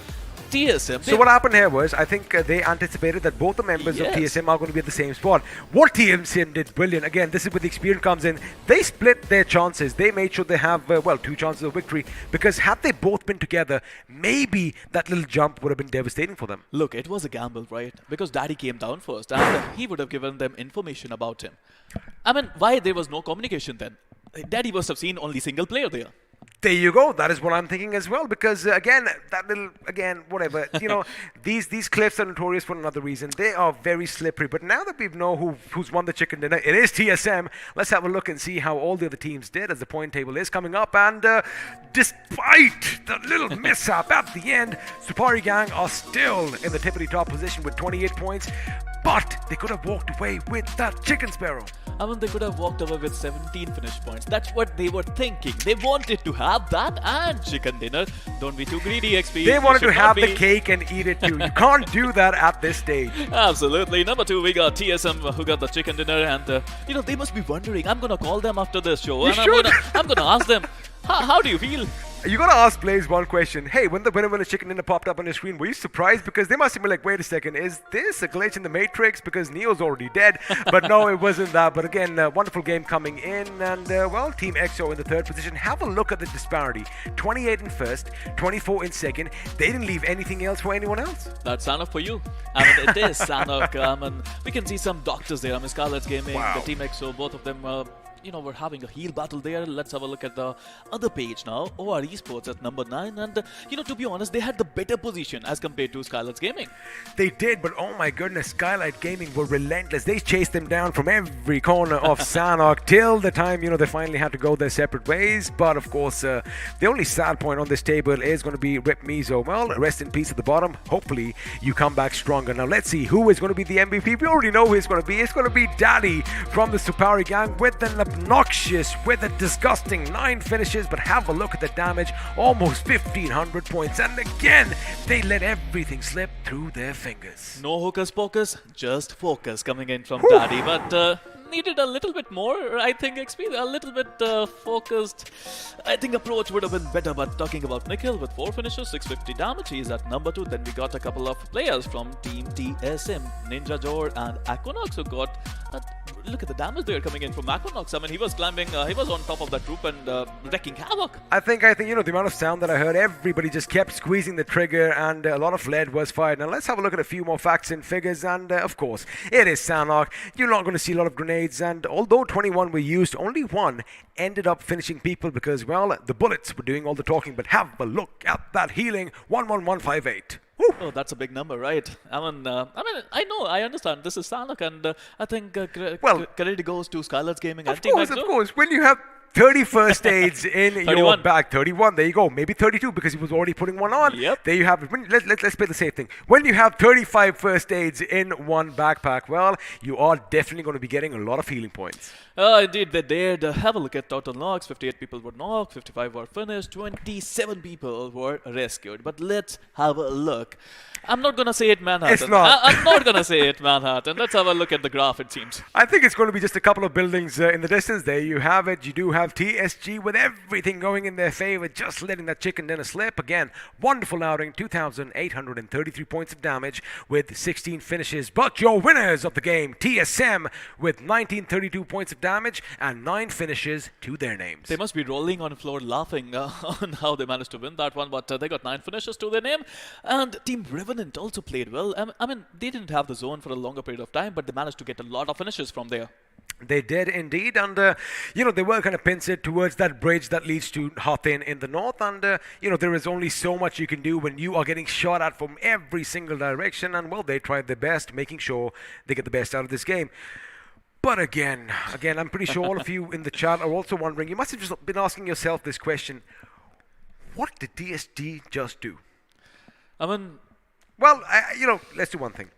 TSM. So what happened here was, I think they anticipated that both the members of TSM are going to be at the same spot. What TSM did brilliant. Again, this is where the experience comes in. They split their chances. They made sure they have, 2 chances of victory. Because had they both been together, maybe that little jump would have been devastating for them. Look, it was a gamble, right? Because Daddy came down first, and he would have given them information about him. I mean, why there was no communication then? Daddy must have seen only single player there. There you go. That is what I'm thinking as well. Because whatever. These cliffs are notorious for another reason. They are very slippery. But now that we know who's won the chicken dinner, it is TSM. Let's have a look and see how all the other teams did, as the point table is coming up. And despite the little mishap at the end, Supari Gang are still in the tippity top position with 28 points. But they could have walked away with that chicken, Sparrow. I mean, they could have walked away with 17 finish points. That's what they were thinking. They wanted to have that and chicken dinner. Don't be too greedy, XP. They wanted to have the cake and eat it too. You can't do that at this stage. Absolutely. Number 2, we got TSM, who got the chicken dinner. And, they must be wondering. I'm going to call them after this show. You should. I'm gonna ask them, how do you feel? You gotta ask Blaze one question. Hey, when the winner chicken dinner popped up on your screen, were you surprised? Because they must have been like, wait a second, is this a glitch in the Matrix? Because Neo's already dead. But no, it wasn't that. But again, wonderful game coming in. And well, Team EXO in the third position. Have a look at the disparity. 28 in first, 24 in second. They didn't leave anything else for anyone else. That's Sanhok for you. I mean, it is Sanhok. I mean, we can see some doctors there. I mean, Scarlet's Gaming, Wow. the Team EXO, both of them, we're having a heel battle there. Let's have a look at the other page now. OR Esports at number 9. And, to be honest, they had the better position as compared to Scarlet's Gaming. They did, but oh my goodness, Skylight Gaming were relentless. They chased them down from every corner of Sanhok till the time, they finally had to go their separate ways. But of course, the only sad point on this table is going to be Rip Mizo. Well, rest in peace at the bottom. Hopefully, you come back stronger. Now, let's see who is going to be the MVP. We already know who it's going to be. It's going to be Daddy from the Supari gang with an obnoxious, with a disgusting 9 finishes. But have a look at the damage. Almost 1,500 points. And again, they let everything slip through their fingers. No hocus pocus, just focus coming in from Daddy. But needed a little bit more, I think, XP. A little bit focused. I think approach would have been better. But talking about Nikhil with 4 finishes, 650 damage, he's at number 2. Then we got a couple of players from Team TSM, Ninja Jor and Aquanox, who got look at the damage they are coming in from Aquanox. I mean, he was climbing, he was on top of that group and wrecking havoc. I think, the amount of sound that I heard, everybody just kept squeezing the trigger and a lot of lead was fired. Now let's have a look at a few more facts and figures. And of course, it is Sanhok. You're not going to see a lot of grenades. And although 21 were used, only 1 ended up finishing people because, well, the bullets were doing all the talking. But have a look at that healing, 11158. Oh, that's a big number, right? I understand. This is Sanhok, and I think credit goes to Scarlet's Gaming and Team EXO. Of course. When you have 30 first aids in your 31. bag, 31, there you go. Maybe 32 because he was already putting one on. Yep. There you have it. Let's play the safe thing. When you have 35 first aids in one backpack, well, you are definitely going to be getting a lot of healing points. Indeed, they did. Have a look at total knocks. 58 people were knocked, 55 were finished, 27 people were rescued. But let's have a look. I'm not going to say it Manhattan. It's not. I'm not going to say it Manhattan. Let's have a look at the graph, it seems. I think it's going to be just a couple of buildings in the distance. There you have it. You do have TSG with everything going in their favor, just letting that chicken dinner slip. Again, wonderful outing, 2,833 points of damage with 16 finishes. But your winners of the game, TSM, with 1,932 points of damage and 9 finishes to their names. They must be rolling on the floor laughing on how they managed to win that one, but they got 9 finishes to their name. And Team Revenant also played well. I mean, they didn't have the zone for a longer period of time, but they managed to get a lot of finishes from there. They did indeed, and they were kind of pincered towards that bridge that leads to Hathin in the north, and there is only so much you can do when you are getting shot at from every single direction, and well, they tried their best, making sure they get the best out of this game. But again, I'm pretty sure all of you in the chat are also wondering, you must have just been asking yourself this question, what did DSG just do? I mean, well, let's do one thing.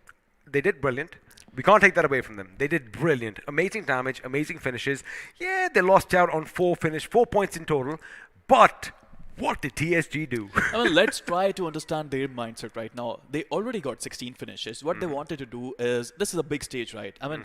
They did brilliant. We can't take that away from them. They did brilliant. Amazing damage, amazing finishes. Yeah, they lost out on 4 points in total. But what did TSG do? I mean, let's try to understand their mindset right now. They already got 16 finishes. What they wanted to do is, this is a big stage, right? I mean,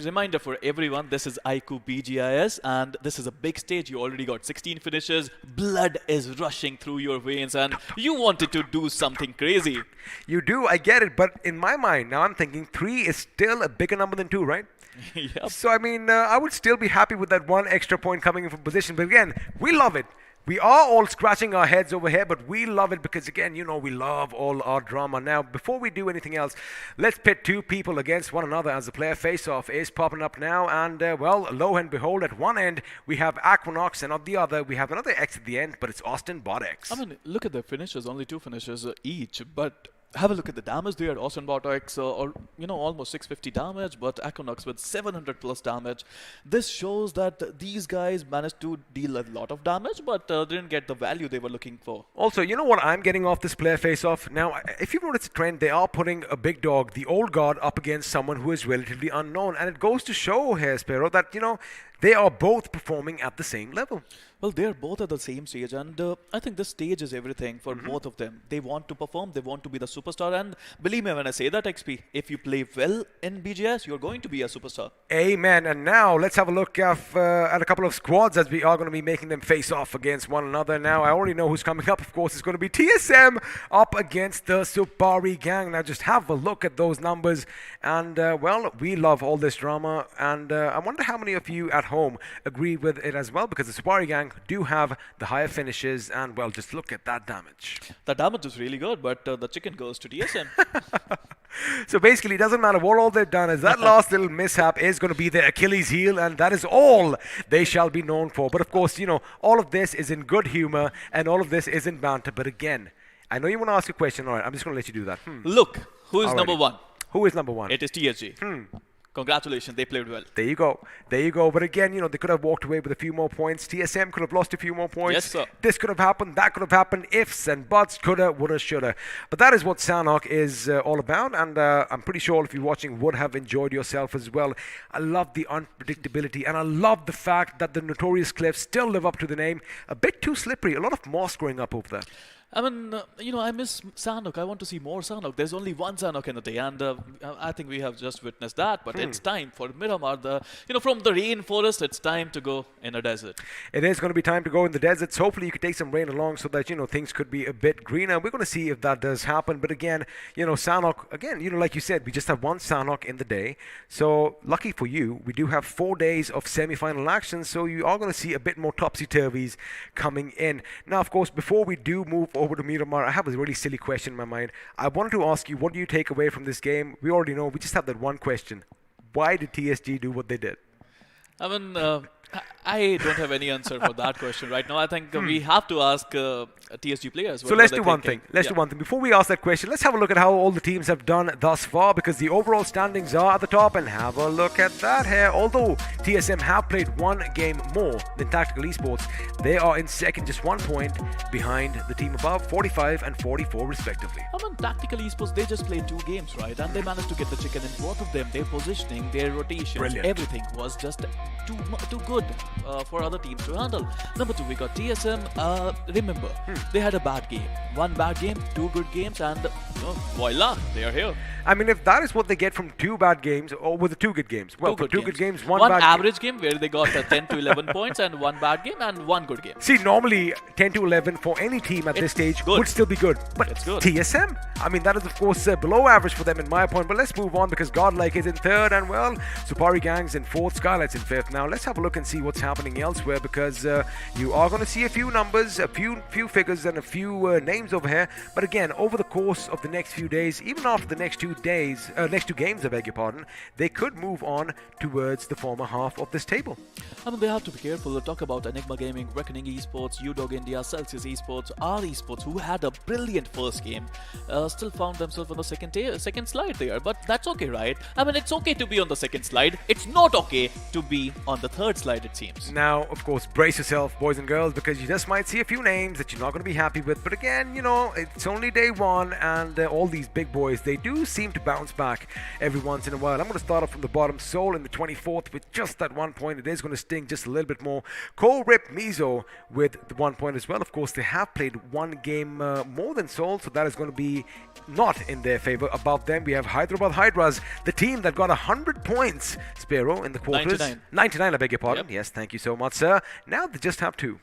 reminder for everyone, this is iQOO BGIS, and this is a big stage. You already got 16 finishes. Blood is rushing through your veins, and you wanted to do something crazy. You do, I get it. But in my mind, now I'm thinking 3 is still a bigger number than 2, right? Yep. So, I mean, I would still be happy with that 1 extra point coming in from position. But again, we love it. We are all scratching our heads over here, but we love it because, again, we love all our drama. Now, before we do anything else, let's pit 2 people against one another as the player face-off is popping up now. And, well, lo and behold, at one end, we have Aquanox, and on the other, we have another X at the end, but it's Austin Bot X. I mean, look at their finishes, only 2 finishes each, but have a look at the damage there. Austin Bot X, almost 650 damage, but Aquanox with 700 plus damage. This shows that these guys managed to deal a lot of damage, but didn't get the value they were looking for. Also, you know what I'm getting off this player face-off? Now, if you've noticed a trend, they are putting a big dog, the old god, up against someone who is relatively unknown. And it goes to show here, Spero, that, they are both performing at the same level. Well, they're both at the same stage, and I think this stage is everything for Mm-hmm. both of them. They want to perform, they want to be the superstar, and believe me when I say that, XP, if you play well in BGS, you're going to be a superstar. Amen. And now let's have a look at a couple of squads as we are going to be making them face off against one another. Now, I already know who's coming up. Of course, it's going to be TSM up against the Supari gang. Now, just have a look at those numbers. And, well, we love all this drama. And I wonder how many of you at home agree with it as well, because the Supari gang do have the higher finishes. And, well, just look at that damage. The damage is really good, but the chicken goes to TSM. So basically, it doesn't matter what all they've done, is that last little mishap is going to be their Achilles heel, and that is all they shall be known for. But of course, you know, all of this is in good humor, and all of this is in banter. But again, I know you want to ask a question. All right, I'm just going to let you do that. Look, who is Alrighty. number one? Who is number one? It is TSG. Congratulations, they played well. There you go. There you go. But again, you know, they could have walked away with a few more points. TSM could have lost a few more points. Yes, sir. This could have happened. That could have happened. Ifs and buts. Coulda, woulda, shoulda. But that is what Sanhok is all about. And I'm pretty sure if you're watching would have enjoyed yourself as well. I love the unpredictability. And I love the fact that the Notorious Cliffs still live up to the name. A bit too slippery. A lot of moss growing up over there. I mean, you know, I miss Sanhok. I want to see more Sanhok. There's only one Sanhok in the day, and I think we have just witnessed that. But it's time for Miramar. From the rainforest, it's time to go in a desert. It is going to be time to go in the deserts. Hopefully, you could take some rain along so that, you know, things could be a bit greener. We're going to see if that does happen. But again, you know, Sanhok, again, you know, like you said, we just have one Sanhok in the day. So, lucky for you, we do have 4 days of semi-final action. So, you are going to see a bit more topsy-turvies coming in. Now, of course, before we do move over to Miramar, I have a really silly question in my mind. I wanted to ask you, what do you take away from this game? We already know. We just have that one question. Why did TSG do what they did? I mean, I don't have any answer for that question right now. I think we have to ask TSG players. So let's do one thing. Let's do one thing. Before we ask that question, let's have a look at how all the teams have done thus far, because the overall standings are at the top. And have a look at that here. Although TSM have played one game more than Tactical Esports, they are in second, just 1 point behind the team above, 45 and 44 respectively. I mean, Tactical Esports, they just played 2 games, right? And they managed to get the chicken in both of them. Their positioning, their rotations, Brilliant. Everything was just too good for other teams to handle. Number 2, we got TSM. Remember, they had a bad game. 1 bad game, 2 good games, and voila, they are here. I mean, if that is what they get from 2 bad games, or with the 2 good games, well, for 2 good games, 1 One bad average game where they got 10 to 11 points, and 1 bad game and 1 good game. See, normally 10 to 11 for any team at this stage good. would still be good. But It's good. TSM, I mean, that is of course below average for them in my point. But let's move on, because Godlike is in 3rd, and well, Supari Gang's in 4th, Skylight's in 5th. Now let's have a look and see what's happening elsewhere, because you are going to see a few numbers, a few figures, and a few names over here. But again, over the course of the next few days, even after the next 2 days, next 2 games, I beg your pardon, they could move on towards the former half of this table. I mean, they have to be careful. We'll talk about Enigma Gaming, Reckoning Esports, UDog India, Celsius Esports, R Esports, who had a brilliant first game, still found themselves on the second slide there. But that's okay, right? I mean, it's okay to be on the second slide. It's not okay to be on the 3rd slide, it seems. Now, of course, brace yourself, boys and girls, because you just might see a few names that you're not going to be happy with. But again, you know, it's only day 1, and all these big boys, they do seem to bounce back every once in a while. I'm going to start off from the bottom. Soul in the 24th with just that 1 point. It is going to sting just a little bit more. Rip Mizo with the 1 point as well. Of course, they have played 1 game more than Soul, so that is going to be not in their favor. Above them, we have Hyderabad Hydras, the team that got 100 points, Sparrow, in the quarters. 99, I beg your pardon. Yep. Yes, thank you so much, sir. Now they just have 2.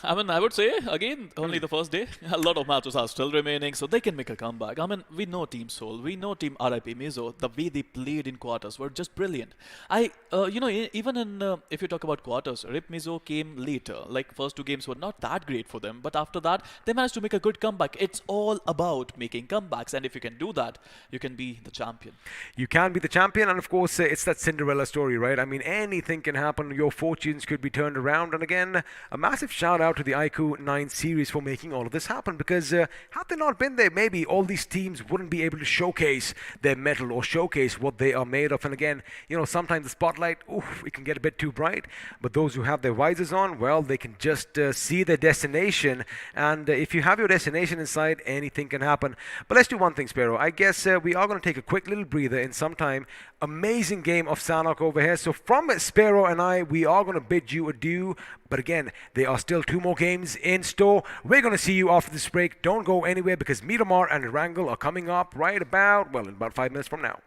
I mean, I would say, again, only the first day. A lot of matches are still remaining, so they can make a comeback. I mean, we know Team Soul, we know Team RIP Mizo. The way they played in quarters were just brilliant. Even in, if you talk about quarters, Rip Mizo came later. Like, first 2 games were not that great for them, but after that, they managed to make a good comeback. It's all about making comebacks, and if you can do that, you can be the champion. You can be the champion, and of course, it's that Cinderella story, right? I mean, anything can happen. Your fortunes could be turned around, and again, a massive shout out to the iQOO 9 series for making all of this happen, because had they not been there, maybe all these teams wouldn't be able to showcase their metal or showcase what they are made of. And again, sometimes the spotlight, it can get a bit too bright, but those who have their visors on, well, they can just see their destination. And if you have your destination in sight, anything can happen. But let's do one thing, Sparrow. I guess we are going to take a quick little breather in some time. Amazing game of Sanhok over here. So from Sparrow and I, we are going to bid you adieu. But again, there are still 2 more games in store. We're going to see you after this break. Don't go anywhere, because Miramar and Erangel are coming up in about 5 minutes from now.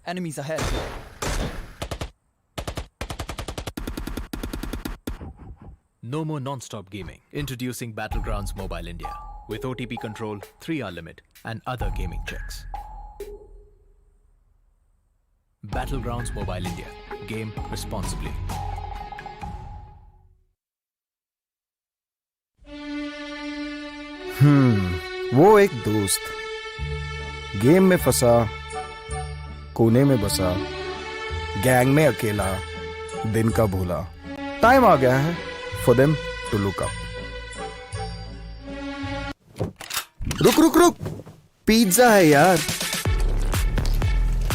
Enemies ahead. No more non-stop gaming. Introducing Battlegrounds Mobile India with OTP control, 3-hour limit, and other gaming checks. Battlegrounds Mobile India. Game responsibly. वो एक दोस्त game में फंसा, कोने में बसा, gang में अकेला, दिन का भूला. टाइम आ गया है for them to look up. रुक रुक रुक, पिज्जा है यार.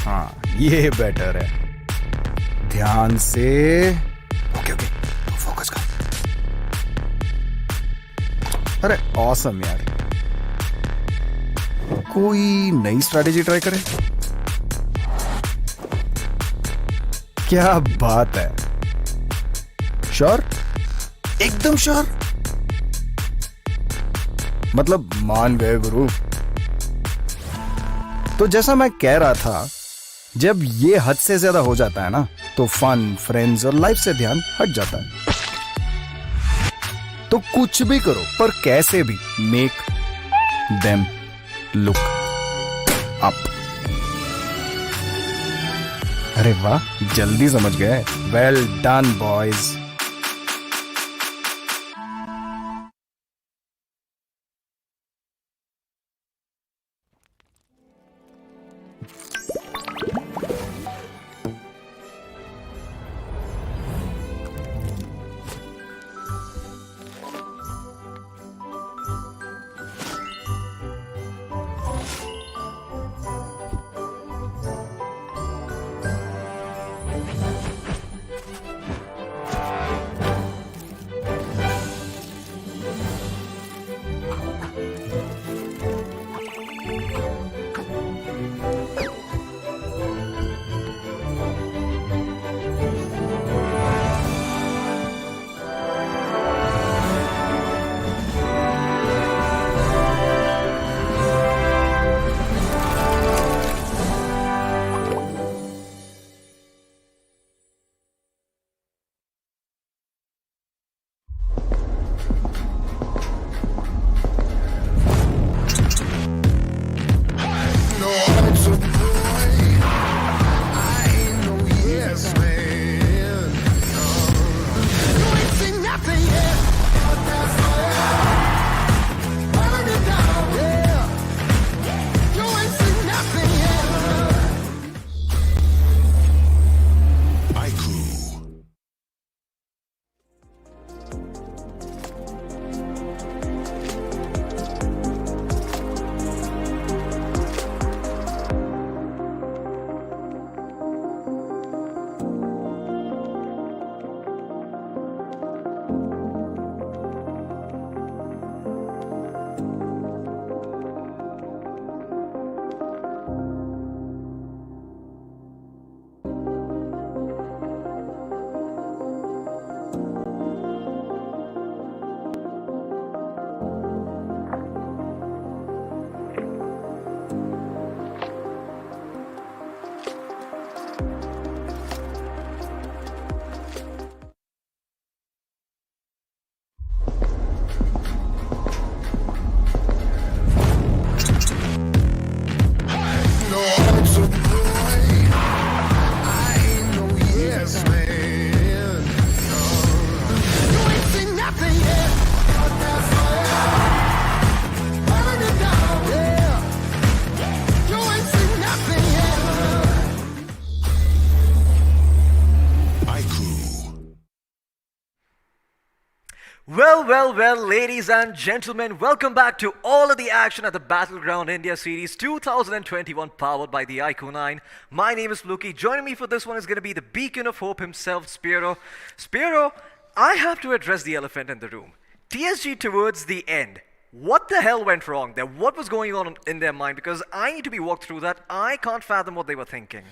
हाँ, ये बेटर है. ध्यान से. ओके ओके, फोकस कर. अरे ऑसम यार. कोई नई स्ट्रैटेजी ट्राई करें. क्या बात है. श्योर, एकदम श्योर. मतलब मान गए गुरु. तो जैसा मैं कह रहा था, जब ये हद से ज्यादा हो जाता है ना, तो फन, फ्रेंड्स और लाइफ से ध्यान हट जाता है. तो कुछ भी करो, पर कैसे भी मेक देम लुक अप. अरे वाह, जल्दी समझ गए. Well done boys. Well, ladies and gentlemen, welcome back to all of the action at the Battleground India Series 2021, powered by the iQOO 9. My name is Fluky. Joining me for this one is going to be the beacon of hope himself, Spiro. Spiro, I have to address the elephant in the room. TSG towards the end. What the hell went wrong there? What was going on in their mind? Because I need to be walked through that. I can't fathom what they were thinking.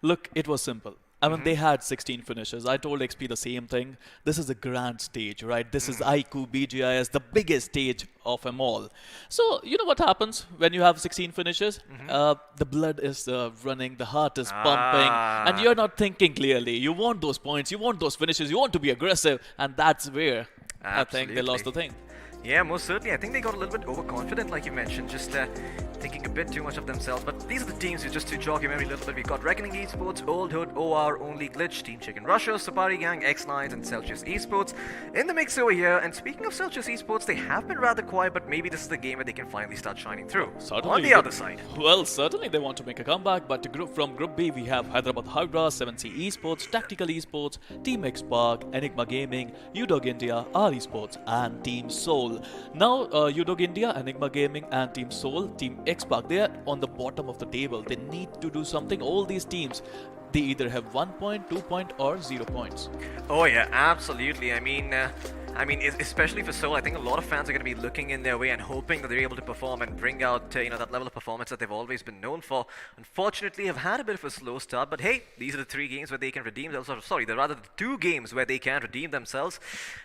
Look, it was simple. I mean, they had 16 finishes. I told XP the same thing. This is a grand stage, right? This is iQOO BGIS, the biggest stage of them all. So, you know what happens when you have 16 finishes? The blood is running, the heart is pumping, and you're not thinking clearly. You want those points, you want those finishes, you want to be aggressive, and that's where I think they lost the thing. Yeah, most certainly. I think they got a little bit overconfident, like you mentioned, just thinking a bit too much of themselves. But these are the teams, just to jog your memory a little bit. We've got Reckoning Esports, Old Hood, OR, Only Glitch, Team Chicken Russia, Safari Gang, X9s, and Celsius Esports in the mix over here. And speaking of Celsius Esports, they have been rather quiet, but maybe this is the game where they can finally start shining through. Certainly. On the other side. Well, certainly they want to make a comeback, but from Group B, we have Hyderabad Hydra, 7C Esports, Tactical Esports, Team X Park, Enigma Gaming, UDOG India, R Esports, and Team Soul. Now, UDOG India, Enigma Gaming, and Team Soul, Team X Park, they are on the bottom of the table. They need to do something. All these teams, they either have 1 point, 2 point, or 0 points. Oh yeah, absolutely. I mean, especially for Seoul, I think a lot of fans are going to be looking in their way and hoping that they're able to perform and bring out, that level of performance that they've always been known for. Unfortunately, have had a bit of a slow start, but hey, these are the 3 games where they can redeem themselves. Sorry, they're rather the 2 games where they can redeem themselves.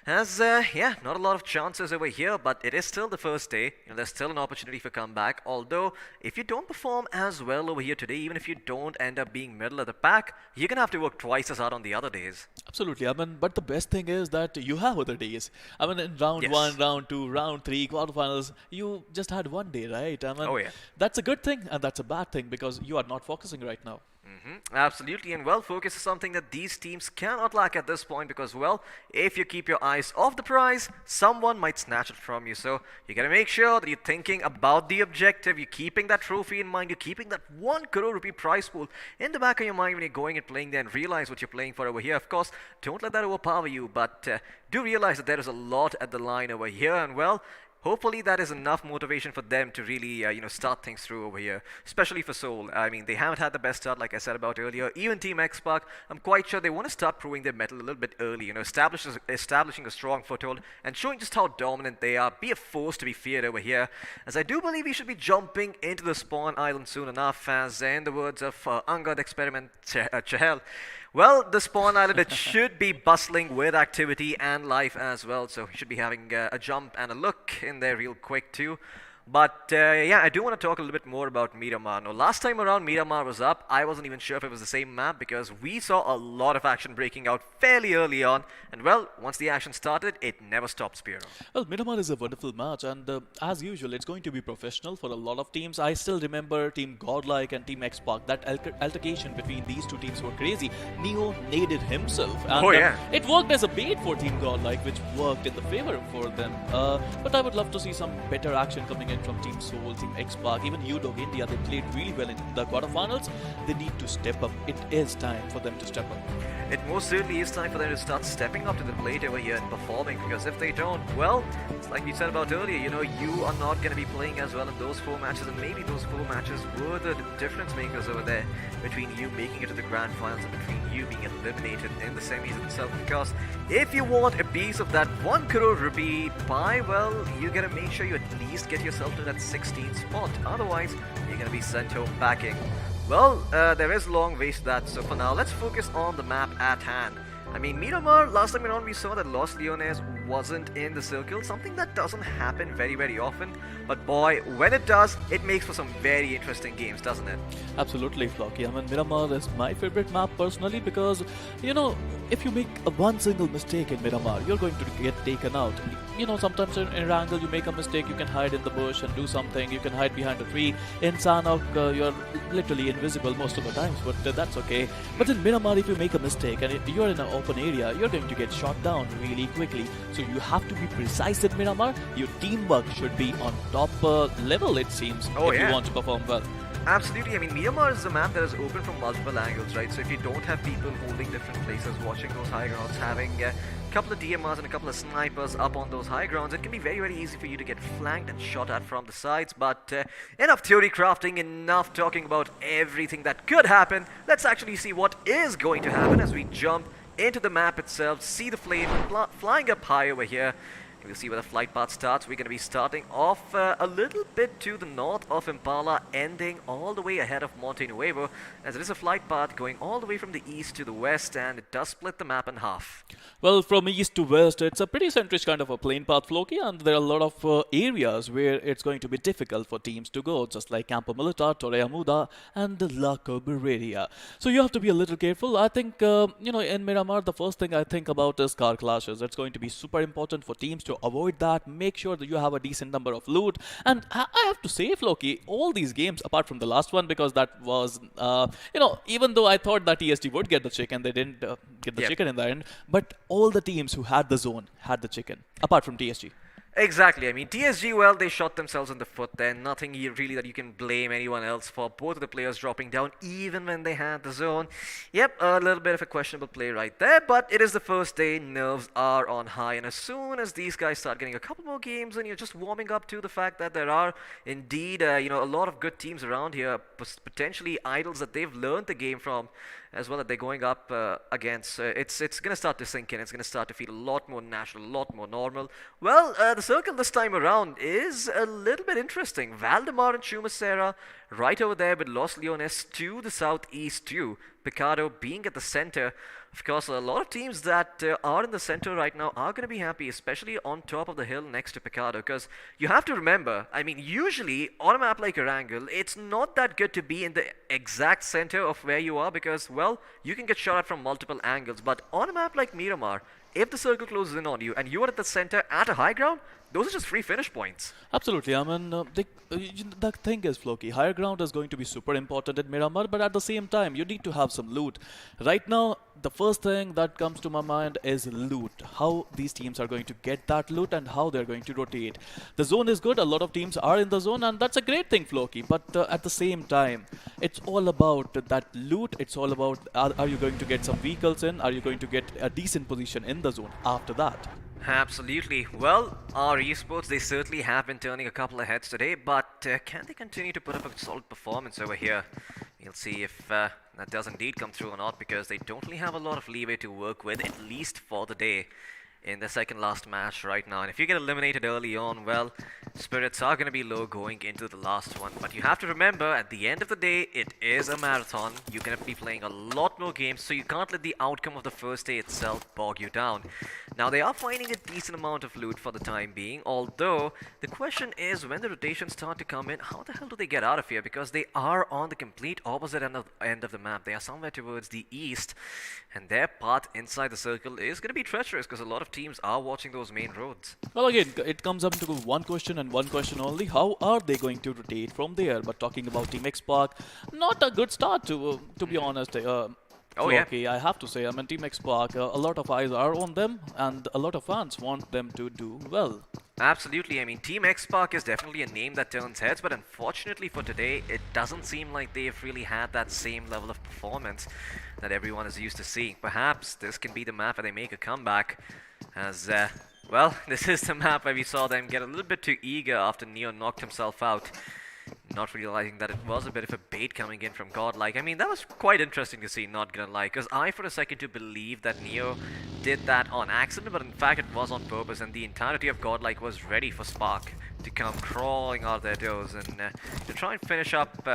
As, not a lot of chances over here, but it is still the first day. There's still an opportunity for comeback. Although, if you don't perform as well over here today, even if you don't end up being middle of the pack, you're going to have to work twice as hard on the other days. Absolutely. I mean, but the best thing is that you have other days. I mean, in round 1, round 2, round 3, quarterfinals, you just had 1 day, right? I mean, that's a good thing and that's a bad thing because you are not focusing right now. Absolutely, and well, focus is something that these teams cannot lack at this point because, well, if you keep your eyes off the prize, someone might snatch it from you. So you gotta make sure that you're thinking about the objective, you're keeping that trophy in mind, you're keeping that 1 crore rupee prize pool in the back of your mind when you're going and playing there and realize what you're playing for over here. Of course, don't let that overpower you, but do realize that there is a lot at the line over here, and well, hopefully that is enough motivation for them to really, start things through over here, especially for Seoul. I mean, they haven't had the best start, like I said about earlier. Even Team X Park, I'm quite sure they want to start proving their mettle a little bit early, establishing a strong foothold and showing just how dominant they are. Be a force to be feared over here, as I do believe we should be jumping into the spawn island soon enough, as in the words of Angad Experiment Chahel. Well, the spawn island, it should be bustling with activity and life as well, so we should be having a jump and a look in there real quick too. But I do want to talk a little bit more about Miramar. Now, last time around Miramar was up, I wasn't even sure if it was the same map because we saw a lot of action breaking out fairly early on. And well, once the action started, it never stopped, Spiro. Well, Miramar is a wonderful match, and as usual, it's going to be professional for a lot of teams. I still remember Team Godlike and Team X Park. That altercation between these 2 teams were crazy. Neo naded himself, and it worked as a bait for Team Godlike, which worked in the favor for them. But I would love to see some better action coming in from Team Soul, Team X Park, even UDOG India. They played really well in the quarterfinals. They need to step up. It is time for them to step up. It most certainly is time for them to start stepping up to the plate over here and performing, because if they don't, well, it's like we said about earlier, you are not going to be playing as well in those 4 matches, and maybe those 4 matches were the difference makers over there between you making it to the grand finals and between you being eliminated in the semis itself. Because if you want a piece of that 1 crore rupee pie, well, you gotta make sure you at least get yourself to that 16th spot. Otherwise, you're gonna be sent home packing. Well, there is a long ways to that, so for now, let's focus on the map at hand. I mean, Miramar, last time around we saw that Los Leones wasn't in the circle, something that doesn't happen very, very often. But boy, when it does, it makes for some very interesting games, doesn't it? Absolutely, Flocky. I mean, Miramar is my favorite map personally because, if you make one single mistake in Miramar, you're going to get taken out. Sometimes in Erangel, you make a mistake, you can hide in the bush and do something, you can hide behind a tree. In Sanhok, you're literally invisible most of the times, but that's okay. But in Miramar, if you make a mistake and you're in an open area, you're going to get shot down really quickly. So you have to be precise in Miramar. Your teamwork should be on top level, it seems, if you want to perform well. Absolutely. I mean, Miramar is a map that is open from multiple angles, right? So if you don't have people holding different places, watching those high grounds, having a couple of DMRs and a couple of snipers up on those high grounds, it can be very, very easy for you to get flanked and shot at from the sides. But enough theory crafting, enough talking about everything that could happen. Let's actually see what is going to happen as we jump into the map itself, see the flame flying up high over here. We'll see where the flight path starts. We're going to be starting off a little bit to the north of Impala, ending all the way ahead of Monte Nuevo, as it is a flight path going all the way from the east to the west, and it does split the map in half. Well, from east to west, it's a pretty centric kind of a plane path, Floki, and there are a lot of areas where it's going to be difficult for teams to go, just like Campo Militar, Torre Amuda, and La Cabrera. So you have to be a little careful. I think, in Miramar, the first thing I think about is car clashes. It's going to be super important for teams to avoid that. Make sure that you have a decent number of loot. And I have to say, Floki, all these games, apart from the last one, because that was, even though I thought that TSG would get the chicken, they didn't get the chicken in the end. But all the teams who had the zone had the chicken, apart from TSG. Exactly. I mean, TSG, well, they shot themselves in the foot there. Nothing really that you can blame anyone else for. Both of the players dropping down even when they had the zone. Yep, a little bit of a questionable play right there, but it is the first day. Nerves are on high, and as soon as these guys start getting a couple more games and you're just warming up to the fact that there are indeed, a lot of good teams around here, potentially idols that they've learned the game from, as well, that they're going up against. It's going to start to sink in. It's going to start to feel a lot more natural, a lot more normal. Well, the circle this time around is a little bit interesting. Valdemar and Chumacera right over there with Los Leones to the southeast too. Picado being at the center. Of course, a lot of teams that are in the center right now are going to be happy, especially on top of the hill next to Picado, because you have to remember, I mean, usually on a map like Erangel, it's not that good to be in the exact center of where you are because, well, you can get shot at from multiple angles. But on a map like Miramar, if the circle closes in on you and you are at the center at a high ground, those are just free finish points. Absolutely. I mean, the thing is, Floki, higher ground is going to be super important in Miramar, but at the same time, you need to have some loot. Right now, the first thing that comes to my mind is loot. How these teams are going to get that loot and how they're going to rotate. The zone is good. A lot of teams are in the zone, and that's a great thing, Floki. But at the same time, it's all about that loot. It's all about, are you going to get some vehicles in? Are you going to get a decent position in the zone after that? Absolutely. Well, our esports, they certainly have been turning a couple of heads today, but can they continue to put up a solid performance over here? We'll see if that does indeed come through or not, because they don't really have a lot of leeway to work with, at least for the day, in the second last match right now. And if you get eliminated early on, well, spirits are going to be low going into the last one. But you have to remember, at the end of the day, it is a marathon. You're going to be playing a lot more games, so you can't let the outcome of the first day itself bog you down. Now, they are finding a decent amount of loot for the time being, although the question is, when the rotations start to come in, how the hell do they get out of here? Because they are on the complete opposite end of the map. They are somewhere towards the east, and their path inside the circle is going to be treacherous because a lot of teams are watching those main roads. Well, again, it comes up to one question and one question only. How are they going to rotate from there? But talking about Team X Park, not a good start to be honest. Okay, I have to say, I mean, Team X Park, a lot of eyes are on them, and a lot of fans want them to do well. Absolutely. I mean, Team X Park is definitely a name that turns heads, but unfortunately for today, it doesn't seem like they've really had that same level of performance that everyone is used to seeing. Perhaps this can be the map where they make a comeback, as, well, this is the map where we saw them get a little bit too eager after Neo knocked himself out, not realizing that it was a bit of a bait coming in from Godlike. I mean, that was quite interesting to see, not gonna lie, because I for a second to believe that Neo did that on accident, but in fact it was on purpose, and the entirety of Godlike was ready for Spark to come crawling out of their doors and to try and finish up,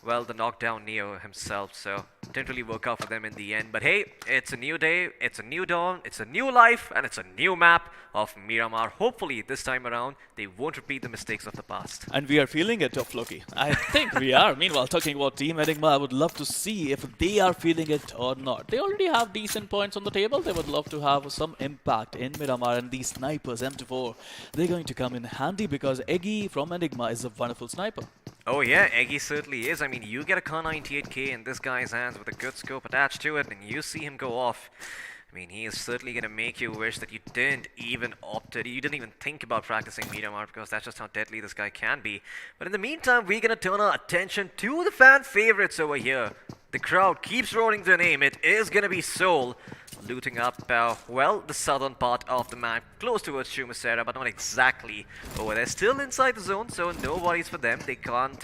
well, the knockdown Neo himself. So didn't really work out for them in the end. But hey, it's a new day, it's a new dawn, it's a new life, and it's a new map of Miramar. Hopefully this time around they won't repeat the mistakes of the past. And we are feeling it, Loki. I think we are. Meanwhile, talking about Team Enigma, I would love to see if they are feeling it or not. They already have decent points on the table. They would love to have some impact in Miramar, and these snipers, M24, they're going to come in handy because Eggy from Enigma is a wonderful sniper. Oh yeah, Eggy certainly is. I mean, you get a Kar 98K in this guy's hands with a good scope attached to it, and you see him go off. I mean, he is certainly going to make you wish that you didn't even you didn't even think about practicing Miramar, because that's just how deadly this guy can be. But in the meantime, we're going to turn our attention to the fan favorites over here. The crowd keeps roaring their name. It is going to be Seoul, looting up, well, the southern part of the map, close towards Shumasera, but not exactly over there. Still inside the zone, so no worries for them. They can't,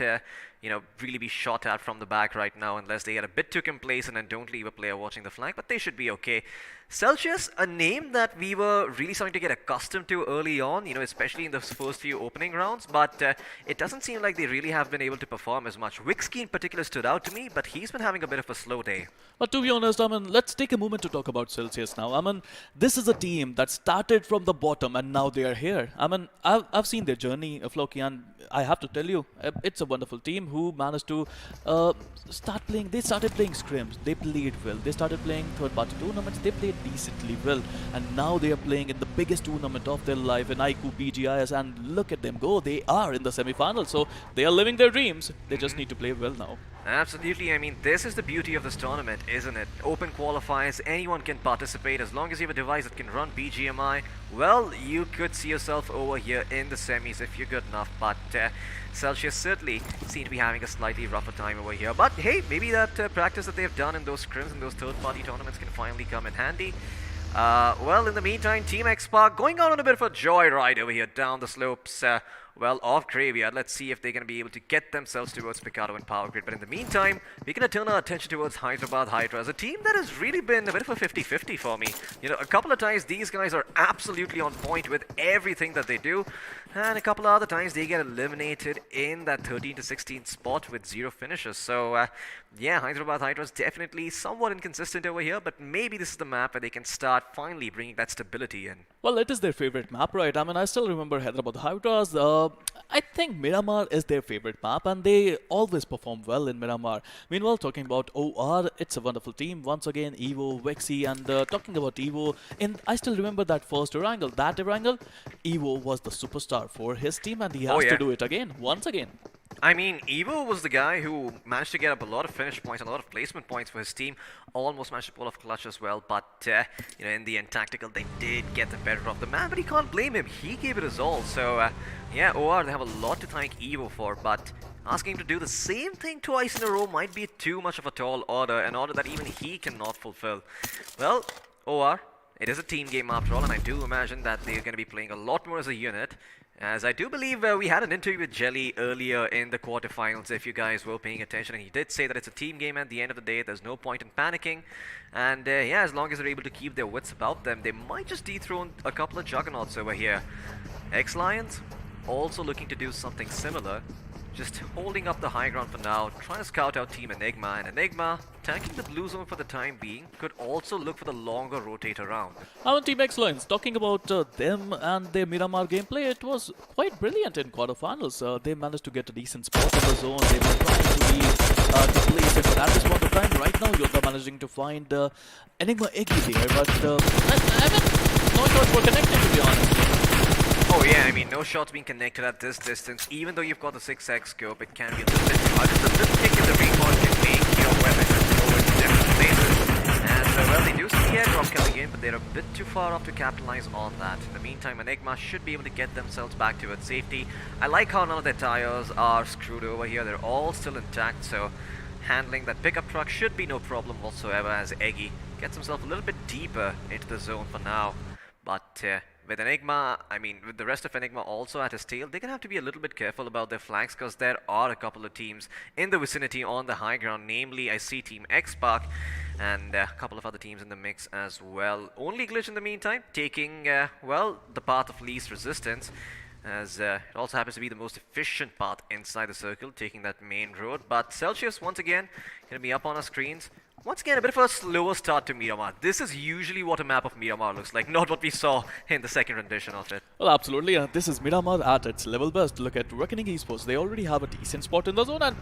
really be shot at from the back right now unless they get a bit too complacent and don't leave a player watching the flank, but they should be okay. Celsius, a name that we were really starting to get accustomed to early on, especially in the first few opening rounds, but it doesn't seem like they really have been able to perform as much. Wixky in particular stood out to me, but he's been having a bit of a slow day. But to be honest, let's take a moment to talk about Celsius now. This is a team that started from the bottom and now they are here. I've seen their journey, Floki, and I have to tell you, it's a wonderful team who managed to start playing. They started playing scrims. They played well. They started playing third-party tournaments. They played decently well, and now they are playing in the biggest tournament of their life in iQOO BGIS, and look at them go. They are in the semi-finals, so they are living their dreams. They just need to play well now. Absolutely. I mean, this is the beauty of this tournament, isn't it? Open qualifiers, anyone can participate as long as you have a device that can run BGMI. Well, you could see yourself over here in the semis if you're good enough, but Celsius certainly seem to be having a slightly rougher time over here. But hey, maybe that practice that they've done in those scrims and those third-party tournaments can finally come in handy. Well, in the meantime, Team X-Park going on a bit of a joyride over here down the slopes, of Graveyard. Let's see if they're going to be able to get themselves towards Picado and Power Grid. But in the meantime, we're going to turn our attention towards Hyderabad Hydra as a team that has really been a bit of a 50-50 for me. A couple of times these guys are absolutely on point with everything that they do, and a couple of other times they get eliminated in that 13 to 16 spot with 0 finishes. So, yeah, Hyderabad Hydra is definitely somewhat inconsistent over here, but maybe this is the map where they can start finally bringing that stability in. Well, it is their favorite map, right? I still remember Hyderabad Hydras. I think Miramar is their favorite map, and they always perform well in Miramar. Meanwhile, talking about OR, it's a wonderful team. Once again, Evo, Vexy, and talking about Evo, I still remember that first Erangel. That Erangel, Evo was the superstar for his team, and he has to do it again, once again. I mean, Evo was the guy who managed to get up a lot of finish points and a lot of placement points for his team. Almost managed to pull off clutch as well, but in the end tactical, they did get the better of the man, but he can't blame him. He gave it his all. So, yeah, OR, they have a lot to thank Evo for, but asking him to do the same thing twice in a row might be too much of a tall order, an order that even he cannot fulfill. Well, OR, it is a team game after all, and I do imagine that they're going to be playing a lot more as a unit. As I do believe we had an interview with Jelly earlier in the quarterfinals, if you guys were paying attention, and he did say that it's a team game at the end of the day. There's no point in panicking, and yeah, as long as they're able to keep their wits about them, they might just dethrone a couple of juggernauts over here. X-Lions also looking to do something similar, just holding up the high ground for now, trying to scout out Team Enigma, and Enigma, tanking the blue zone for the time being, could also look for the longer rotate around. Team X-Lions, talking about them and their Miramar gameplay, it was quite brilliant in quarterfinals. They managed to get a decent spot in the zone. They were trying to be complacent, but at this point of time, right now, Yoda managing to find Enigma Eggy there, but no shots were connected, to be honest. Oh yeah, I mean, no shots being connected at this distance. Even though you've got the 6x scope, it can be a little bit hard. Just a little kick in the recoil can make your weapon go into different places. And well, they do see the airdrop coming in, but they're a bit too far off to capitalize on that. In the meantime, Enigma should be able to get themselves back towards safety. I like how none of their tires are screwed over here. They're all still intact, so handling that pickup truck should be no problem whatsoever, as Eggy gets himself a little bit deeper into the zone for now. But with Enigma, with the rest of Enigma also at his tail, they're going to have to be a little bit careful about their flanks, because there are a couple of teams in the vicinity on the high ground. Namely, I see Team X-Park and a couple of other teams in the mix as well. Only Glitch in the meantime, taking, the path of least resistance, as it also happens to be the most efficient path inside the circle, taking that main road. But Celsius, once again, going to be up on our screens. Once again, a bit of a slower start to Miramar. This is usually what a map of Miramar looks like, not what we saw in the second rendition of it. Well, absolutely. This is Miramar at its level best. Look at Reckoning Esports. They already have a decent spot in the zone, and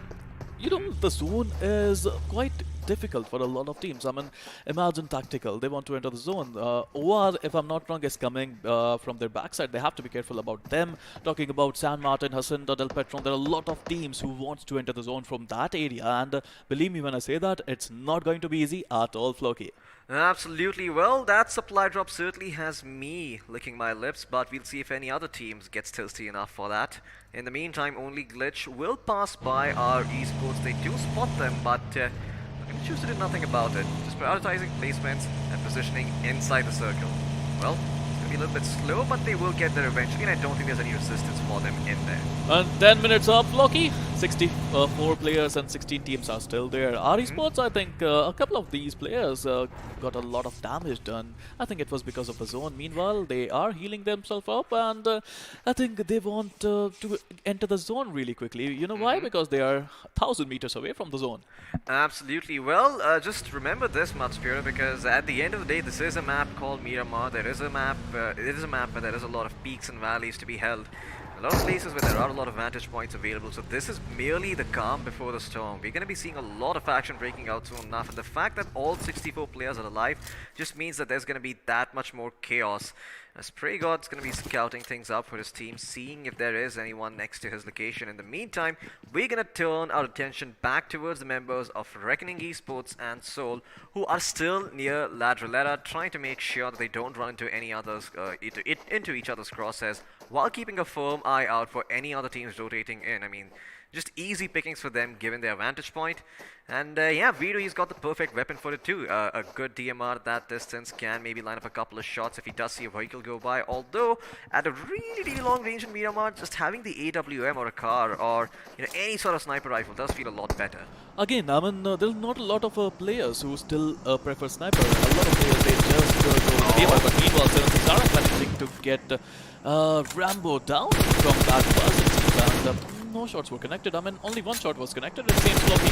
the zone is quite difficult for a lot of teams. I mean, imagine Tactical, they want to enter the zone. OR, if I'm not wrong, is coming from their backside. They have to be careful about them. Talking about San Martin, Jacinto, Del Petron, there are a lot of teams who want to enter the zone from that area. And believe me when I say that, it's not going to be easy at all, Floki. Absolutely. Well, that supply drop certainly has me licking my lips, but we'll see if any other teams gets thirsty enough for that. In the meantime, only Glitch will pass by our esports. They do spot them, but I'm going to choose to do nothing about it. Just prioritizing placements and positioning inside the circle. Well, it's going to be a little bit slow, but they will get there eventually, and I don't think there's any resistance for them in there. And 10 minutes up, Floki. 64 players and 16 teams are still there. Our esports, I think a couple of these players got a lot of damage done. I think it was because of the zone. Meanwhile, they are healing themselves up, and I think they want to enter the zone really quickly. You know why? Because they are 1,000 meters away from the zone. Absolutely. Well, just remember this much, Spiro, because at the end of the day, this is a map called Miramar. There is a map. It is a map where there is a lot of peaks and valleys to be held. A lot of places where there are a lot of vantage points available, so this is merely the calm before the storm. We're going to be seeing a lot of action breaking out soon enough, and the fact that all 64 players are alive just means that there's going to be that much more chaos. Spray God's going to be scouting things up for his team, seeing if there is anyone next to his location. In the meantime, we're going to turn our attention back towards the members of Reckoning Esports and Soul, who are still near Ladrillera, trying to make sure that they don't run into any others, into each other's crosshairs, while keeping a firm eye out for any other teams rotating in. I mean, just easy pickings for them given their vantage point. And yeah, Vito, he's got the perfect weapon for it too. A good DMR at that distance can maybe line up a couple of shots if he does see a vehicle go by. Although, at a really long range in Miramar, just having the AWM or a car or any sort of sniper rifle does feel a lot better. Again, I mean, there's not a lot of players who still prefer sniper. A lot of players, they just go DMR. But meanwhile, 76 are managing to get Rambo down from that person. And no shots were connected. I mean, only one shot was connected. It seems Floki.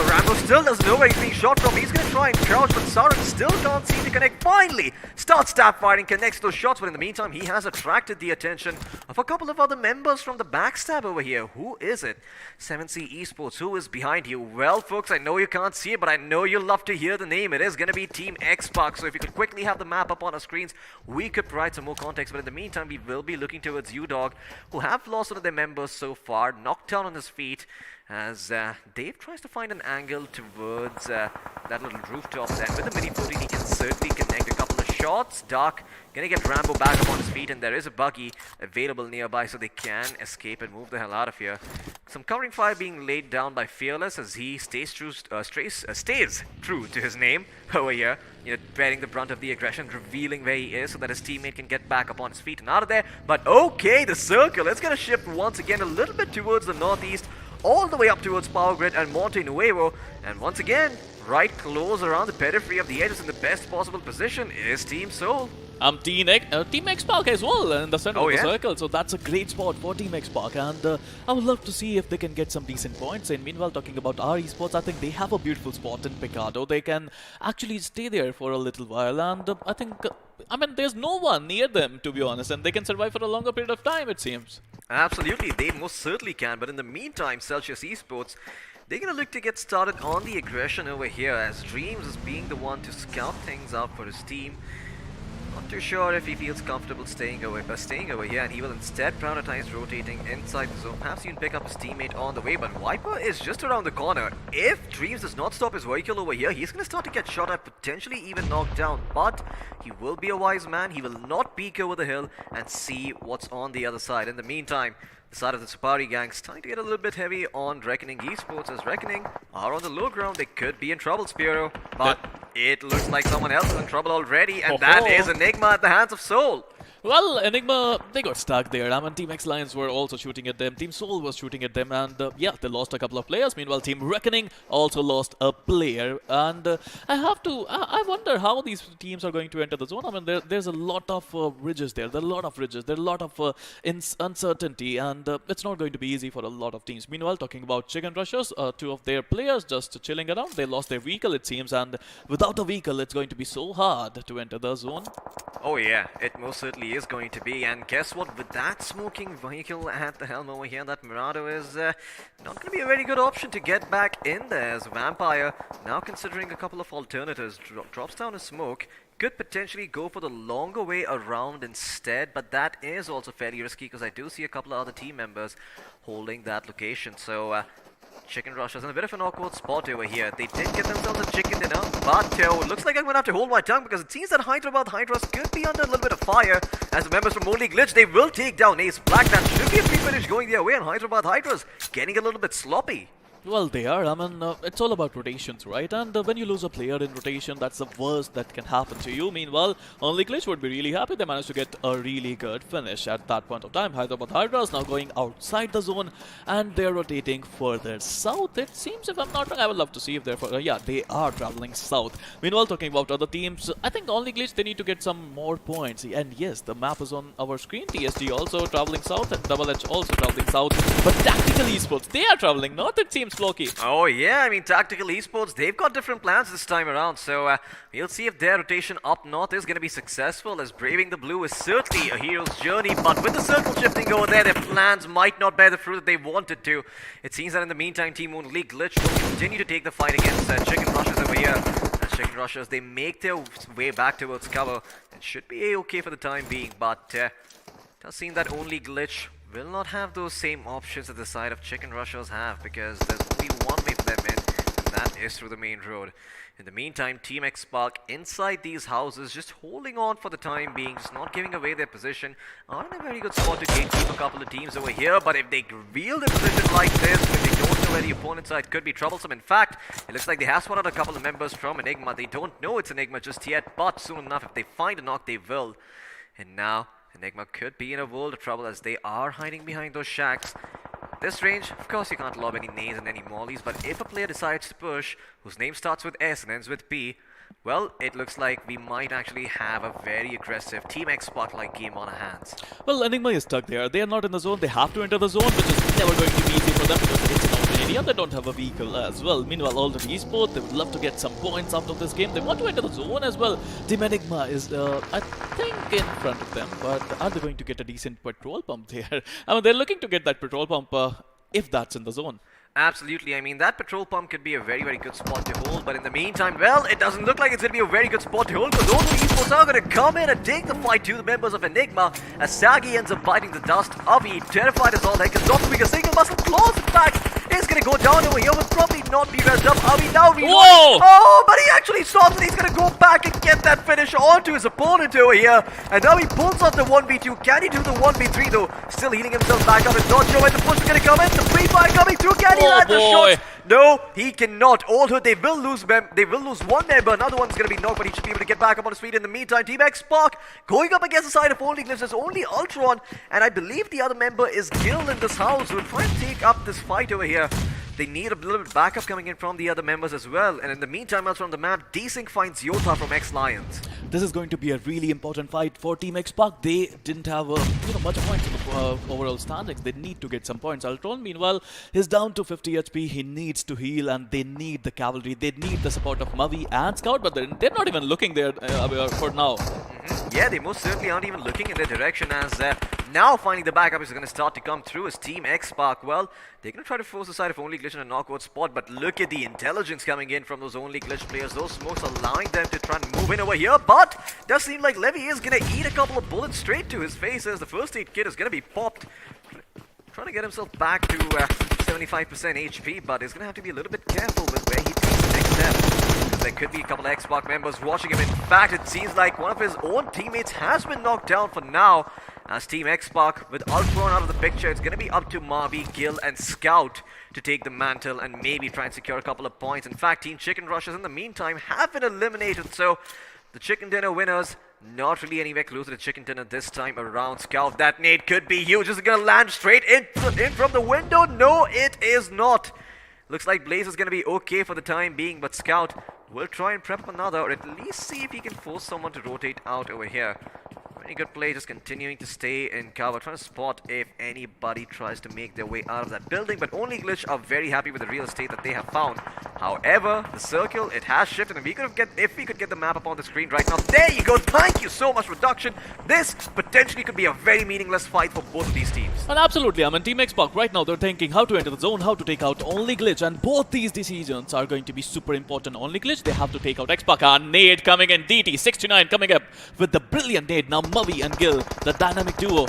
Rambo still doesn't know where he's being shot from. He's going to try and crouch, but Sarek still can't seem to connect. Finally, starts stab firing, connects those shots, but in the meantime, he has attracted the attention of a couple of other members from the backstab over here. Who is it? 7C Esports, who is behind you? Well, folks, I know you can't see it, but I know you'll love to hear the name. It is going to be Team X-Pac. So if you could quickly have the map up on our screens, we could provide some more context. But in the meantime, we will be looking towards you, Dog, who have lost one of their members so far, knocked down on his feet, as Dave tries to find an angle towards that little rooftop. Then with the Mini 14, he can certainly connect a couple of shots. Dark gonna get Rambo back up on his feet, and there is a buggy available nearby, so they can escape and move the hell out of here. Some covering fire being laid down by Fearless as he stays true to his name over here. Bearing the brunt of the aggression, revealing where he is so that his teammate can get back up on his feet and out of there. But okay, the circle, it's gonna shift once again a little bit towards the northeast, all the way up towards Power Grid and Monte Nuevo, and once again, right close around the periphery of the edges in the best possible position is Team Soul. Team X-Pac as well in the center of the circle, so that's a great spot for Team X-Pac, and I would love to see if they can get some decent points. And meanwhile, talking about our esports, I think they have a beautiful spot in Picado. They can actually stay there for a little while, and I think, I mean, there's no one near them, to be honest, and they can survive for a longer period of time, it seems. Absolutely, they most certainly can, but in the meantime, Celsius Esports, they're going to look to get started on the aggression over here, as Dreams is being the one to scout things out for his team. Not too sure if he feels comfortable staying over here, and he will instead prioritize rotating inside the zone. Perhaps even pick up his teammate on the way, but Viper is just around the corner. If Dreams does not stop his vehicle over here, he's going to start to get shot at, potentially even knocked down. But he will be a wise man. He will not peek over the hill and see what's on the other side. In the meantime, the side of the Sapari gang starting to get a little bit heavy on Reckoning Esports, as Reckoning are on the low ground. They could be in trouble, Spiro, but it looks like someone else is in trouble already, and that is Enigma at the hands of Soul. Well, Enigma, they got stuck there. I mean, Team X Lions were also shooting at them. Team Soul was shooting at them, and yeah, they lost a couple of players. Meanwhile, Team Reckoning also lost a player. And I wonder how these teams are going to enter the zone. I mean, there's a lot of ridges there. There are a lot of uncertainty, and it's not going to be easy for a lot of teams. Meanwhile, talking about Chicken Rushers, two of their players just chilling around. They lost their vehicle, it seems, and without a vehicle, it's going to be so hard to enter the zone. Oh yeah, it most certainly he is going to be. And guess what? With that smoking vehicle at the helm over here, that Murado is not going to be a very good option to get back in there. As Vampire, now considering a couple of alternatives, drops down a smoke. Could potentially go for the longer way around instead, but that is also fairly risky because I do see a couple of other team members holding that location. So Chicken Rush is in a bit of an awkward spot over here. They did get themselves a chicken dinner, but looks like I'm going to have to hold my tongue because it seems that Hyderabad Hydras could be under a little bit of fire. As the members from Only Glitch, they will take down Ace Black. That should be a free finish going their way, and Hyderabad Hydras getting a little bit sloppy. Well, they are. I mean, it's all about rotations, right? And when you lose a player in rotation, that's the worst that can happen to you. Meanwhile, Only Glitch would be really happy. They managed to get a really good finish at that point of time. Hyderabad Hydras now going outside the zone, and they're rotating further south. It seems, if I'm not wrong, I would love to see if they're... yeah, they are traveling south. Meanwhile, talking about other teams, I think Only Glitch, they need to get some more points. And yes, the map is on our screen. TSG also traveling south, and Double H also traveling south. But Tactical Esports, they are traveling north, it seems. Floki. Oh yeah, I mean Tactical Esports, they've got different plans this time around, so we'll see if their rotation up north is going to be successful, as braving the blue is certainly a hero's journey, but with the circle shifting over there, their plans might not bear the fruit that they wanted to. It seems that in the meantime, Team Only Glitch will continue to take the fight against Chicken Rushers over here. As Chicken Rushers, they make their way back towards cover. It should be a-okay for the time being, but it does seem that Only Glitch will not have those same options that the side of Chicken Rushers have, because there's only one way for them in, and that is through the main road. In the meantime, Team X Spark inside these houses, just holding on for the time being, just not giving away their position, are in a very good spot to gatekeep a couple of teams over here. But if they reveal their position like this, if they don't know where the opponent's are, it could be troublesome. In fact, it looks like they have spotted a couple of members from Enigma. They don't know it's Enigma just yet, but soon enough, if they find a knock, they will. And now Enigma could be in a world of trouble, as they are hiding behind those shacks. This range, of course you can't lob any nades and any mollies, but if a player decides to push, whose name starts with S and ends with P, well, it looks like we might actually have a very aggressive Team X Spark-like game on our hands. Well, Enigma is stuck there. They are not in the zone. They have to enter the zone, which is never going to be easy for them because it's an open area. They don't have a vehicle as well. Meanwhile, all the esports, they would love to get some points out of this game. They want to enter the zone as well. Team Enigma is, I think, in front of them, but are they going to get a decent petrol pump there? I mean, they're looking to get that petrol pump if that's in the zone. Absolutely. I mean, that petrol pump could be a very, very good spot to hold, but in the meantime, well, it doesn't look like it's going to be a very good spot to hold, because those esports are going to come in and take the fight to the members of Enigma, as Sagi ends up biting the dust. Avi, terrified as all heck, is not doing a single muscle. Claws, in fact, is going to go down over here, will probably not be rezzed up. Avi now reloading. Whoa! Oh, but he actually stops, and he's going to go back and get that finish onto his opponent over here, and now he pulls off the 1v2. Can he do the 1v3 though? Still healing himself back up, and not sure when the push is going to come in. The free fire coming through. Can he land the shots? No, he cannot. Although they will lose one member, another one's going to be knocked, but he should be able to get back up on his feet. In the meantime, Team X Spark going up against the side of Only Glitch. There's only Ultron, and I believe the other member is Gil in this house, who will try and take up this fight over here. They need a little bit of backup coming in from the other members as well. And in the meantime, else from the map, Desync finds Yota from X-Lions. This is going to be a really important fight for Team X Spark. They didn't have much points in the overall standings. They need to get some points. Ultron, meanwhile, is down to 50 HP. He needs to heal, and they need the cavalry. They need the support of Mavi and Scout, but they're not even looking there for now. Yeah, they most certainly aren't even looking in their direction, as now finding the backup is going to start to come through as Team X Spark. Well, they're going to try to force the side of Only Glitch in a knockout spot, but look at the intelligence coming in from those Only Glitch players. Those smokes allowing them to try and move in over here, but does seem like Levy is going to eat a couple of bullets straight to his face, as the first aid kit is going to be popped. Trying to get himself back to 75% HP, but he's going to have to be a little bit careful with where he takes the next step. There could be a couple of X-Spark members watching him. In fact, it seems like one of his own teammates has been knocked down for now. As Team X-Spark, with Ultron out of the picture, it's going to be up to Marby, Gil, and Scout to take the mantle and maybe try and secure a couple of points. In fact, Team Chicken Rushers in the meantime have been eliminated, so the Chicken Dinner winners not really anywhere closer to Chicken Dinner this time around. Scout, that nade could be huge. Is it going to land straight in from the window? No, it is not. Looks like Blaze is going to be okay for the time being, but Scout will try and prep up another, or at least see if he can force someone to rotate out over here. Very good play, just continuing to stay in cover, trying to spot if anybody tries to make their way out of that building, but Only Glitch are very happy with the real estate that they have found. However, the circle, it has shifted, and if we could get the map up on the screen right now. There you go, thank you so much, Reduction. This potentially could be a very meaningless fight for both of these teams. And absolutely, I mean, Team Xbox right now they're thinking how to enter the zone, how to take out Only Glitch, and both these decisions are going to be super important. Only Glitch, they have to take out Xbox, and Nade coming in, DT69 coming up with the brilliant Nade. Now Mavi and Gil, the dynamic duo.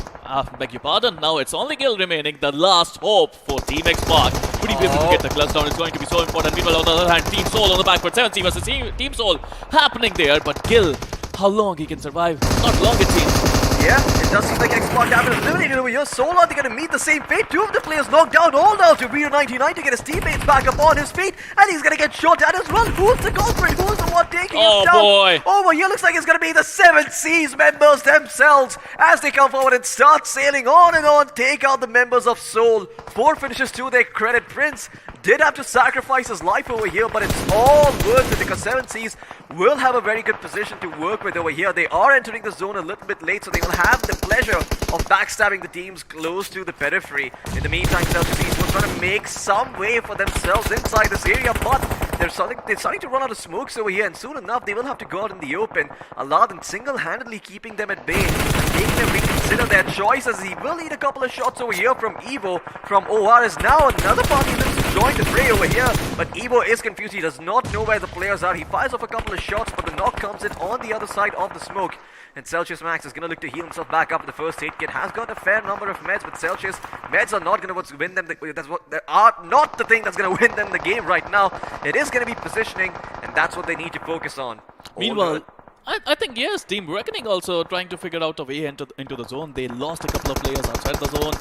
Beg your pardon, now it's only Gil remaining, the last hope for Team Xbox. Would he be able to get the clutch down? It's going to be so important. Meanwhile, on the other hand, Team Soul on the backward, 7C versus Team Soul happening there, but Gil, how long he can survive? Not long it seems. Yeah, it does seem like Xbox have been eliminated over here. So are they going to meet the same fate? Two of the players knocked down, all down to Rio99 to get his teammates back up on his feet. And he's going to get shot at as well. Who's the culprit? Who's the one taking him down? Boy. Over here looks like it's going to be the 7C's members themselves as they come forward and start sailing on and on. Take out the members of Soul. 4 finishes to their credit. Prince did have to sacrifice his life over here, but it's all worth it because 7C's will have a very good position to work with over here. They are entering the zone a little bit late, so they will have the pleasure of backstabbing the teams close to the periphery. In the meantime, Celsius Esports trying to make some way for themselves inside this area, but they're starting to run out of smokes over here, and soon enough they will have to go out in the open. Aladdin single-handedly keeping them at bay and making them reconsider their choices. He will need a couple of shots over here from Evo. From OR is now another party looks to join the fray over here, but Evo is confused. He does not know where the players are. He fires off a couple of shots, but the knock comes in on the other side of the smoke. And Celsius Max is going to look to heal himself back up. The first aid kit has got a fair number of meds, but Celsius meds are not going to win them. They are not the thing that's going to win them the game right now. It is going to be positioning, and that's what they need to focus on. Meanwhile, I think yes, Team Reckoning also trying to figure out a way into the zone. They lost a couple of players outside the zone.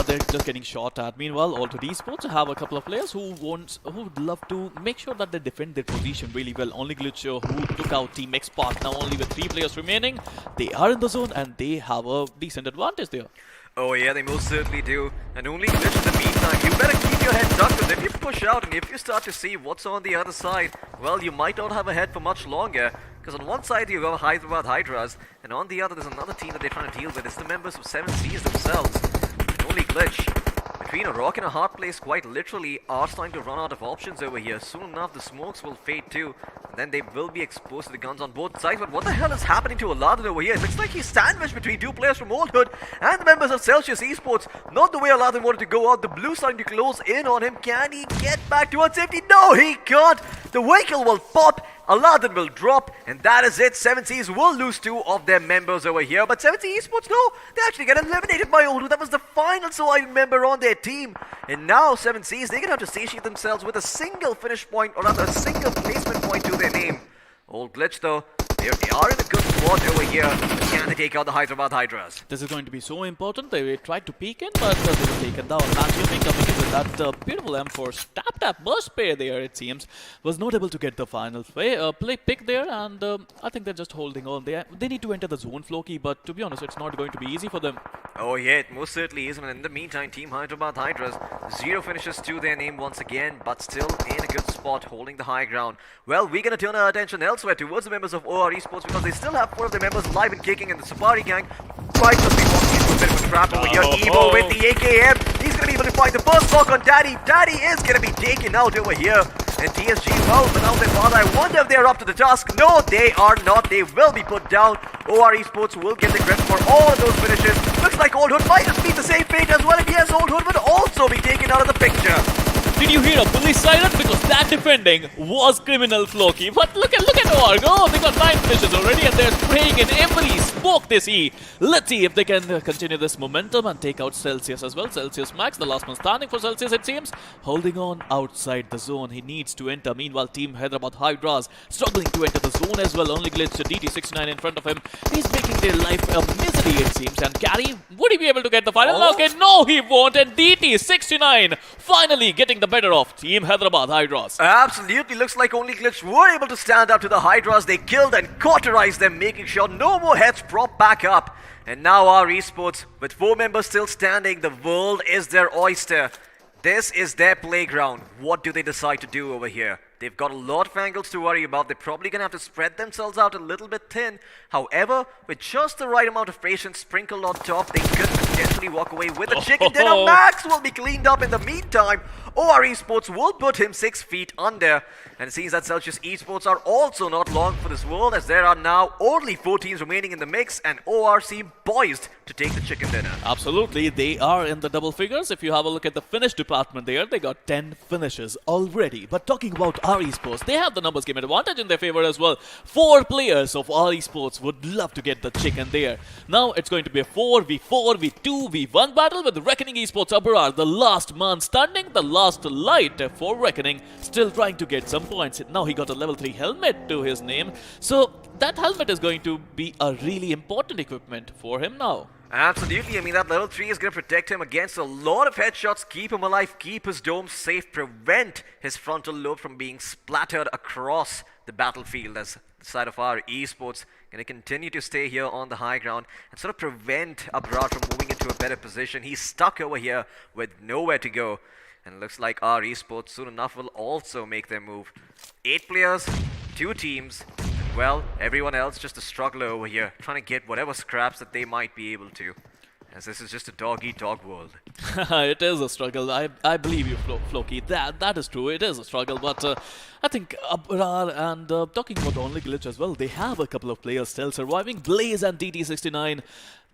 They're just getting shot at. Meanwhile, Altered Esports have a couple of players who would love to make sure that they defend their position really well. Only Glitch who took out Team Xbox. Now only with 3 players remaining, they are in the zone and they have a decent advantage there. Oh yeah, they most certainly do. And only Glitch in the meantime, you better keep your head ducked, because if you push out and if you start to see what's on the other side, well, you might not have a head for much longer. Because on one side you have Hyderabad Hydras, and on the other there's another team that they're trying to deal with. It's the members of 7Cs themselves. And only Glitch, between a rock and a hard place, quite literally, are starting to run out of options over here. Soon enough, the smokes will fade too, and then they will be exposed to the guns on both sides. But what the hell is happening to Aladdin over here? It looks like he's sandwiched between 2 players from Old Hood and the members of Celsius Esports. Not the way Aladdin wanted to go out. The blue starting to close in on him. Can he get back towards safety? No, he can't. The vehicle will pop. Aladdin will drop, and that is it. 7Cs will lose 2 of their members over here, but 7C Esports, no, they actually get eliminated by Old. That was the final surviving member on their team, and now 7Cs, they're gonna have to satiate themselves with a single finish point, or rather a single placement point to their name. Old Glitch though, they are in a good spot over here. Can they take out the Hyderabad Hydras? This is going to be so important. They tried to peek in, but they were taken down. Matchuping coming in with that beautiful M4 tap burst pair there, it seems, was not able to get the final play pick there, and I think they're just holding on. They need to enter the zone, Floki, but to be honest, it's not going to be easy for them. Oh yeah, it most certainly is. And in the meantime, Team Hyderabad Hydras, 0 finishes to their name once again, but still in a good spot, holding the high ground. Well, we're going to turn our attention elsewhere towards the members of OR Esports, because they still have 4 of their members alive and kicking, and the Safari gang might just be walking into a bit of a trap over here. Evo with the AKM, he's going to be able to find the first knock on Daddy. Daddy is going to be taken out over here. And TSG, well, without their father, I wonder if they're up to the task. No, they are not. They will be put down. OR Esports will get the credit for all of those finishes. Looks like Old Hood might just meet the same fate as well. And yes, Old Hood would also be taken out of the picture. Did you hear a police siren? Because that defending was criminal, Floki. But look at OR. Oh, they got 9 finishes already, and they're spraying in every smoke they see. Let's see if they can continue this momentum and take out Celsius as well. Celsius Max, the last one standing for Celsius, it seems, holding on outside the zone. He needs to enter. Meanwhile, Team Hyderabad Hydras struggling to enter the zone as well. Only Glitch, DT69 in front of him. He's making their life a misery, it seems. And Gary, would he be able to get the final knock in? No, he won't. And DT69 finally getting the better of Team Hyderabad Hydras. Absolutely, looks like only Glitch were able to stand up to the Hydras. They killed and cauterized them, making sure no more heads prop back up. And now our esports, with 4 members still standing, the world is their oyster. This is their playground. What do they decide to do over here? They've got a lot of angles to worry about. They're probably going to have to spread themselves out a little bit thin. However, with just the right amount of patience sprinkled on top, they could potentially walk away with a chicken dinner. Max will be cleaned up in the meantime. OR Esports will put him 6 feet under. And it seems that Celsius Esports are also not long for this world, as there are now only 4 teams remaining in the mix, and OR seem poised to take the chicken dinner. Absolutely, they are in the double figures. If you have a look at the finish department there, they got 10 finishes already. But talking about our esports, they have the numbers game advantage in their favor as well. 4 players of our esports would love to get the chicken there. Now it's going to be a 4v4, v2, v1 battle with Reckoning Esports Abrar, the last man standing, the last light for Reckoning, still trying to get some points. Now he got a level 3 helmet to his name, so that helmet is going to be a really important equipment for him now. Absolutely, I mean that level 3 is going to protect him against a lot of headshots, keep him alive, keep his dome safe, prevent his frontal lobe from being splattered across the battlefield, as the side of our esports going to continue to stay here on the high ground and sort of prevent Abrar from moving into a better position. He's stuck over here with nowhere to go. And looks like our esports soon enough will also make their move. 8 players, 2 teams, and well, everyone else just a struggler over here, trying to get whatever scraps that they might be able to. As this is just a dog-eat-dog world. It is a struggle. I believe you, Floki. That is true. It is a struggle. But I think Abrar and talking about Only Glitch as well, they have a couple of players still surviving. Blaze and DT69.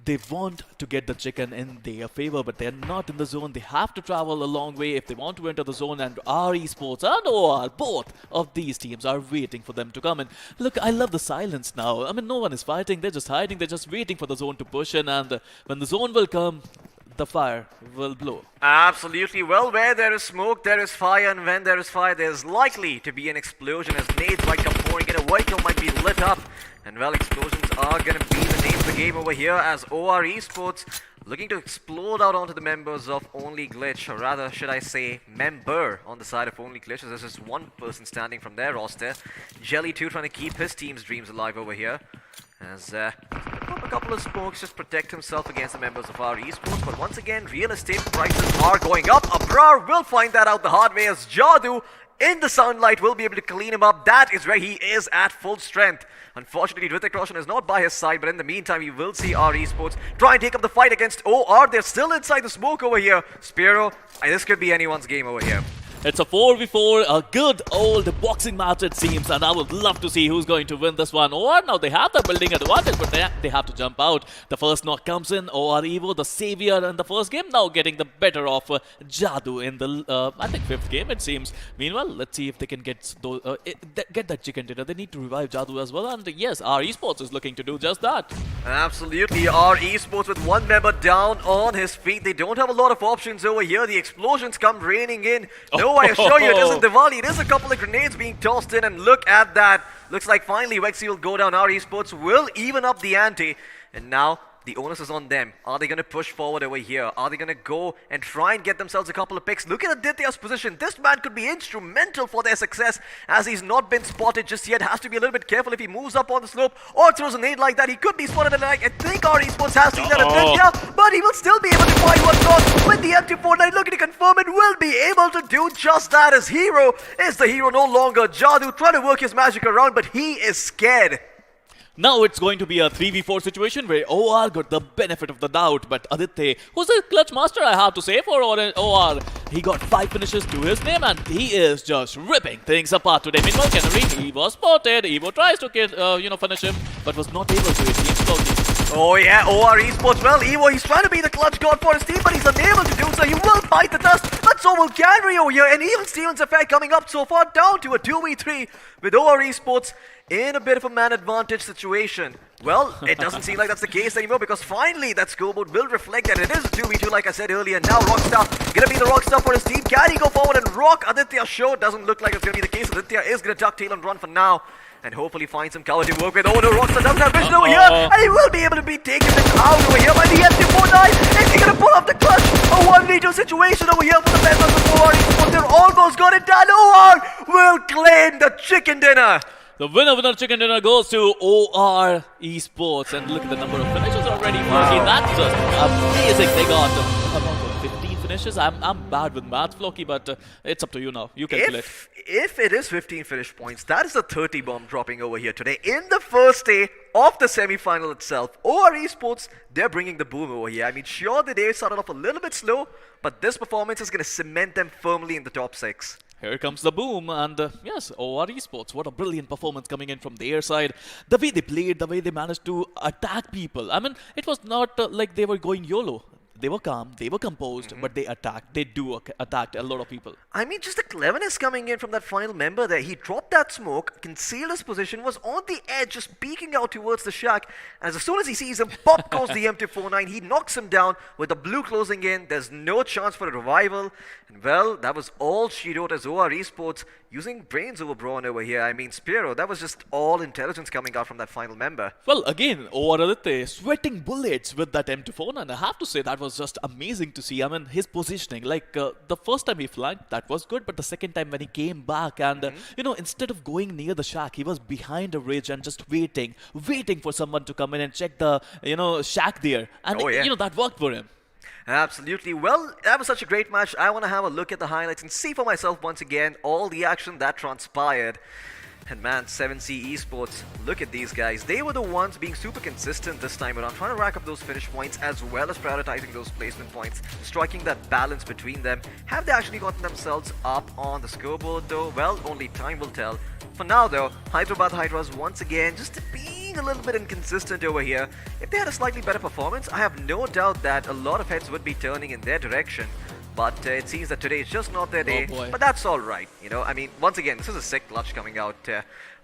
They want to get the chicken in their favor, but they're not in the zone. They have to travel a long way if they want to enter the zone, and our esports and OR, both of these teams are waiting for them to come in. Look, I love the silence now. I mean, no one is fighting. They're just hiding. They're just waiting for the zone to push in, and when the zone will come, the fire will blow. Absolutely. Well, where there is smoke, there is fire, and when there is fire, there's likely to be an explosion, as nades might come pouring in, a vehicle might be lit up, and well, explosions are going to be the name of the game over here, as OR Esports looking to explode out onto the members of Only Glitch, or rather, should I say, member on the side of Only Glitch, as there's just one person standing from their roster. Jelly too trying to keep his team's dreams alive over here, as pop a couple of smokes, just protect himself against the members of our esports. But once again, real estate prices are going up. Abrar will find that out the hard way, as Jadoo in the sunlight will be able to clean him up. That is where he is at full strength. Unfortunately, Hrithik Roshan is not by his side, but in the meantime, we will see our esports try and take up the fight against OR. They're still inside the smoke over here. Spiro, this could be anyone's game over here. It's a 4v4, a good old boxing match it seems, and I would love to see who's going to win this one. OR now they have the building advantage, but they have to jump out. The first knock comes in. OR Evo, the savior in the first game, now getting the better of Jadoo in the, I think, 5th game it seems. Meanwhile, let's see if they can get that chicken dinner. They need to revive Jadoo as well, and yes, our esports is looking to do just that. Absolutely, our esports with one member down on his feet. They don't have a lot of options over here. The explosions come raining in. No, I assure you, it isn't Diwali. It is a couple of grenades being tossed in, and look at that. Looks like finally Vexy will go down. Our esports will even up the ante, and now the onus is on them. Are they going to push forward over here? Are they going to go and try and get themselves a couple of picks? Look at Aditya's position. This man could be instrumental for their success, as he's not been spotted just yet. Has to be a little bit careful if he moves up on the slope or throws a nade like that. He could be spotted, and I think our esports has seen that Aditya, but he will still be able to find one shot with the MT49. Looking to confirm it, will be able to do just that, as Hero is the hero no longer. Jadoo trying to work his magic around, but he is scared. Now it's going to be a 3v4 situation where OR got the benefit of the doubt, but Aditya, who's a clutch master, I have to say, for OR, he got 5 finishes to his name, and he is just ripping things apart today. Meanwhile, Canary, he was spotted. Evo tries to finish him, but was not able to. It seems Floki. Oh yeah, OR Esports. Well, Evo, he's trying to be the clutch god for his team, but he's unable to do so. He will bite the dust, but so will Canary over here, and even Steven's affair coming up so far, down to a 2v3 with OR Esports in a bit of a man advantage situation. Well, it doesn't seem like that's the case anymore, because finally that scoreboard will reflect that it is a 2v2 like I said earlier. Now Rockstar gonna be the Rockstar for his team. Can he go forward and rock Aditya? Sure, doesn't look like it's gonna be the case. Aditya is gonna ducktail and run for now, and hopefully find some cover to work with. Oh no, Rockstar doesn't have vision over here, and he will be able to be taken out over here by the MT49. Is he gonna pull off the clutch? A 1v2 situation over here for the members of OR Esports. They're almost got it done. OR will claim the chicken dinner. The winner chicken dinner goes to OR Esports, and look at the number of finishes already. Wow. That's just amazing. They got about 15 finishes. finishes. I'm bad with math, Floki, but it's up to you now. You calculate. If it is 15 finish points, that is a 30 bomb dropping over here today in the first day of the semi-final itself. OR Esports, they're bringing the boom over here. I mean, sure, the day started off a little bit slow, but this performance is going to cement them firmly in the top 6. Here comes the boom, and yes, OR Esports, what a brilliant performance coming in from their side. The way they played, the way they managed to attack people. I mean, it was not like they were going YOLO. They were calm, they were composed, but they attacked. They attacked a lot of people. I mean, just the cleverness coming in from that final member there. He dropped that smoke, concealed his position, was on the edge, just peeking out towards the shack. And as soon as he sees him, pop goes the M249. He knocks him down with the blue closing in. There's no chance for a revival. And well, that was all she wrote as OR Esports using brains over brawn over here. I mean, Spiro, that was just all intelligence coming out from that final member. Well, again, OR Aditya sweating bullets with that M249, and I have to say that was just amazing to see. I mean, his positioning, like the first time he flanked, that was good, but the second time when he came back and, you know, instead of going near the shack, he was behind a ridge and just waiting for someone to come in and check the, you know, shack there. And, Oh, yeah. you know, that worked for him. Absolutely. Well, that was such a great match. I want to have a look at the highlights and see for myself once again all the action that transpired. And man, 7C Esports, look at these guys. They were the ones being super consistent this time around, trying to rack up those finish points as well as prioritizing those placement points, striking that balance between them. Have they actually gotten themselves up on the scoreboard though? Well, only time will tell. For now though, Hyderabad Hydras once again just being a little bit inconsistent over here. If they had a slightly better performance, I have no doubt that a lot of heads would be turning in their direction. But it seems that today is just not their day. boy. But that's all right. You know, I mean, once again, this is a sick clutch coming out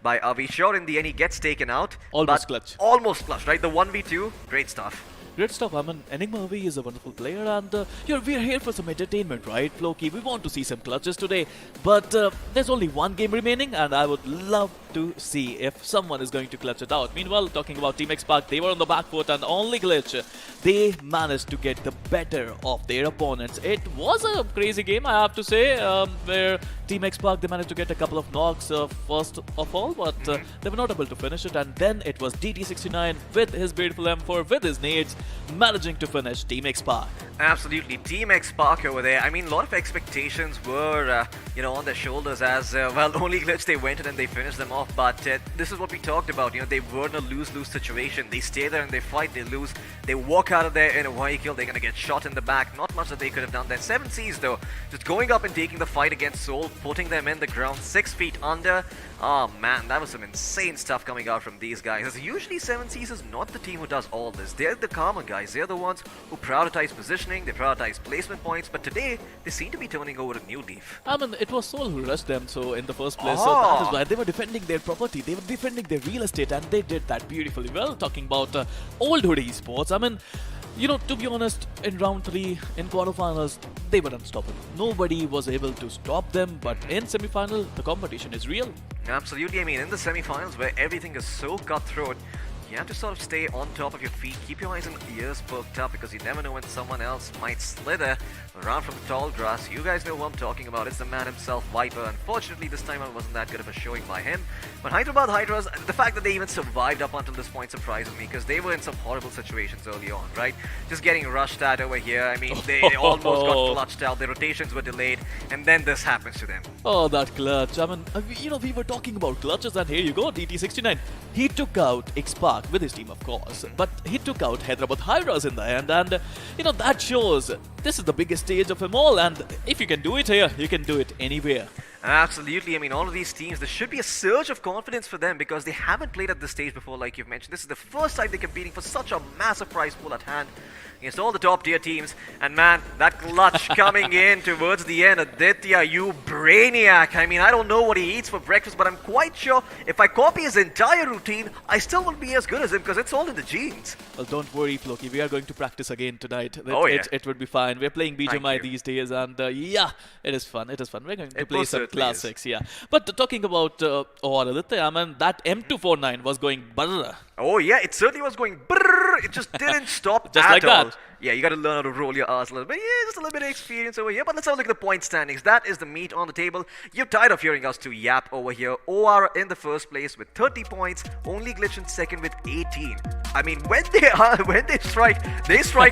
by Avi. Sure, in the end, he gets taken out. Almost but clutch. Almost clutch, right? The 1v2, great stuff. Great stuff. I mean, Enigma V is a wonderful player, and we're here for some entertainment, right, Floki? We want to see some clutches today, but there's only one game remaining, and I would love to see if someone is going to clutch it out. Meanwhile, talking about Team X Park, they were on the back foot, and only glitch, they managed to get the better of their opponents. It was a crazy game, I have to say, where Team X Park, they managed to get a couple of knocks first of all, but they were not able to finish it, and then it was DT69 with his beautiful M4, with his nades, managing to finish Team X Park. Absolutely, Team X Park over there. I mean, a lot of expectations were, on their shoulders as, only glitch they went in and they finished them off. But this is what we talked about. You know, they were in a lose-lose situation. They stay there and they fight, they lose. They walk out of there in a vehicle. They're going to get shot in the back. Not much that they could have done there. 7Cs, though, just going up and taking the fight against Seoul, putting them in the ground 6 feet under. Oh, man, that was some insane stuff coming out from these guys. As usually, 7Cs is not the team who does all this. They're the calmer guys. They're the ones who prioritize positioning, they prioritize placement points, but today, they seem to be turning over a new leaf. I mean, it was Seoul who rushed them, so in the first place, so that is why they were defending their property, they were defending their real estate, and they did that beautifully well. Talking about old hood esports, I mean, you know, to be honest, in round 3, in quarterfinals, they were unstoppable. Nobody was able to stop them, but in semi-final, the competition is real. Absolutely, I mean, in the semi-finals where everything is so cutthroat, you have to sort of stay on top of your feet, keep your eyes and ears perked up because you never know when someone else might slither around from the tall grass. You guys know who I'm talking about. It's the man himself, Viper. Unfortunately, this time it wasn't that good of a showing by him. But Hyderabad Hydras, the fact that they even survived up until this point surprises me because they were in some horrible situations early on, right? Just getting rushed at over here. I mean, they almost got clutched out. Their rotations were delayed, and then this happens to them. Oh, that clutch. I mean, we were talking about clutches, and here you go, DT69. He took out X-Park with his team, of course, but he took out Hyderabad Hydras in the end, and that shows this is the biggest stage of them all, and if you can do it here, you can do it anywhere. Absolutely. I mean, all of these teams, there should be a surge of confidence for them because they haven't played at this stage before, like you've mentioned. This is the first time they're competing for such a massive prize pool at hand against all the top tier teams. And man, that clutch coming in towards the end, Aditya, you brainiac. I mean, I don't know what he eats for breakfast, but I'm quite sure if I copy his entire routine, I still won't be as good as him because it's all in the genes. Well, don't worry, Floki. We are going to practice again tonight. It would be fine. We're playing BGMI these days, and yeah, it is fun. It is fun. We're going to play some classics, yeah. But talking about Aditya, I mean, that M249 was going brrr. Oh yeah, it certainly was going brrr. It just didn't stop Just at like all. that. Yeah, you got to learn how to roll your R's a little bit. Yeah, just a little bit of experience over here. But let's have a look at the point standings. That is the meat on the table. You're tired of hearing us to yap over here. OR in the first place with 30 points. Only Glitch in second with 18. I mean, when they strike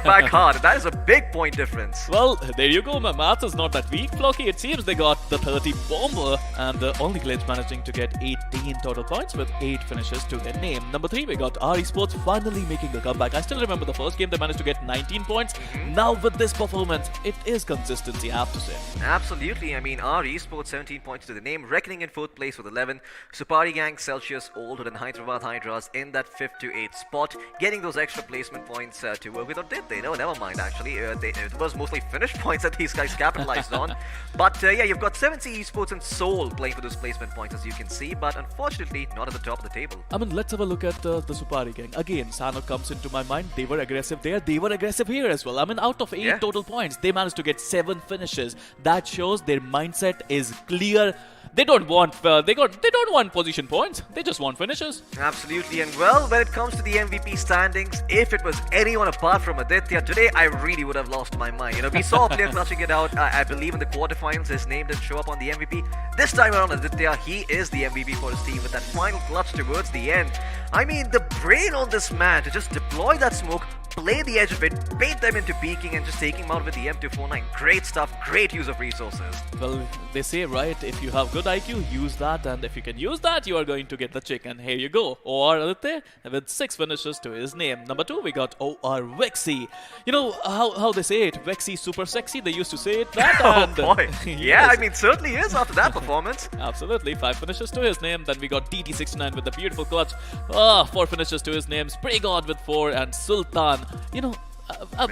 back hard. That is a big point difference. Well, there you go. My math is not that weak, Flocky. It seems they got the 30 bomber, and only Glitch managing to get 18 total points with 8 finishes to their name. Number 3, we got RE Sports finally making a comeback. I still remember the first game they managed to get 19 points. Now with this performance, it is consistency, I have to say. Absolutely. I mean, RE Sports 17 points to the name. Reckoning in 4th place with 11. Supari Gang, Celsius, Oldwood, and Hyderabad Hydras in that 5th to 8th spot, getting those extra placement points to work with. Or did they? No, never mind. Actually, it was mostly finish points that these guys capitalized on. But yeah, you've got 7C Esports and Seoul playing for those placement points, as you can see. But unfortunately, not at the top of the table. I mean, let's have a look at the Supari gang. Again, Sanhok comes into my mind. They were aggressive there. They were aggressive here as well. I mean, out of 8 total points, they managed to get 7 finishes. That shows their mindset is clear. They don't want they don't want position points. They just want finishes. Absolutely. And well, when it comes to the MVP standings, if it was anyone apart from Aditya today, I really would have lost my mind. You know, we saw a player clutching it out. I believe in the quarterfinals, his name didn't show up on the MVP. This time around, Aditya, he is the MVP for his team with that final clutch towards the end. I mean, the brain on this man to just deploy that smoke, play the edge of it, bait them into peeking, and just taking him out with the M249. Great stuff, great use of resources. Well, they say, right, if you have good IQ, use that, and if you can use that, you are going to get the chick, and here you go. OR Aditya with 6 finishes to his name. Number 2, we got OR Vexy. You know how they say it, Vexy super sexy, they used to say it that. And, oh boy, yeah, yes. I mean, certainly is after that performance. Absolutely, 5 finishes to his name. Then we got DT69 with the beautiful clutch. 4 finishes to his name. Spray God with 4, and Sultan. You know,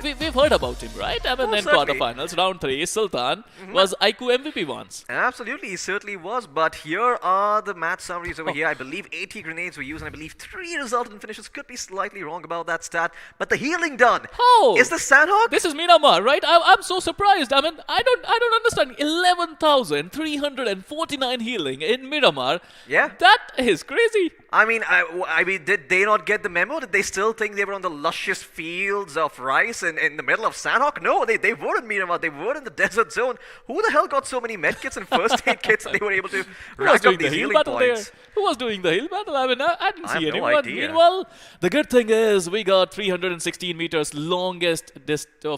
we've heard about him, right? I mean, in quarterfinals, round 3, Sultan was iQOO MVP once. Absolutely, he certainly was. But here are the match summaries over here. I believe 80 grenades were used, and I believe 3 resulted in finishes. Could be slightly wrong about that stat, but the healing done. Oh, is the Sanhok? This is Miramar, right? I'm so surprised. I mean, I don't understand. 11,349 healing in Miramar. Yeah, that is crazy. I mean, did they not get the memo? Did they still think they were on the luscious fields of rice in the middle of Sanhok? No, they were in Miramar. They were in the desert zone. Who the hell got so many medkits and first aid kits that they were able to rack up these healing points? There? Who was doing the heal battle? I mean, I didn't see anyone. No idea. Meanwhile, the good thing is we got 316 meters longest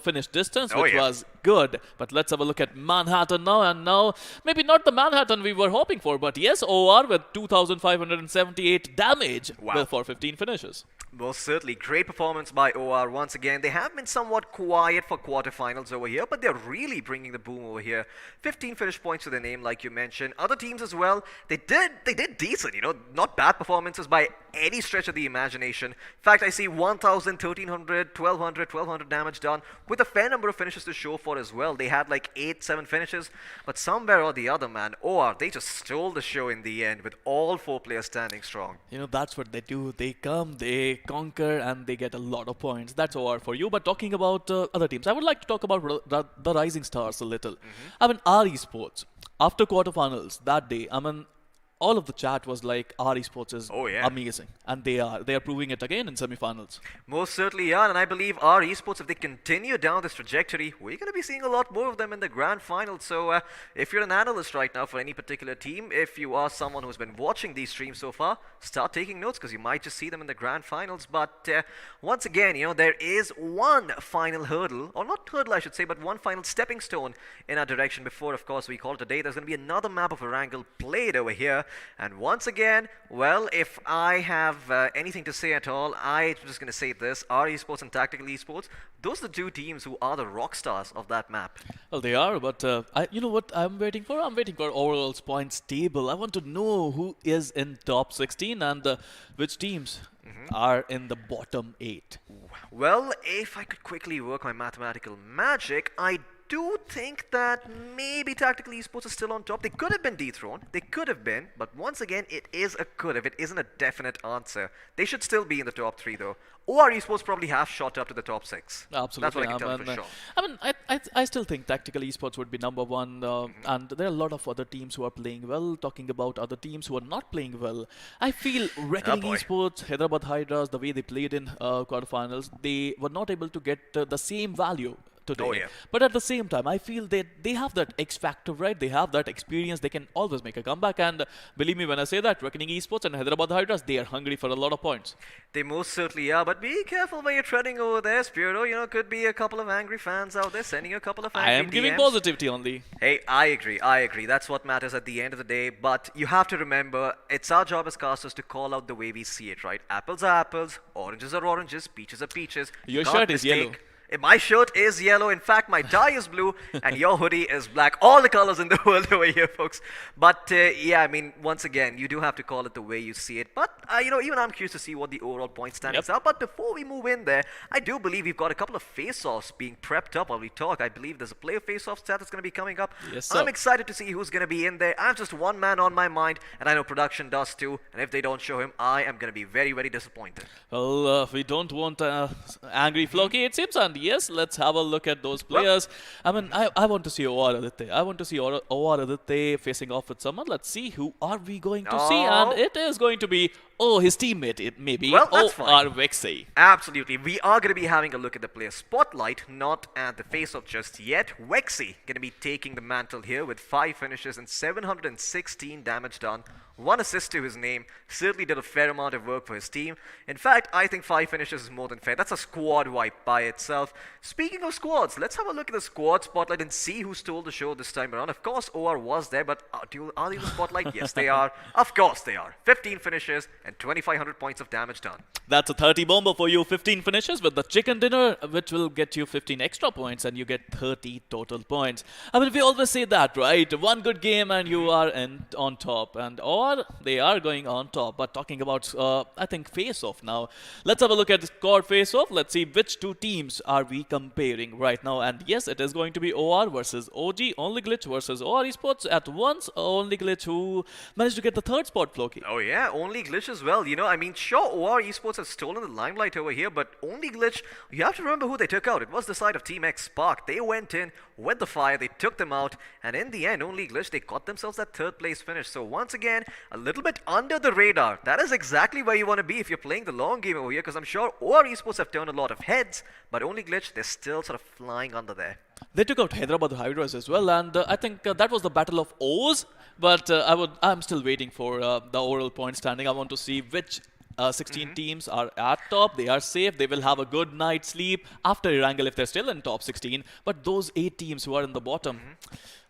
finish distance, which was good. But let's have a look at Manhattan now. And now, maybe not the Manhattan we were hoping for, but yes, OR with 2,578 damage for 15 finishes. Most certainly, great performance by OR once again. They have been somewhat quiet for quarterfinals over here, but they're really bringing the boom over here. 15 finish points to their name, like you mentioned. Other teams as well, they did decent, you know, not bad performances by any stretch of the imagination. In fact, I see 1,000, 1,300, 1,200 damage done with a fair number of finishes to show for as well. They had like 8, 7 finishes, but somewhere or the other, man, OR, they just stole the show in the end with all 4 players standing strong. You know, that's what they do. They come, they conquer, and they get a lot of points. That's OR for you. But talking about other teams, I would like to talk about the Rising Stars a little. I mean, RE Sports, after quarterfinals that day, I mean, all of the chat was like, RE Sports is amazing. And they are proving it again in semifinals. Most certainly are. And I believe RE Sports, if they continue down this trajectory, we're going to be seeing a lot more of them in the grand final. So if you're an analyst right now for any particular team, if you are someone who's been watching these streams so far, start taking notes because you might just see them in the grand finals. But once again, you know, there is one final hurdle, or not hurdle I should say, but one final stepping stone in our direction before, of course, we call it a day. There's going to be another map of Erangel played over here. And once again, well, if I have anything to say at all, I'm just going to say this. RE Sports and Tactical Esports, those are the 2 teams who are the rock stars of that map. Well, they are, but you know what I'm waiting for? I'm waiting for overall points table. I want to know who is in top 16 and which teams are in the bottom 8. Well, if I could quickly work my mathematical magic, I do think that maybe Tactical Esports is still on top. They could have been dethroned. They could have been. But once again, it is a could have. It isn't a definite answer. They should still be in the top 3 though. OR Esports probably have shot up to the top 6. Absolutely. That's what I can tell for sure. I mean, I still think Tactical Esports would be number 1, and there are a lot of other teams who are playing well. Talking about other teams who are not playing well, I feel Reckoning Esports, Hyderabad Hydras, the way they played in quarterfinals, they were not able to get the same value today. Oh, yeah. But at the same time, I feel that they have that X factor, right? They have that experience. They can always make a comeback. And believe me when I say that, Reckoning Esports and Hyderabad Hydras, they are hungry for a lot of points. They most certainly are, but be careful where you're treading over there, Spiro. You know, could be a couple of angry fans out there sending you a couple of angry I am giving DMs. positivity only. Hey, I agree. That's what matters at the end of the day. But you have to remember, it's our job as casters to call out the way we see it, right? Apples are apples, oranges are oranges, peaches are peaches. Your Can't shirt is yellow. mistake. My shirt is yellow. In fact, my tie is blue, and your hoodie is black. All the colors in the world over here, folks. But yeah, I mean, once again, you do have to call it the way you see it. But you know, even I'm curious to see what the overall point standings are. But before we move in there, I do believe we've got a couple of face-offs being prepped up while we talk. I believe there's a player face-off stat that's going to be coming up. Yes, sir. I'm excited to see who's going to be in there. I have just one man on my mind, and I know production does too. And if they don't show him, I am going to be very, very disappointed. Well, we don't want angry Floki, it seems. And yes, let's have a look at those players. I mean, I want to see OR Aditya. I want to see OR Aditya facing off with someone. Let's see who are we going to see. And it is going to be, his teammate, maybe. Well, that's OR Vexey. Absolutely. We are going to be having a look at the player spotlight, not at the face-off just yet. Vexey going to be taking the mantle here with 5 finishes and 716 damage done. 1 assist to his name. Certainly did a fair amount of work for his team. In fact, I think 5 finishes is more than fair. That's a squad wipe by itself. Speaking of squads, let's have a look at the squad spotlight and see who stole the show this time around. Of course, OR was there, but are they in the spotlight? Yes, they are. Of course they are. 15 finishes and 2,500 points of damage done. That's a 30 bomber for you. 15 finishes with the chicken dinner, which will get you 15 extra points, and you get 30 total points. I mean, we always say that, right? One good game and you are on top. Or they are going on top. But talking about, I think, face-off now. Let's have a look at the squad face-off. Let's see which 2 teams are we comparing right now. And yes, it is going to be OR versus OG. Only Glitch versus OR Esports at once. Only Glitch who managed to get the 3rd spot, Floki. Oh yeah, Only Glitch as well. You know, I mean, sure, OR Esports has stolen the limelight over here, but Only Glitch, you have to remember who they took out. It was the side of Team X Spark. They went in with the fire, they took them out, and in the end, Only Glitch, they got themselves that 3rd place finish. So once again, a little bit under the radar. That is exactly where you want to be if you're playing the long game over here, because I'm sure OR Esports have turned a lot of heads, but Only Glitch, they're still sort of flying under there. They took out Hyderabad Hydras as well, and I think that was the battle of O's. But I'm still waiting for the overall point standing. I want to see which 16 teams are at top. They are safe. They will have a good night's sleep after Erangel if they're still in top 16. But those 8 teams who are in the bottom,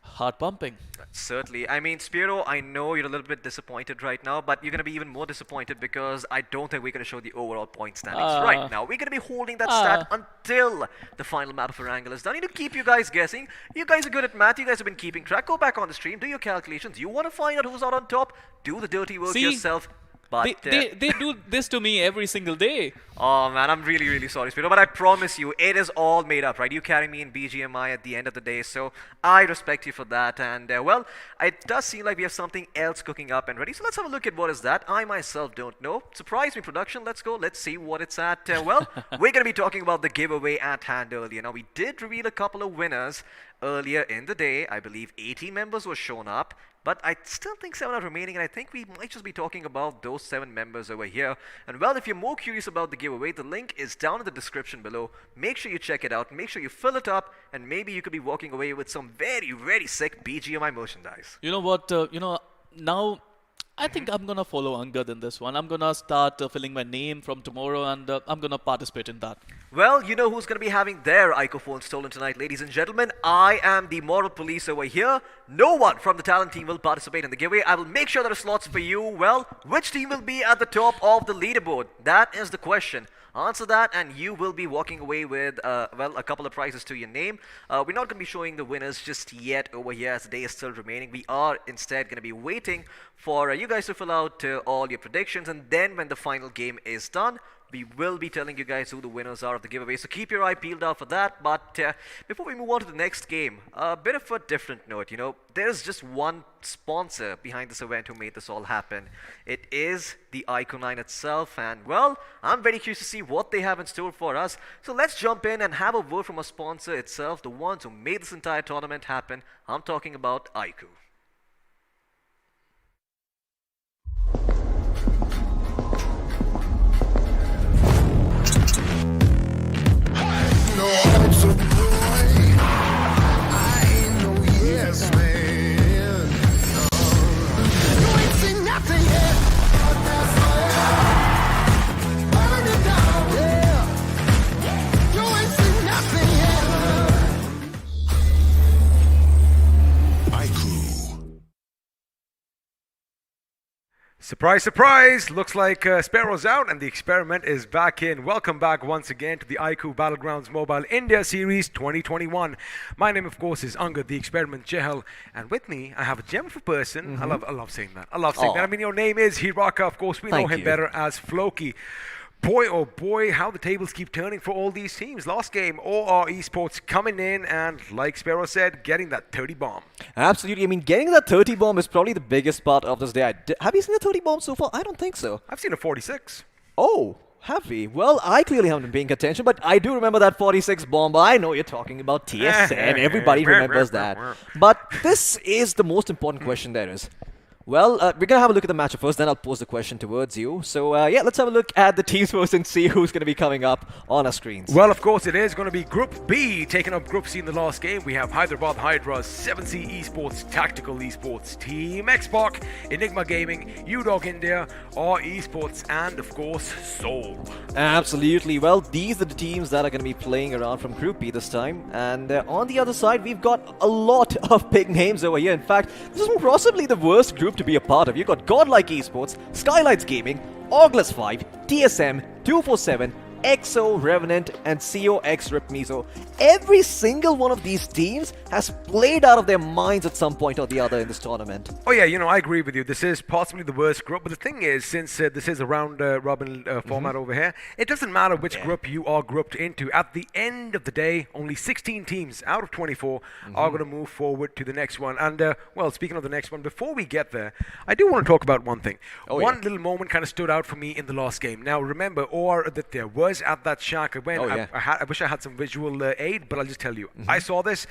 heart pumping. Certainly. I mean, Spiro, I know you're a little bit disappointed right now, but you're going to be even more disappointed because I don't think we're going to show the overall point standings right now. We're going to be holding that stat until the final map of Erangel is done. To keep you guys guessing. You guys are good at math. You guys have been keeping track. Go back on the stream. Do your calculations. You want to find out who's out on top? Do the dirty work yourself. But they do this to me every single day. Oh man, I'm really, really sorry, Spiro, but I promise you, it is all made up, right? You carry me in BGMI at the end of the day, so I respect you for that. And well, it does seem like we have something else cooking up and ready. So let's have a look at what is that. I myself don't know. Surprise me, production. Let's go. Let's see what it's at. Well, we're going to be talking about the giveaway at hand earlier. Now, we did reveal a couple of winners earlier in the day. I believe 18 members were shown up. But I still think 7 are remaining, and I think we might just be talking about those 7 members over here. And well, if you're more curious about the giveaway, the link is down in the description below. Make sure you check it out, make sure you fill it up, and maybe you could be walking away with some very, very sick BGMI merchandise. You know what, now I think I'm going to follow Angad in this one. I'm going to start filling my name from tomorrow, and I'm going to participate in that. Well, you know who's going to be having their iQOO phone stolen tonight, ladies and gentlemen. I am the moral police over here. No one from the talent team will participate in the giveaway. I will make sure there are slots for you. Well, which team will be at the top of the leaderboard? That is the question. Answer that and you will be walking away with, well, a couple of prizes to your name. We're not going to be showing the winners just yet over here as the day is still remaining. We are instead going to be waiting for you guys to fill out all your predictions, and then when the final game is done, we will be telling you guys who the winners are of the giveaway. So keep your eye peeled out for that. But before we move on to the next game, a bit of a different note. There's just one sponsor behind this event who made this all happen. It is the iQOO 9 itself. And well, I'm very curious to see what they have in store for us. So let's jump in and have a word from a sponsor itself, the ones who made this entire tournament happen. I'm talking about iQOO. Surprise, surprise! Looks like Sparrow's out and the experiment is back in. Welcome back once again to the iQOO Battlegrounds Mobile India Series 2021. My name, of course, is Angad, the experiment Chehal, and with me, I have a gem of a person. I love saying that. I love saying that. I mean, your name is Hiraka. Of course, we know him better as Floki. Boy, oh boy, how the tables keep turning for all these teams. Last game, OR Esports coming in and, like Sparrow said, getting that 30 bomb. Absolutely. I mean, getting that 30 bomb is probably the biggest part of this day. Have you seen a 30 bomb so far? I don't think so. I've seen a 46. Oh, have we? Well, I clearly haven't been paying attention, but I do remember that 46 bomb. I know you're talking about TSN. Everybody remembers that. But this is the most important question there is. Well, we're going to have a look at the matchup first, then I'll pose the question towards you. So, yeah, let's have a look at the teams first and see who's going to be coming up on our screens. Well, of course, it is going to be Group B, taking up Group C in the last game. We have Hyderabad Hydras, 7C Esports, Tactical Esports, Team Xbox, Enigma Gaming, UDOG India, R Esports, and, of course, Seoul. Absolutely. Well, these are the teams that are going to be playing around from Group B this time. And on the other side, we've got a lot of big names over here. In fact, this is possibly the worst group to be a part of. You've got Godlike Esports, Skylights Gaming, August 5, TSM, 247, EXO, Revenant, and COX Ripmiso. Every single one of these teams has played out of their minds at some point or the other in this tournament. Oh yeah, I agree with you. This is possibly the worst group, but the thing is, since this is a round-robin format over here, it doesn't matter which group you are grouped into. At the end of the day, only 16 teams out of 24 are going to move forward to the next one. And, well, speaking of the next one, before we get there, I do want to talk about one thing. One little moment kind of stood out for me in the last game. Now, remember, OR that there was at that shack. I wish I had some visual aid, but I'll just tell you. I saw this.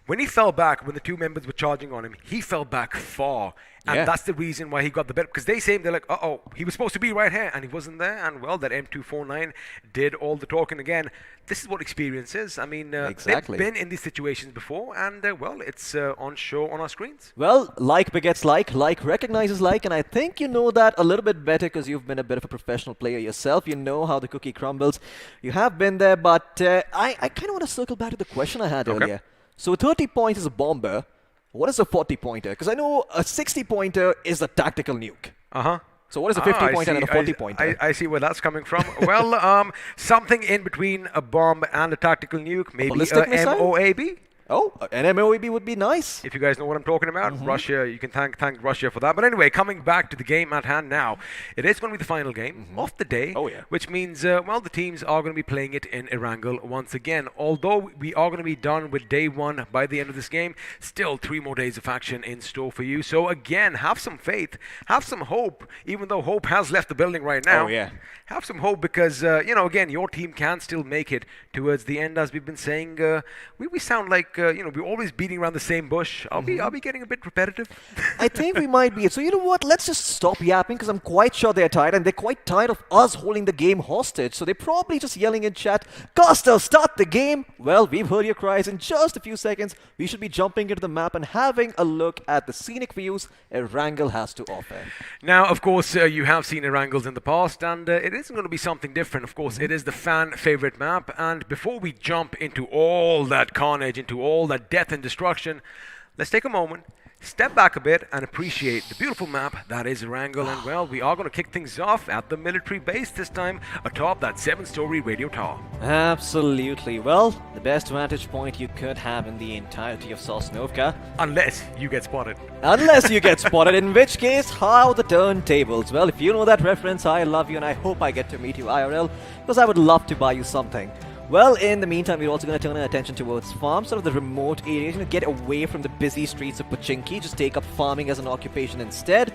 When he fell back, when the two members were charging on him, he fell back far. And that's the reason why he got the better. Because they say, they're like, uh-oh, he was supposed to be right here, and he wasn't there. And, well, that M249 did all the talking again. This is what experience is. I mean, they've been in these situations before, and, well, it's on show on our screens. Well, like begets like recognizes like, and I think you know that a little bit better because you've been a bit of a professional player yourself. You know how the cookie crumbles. You have been there, but I kind of want to circle back to the question I had earlier. So 30 points is a bomber. What is a 40-pointer? Because I know a 60-pointer is a tactical nuke. So what is a 50-pointer and a 40-pointer? I see where that's coming from. Well, something in between a bomb and a tactical nuke. Maybe a MOAB? Oh, an MOAB would be nice. If you guys know what I'm talking about, Russia, you can thank Russia for that. But anyway, coming back to the game at hand now, it is going to be the final game of the day, which means, well, the teams are going to be playing it in Erangel once again. Although we are going to be done with day one by the end of this game, still 3 more days of action in store for you. So again, have some faith, have some hope, even though hope has left the building right now. Have some hope because, again, your team can still make it towards the end. As we've been saying, we sound like, we're always beating around the same bush. Are we getting a bit repetitive? I think we might be. So you know what? Let's just stop yapping because I'm quite sure they're tired and they're quite tired of us holding the game hostage. So they're probably just yelling in chat, Costa, start the game. Well, we've heard your cries. In just a few seconds, we should be jumping into the map and having a look at the scenic views Erangel has to offer. Now, of course, you have seen Erangels in the past, and it isn't going to be something different. Of course, it is the fan favorite map. And before we jump into all that carnage, into all that death and destruction, let's take a moment, step back a bit and appreciate the beautiful map that is Erangel. And well, we are going to kick things off at the military base this time, atop that 7-story radio tower. Absolutely. Well, the best vantage point you could have in the entirety of Sosnovka. Unless you get spotted. Unless you get spotted, in which case, how the turntables? Well, if you know that reference, I love you and I hope I get to meet you IRL, because I would love to buy you something. Well, in the meantime, we're also going to turn our attention towards farms, sort of the remote areas, get away from the busy streets of Pochinki, just take up farming as an occupation instead.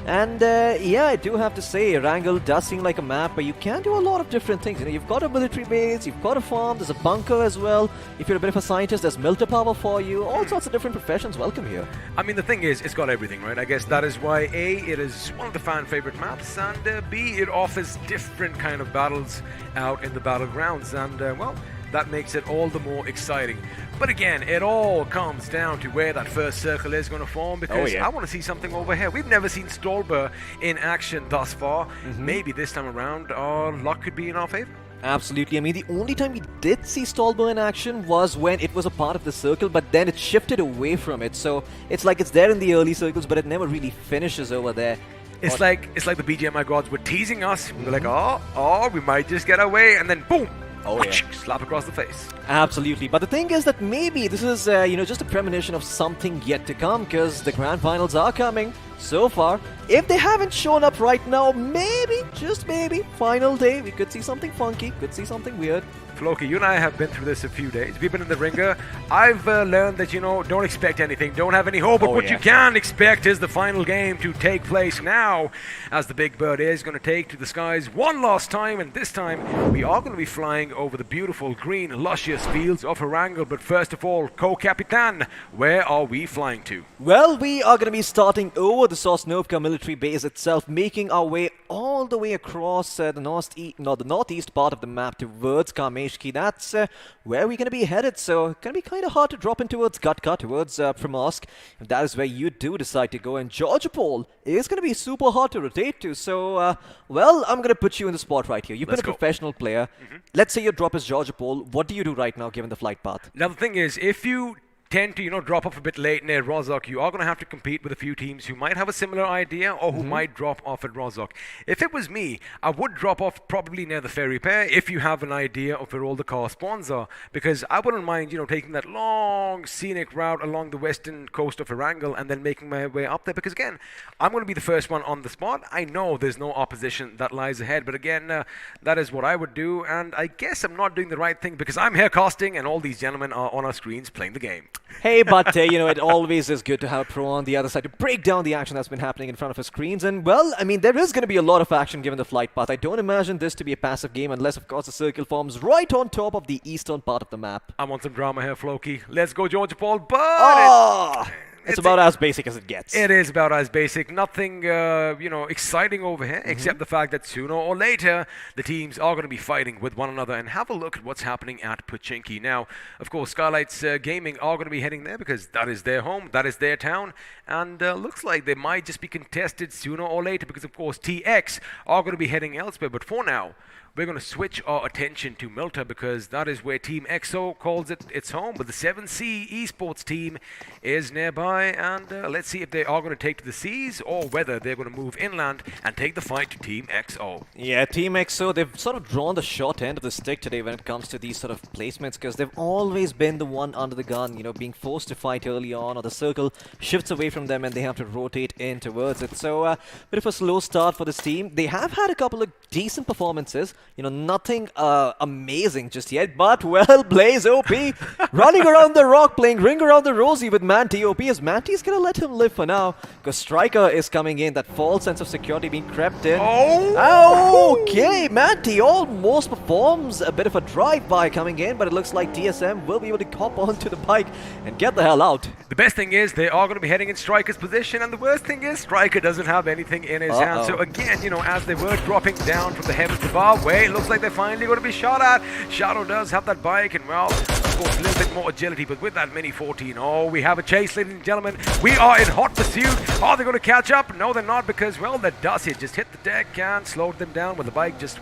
And yeah, I do have to say, Erangel does seem like a map where you can do a lot of different things. You've got a military base, you've got a farm, there's a bunker as well. If you're a bit of a scientist, there's military power for you. All sorts of different professions welcome here. I mean, the thing is, it's got everything, right? I guess that is why A, it is one of the fan favorite maps, and B, it offers different kind of battles out in the battlegrounds, and well, that makes it all the more exciting. But again, it all comes down to where that first circle is going to form, because I want to see something over here. We've never seen Stolber in action thus far. Maybe this time around our luck could be in our favor. Absolutely. I mean, the only time we did see Stolber in action was when it was a part of the circle, but then it shifted away from it. So it's like it's there in the early circles, but it never really finishes over there. It's like the BGMI gods were teasing us. We're like, oh, we might just get away, and then boom. Oh, yeah. Slap across the face. Absolutely. But the thing is that maybe this is, just a premonition of something yet to come, because the grand finals are coming. So far, if they haven't shown up right now, maybe, just maybe, final day, we could see something funky, could see something weird. Floki, you and I have been through this a few days. We've been in the ringer. I've learned that, don't expect anything. Don't have any hope. But what you can expect is the final game to take place now, as the Big Bird is going to take to the skies one last time. And this time, we are going to be flying over the beautiful green, luscious fields of Erangel. But first of all, Co-Capitan, where are we flying to? Well, we are going to be starting over the Sosnovka military base itself, making our way all the way across the northeast part of the map towards Kameshki. That's where we're going to be headed, so it's going to be kind of hard to drop in towards Gatka, towards Primorsk. If that is where you do decide to go, and Georgopol is going to be super hard to rotate to, so, well, I'm going to put you in the spot right here. You've been a professional player. Let's say your drop is Georgopol. What do you do right now, given the flight path? Now, the thing is, if you tend to, drop off a bit late near Rozhok, you are going to have to compete with a few teams who might have a similar idea or who might drop off at Rozhok. If it was me, I would drop off probably near the ferry pair if you have an idea of where all the car spawns are, because I wouldn't mind, taking that long scenic route along the western coast of Erangel and then making my way up there, because again, I'm going to be the first one on the spot. I know there's no opposition that lies ahead, but again, that is what I would do, and I guess I'm not doing the right thing because I'm here casting and all these gentlemen are on our screens playing the game. Hey, but, it always is good to have a pro on the other side to break down the action that's been happening in front of our screens. And, well, I mean, there is going to be a lot of action given the flight path. I don't imagine this to be a passive game unless, of course, the circle forms right on top of the eastern part of the map. I want some drama here, Floki. Let's go, Georgopol, but it's about as basic as it gets. It is about as basic. Nothing, exciting over here, except the fact that sooner or later, the teams are going to be fighting with one another. And have a look at what's happening at Pochinki. Now, of course, Skylights Gaming are going to be heading there because that is their home, that is their town. And looks like they might just be contested sooner or later because, of course, TX are going to be heading elsewhere. But for now, we're going to switch our attention to Milta because that is where Team EXO calls it its home. But the 7C esports team is nearby, and let's see if they are going to take to the seas or whether they're going to move inland and take the fight to Team EXO. Yeah, Team EXO, they've sort of drawn the short end of the stick today when it comes to these sort of placements because they've always been the one under the gun, being forced to fight early on, or the circle shifts away from them and they have to rotate in towards it. So, bit of a slow start for this team. They have had a couple of decent performances. Nothing amazing just yet, but, well, Blaze OP running around the rock, playing Ring Around the Rosie with Manti OP, as Manti's gonna let him live for now, because Striker is coming in, that false sense of security being crept in. Okay, Manti almost performs a bit of a drive-by coming in, but it looks like TSM will be able to hop onto the bike and get the hell out. The best thing is they are going to be heading in Striker's position, and the worst thing is Striker doesn't have anything in his hand. So again, as they were dropping down from the heavens above, where it looks like they're finally going to be shot at. Shadow does have that bike, and well, of course, a little bit more agility, but with that Mini 14, we have a chase, ladies and gentlemen. We are in hot pursuit. Are they going to catch up? No, they're not, because, well, the dust hit just hit the deck and slowed them down, with the bike just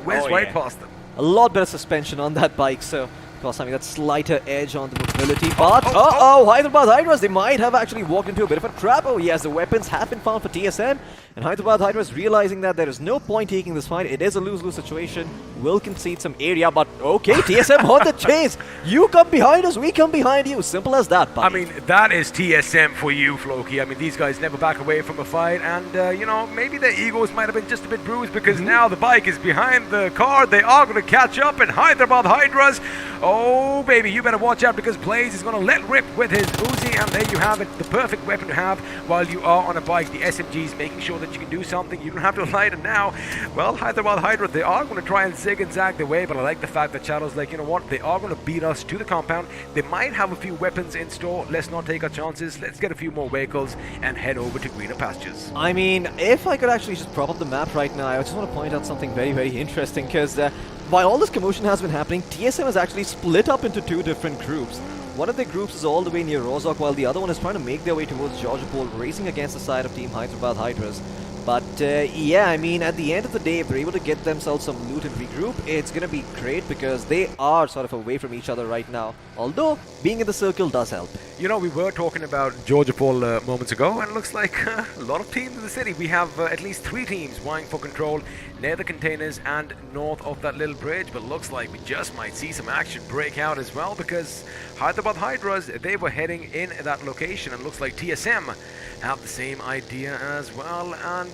whizzed right past them. A lot better suspension on that bike, so Of course, having that slighter edge on the mobility. But, Hyderabad Hydras, they might have actually walked into a bit of a trap. Oh, yes, the weapons have been found for TSM. And Hyderabad Hydras realizing that there is no point taking this fight. It is a lose-lose situation. Will concede some area, but okay, TSM on the chase. You come behind us, we come behind you. Simple as that, buddy. I mean, that is TSM for you, Floki. I mean, these guys never back away from a fight, and, you know, maybe their egos might have been just a bit bruised because now the bike is behind the car. They are going to catch up, and Hyderabad Hydras, oh, baby, you better watch out because Blaze is going to let rip with his Uzi, and there you have it, the perfect weapon to have while you are on a bike. The SMGs making sure that you can do something. You don't have to light it now. Well, Hyderabad Hydra, they are going to try and zig and zag their way, but I like the fact that Shadow's like, you know what, they are going to beat us to the compound. They might have a few weapons in store. Let's not take our chances. Let's get a few more vehicles and head over to greener pastures. I mean, if I could actually just prop up the map right now, I just want to point out something very, very interesting because while all this commotion has been happening, TSM has actually split up into two different groups. One of the groups is all the way near Rozhok, while the other one is trying to make their way towards Georgopol, racing against the side of Team Hyderabad Hydras. But yeah, I mean, at the end of the day, if they're able to get themselves some loot and regroup, it's going to be great because they are sort of away from each other right now. Although, being in the circle does help. You know, we were talking about Georgopol moments ago, and it looks like a lot of teams in the city. We have at least 3 teams vying for control near the containers and north of that little bridge, but looks like we just might see some action break out as well because Hyderabad Hydras, they were heading in that location, and looks like TSM have the same idea as well. And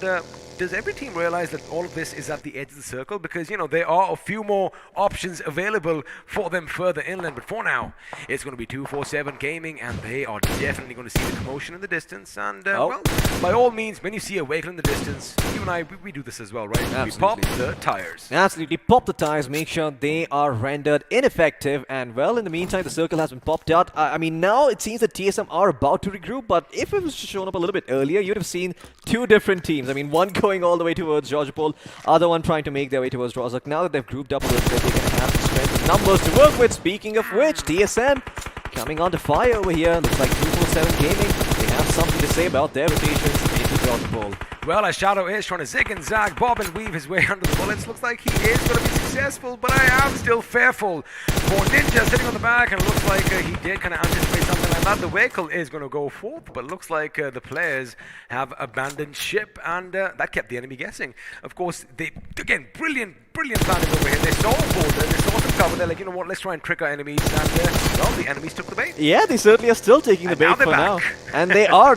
does every team realize that all of this is at the edge of the circle? Because, you know, there are a few more options available for them further inland. But for now, it's going to be 247 Gaming, and they are definitely going to see the commotion in the distance. And, well, by all means, when you see a vehicle in the distance, you and I, we do this as well, right? Absolutely. We pop the tires. Absolutely, pop the tires, make sure they are rendered ineffective. And, well, in the meantime, the circle has been popped out. I mean, now it seems that TSM are about to regroup, but if it was shown up a little bit earlier, you'd have seen 2 different teams. I mean, one going all the way towards Georgopol, other one trying to make their way towards Rozhok. Now that they've grouped up a little bit, they're going to have the strength and numbers to work with. Speaking of which, TSM coming on to fire over here. Looks like 247 Gaming, they have something to say about their rotations into Georgopol. Well, as Shadow is trying to zig and zag, bob and weave his way under the bullets, looks like he is going to be successful, but I am still fearful for Ninja sitting on the back, and looks like he did kind of anticipate something like that. The vehicle is going to go forth, but looks like the players have abandoned ship, and that kept the enemy guessing. Of course, they, again, brilliant planning over here. They saw a border, they saw some cover. They're like, you know what, let's try and trick our enemies, and well, the enemies took the bait. Yeah, they certainly are still taking the bait for now. And they are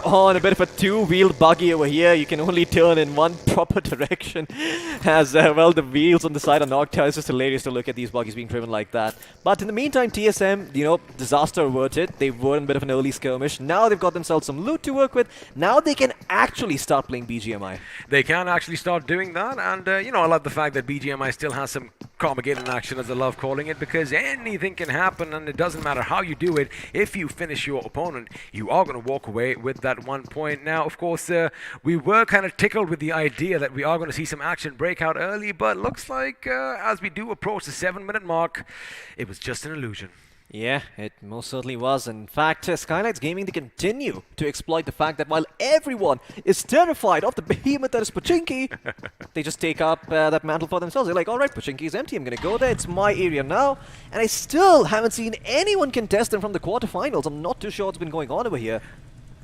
on a bit of a 2-wheeled buggy over here. You can only turn in one proper direction as, well, the wheels on the side are knocked out. It's just hilarious to look at these buggies being driven like that. But in the meantime, TSM, you know, disaster averted. They were in a bit of an early skirmish. Now they've got themselves some loot to work with. Now they can actually start playing BGMI. They can actually start doing that, and, you know, I love the fact that BGMI still has some Carmageddon action, as I love calling it, because anything can happen, and it doesn't matter how you do it. If you finish your opponent, you are going to walk away with that 1 point. Now, of course, we were kind of tickled with the idea that we are going to see some action break out early, but looks like as we do approach the 7-minute mark, it was just an illusion. Yeah, it most certainly was. In fact, Skylights Gaming, they continue to exploit the fact that while everyone is terrified of the behemoth that is Pochinki, they just take up that mantle for themselves. They're like, alright, Pochinki is empty, I'm going to go there, it's my area now. And I still haven't seen anyone contest them from the quarterfinals. I'm not too sure what's been going on over here.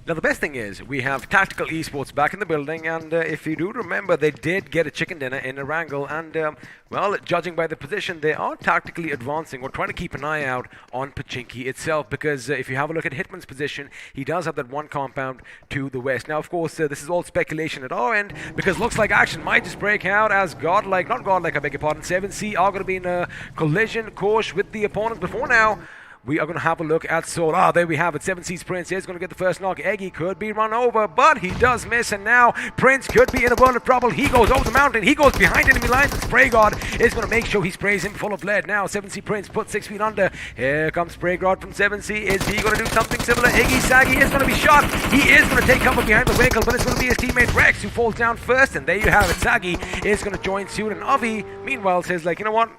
Now, the best thing is we have Tactical Esports back in the building, and if you do remember, they did get a chicken dinner in Erangel, and, well, judging by the position, they are tactically advancing or trying to keep an eye out on Pochinki itself, because if you have a look at Hitman's position, he does have that one compound to the west. Now, of course, this is all speculation at our end, because looks like action might just break out as Godlike, not Godlike, I beg your pardon, 7C are going to be in a collision course with the opponents. Before now, we are going to have a look at Soul. Ah, there we have it. 7C's Prince is going to get the first knock. Eggy could be run over, but he does miss, and now Prince could be in a world of trouble. He goes over the mountain. He goes behind enemy lines, and Spray God is going to make sure he sprays him full of lead. Now 7C Prince put 6 feet under. Here comes Spray God from 7C. Is he going to do something similar? Iggy Saggy is going to be shot. He is going to take cover behind the vehicle, but it's going to be his teammate Rex who falls down first, and there you have it. Saggy is going to join suit, and Avi, meanwhile, says, like, you know what?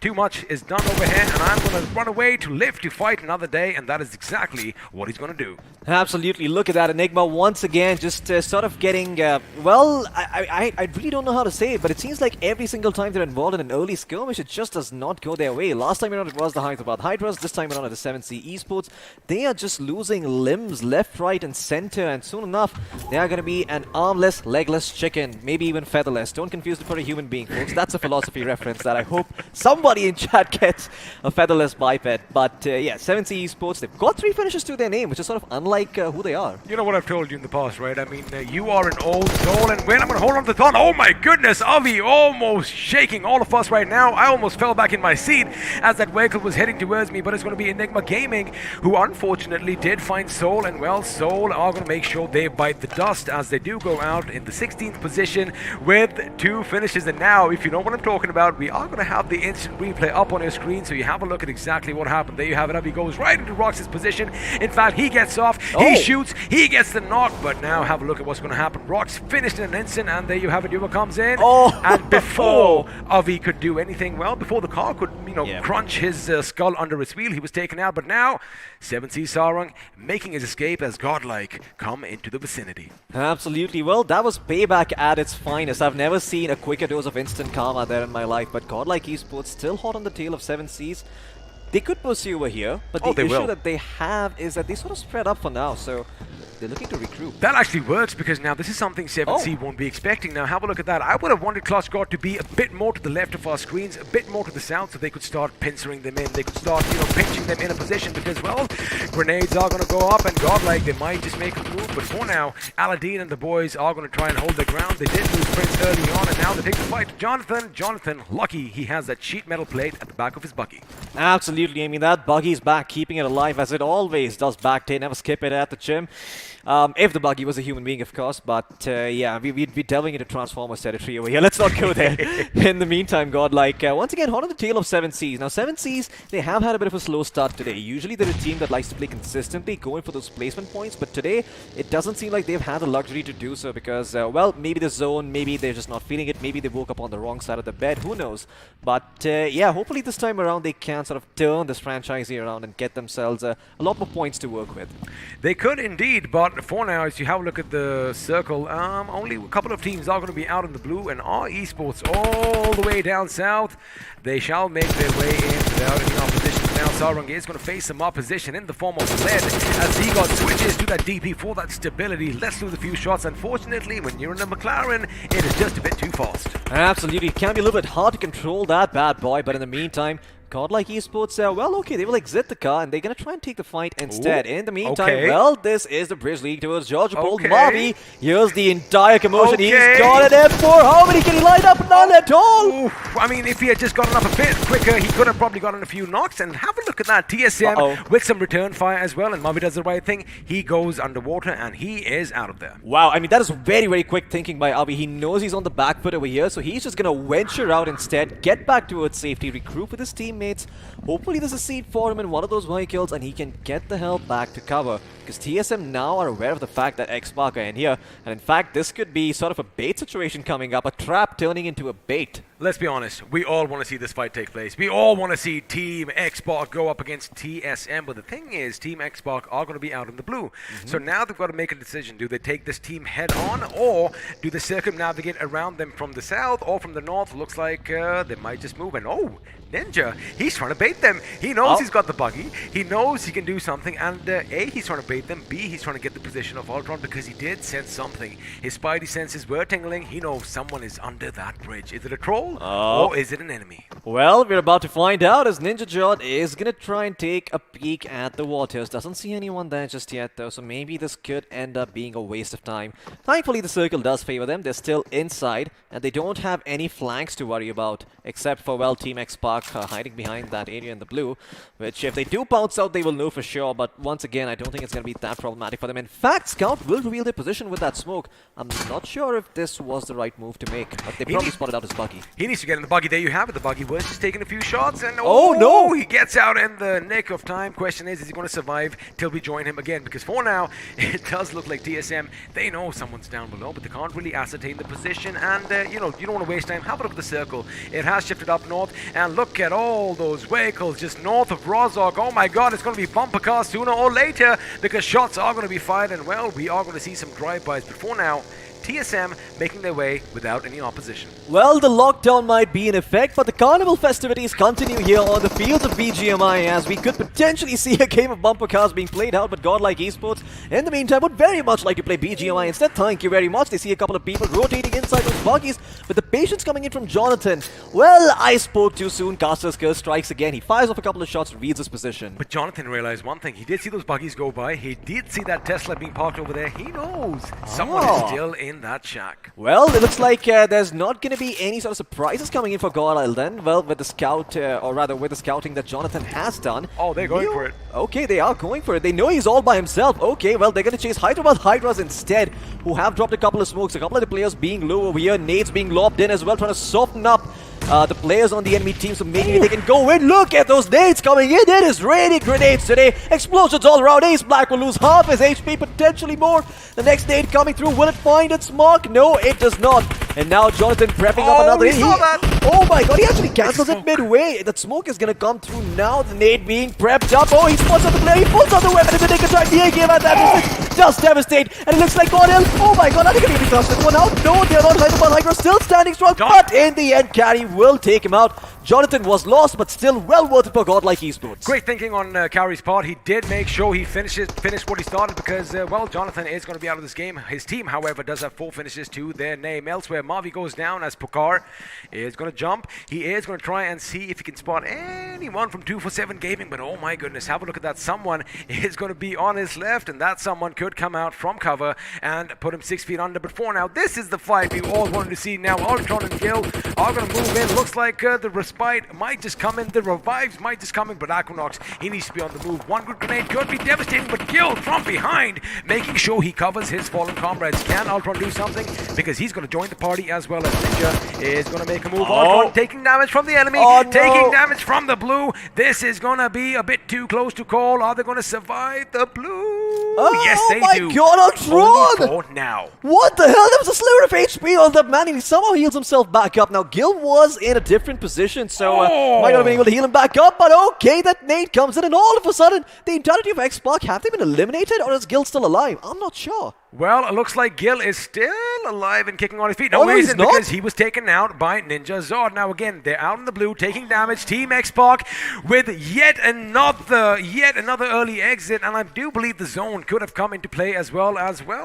Too much is done over here, and I'm going to run away to live to fight another day, and that is exactly what he's going to do. Absolutely. Look at that. Enigma once again just sort of getting, well, I really don't know how to say it, but it seems like every single time they're involved in an early skirmish, it just does not go their way. Last time around it was the Hyderabad Hydras, this time around at the 7C Esports. They are just losing limbs left, right and center, and soon enough, they are going to be an armless, legless chicken, maybe even featherless. Don't confuse it for a human being, folks. That's a philosophy reference that I hope somebody in chat gets, a featherless biped. But yeah, 7C Esports, they've got 3 finishes to their name, which is sort of unlike who they are. You know what I've told you in the past, right? I mean, you are an old soul, and when I'm going to hold on to the thought, oh my goodness, Avi almost shaking all of us right now. I almost fell back in my seat as that vehicle was heading towards me, but it's going to be Enigma Gaming, who unfortunately did find Soul, and well, Soul are going to make sure they bite the dust as they do go out in the 16th position with 2 finishes. And now, if you know what I'm talking about, we are going to have the instant replay up on your screen, so you have a look at exactly what happened. There you have it. Avi goes right into Rox's position. In fact, he gets off, he shoots, he gets the knock, but now have a look at what's going to happen. Rox finished in an instant, and there you have it. Yuva comes in, and before Avi could do anything, well, before the car could, crunch his skull under its wheel, he was taken out. But now, 7C Sarang making his escape as Godlike come into the vicinity. Absolutely. Well, that was payback at its finest. I've never seen a quicker dose of instant karma there in my life, but Godlike Esports still hot on the tail of 7Cs. They could pursue over here, but the issue that they have is that they sort of spread up for now, so they're looking to regroup. That actually works, because now this is something 7C won't be expecting. Now have a look at that. I would have wanted Clutch God to be a bit more to the left of our screens, a bit more to the south, so they could start pincering them in. They could start, pinching them in a position, because, well, grenades are going to go up, and Godlike, they might just make a move. But for now, Aladdin and the boys are going to try and hold their ground. They did lose Prince early on, and now they take the fight to Jonathan. Jonathan, lucky he has that sheet metal plate at the back of his buggy. Absolutely. I mean, that buggy's back, keeping it alive as it always does back. They never skip it at the gym. If the buggy was a human being, of course. But yeah, we'd be delving into Transformers territory over here. Let's not go there. In the meantime, Godlike, once again, hot on the tail of 7Cs. Now, 7Cs, they have had a bit of a slow start today. Usually, they're a team that likes to play consistently, going for those placement points. But today, it doesn't seem like they've had the luxury to do so because, well, maybe the zone, maybe they're just not feeling it. Maybe they woke up on the wrong side of the bed. Who knows? But yeah, hopefully this time around, they can sort of turn this franchise around and get themselves a lot more points to work with. They could indeed, but for now, as you have a look at the circle, only a couple of teams are going to be out in the blue, and our esports all the way down south, they shall make their way in without any opposition. Now Sarang is going to face some opposition in the form of Lead as he got switches to that DP for that stability. Let's lose a few shots. Unfortunately, when you're in a McLaren, it is just a bit too fast. Absolutely, it can be a little bit hard to control that bad boy, but in the meantime, Godlike Esports, well, okay, they will exit the car and they're going to try and take the fight instead. In the meantime, well, this is the Bridge League towards Georgia Pole. Marby, here's the entire commotion. He's got an M4. How many can he line up? None at all. Oof. I mean, if he had just gotten up a bit quicker, he could have probably gotten a few knocks. And have a look at that. TSM with some return fire as well. And Marby does the right thing. He goes underwater and he is out of there. Wow, I mean, that is very, very quick thinking by Avi. He knows he's on the back foot over here, so he's just going to venture out instead, get back towards safety, regroup with his teammates. Hopefully there's a seat for him in one of those vehicles and he can get the hell back to cover, because TSM now are aware of the fact that X-Spark are in here, and in fact this could be sort of a bait situation coming up, a trap turning into a bait. Let's be honest, we all want to see this fight take place. We all want to see Team X-Spark go up against TSM, but the thing is, Team X-Spark are going to be out in the blue. So now they've got to make a decision. Do they take this team head on, or do they circumnavigate around them from the south or from the north? Looks like they might just move, and Ninja, he's trying to bait them. He knows he's got the buggy. He knows he can do something, and A, he's trying to bait them. B, he's trying to get the position of Ultron because he did sense something. His spidey senses were tingling. He knows someone is under that bridge. Is it a troll or is it an enemy? Well, we're about to find out as Ninja Jod is going to try and take a peek at the waters. Doesn't see anyone there just yet though, so maybe this could end up being a waste of time. Thankfully, the circle does favor them. They're still inside, and they don't have any flanks to worry about, except for, well, Team X-Spark hiding behind that area in the blue, which if they do bounce out, they will know for sure, but once again, I don't think it's going to be that problematic for them. In fact, Scout will reveal their position with that smoke. I'm not sure if this was the right move to make, but they probably spotted out his buggy. He needs to get in the buggy. There you have it. The buggy was just taking a few shots, and no! He gets out in the nick of time. Question is he going to survive till we join him again? Because for now, it does look like TSM, they know someone's down below, but they can't really ascertain the position, and you don't want to waste time. Have a look at the circle. It has shifted up north, and look, look at all those vehicles just north of Rozhok. Oh my god, it's going to be bumper cars sooner or later because shots are going to be fired, and well, we are going to see some drive-bys. But for now, TSM making their way without any opposition. Well, the lockdown might be in effect, but the carnival festivities continue here on the fields of BGMI, as we could potentially see a game of bumper cars being played out, but Godlike Esports, in the meantime, would very much like to play BGMI instead. Thank you very much. They see a couple of people rotating inside those buggies, with the patience coming in from Jonathan. Well, I spoke too soon. Caster's curse strikes again. He fires off a couple of shots, reads his position. But Jonathan realized one thing. He did see those buggies go by. He did see that Tesla being parked over there. He knows someone is still in that shack. Well, it looks like there's not going to be any sort of surprises coming in for Godlike then. Well, with the scout, or rather with the scouting that Jonathan has done. Oh, they're going for it. Okay, they are going for it. They know he's all by himself. Okay, well, they're going to chase Hyderabad Hydras instead, who have dropped a couple of smokes. A couple of the players being low over here. Nades being lobbed in as well, trying to soften up the players on the enemy team, so maybe they can go in. Look at those nades coming in. It is raining grenades today. Explosions all around. Ace Black will lose half his HP, potentially more. The next nade coming through. Will it find its mark? No, it does not. And now Jonathan prepping up another. We saw that. Oh my god, he actually cancels it midway. That smoke is gonna come through now. The nade being prepped up. Oh, he spots out the player. He pulls out the weapon in the nick of time. The A-game at that just devastate. And it looks like Godel. Oh my god, are they gonna be tossed one out? No, they're not. Hydra still standing strong. But in the end, Carry will take him out. Jonathan was lost, but still well worth it for Godlike Esports. Great thinking on Carrie's part. He did make sure he finished what he started because, well, Jonathan is going to be out of this game. His team, however, does have 4 finishes to their name. Elsewhere, Mavi goes down as Pokar is going to jump. He is going to try and see if he can spot anyone from 247 Gaming, but oh my goodness, have a look at that. Someone is going to be on his left, and that someone could come out from cover and put him 6 feet under. But for now, this is the fight we all wanted to see. Now, Ultron and Gil are going to move in. Looks like the respite might just come in. The revives might just come in, but Aquanox, he needs to be on the move. One good grenade could be devastating, but Gil from behind, making sure he covers his fallen comrades. Can Ultron do something? Because he's going to join the party as well as Ninja is going to make a move. Ultron taking damage from the enemy, taking damage from the blue. This is going to be a bit too close to call. Are they going to survive the blue? Yes, they do. Oh my god, Ultron! Only for now. What the hell? There was a sliver of HP on that man, and he somehow heals himself back up. Now, Gil was in a different position, so might not have been able to heal him back up, but okay, that nade comes in, and all of a sudden, the entirety of X-Pac, have they been eliminated, or is Gil still alive? I'm not sure. Well, it looks like Gil is still alive and kicking on his feet. Oh, No, he's isn't, not? because he was taken out by Ninja Zord. Now again, they're out in the blue, taking damage. Team X-Pac with yet another early exit, and I do believe the zone could have come into play as well.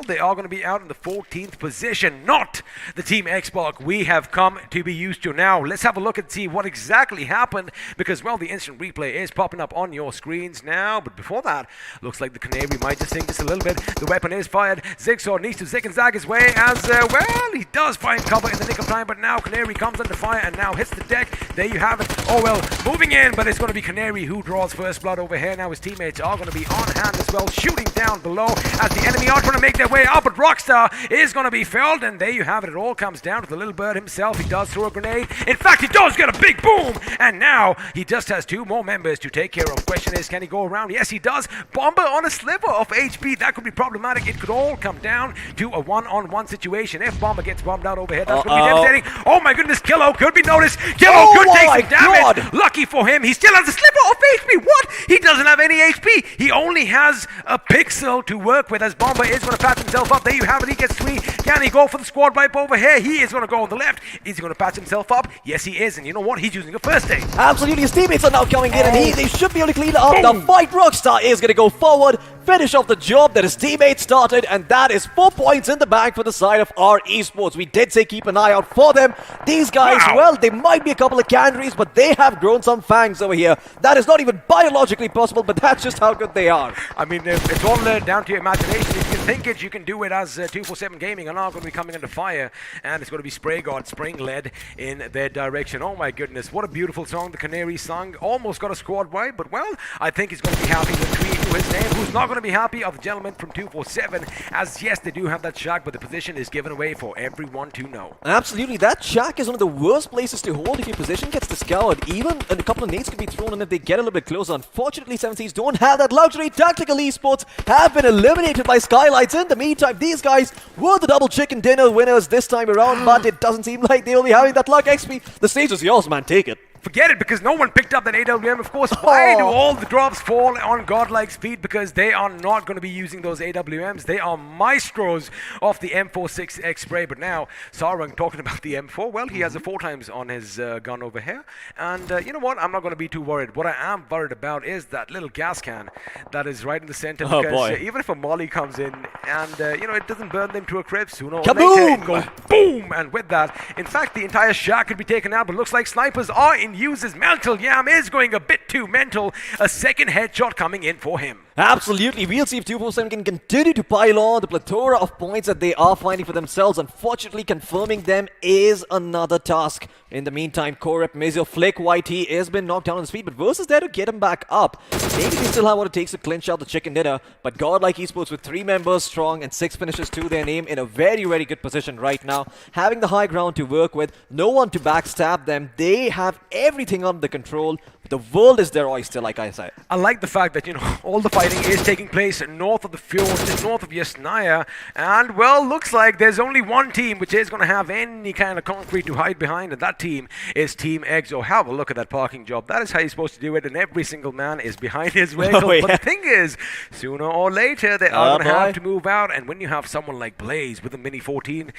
They are going to be out in the 14th position, not the Team X-Pac we have come to be used to. Now, let's have a look and see what exactly happened, because, well, the instant replay is popping up on your screens now. But before that, looks like the Canary might just think just a little bit. The weapon is fired. Zigzor needs to zig and zag his way as, well, he does find cover in the nick of time, but now Canary comes under fire and now hits the deck. There you have it. Oh, well, moving in, but it's going to be Canary who draws first blood over here. Now his teammates are going to be on hand as well, shooting down below as the enemy are trying to make their way up, but Rockstar is going to be felled, and there you have it. It all comes down to the little bird himself. He does throw a grenade. In fact, he does get a big boom, and now he just has 2 more members to take care of. Question is, can he go around? Yes, he does. Bomber on a sliver of HP. That could be problematic. It could all come down to a one-on-one situation. If Bomber gets bombed out over here, that's going to be devastating. Oh my goodness, Killo could be noticed. Killo could take some damage. Lucky for him, he still has a sliver of HP. What? He doesn't have any HP. He only has a pixel to work with, as Bomber is going to patch himself up. There you have it. He gets 3. Can he go for the squad wipe over here? He is going to go on the left. Is he going to patch himself up? Yes, he is. And you know what? He's using a first aid. Absolutely, his teammates are now coming in, and they should be able to clean it up. The fight Rockstar is going to go forward, finish off the job that his teammates started, and that is 4 points in the bag for the side of our esports. We did say keep an eye out for them. These guys, well, they might be a couple of canaries, but they have grown some fangs over here. That is not even biologically possible, but that's just how good they are. I mean, it's all down to your imagination. If you can think it, you can do it, as 247 Gaming are now going to be coming under fire, and it's going to be Spray God spraying lead in their direction. Oh my goodness, what a beautiful song the Canary sung. Almost got a squad wipe, but well, I think he's going to be happy with 3 to his name. Who's not going to be happy are the gentlemen from 247, as yes, they do have that shack, but the position is given away for everyone to know. Absolutely, that shack is one of the worst places to hold if your position gets discovered. Even a couple of nades could be thrown in if they get a little bit closer. Unfortunately, 7Cs don't have that luxury. Tactical Esports have been eliminated by Skylights. In the meantime, these guys were the double chicken dinner winners this time around, but it doesn't seem like they will be having that luck. XP, the stage is yours, man. Take it. Forget it, because no one picked up that AWM. Of course, why do all the drops fall on Godlike Speed? Because they are not going to be using those AWMs. They are maestros of the M46X spray. But now, Sarang talking about the M4. Well, he has a 4 times on his gun over here. And you know what? I'm not going to be too worried. What I am worried about is that little gas can that is right in the center. Oh, because boy. even if a molly comes in and, it doesn't burn them to a crisp, sooner or Kaboom! later it goes boom. And with that, in fact, the entire shack could be taken out. But looks like snipers are in use as Mental Yam is going a bit too mental. A second headshot coming in for him. Absolutely. We'll see if 247 can continue to pile on the plethora of points that they are finding for themselves. Unfortunately, confirming them is another task. In the meantime, Corep, Mizio, Flick, YT has been knocked down on speed, but Versus there to get him back up. Maybe they still have what it takes to clinch out the chicken dinner, but Godlike Esports with 3 members strong and 6 finishes to their name in a very, very good position right now. Having the high ground to work with, no one to backstab them. They have everything under control. The world is their oyster, like I said. I like the fact that, all the fighting is taking place north of the fjord, just north of Yasnaya. And, well, looks like there's only one team which is going to have any kind of concrete to hide behind, and that team is Team EXO. Have a look at that parking job. That is how you're supposed to do it, and every single man is behind his vehicle. Oh, yeah. But the thing is, sooner or later, they are going to boy. have to move out, and when you have someone like Blaze with a Mini 14,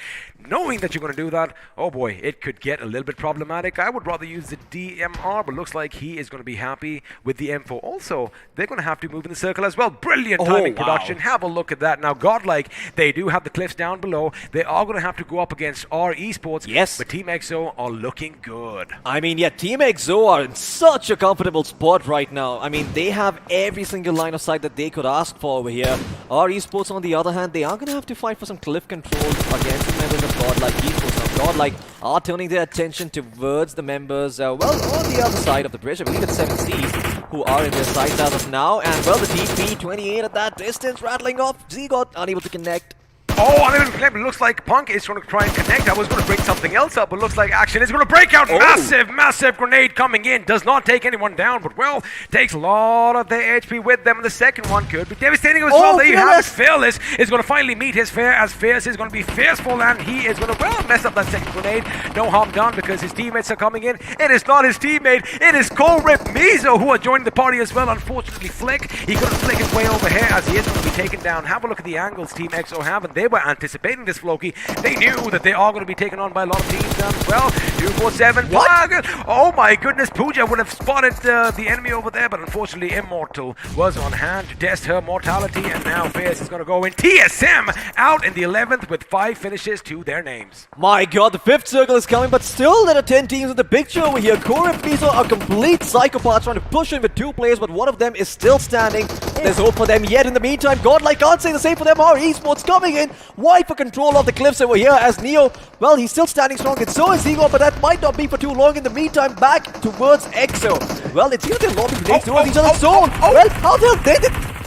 knowing that you're going to do that, oh boy, it could get a little bit problematic. I would rather use the DMR, but looks like he is going to be happy with the M4. Also, they're going to have to move in the circle as well. Brilliant timing production. Have a look at that. Now, Godlike, they do have the cliffs down below. They are going to have to go up against R Esports. Yes. But Team EXO are looking good. I mean, yeah, Team EXO are in such a comfortable spot right now. I mean, they have every single line of sight that they could ask for over here. R Esports, on the other hand, they are going to have to fight for some cliff control against the members of Godlike Esports. Now, Godlike are turning their attention towards the members, on the other side of the bridge. I believe it's 7Cs who are in their sights as of now. And, well, the DP-28 at that distance, rattling off. Zygot unable to connect. Oh, uneven connect, but it looks like Punk is going to try and connect. I was going to bring something else up, but looks like action is going to break out. Massive grenade coming in. Does not take anyone down, but, well, takes a lot of their HP with them. And the second one could be devastating as well. There you have it. Fearless is going to finally meet his fear, as Fierce is going to be fearful, and he is going to, well, mess up that second grenade. No harm done because his teammates are coming in. It is not his teammate. It is Corep Mizo who are joining the party as well. Unfortunately, Flick, he couldn't flick his way over here as he is going to be taken down. Have a look at the angles Team EXO have, and they were anticipating this, Floki. They knew that they are going to be taken on by a lot of teams as well. 247. What? Oh my goodness, Pooja would have spotted the enemy over there, but unfortunately Immortal was on hand to test her mortality, and now Fierce is going to go in. TSM out in the 11th with 5 finishes to their names. My god, the 5th circle is coming, but still there are 10 teams in the picture over here. Core and Mizo are complete psychopaths trying to push in with 2 players, but one of them is still standing. There's hope for them yet. In the meantime, Godlike can't say the same for them. Our esports coming in wide for control of the cliffs over here as Neo, well, he's still standing strong, and so is Zygo, but that might not be for too long. In the meantime, back towards EXO. Well, it seems they're lobbing grenades towards each other's zone. Well, how the hell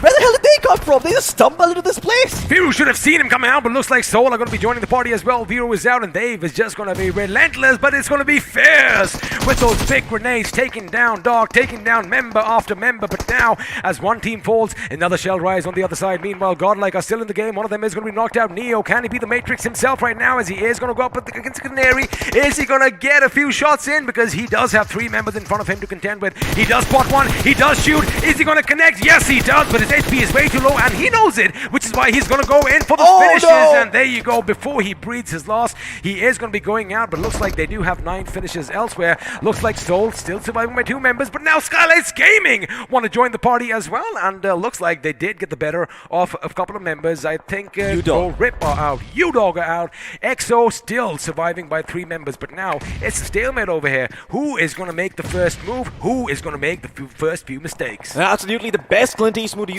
where the hell did they come from? They just stumbled into this place. Viru should have seen him coming out, but looks like Soul are going to be joining the party as well. Viru is out, and Dave is just going to be relentless, but it's going to be fierce with those big grenades, taking down Dog, taking down member after member. But now, as one team falls, another shell rise on the other side. Meanwhile, Godlike are still in the game. One of them is going to be knocked out. Neo, can he be the Matrix himself right now, as he is going to go up against Canary? Is he going to get a few shots in? Because he does have 3 members in front of him to contend with. He does spot one. He does shoot. Is he going to connect? Yes, he does, but his HP is way too low, and he knows it, which is why he's going to go in for the finishes. No. And there you go. Before he breathes his last, he is going to be going out, but looks like they do have 9 finishes elsewhere. Looks like Soul still surviving by 2 members, but now Skylights Gaming want to join the party as well, and looks like they did get the better of a couple of members. I think Rip are out, U-Dog are out, EXO still surviving by 3 members, but now it's a stalemate over here. Who is going to make the first move? Who is going to make the first few mistakes? Absolutely the best Clint Eastwood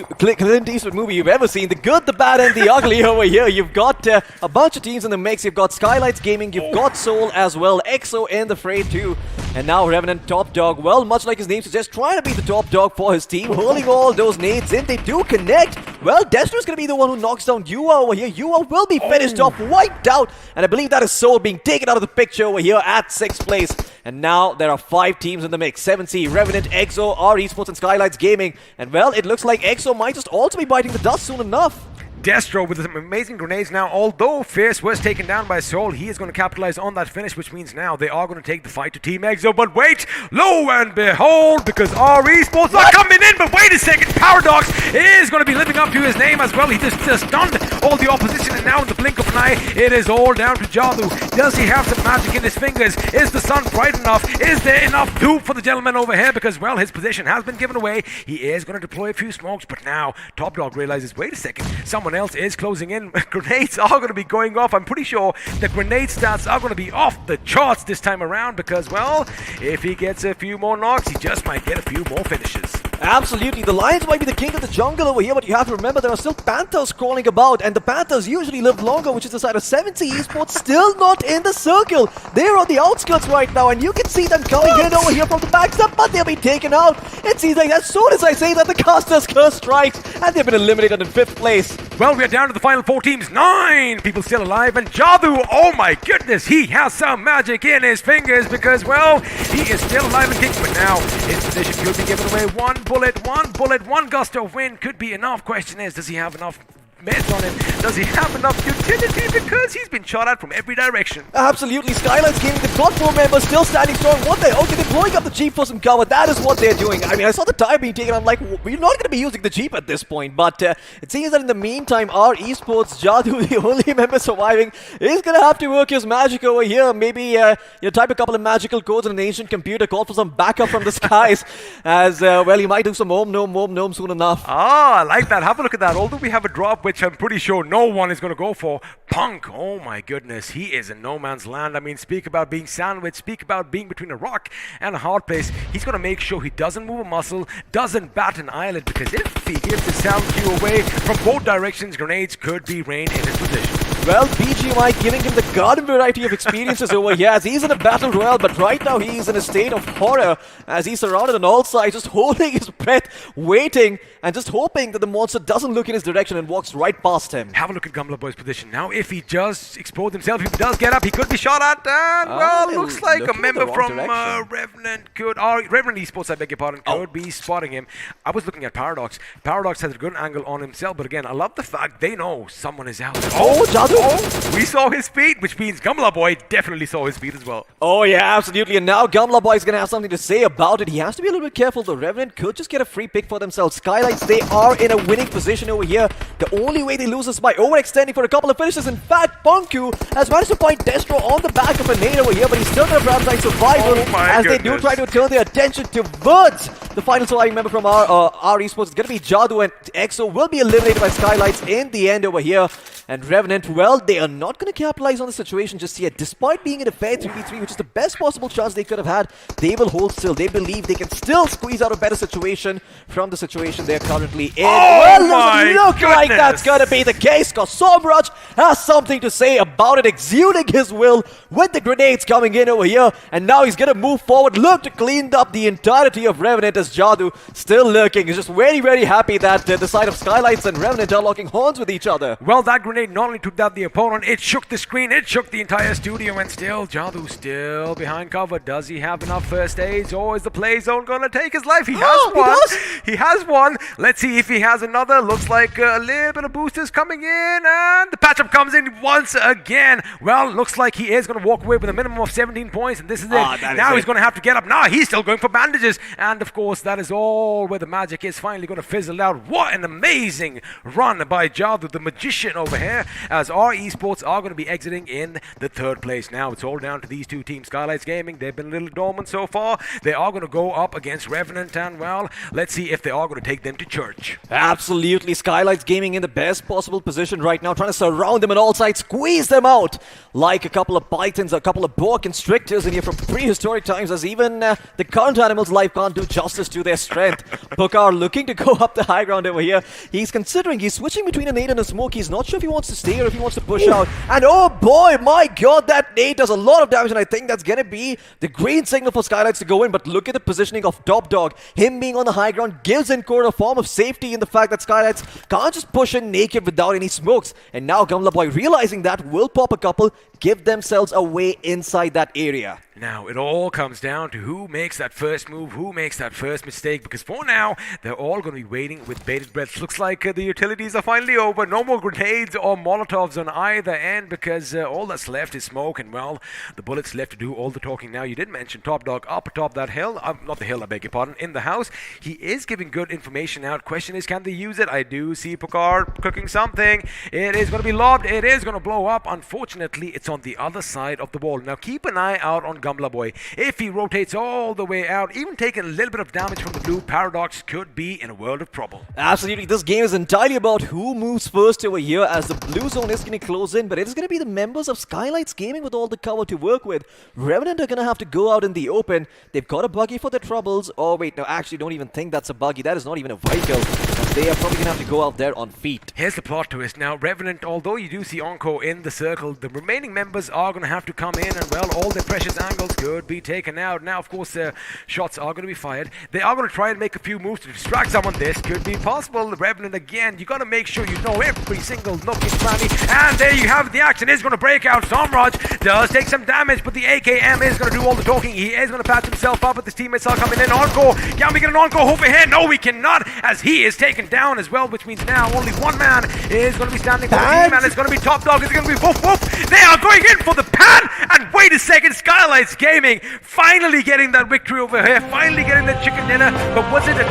movie you've ever seen. The good, the bad, and the ugly over here. You've got a bunch of teams in the mix. You've got Skylights Gaming, you've got Soul as well, EXO in the fray too, and now Revenant top dog. Well, much like his name suggests, trying to be the top dog for his team, hurling all those nades in. They do connect. Well, Destro's going to be the one who knocks down Yua over here. Yua will be finished off, wiped out, and I believe that is Soul being taken out of the picture over here at 6th place. And now there are 5 teams in the mix. 7C, Revenant, EXO, R Esports, and Skylights Gaming. And well, it looks like EXO might just also be biting the dust soon enough. Destro with some amazing grenades now. Although Fierce was taken down by Soul, he is going to capitalize on that finish, which means now they are going to take the fight to Team Exo. But wait, lo and behold, because our esports are coming in, but wait a second, Paradox is going to be living up to his name as well. He just stunned all the opposition, and now in the blink of an eye, it is all down to Jadu. Does he have some magic in his fingers? Is the sun bright enough? Is there enough dupe for the gentleman over here? Because, well, his position has been given away. He is going to deploy a few smokes, but now Top Dog realizes, wait a second, someone else is closing in. Grenades are going to be going off. I'm pretty sure the grenade stats are going to be off the charts this time around because, well, if he gets a few more knocks, he just might get a few more finishes. Absolutely, the Lions might be the king of the jungle over here, but you have to remember there are still Panthers crawling about, and the Panthers usually live longer, which is the side of 70 Esports, still not in the circle. They're on the outskirts right now, and you can see them coming in over here from the backstep, but they'll be taken out. It seems like as soon as I say that, the Caster's Curse strikes, and they've been eliminated in 5th place. Well, we are down to the final 4 teams. 9 people still alive, and Jadu, oh my goodness, he has some magic in his fingers because, well, he is still alive and kicking, but now his position could be given away. One bullet, one gust of wind could be enough. Question is, does he have enough meds on him? Does he have enough utility? Because he's been shot at from every direction. Absolutely, Skylights Gaming, they've got 4 members still standing strong. What they? Okay, they're blowing up the Jeep for some cover. That is what they're doing. I mean, I saw the tire being taken. I'm like, we're not going to be using the Jeep at this point. But it seems that in the meantime, our esports, Jadu, the only member surviving, is going to have to work his magic over here. Maybe type a couple of magical codes on an ancient computer, call for some backup from the skies. As, well, he might do some Om Nom soon enough. Ah, I like that. Have a look at that. Although we have a drop, which I'm pretty sure no one is going to go for. Punk, oh my goodness, he is in no man's land. I mean, speak about being sandwiched, speak about being between a rock and a hard place. He's going to make sure he doesn't move a muscle, doesn't bat an eyelid, because if he gives the sound cue away from both directions, grenades could be rained in his position. Well, BGMI giving him the garden variety of experiences over here as he's in a battle royale, but right now he's in a state of horror as he's surrounded on all sides, just holding his breath, waiting, and just hoping that the monster doesn't look in his direction and walks right past him. Have a look at Gumla Boy's position. Now, if he does expose himself, if he does get up, he could be shot at, and, well, looks like a member from Revenant could, or Revenant Esports, I beg your pardon, could be spotting him. I was looking at Paradox. Paradox has a good angle on himself, but again, I love the fact they know someone is out there. Oh, Jadu! Oh, we saw his feet, which means Gumla Boy definitely saw his feet as well. Oh yeah, absolutely. And now Gumla Boy is going to have something to say about it. He has to be a little bit careful. The Revenant could just get a free pick for themselves. Skylights, they are in a winning position over here. The only way they lose is by overextending for a couple of finishes. In fact, Punku has managed to point Destro on the back of a nade over here, but he's still going to prioritize survival as they do try to turn their attention towards the final surviving member from our esports. It's going to be Jadu, and EXO will be eliminated by Skylights in the end over here. And Revenant, well, they are not going to capitalize on the situation just yet. Despite being in a fair 3v3, which is the best possible chance they could have had, they will hold still. They believe they can still squeeze out a better situation from the situation they're currently in. Oh, well, look like that's going to be the case, because Somraj has something to say about it, exuding his will with the grenades coming in over here. And now he's going to move forward, look to clean up the entirety of Revenant as Jadu still lurking. He's just very, very happy that the side of Skylights and Revenant are locking horns with each other. Well, that grenade not only took down the opponent, it shook the screen, it shook the entire studio, and still, Jadu still behind cover. Does he have enough first aids, or is the play zone going to take his life? He has one. He has one. Let's see if he has another. Looks like a little bit of boosters coming in, and the patchup comes in once again. Well, looks like he is going to walk away with a minimum of 17 points, and this is it. Now he's going to have to get up. Now he's still going for bandages, and of course, that is all where the magic is finally going to fizzle out. What an amazing run by Jadu, the magician over here, as our esports are going to be exiting in the 3rd place. Now it's all down to these two teams. Skylights Gaming, they've been a little dormant so far. They are going to go up against Revenant, and well, let's see if they are going to take them to church. Absolutely, Skylights Gaming in the best possible position right now, trying to surround them on all sides, squeeze them out like a couple of pythons, a couple of boa constrictors in here from prehistoric times, as even the current animal's life can't do justice to their strength. Bukar looking to go up the high ground over here. He's considering, he's switching between a nade and a smoke. He's not sure if he wants to stay or if he wants to push out. And oh boy, my god, that nade does a lot of damage, and I think that's going to be the green signal for Skylights to go in. But look at the positioning of Top Dog. Him being on the high ground gives Encore a form of safety in the fact that Skylights can't just push in naked without any smokes. And now Gumla Boy, realizing that, will pop a couple, give themselves away inside that area. Now, it all comes down to who makes that first move, who makes that first mistake, because for now, they're all going to be waiting with bated breath. Looks like the utilities are finally over. No more grenades or Molotovs on either end, because all that's left is smoke, and well, the bullets left to do all the talking. Now, you did mention Top Dog up atop that hill, not the hill, I beg your pardon, in the house. He is giving good information out. Question is, can they use it? I do see Picard cooking something. It is going to be lobbed. It is going to blow up. Unfortunately, it's on the other side of the wall. Now, keep an eye out on Gumla Boy. If he rotates all the way out, even taking a little bit of damage from the blue, Paradox could be in a world of trouble. Absolutely, this game is entirely about who moves first over here, as the blue zone is going to close in, but it is going to be the members of Skylights Gaming with all the cover to work with. Revenant are going to have to go out in the open. They've got a buggy for their troubles. Oh wait, no, actually don't even think that's a buggy. That is not even a vehicle. And they are probably going to have to go out there on feet. Here's the plot twist. Now, Revenant, although you do see Onko in the circle, the remaining members are going to have to come in, and well, all their precious angles could be taken out. Now, of course, shots are going to be fired. They are going to try and make a few moves to distract someone. This could be possible. The Revenant, again, you got to make sure you know every single nook and cranny. And there you have it. The action is going to break out. Somraj does take some damage, but the AKM is going to do all the talking. He is going to patch himself up, but his teammates are coming in. Onko, can we get an Onko over here? No, we cannot, as he is taken down as well, which means now only one man is going to be standing for the team, and it's going to be Top Dog. It's going to be woof woof. They are going in for the pan, and wait a second, Skylights Gaming finally getting that victory over here, finally getting that chicken dinner. But was it a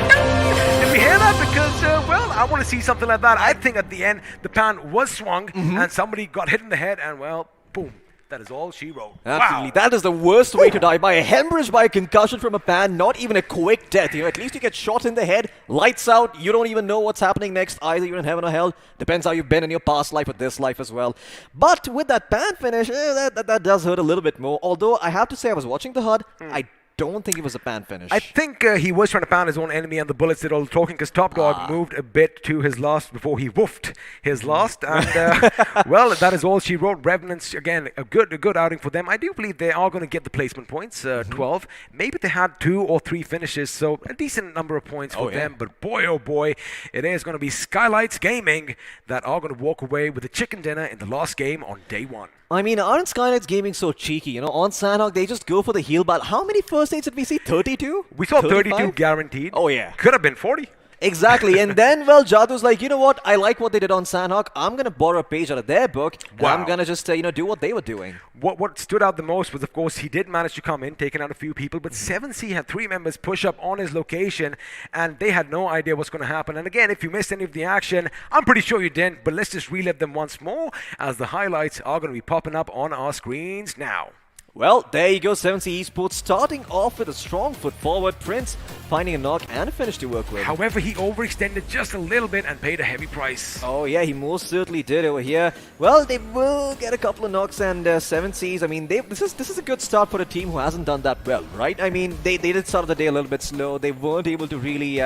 did we hear that? Because well, I want to see something like that. I think at the end the pan was swung and somebody got hit in the head, and well, boom, that is all she wrote. Absolutely. Wow. That is the worst way to die, by a hemorrhage, by a concussion from a pan, not even a quick death. You know, at least you get shot in the head, lights out, you don't even know what's happening next. Either you're in heaven or hell. Depends how you've been in your past life or this life as well. But with that pan finish, that does hurt a little bit more. Although I have to say, I was watching the HUD, I don't think it was a pan finish. I think he was trying to pound his own enemy, and the bullets did all the talking, because Top Dog moved a bit to his last before he woofed his last. And well, that is all she wrote. Revenants, again, a good outing for them. I do believe they are going to get the placement points, 12. Maybe they had 2 or 3 finishes, so a decent number of points for them. But boy, oh boy, it is going to be Skylights Gaming that are going to walk away with a chicken dinner in the last game on day 1. I mean, aren't Skylights Gaming so cheeky? You know, on Sanhok, they just go for the heal battle. How many first aids did we see? 32? We saw 35? 32 guaranteed. Oh, yeah. Could have been 40. Exactly. And then, well, Jadu's like, you know what? I like what they did on Sanhok. I'm going to borrow a page out of their book. And I'm going to just, do what they were doing. What stood out the most was, of course, he did manage to come in, taking out a few people, but 7C had 3 members push up on his location, and they had no idea what's going to happen. And again, if you missed any of the action, I'm pretty sure you didn't, but let's just relive them once more, as the highlights are going to be popping up on our screens now. Well, there you go, 7C Esports starting off with a strong foot forward. Prince finding a knock and a finish to work with. However, he overextended just a little bit and paid a heavy price. Oh yeah, he most certainly did over here. Well, they will get a couple of knocks, and 7Cs, I mean, this is a good start for a team who hasn't done that well, right? I mean, they did start the day a little bit slow. They weren't able to really,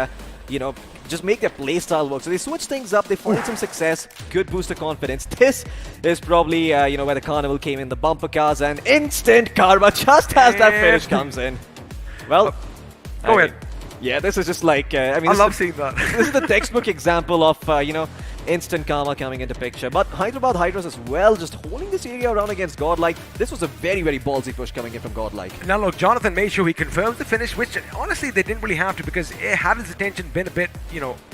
just make their playstyle work. So they switched things up, they found some success, good boost of confidence. This is probably, where the carnival came in, the bumper cars, and instant karma just as that finish comes in. Well, go ahead. Yeah, this is just like, I love seeing that. This is the textbook example of, instant karma coming into picture. But Hyderabad Hydras as well, just holding this area around against Godlike. This was a very, very ballsy push coming in from Godlike. Now look, Jonathan made sure he confirms the finish, which honestly they didn't really have to, because had his attention been a bit,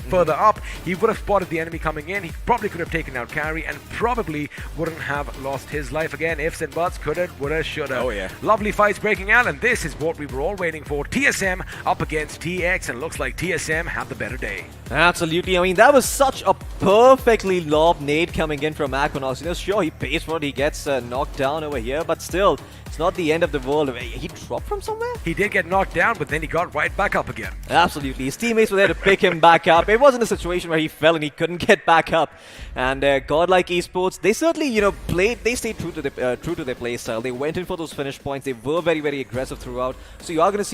further up, he would have spotted the enemy coming in. He probably could have taken out Carry and probably wouldn't have lost his life again. Ifs and buts, coulda, woulda, shoulda. Oh yeah. Lovely fights breaking out, and this is what we were all waiting for. TSM up against TX, and looks like TSM had the better day. Absolutely. I mean, that was such a perfectly lobbed nade coming in from Aquanox. Sure, he pays for it, he gets knocked down over here, but still, it's not the end of the world. He dropped from somewhere? He did get knocked down, but then he got right back up again. Absolutely. His teammates were there to pick him back up. It wasn't a situation where he fell and he couldn't get back up. And Godlike Esports, they certainly, they stayed true to their play style. They went in for those finish points. They were very, very aggressive throughout. So you are going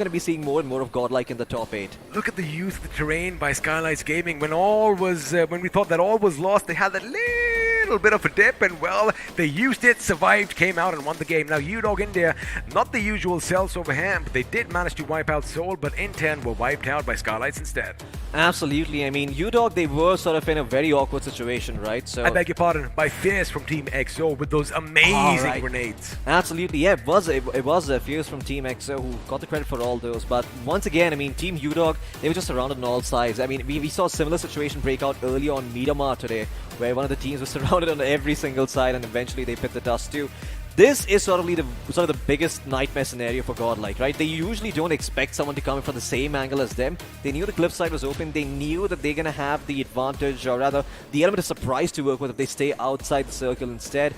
to be seeing more and more of Godlike in the top 8. Look at the use of the terrain by Skylights Gaming. When we thought that all was lost, they had that little bit of a dip, and well, they used it, survived, came out and won the game. Now UDog India, not the usual cells over hand, but they did manage to wipe out Seoul, but in 10 were wiped out by Skylights instead. Absolutely. I mean, UDOG, they were sort of in a very awkward situation, right? So I beg your pardon, by Fierce from Team XO with those amazing Alright. grenades. Absolutely, yeah, it was Fierce from Team XO who got the credit for all those. But once again, I mean, Team UDOG, they were just surrounded on all sides. I mean, we saw a similar situation break out earlier on Miramar today, where one of the teams was surrounded on every single side, and eventually they bit the dust too. This is sort of the biggest nightmare scenario for Godlike, right? They usually don't expect someone to come in from the same angle as them. They knew the cliff side was open. They knew that they're going to have the advantage, or rather, the element of surprise to work with if they stay outside the circle instead.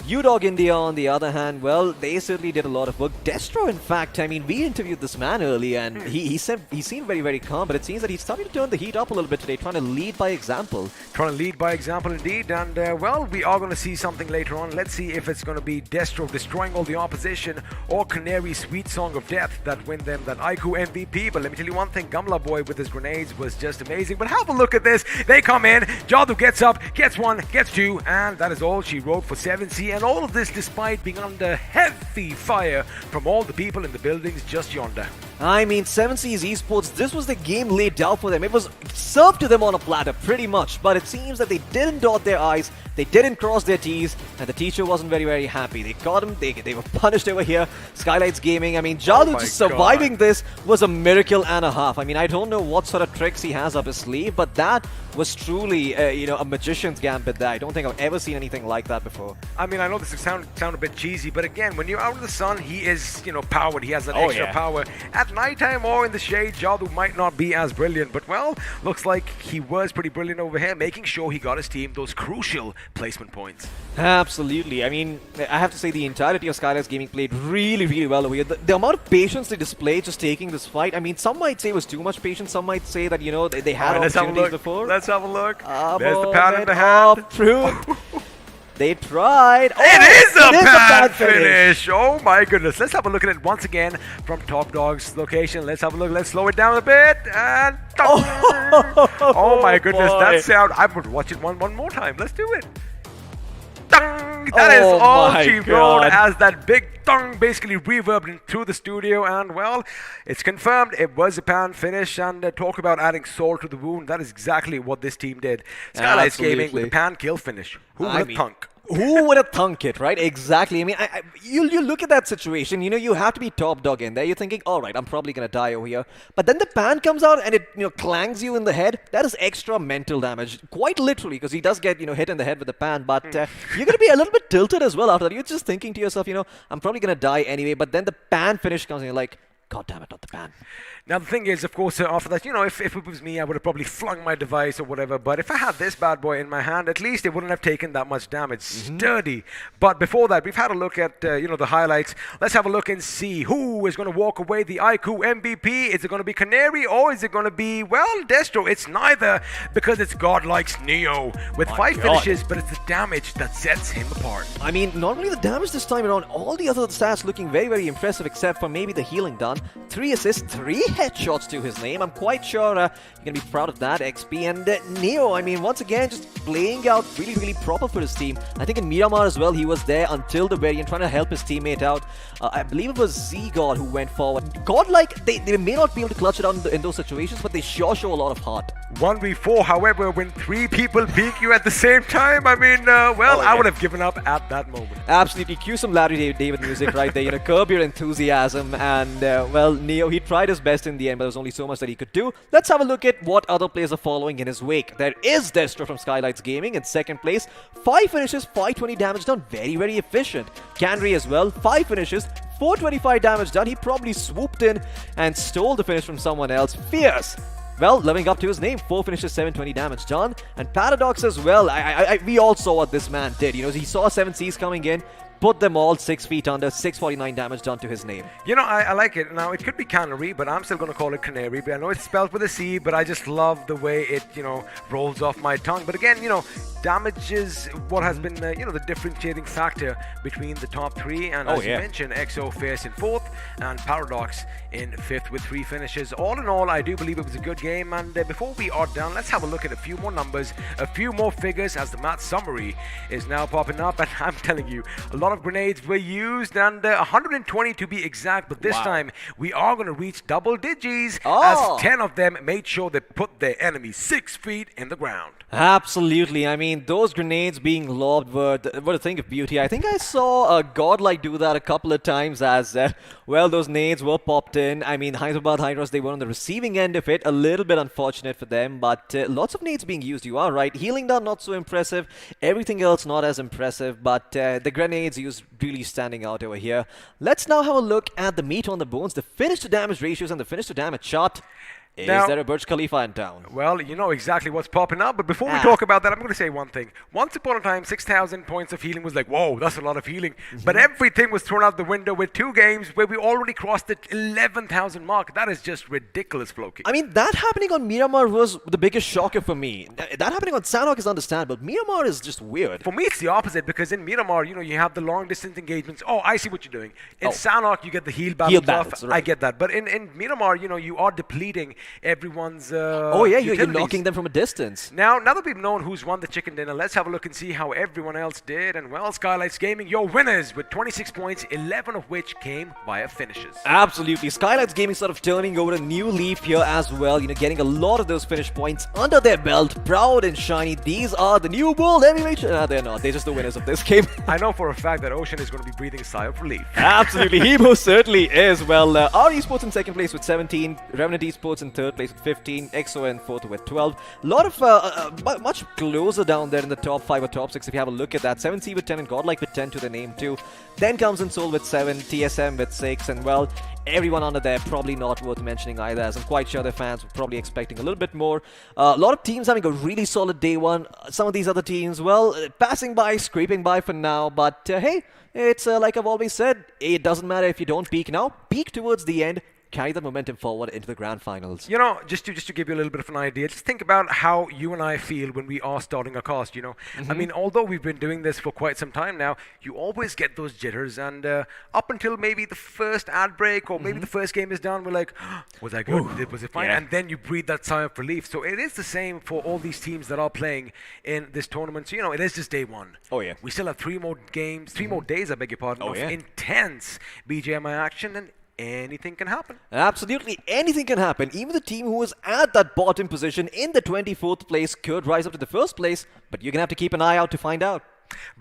UDOG India, on the other hand, well, they certainly did a lot of work. Destro, in fact, I mean, we interviewed this man earlier, and he seemed very, very calm, but it seems that he's starting to turn the heat up a little bit today, trying to lead by example. Trying to lead by example indeed, and well, we are going to see something later on. Let's see if it's going to be Destro destroying all the opposition, or Canary's sweet song of death that win them that iQOO MVP. But let me tell you one thing, Gamla Boy with his grenades was just amazing. But have a look at this. They come in, Jadu gets up, gets one, gets two, and that is all she wrote for 7C. And all of this despite being under heavy fire from all the people in the buildings just yonder. I mean, 7C's Esports, this was the game laid out for them. It was served to them on a platter, pretty much. But it seems that they didn't dot their I's, they didn't cross their T's, and the teacher wasn't very, very happy. They got him, they were punished over here. Skylights Gaming, I mean, Jadu just surviving this was a miracle and a half. I mean, I don't know what sort of tricks he has up his sleeve, but that was truly, a magician's gambit there. I don't think I've ever seen anything like that before. I mean, I know this sound a bit cheesy, but again, when you're out in the sun, he is, powered. He has that extra power. At nighttime or in the shade, Jadu might not be as brilliant, but well, looks like he was pretty brilliant over here, making sure he got his team those crucial placement points. Absolutely. I mean, I have to say the entirety of Skylights Gaming played really, really well over here. The amount of patience they displayed just taking this fight, I mean, some might say it was too much patience, some might say that, they had opportunities before. Let's have a look. There's the pan in the hand. They tried. It is a bad finish. Oh my goodness. Let's have a look at it once again from Top Dog's location. Let's have a look. Let's slow it down a bit. And oh my goodness. That sound. I would watch it one more time. Let's do it. That is all she wrote as that big thong basically reverbed through the studio, and well, it's confirmed it was a pan finish. And talk about adding salt to the wound, that is exactly what this team did. Skylights Gaming with a pan kill finish. Who would have thunk? Who would have thunk it, right? Exactly. I mean, you look at that situation, you have to be top dog in there. You're thinking, all right, I'm probably going to die over here. But then the pan comes out and it, clangs you in the head. That is extra mental damage. Quite literally, because he does get, hit in the head with the pan. But you're going to be a little bit tilted as well after that. You're just thinking to yourself, I'm probably going to die anyway. But then the pan finish comes and you're like, God damn it, not the pan. Now the thing is, of course, after that, if it was me, I would have probably flung my device or whatever. But if I had this bad boy in my hand, at least it wouldn't have taken that much damage. Sturdy. But before that, we've had a look at, the highlights. Let's have a look and see who is going to walk away the iQOO MVP. Is it going to be Canary or is it going to be, well, Destro? It's neither, because it's Godlike's Neo with 5 finishes, but it's the damage that sets him apart. I mean, not only the damage this time around, all the other stats looking very, very impressive, except for maybe the healing done. 3 assists, 3 headshots to his name. I'm quite sure you're going to be proud of that, XP. And Neo, I mean, once again, just playing out really, really proper for his team. I think in Miramar as well, he was there until the very end, trying to help his teammate out. I believe it was Z-God who went forward. Godlike, they may not be able to clutch it out in those situations, but they sure show a lot of heart. 1v4, however, when 3 people peek you at the same time, I mean, I would have given up at that moment. Absolutely. Cue some Larry David music right there. Curb your enthusiasm. And, Neo, he tried his best in the end, but there was only so much that he could do. Let's have a look at what other players are following in his wake. There is Destro from Skylights Gaming in second place. 5 finishes, 520 damage done. Very, very efficient. Canry as well. 5 finishes, 425 damage done. He probably swooped in and stole the finish from someone else. Fierce. Well, living up to his name, 4 finishes, 720 damage done. And Paradox as well. We all saw what this man did. He saw 7Cs coming in, put them all 6 feet under, 649 damage done to his name. I like it. Now, it could be Canary, but I'm still going to call it Canary. But I know it's spelled with a C, but I just love the way it, rolls off my tongue. But again, damage is what has been, the differentiating factor between the top 3. And as you mentioned, XO Fierce in 4th and Paradox in 5th with 3 finishes. All in all, I do believe it was a good game. And before we are done, let's have a look at a few more numbers, a few more figures as the match summary is now popping up. And I'm telling you, a lot lot of grenades were used, and 120 to be exact. But this time, we are going to reach double digits as 10 of them made sure they put their enemy 6 feet in the ground. Absolutely. I mean, those grenades being lobbed were a thing of beauty. I think I saw a Godlike do that a couple of times as, well, those nades were popped in. I mean, Hyderabad Hydras, they were on the receiving end of it. A little bit unfortunate for them, but lots of nades being used. You are right. Healing down, not so impressive. Everything else not as impressive, but the grenades used really standing out over here. Let's now have a look at the meat on the bones, the finish to damage ratios and the finish to damage shot. Is there a Burj Khalifa in town? Well, you know exactly what's popping up, but before we talk about that, I'm going to say one thing. Once upon a time, 6,000 points of healing was like, whoa, that's a lot of healing. But everything was thrown out the window with 2 games where we already crossed the 11,000 mark. That is just ridiculous, Floki. I mean, that happening on Miramar was the biggest shocker for me. That happening on Sanhok is understandable. Miramar is just weird. For me, it's the opposite, because in Miramar, you know, you have the long-distance engagements. Oh, I see what you're doing. In Sanhok, you get the heal battles off. Right. I get that. But in Miramar, you know, you are depleting everyone's you're utilities. knocking them from a distance. Now that we've known who's won the chicken dinner, let's have a look and see how everyone else did. And well, Skylights Gaming, your winners with 26 points, 11 of which came via finishes. Absolutely. Skylights Gaming sort of turning over a new leaf here as well. You know, getting a lot of those finish points under their belt. Proud and shiny. These are the new world heavyweight. They're not. They're just the winners of this game. I know for a fact that Ocean is going to be breathing a sigh of relief. Absolutely. He most certainly is. Well, our esports in second place with 17. Revenant esports in third place with 15. EXO in fourth with 12. A lot of much closer down there in the top 5 or top 6 if you have a look at that. 7C with 10 and Godlike with 10 to the name too. Then comes in Soul with 7, TSM with 6, and well, everyone under there probably not worth mentioning either, as I'm quite sure their fans were probably expecting a little bit more. A lot of teams having a really solid day one. Some of these other teams, well, passing by, scraping by for now, but hey, it's like I've always said, it doesn't matter if you don't peak now. Peak towards the end. Carry the momentum forward into the grand finals. You know, just to give you a little bit of an idea, just think about how you and I feel when we are starting a cast, you know. I mean, although we've been doing this for quite some time now, you always get those jitters, and up until maybe the first ad break or maybe the first game is done, we're like, was I good? Was it fine? Yeah. And then you breathe that sigh of relief. So it is the same for all these teams that are playing in this tournament. So, you know, it is just day one. Oh, yeah. We still have 3 more games, 3 more days, I beg your pardon, of yeah. intense BGMI action, and anything can happen. Absolutely, anything can happen. Even the team who is at that bottom position in the 24th place could rise up to the first place, but you're going to have to keep an eye out to find out.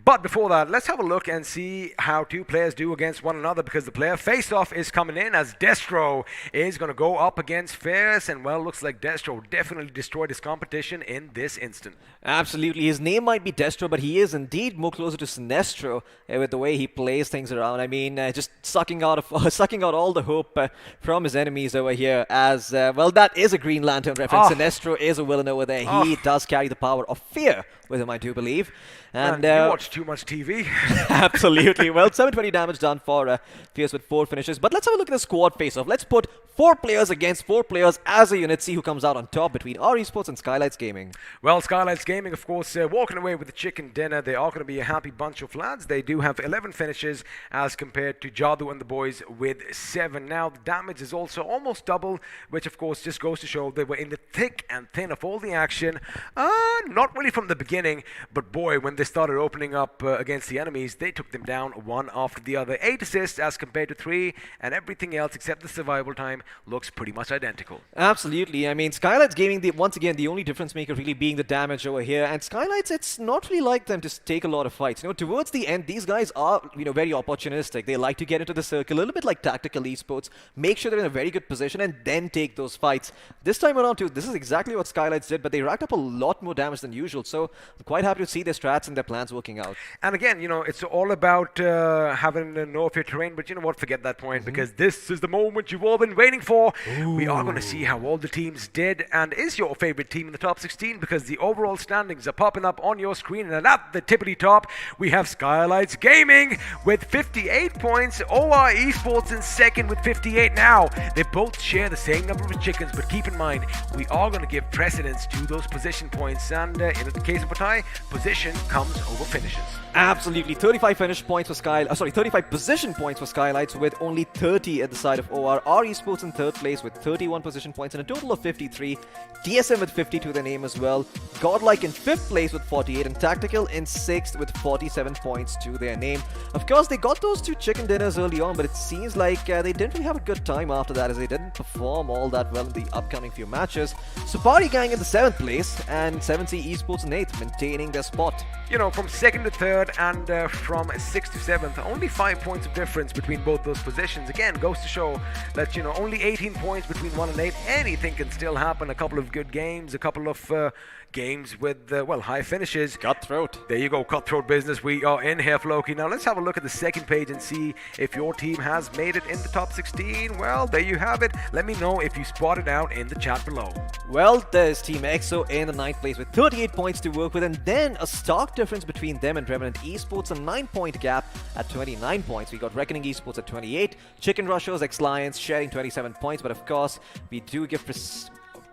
But before that, let's have a look and see how 2 players do against one another, because the player face-off is coming in as Destro is going to go up against Ferris, and well, looks like Destro definitely destroyed his competition in this instant. Absolutely, his name might be Destro, but he is indeed more closer to Sinestro with the way he plays things around. I mean, just sucking out all the hope from his enemies over here. As well, that is a Green Lantern reference. Sinestro is a villain over there. He does carry the power of fear with him, I do believe. And you watch too much TV. Absolutely. Well, 720 damage done for Fierce with 4 finishes. But let's have a look at the squad face-off. Let's put 4 players against 4 players as a unit. See who comes out on top between our esports and Skylights Gaming. Well, Skylights Gaming, of course, walking away with the chicken dinner. They are going to be a happy bunch of lads. They do have 11 finishes as compared to Jadu and the boys with 7. Now, the damage is also almost double, which, of course, just goes to show they were in the thick and thin of all the action. Not really from the beginning, but boy, when they started opening up against the enemies, they took them down one after the other. 8 assists as compared to 3, and everything else except the survival time looks pretty much identical. Absolutely. I mean, Skylights Gaming, once again, the only difference maker really being the damage over here. And Skylights, it's not really like them to take a lot of fights. You know, towards the end, these guys are, you know, very opportunistic. They like to get into the circle, a little bit like tactical esports, make sure they're in a very good position, and then take those fights. This time around, too, this is exactly what Skylights did, but they racked up a lot more damage than usual. So I'm quite happy to see their strats and their plans working out. And again, you know, it's all about having to know of your terrain, but you know what, forget that point, because this is the moment you've all been waiting for. We are going to see how all the teams did, and is your favorite team in the top 16, because the overall standings are popping up on your screen, and at the tippity top, we have Skylights Gaming with 58 points, OR Esports in second with 58. Now, they both share the same number of chickens, but keep in mind, we are going to give precedence to those position points, and in the case of of a tie, position comes over finishes. Absolutely, 35 finish points for 35 position points for Skylights with only 30 at the side of OR. R Esports in third place with 31 position points and a total of 53. TSM with 50 to their name as well. Godlike in 5th place with 48 and Tactical in 6th with 47 points to their name. Of course, they got those 2 chicken dinners early on, but it seems like they didn't really have a good time after that as they didn't perform all that well in the upcoming few matches. Supari Gang in the 7th place and 7C Esports in 8th, maintaining their spot. You know, from 2nd to 3rd and from 6th to 7th, only 5 points of difference between both those positions. Again, goes to show that, you know, only 18 points between 1 and 8. Anything can still happen. A couple of good games, a couple of games with, high finishes. Cutthroat. There you go, cutthroat business. We are in here, Floki. Now let's have a look at the second page and see if your team has made it in the top 16. Well, there you have it. Let me know if you spotted out in the chat below. Well, there's Team EXO in the 9th place with 38 points to work with, and then a stark difference between them and Revenant Esports, a 9-point gap at 29 points. We got Reckoning Esports at 28, Chicken Rushers, X-Lions sharing 27 points, but of course, we do give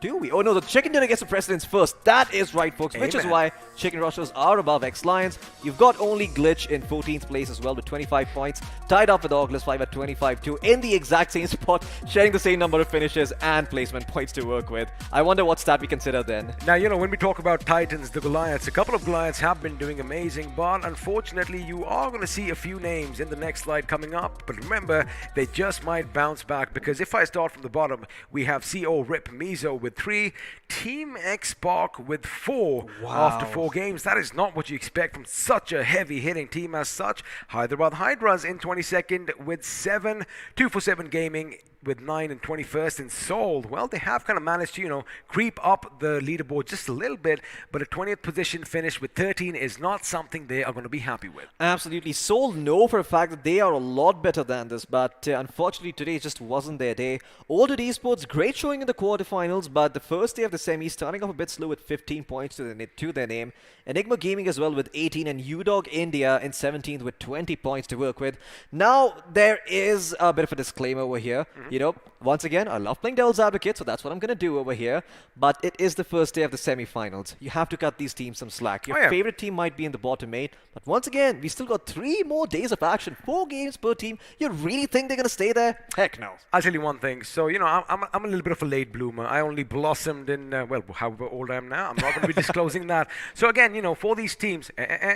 do we? Oh no, the Chicken Dinner gets the precedence first. That is right, folks, which is why Chicken Rushers are above X-Lions. You've got only Glitch in 14th place as well with 25 points, tied up with August 5 at 25 too, in the exact same spot, sharing the same number of finishes and placement points to work with. I wonder what stat we consider then. Now, you know, when we talk about Titans, the Goliaths, a couple of Goliaths have been doing amazing, but unfortunately, you are going to see a few names in the next slide coming up. But remember, they just might bounce back, because if I start from the bottom, we have CO Rip Mizo with 3, Team X-Spark with 4 after 4 games. That is not what you expect from such a heavy-hitting team as such. Hyderabad Hydras in 22nd with 7, 247 Gaming with 9 and 21st in Seoul. Well, they have kind of managed to, you know, creep up the leaderboard just a little bit, but a 20th position finish with 13 is not something they are going to be happy with. Absolutely. Seoul know for a fact that they are a lot better than this, but unfortunately today just wasn't their day. Altered Esports, great showing in the quarterfinals, but the first day of the semi starting off a bit slow with 15 points to their name. Enigma Gaming as well with 18, and UDog India in 17th with 20 points to work with. Now, there is a bit of a disclaimer over here. You know, once again, I love playing devil's advocate, so that's what I'm going to do over here. But it is the first day of the semi-finals. You have to cut these teams some slack. Your favorite team might be in the bottom 8, but once again, we still got 3 more days of action, 4 games per team. You really think they're going to stay there? Heck no. I'll tell you one thing. So, you know, I'm a little bit of a late bloomer. I only blossomed in, well, however old I am now. I'm not going to be disclosing that. So again, you know, for these teams,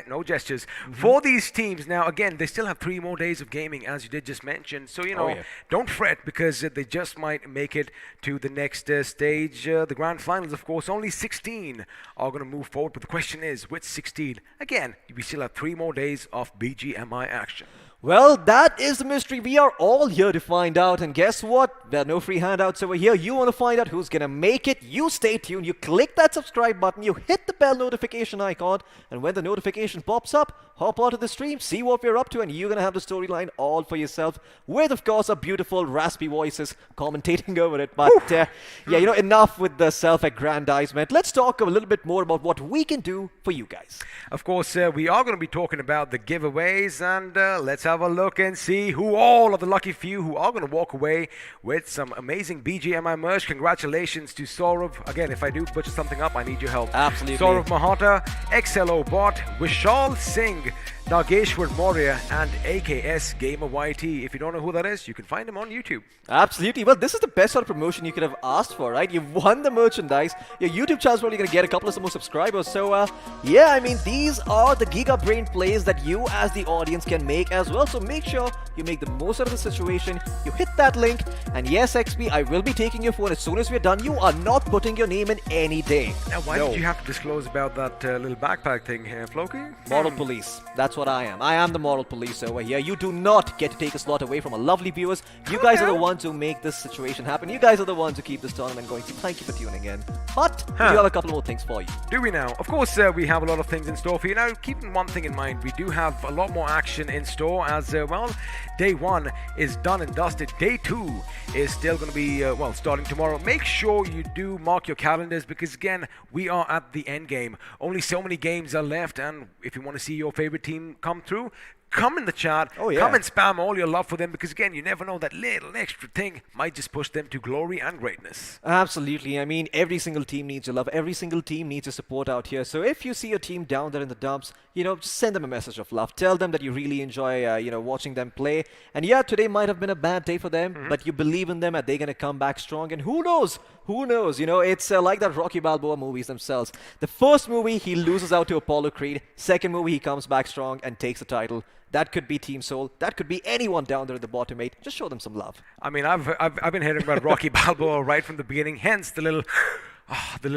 no gestures. For these teams, now again, they still have 3 more days of gaming, as you did just mention. So, you know, don't fret, because they just might make it to the next stage. The grand finals, of course, only 16 are going to move forward. But the question is, which 16? Again, we still have 3 more days of BGMI action. Well, that is the mystery. We are all here to find out. And guess what? There are no free handouts over here. You want to find out who's going to make it? You stay tuned. You click that subscribe button. You hit the bell notification icon. And when the notification pops up, hop onto the stream, see what we're up to, and you're going to have the storyline all for yourself with, of course, our beautiful raspy voices commentating over it. But, yeah, you know, enough with the self-aggrandizement. Let's talk a little bit more about what we can do for you guys. Of course, we are going to be talking about the giveaways, and let's have a look and see who all of the lucky few who are going to walk away with some amazing BGMI merch. Congratulations to Saurav. Again, if I do butcher something up, I need your help. Absolutely. Saurav Mahata, XLO Bot, Vishal Singh, Nageshwar Maurya, and AKS Gamer YT. If you don't know who that is, you can find him on YouTube. Absolutely. Well, this is the best sort of promotion you could have asked for, right? You've won the merchandise. Your YouTube channel's probably going to get a couple of more subscribers. So, yeah, I mean, these are the Giga Brain plays that you as the audience can make as well. So make sure you make the most out of the situation. You hit that link. And yes, XP, I will be taking your phone as soon as we're done. You are not putting your name in any day. Now, why did you have to disclose about that little backpack thing here, Floki? Moral police. That's what I am. I am the moral police over here. You do not get to take a slot away from our lovely viewers. You guys are the ones who make this situation happen. You guys are the ones who keep this tournament going. So thank you for tuning in. But we do have a couple more things for you. Do we now? Of course, we have a lot of things in store for you. Now, keeping one thing in mind, we do have a lot more action in store as, well, day 1 is done and dusted. Day 2 is still going to be, well, starting tomorrow. Make sure you do mark your calendars, because, again, we are at the end game. Only so many games are left, and if you want to see your favorite team come through, come in the chat. Oh, yeah. Come and spam all your love for them because, again, you never know, that little extra thing might just push them to glory and greatness. Absolutely. I mean, every single team needs your love. Every single team needs your support out here. So if you see your team down there in the dumps, just send them a message of love. Tell them that you really enjoy, watching them play. And yeah, today might have been a bad day for them, but you believe in them and they're going to come back strong. And who knows? Who knows? It's like that Rocky Balboa movies themselves. The first movie, he loses out to Apollo Creed. Second movie, he comes back strong and takes the title. That could be Team Soul. That could be anyone down there at the bottom 8. Just show them some love. I mean, I've been hearing about Rocky Balboa right from the beginning, hence the little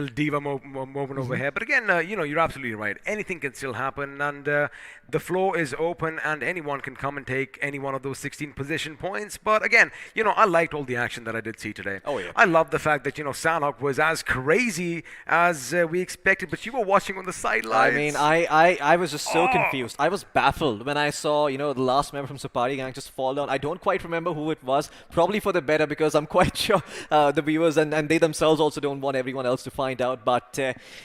diva moment over here. But again, you're absolutely right. Anything can still happen, and the floor is open, and anyone can come and take any one of those 16 position points. But again, I liked all the action that I did see today. Oh, yeah. I love the fact that, Sanhok was as crazy as we expected, but you were watching on the sidelines. I mean, I was just so confused. I was baffled when I saw, the last member from Sapari Gang just fall down. I don't quite remember who it was. Probably for the better, because I'm quite sure the viewers and they themselves also don't want everyone else to find out. But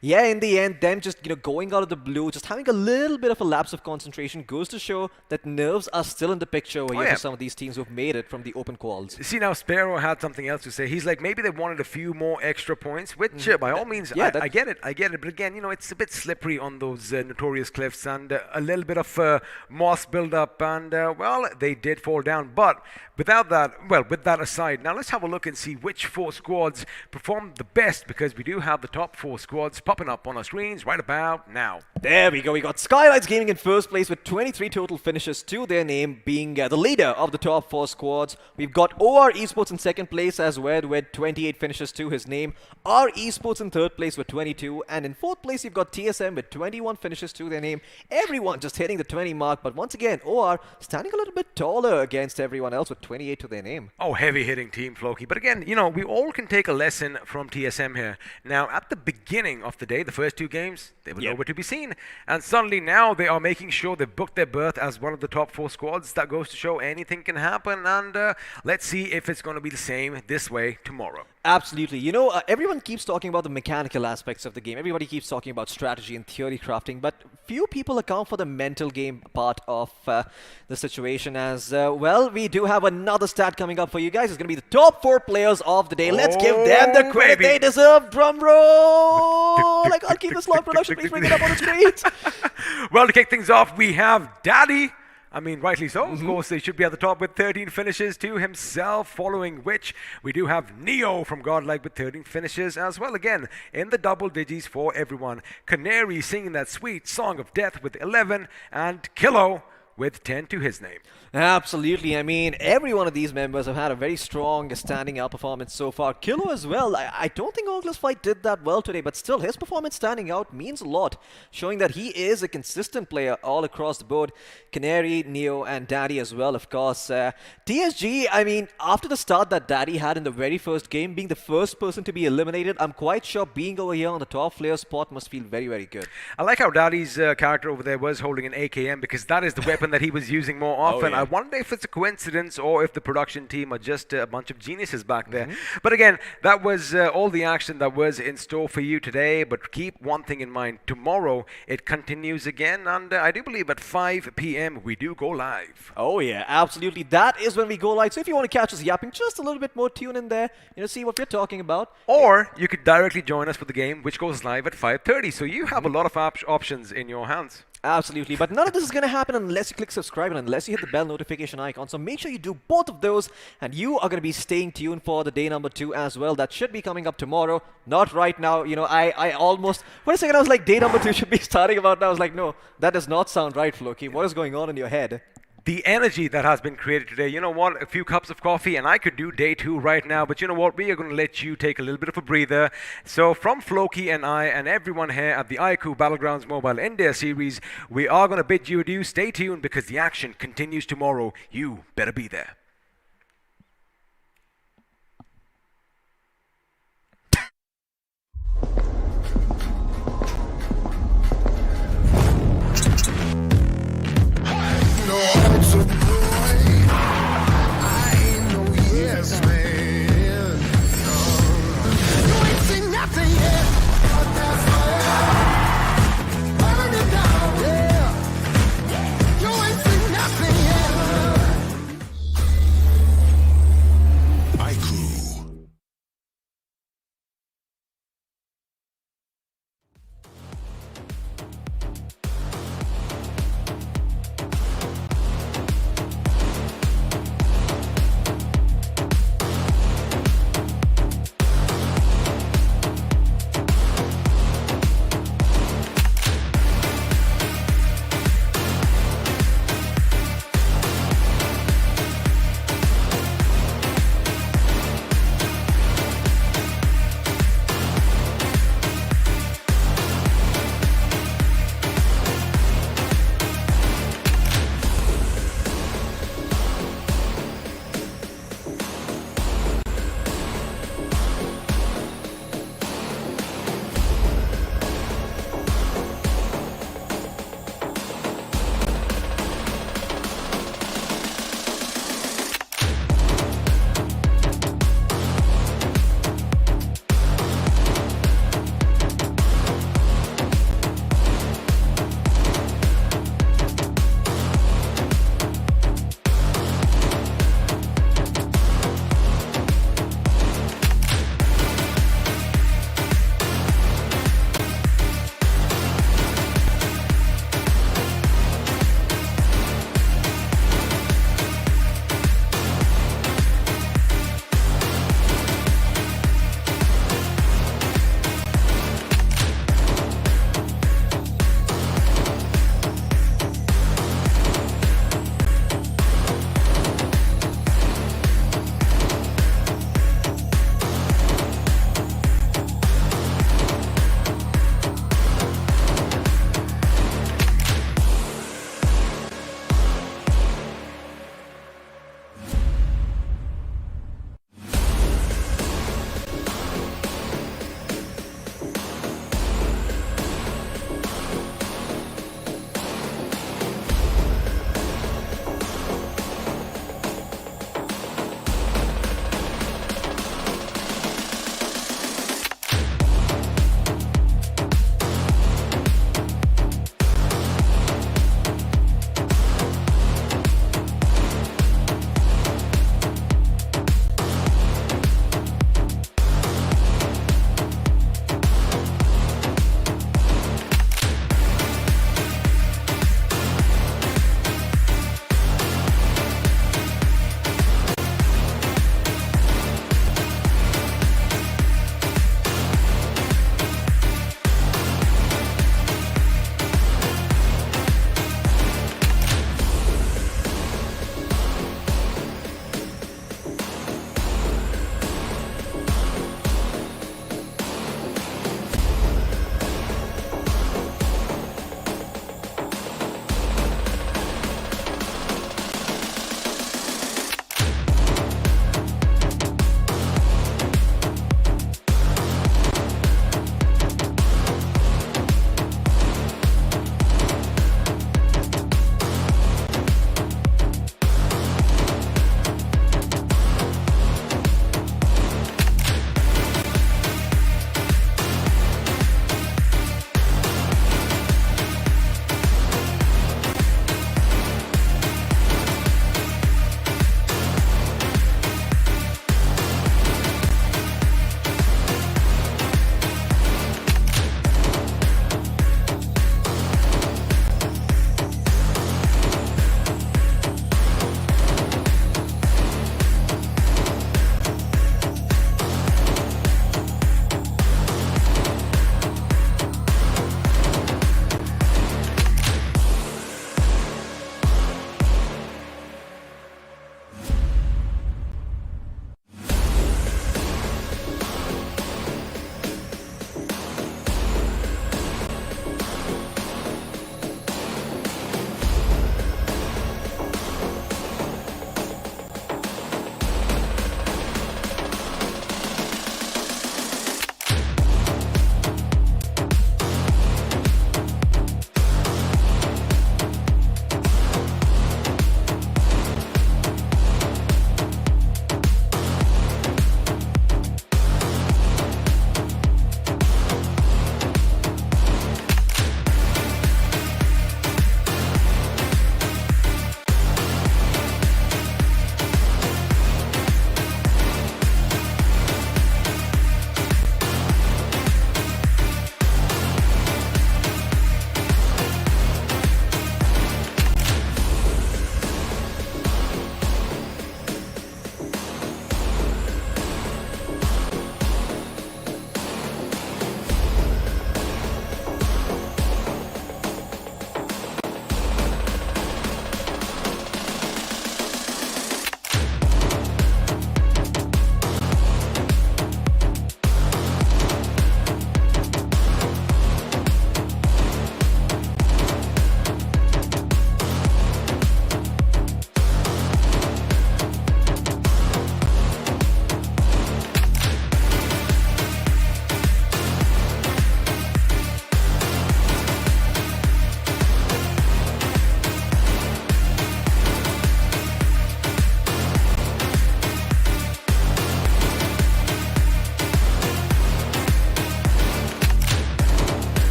yeah, in the end, them just going out of the blue, just having a little bit of a lapse of concentration goes to show that nerves are still in the picture over here for some of these teams who've made it from the open quals. See, now Sparrow had something else to say. He's like, maybe they wanted a few more extra points, which by all means, yeah, I get it. But again, it's a bit slippery on those notorious cliffs, and a little bit of moss build-up, and well, they did fall down. But with that aside, now let's have a look and see which 4 squads performed the best, because we do have the top 4 squads popping up on our screens right about now. There we go. We got Skylights Gaming in first place with 23 total finishes to their name, being the leader of the top 4 squads. We've got OR Esports in second place as well with 28 finishes to his name. R Esports in third place with 22. And in fourth place, you've got TSM with 21 finishes to their name. Everyone just hitting the 20 mark. But once again, OR standing a little bit taller against everyone else with 28 to their name. Oh, heavy hitting team, Floki. But again, we all can take a lesson from TSM here. Now, at the beginning of the day, the first 2 games, they were nowhere to be seen. And suddenly now they are making sure they booked their berth as one of the top 4 squads. That goes to show anything can happen. And let's see if it's going to be the same this way tomorrow. Absolutely. Everyone keeps talking about the mechanical aspects of the game. Everybody keeps talking about strategy and theory crafting, but few people account for the mental game part of the situation as well. We do have another stat coming up for you guys. It's going to be the top 4 players of the day. Let's give them the credit they deserve. Drum roll! I can't keep this long. Production, please bring it up on the screens. Well, to kick things off, we have Daddy. I mean, rightly so. Of course, they should be at the top with 13 finishes to himself, following which we do have Neo from Godlike with 13 finishes as well. Again, in the double digits for everyone. Canary singing that sweet song of death with 11, and Kilo with 10 to his name. Absolutely. I mean, every one of these members have had a very strong standing out performance so far. Kilo as well. I don't think Oculus Fight did that well today, but still, his performance standing out means a lot, showing that he is a consistent player all across the board. Canary, Neo, and Daddy as well, of course. TSG, I mean, after the start that Daddy had in the very first game, being the first person to be eliminated, I'm quite sure being over here on the top player spot must feel very, very good. I like how Daddy's character over there was holding an AKM, because that is the weapon that he was using more often. I wonder if it's a coincidence or if the production team are just a bunch of geniuses back there. But again, that was all the action that was in store for you today. But keep one thing in mind. Tomorrow, it continues again. And I do believe at 5 p.m. we do go live. Oh, yeah, absolutely. That is when we go live. So if you want to catch us yapping just a little bit more, tune in there, see what we're talking about. Or you could directly join us for the game, which goes live at 5:30. So you have a lot of options in your hands. Absolutely, but none of this is going to happen unless you click subscribe and unless you hit the bell notification icon. So make sure you do both of those, and you are going to be staying tuned for the day number 2 as well. That should be coming up tomorrow, not right now. I almost, wait a second, I was like, day number 2 should be starting about now. I was like, no, that does not sound right, Floki. What is going on in your head? The energy that has been created today, you know what, a few cups of coffee and I could do day 2 right now, but you know what, we are going to let you take a little bit of a breather. So from Floki and I and everyone here at the iQOO Battlegrounds Mobile India Series, we are going to bid you adieu. Stay tuned because the action continues tomorrow. You better be there.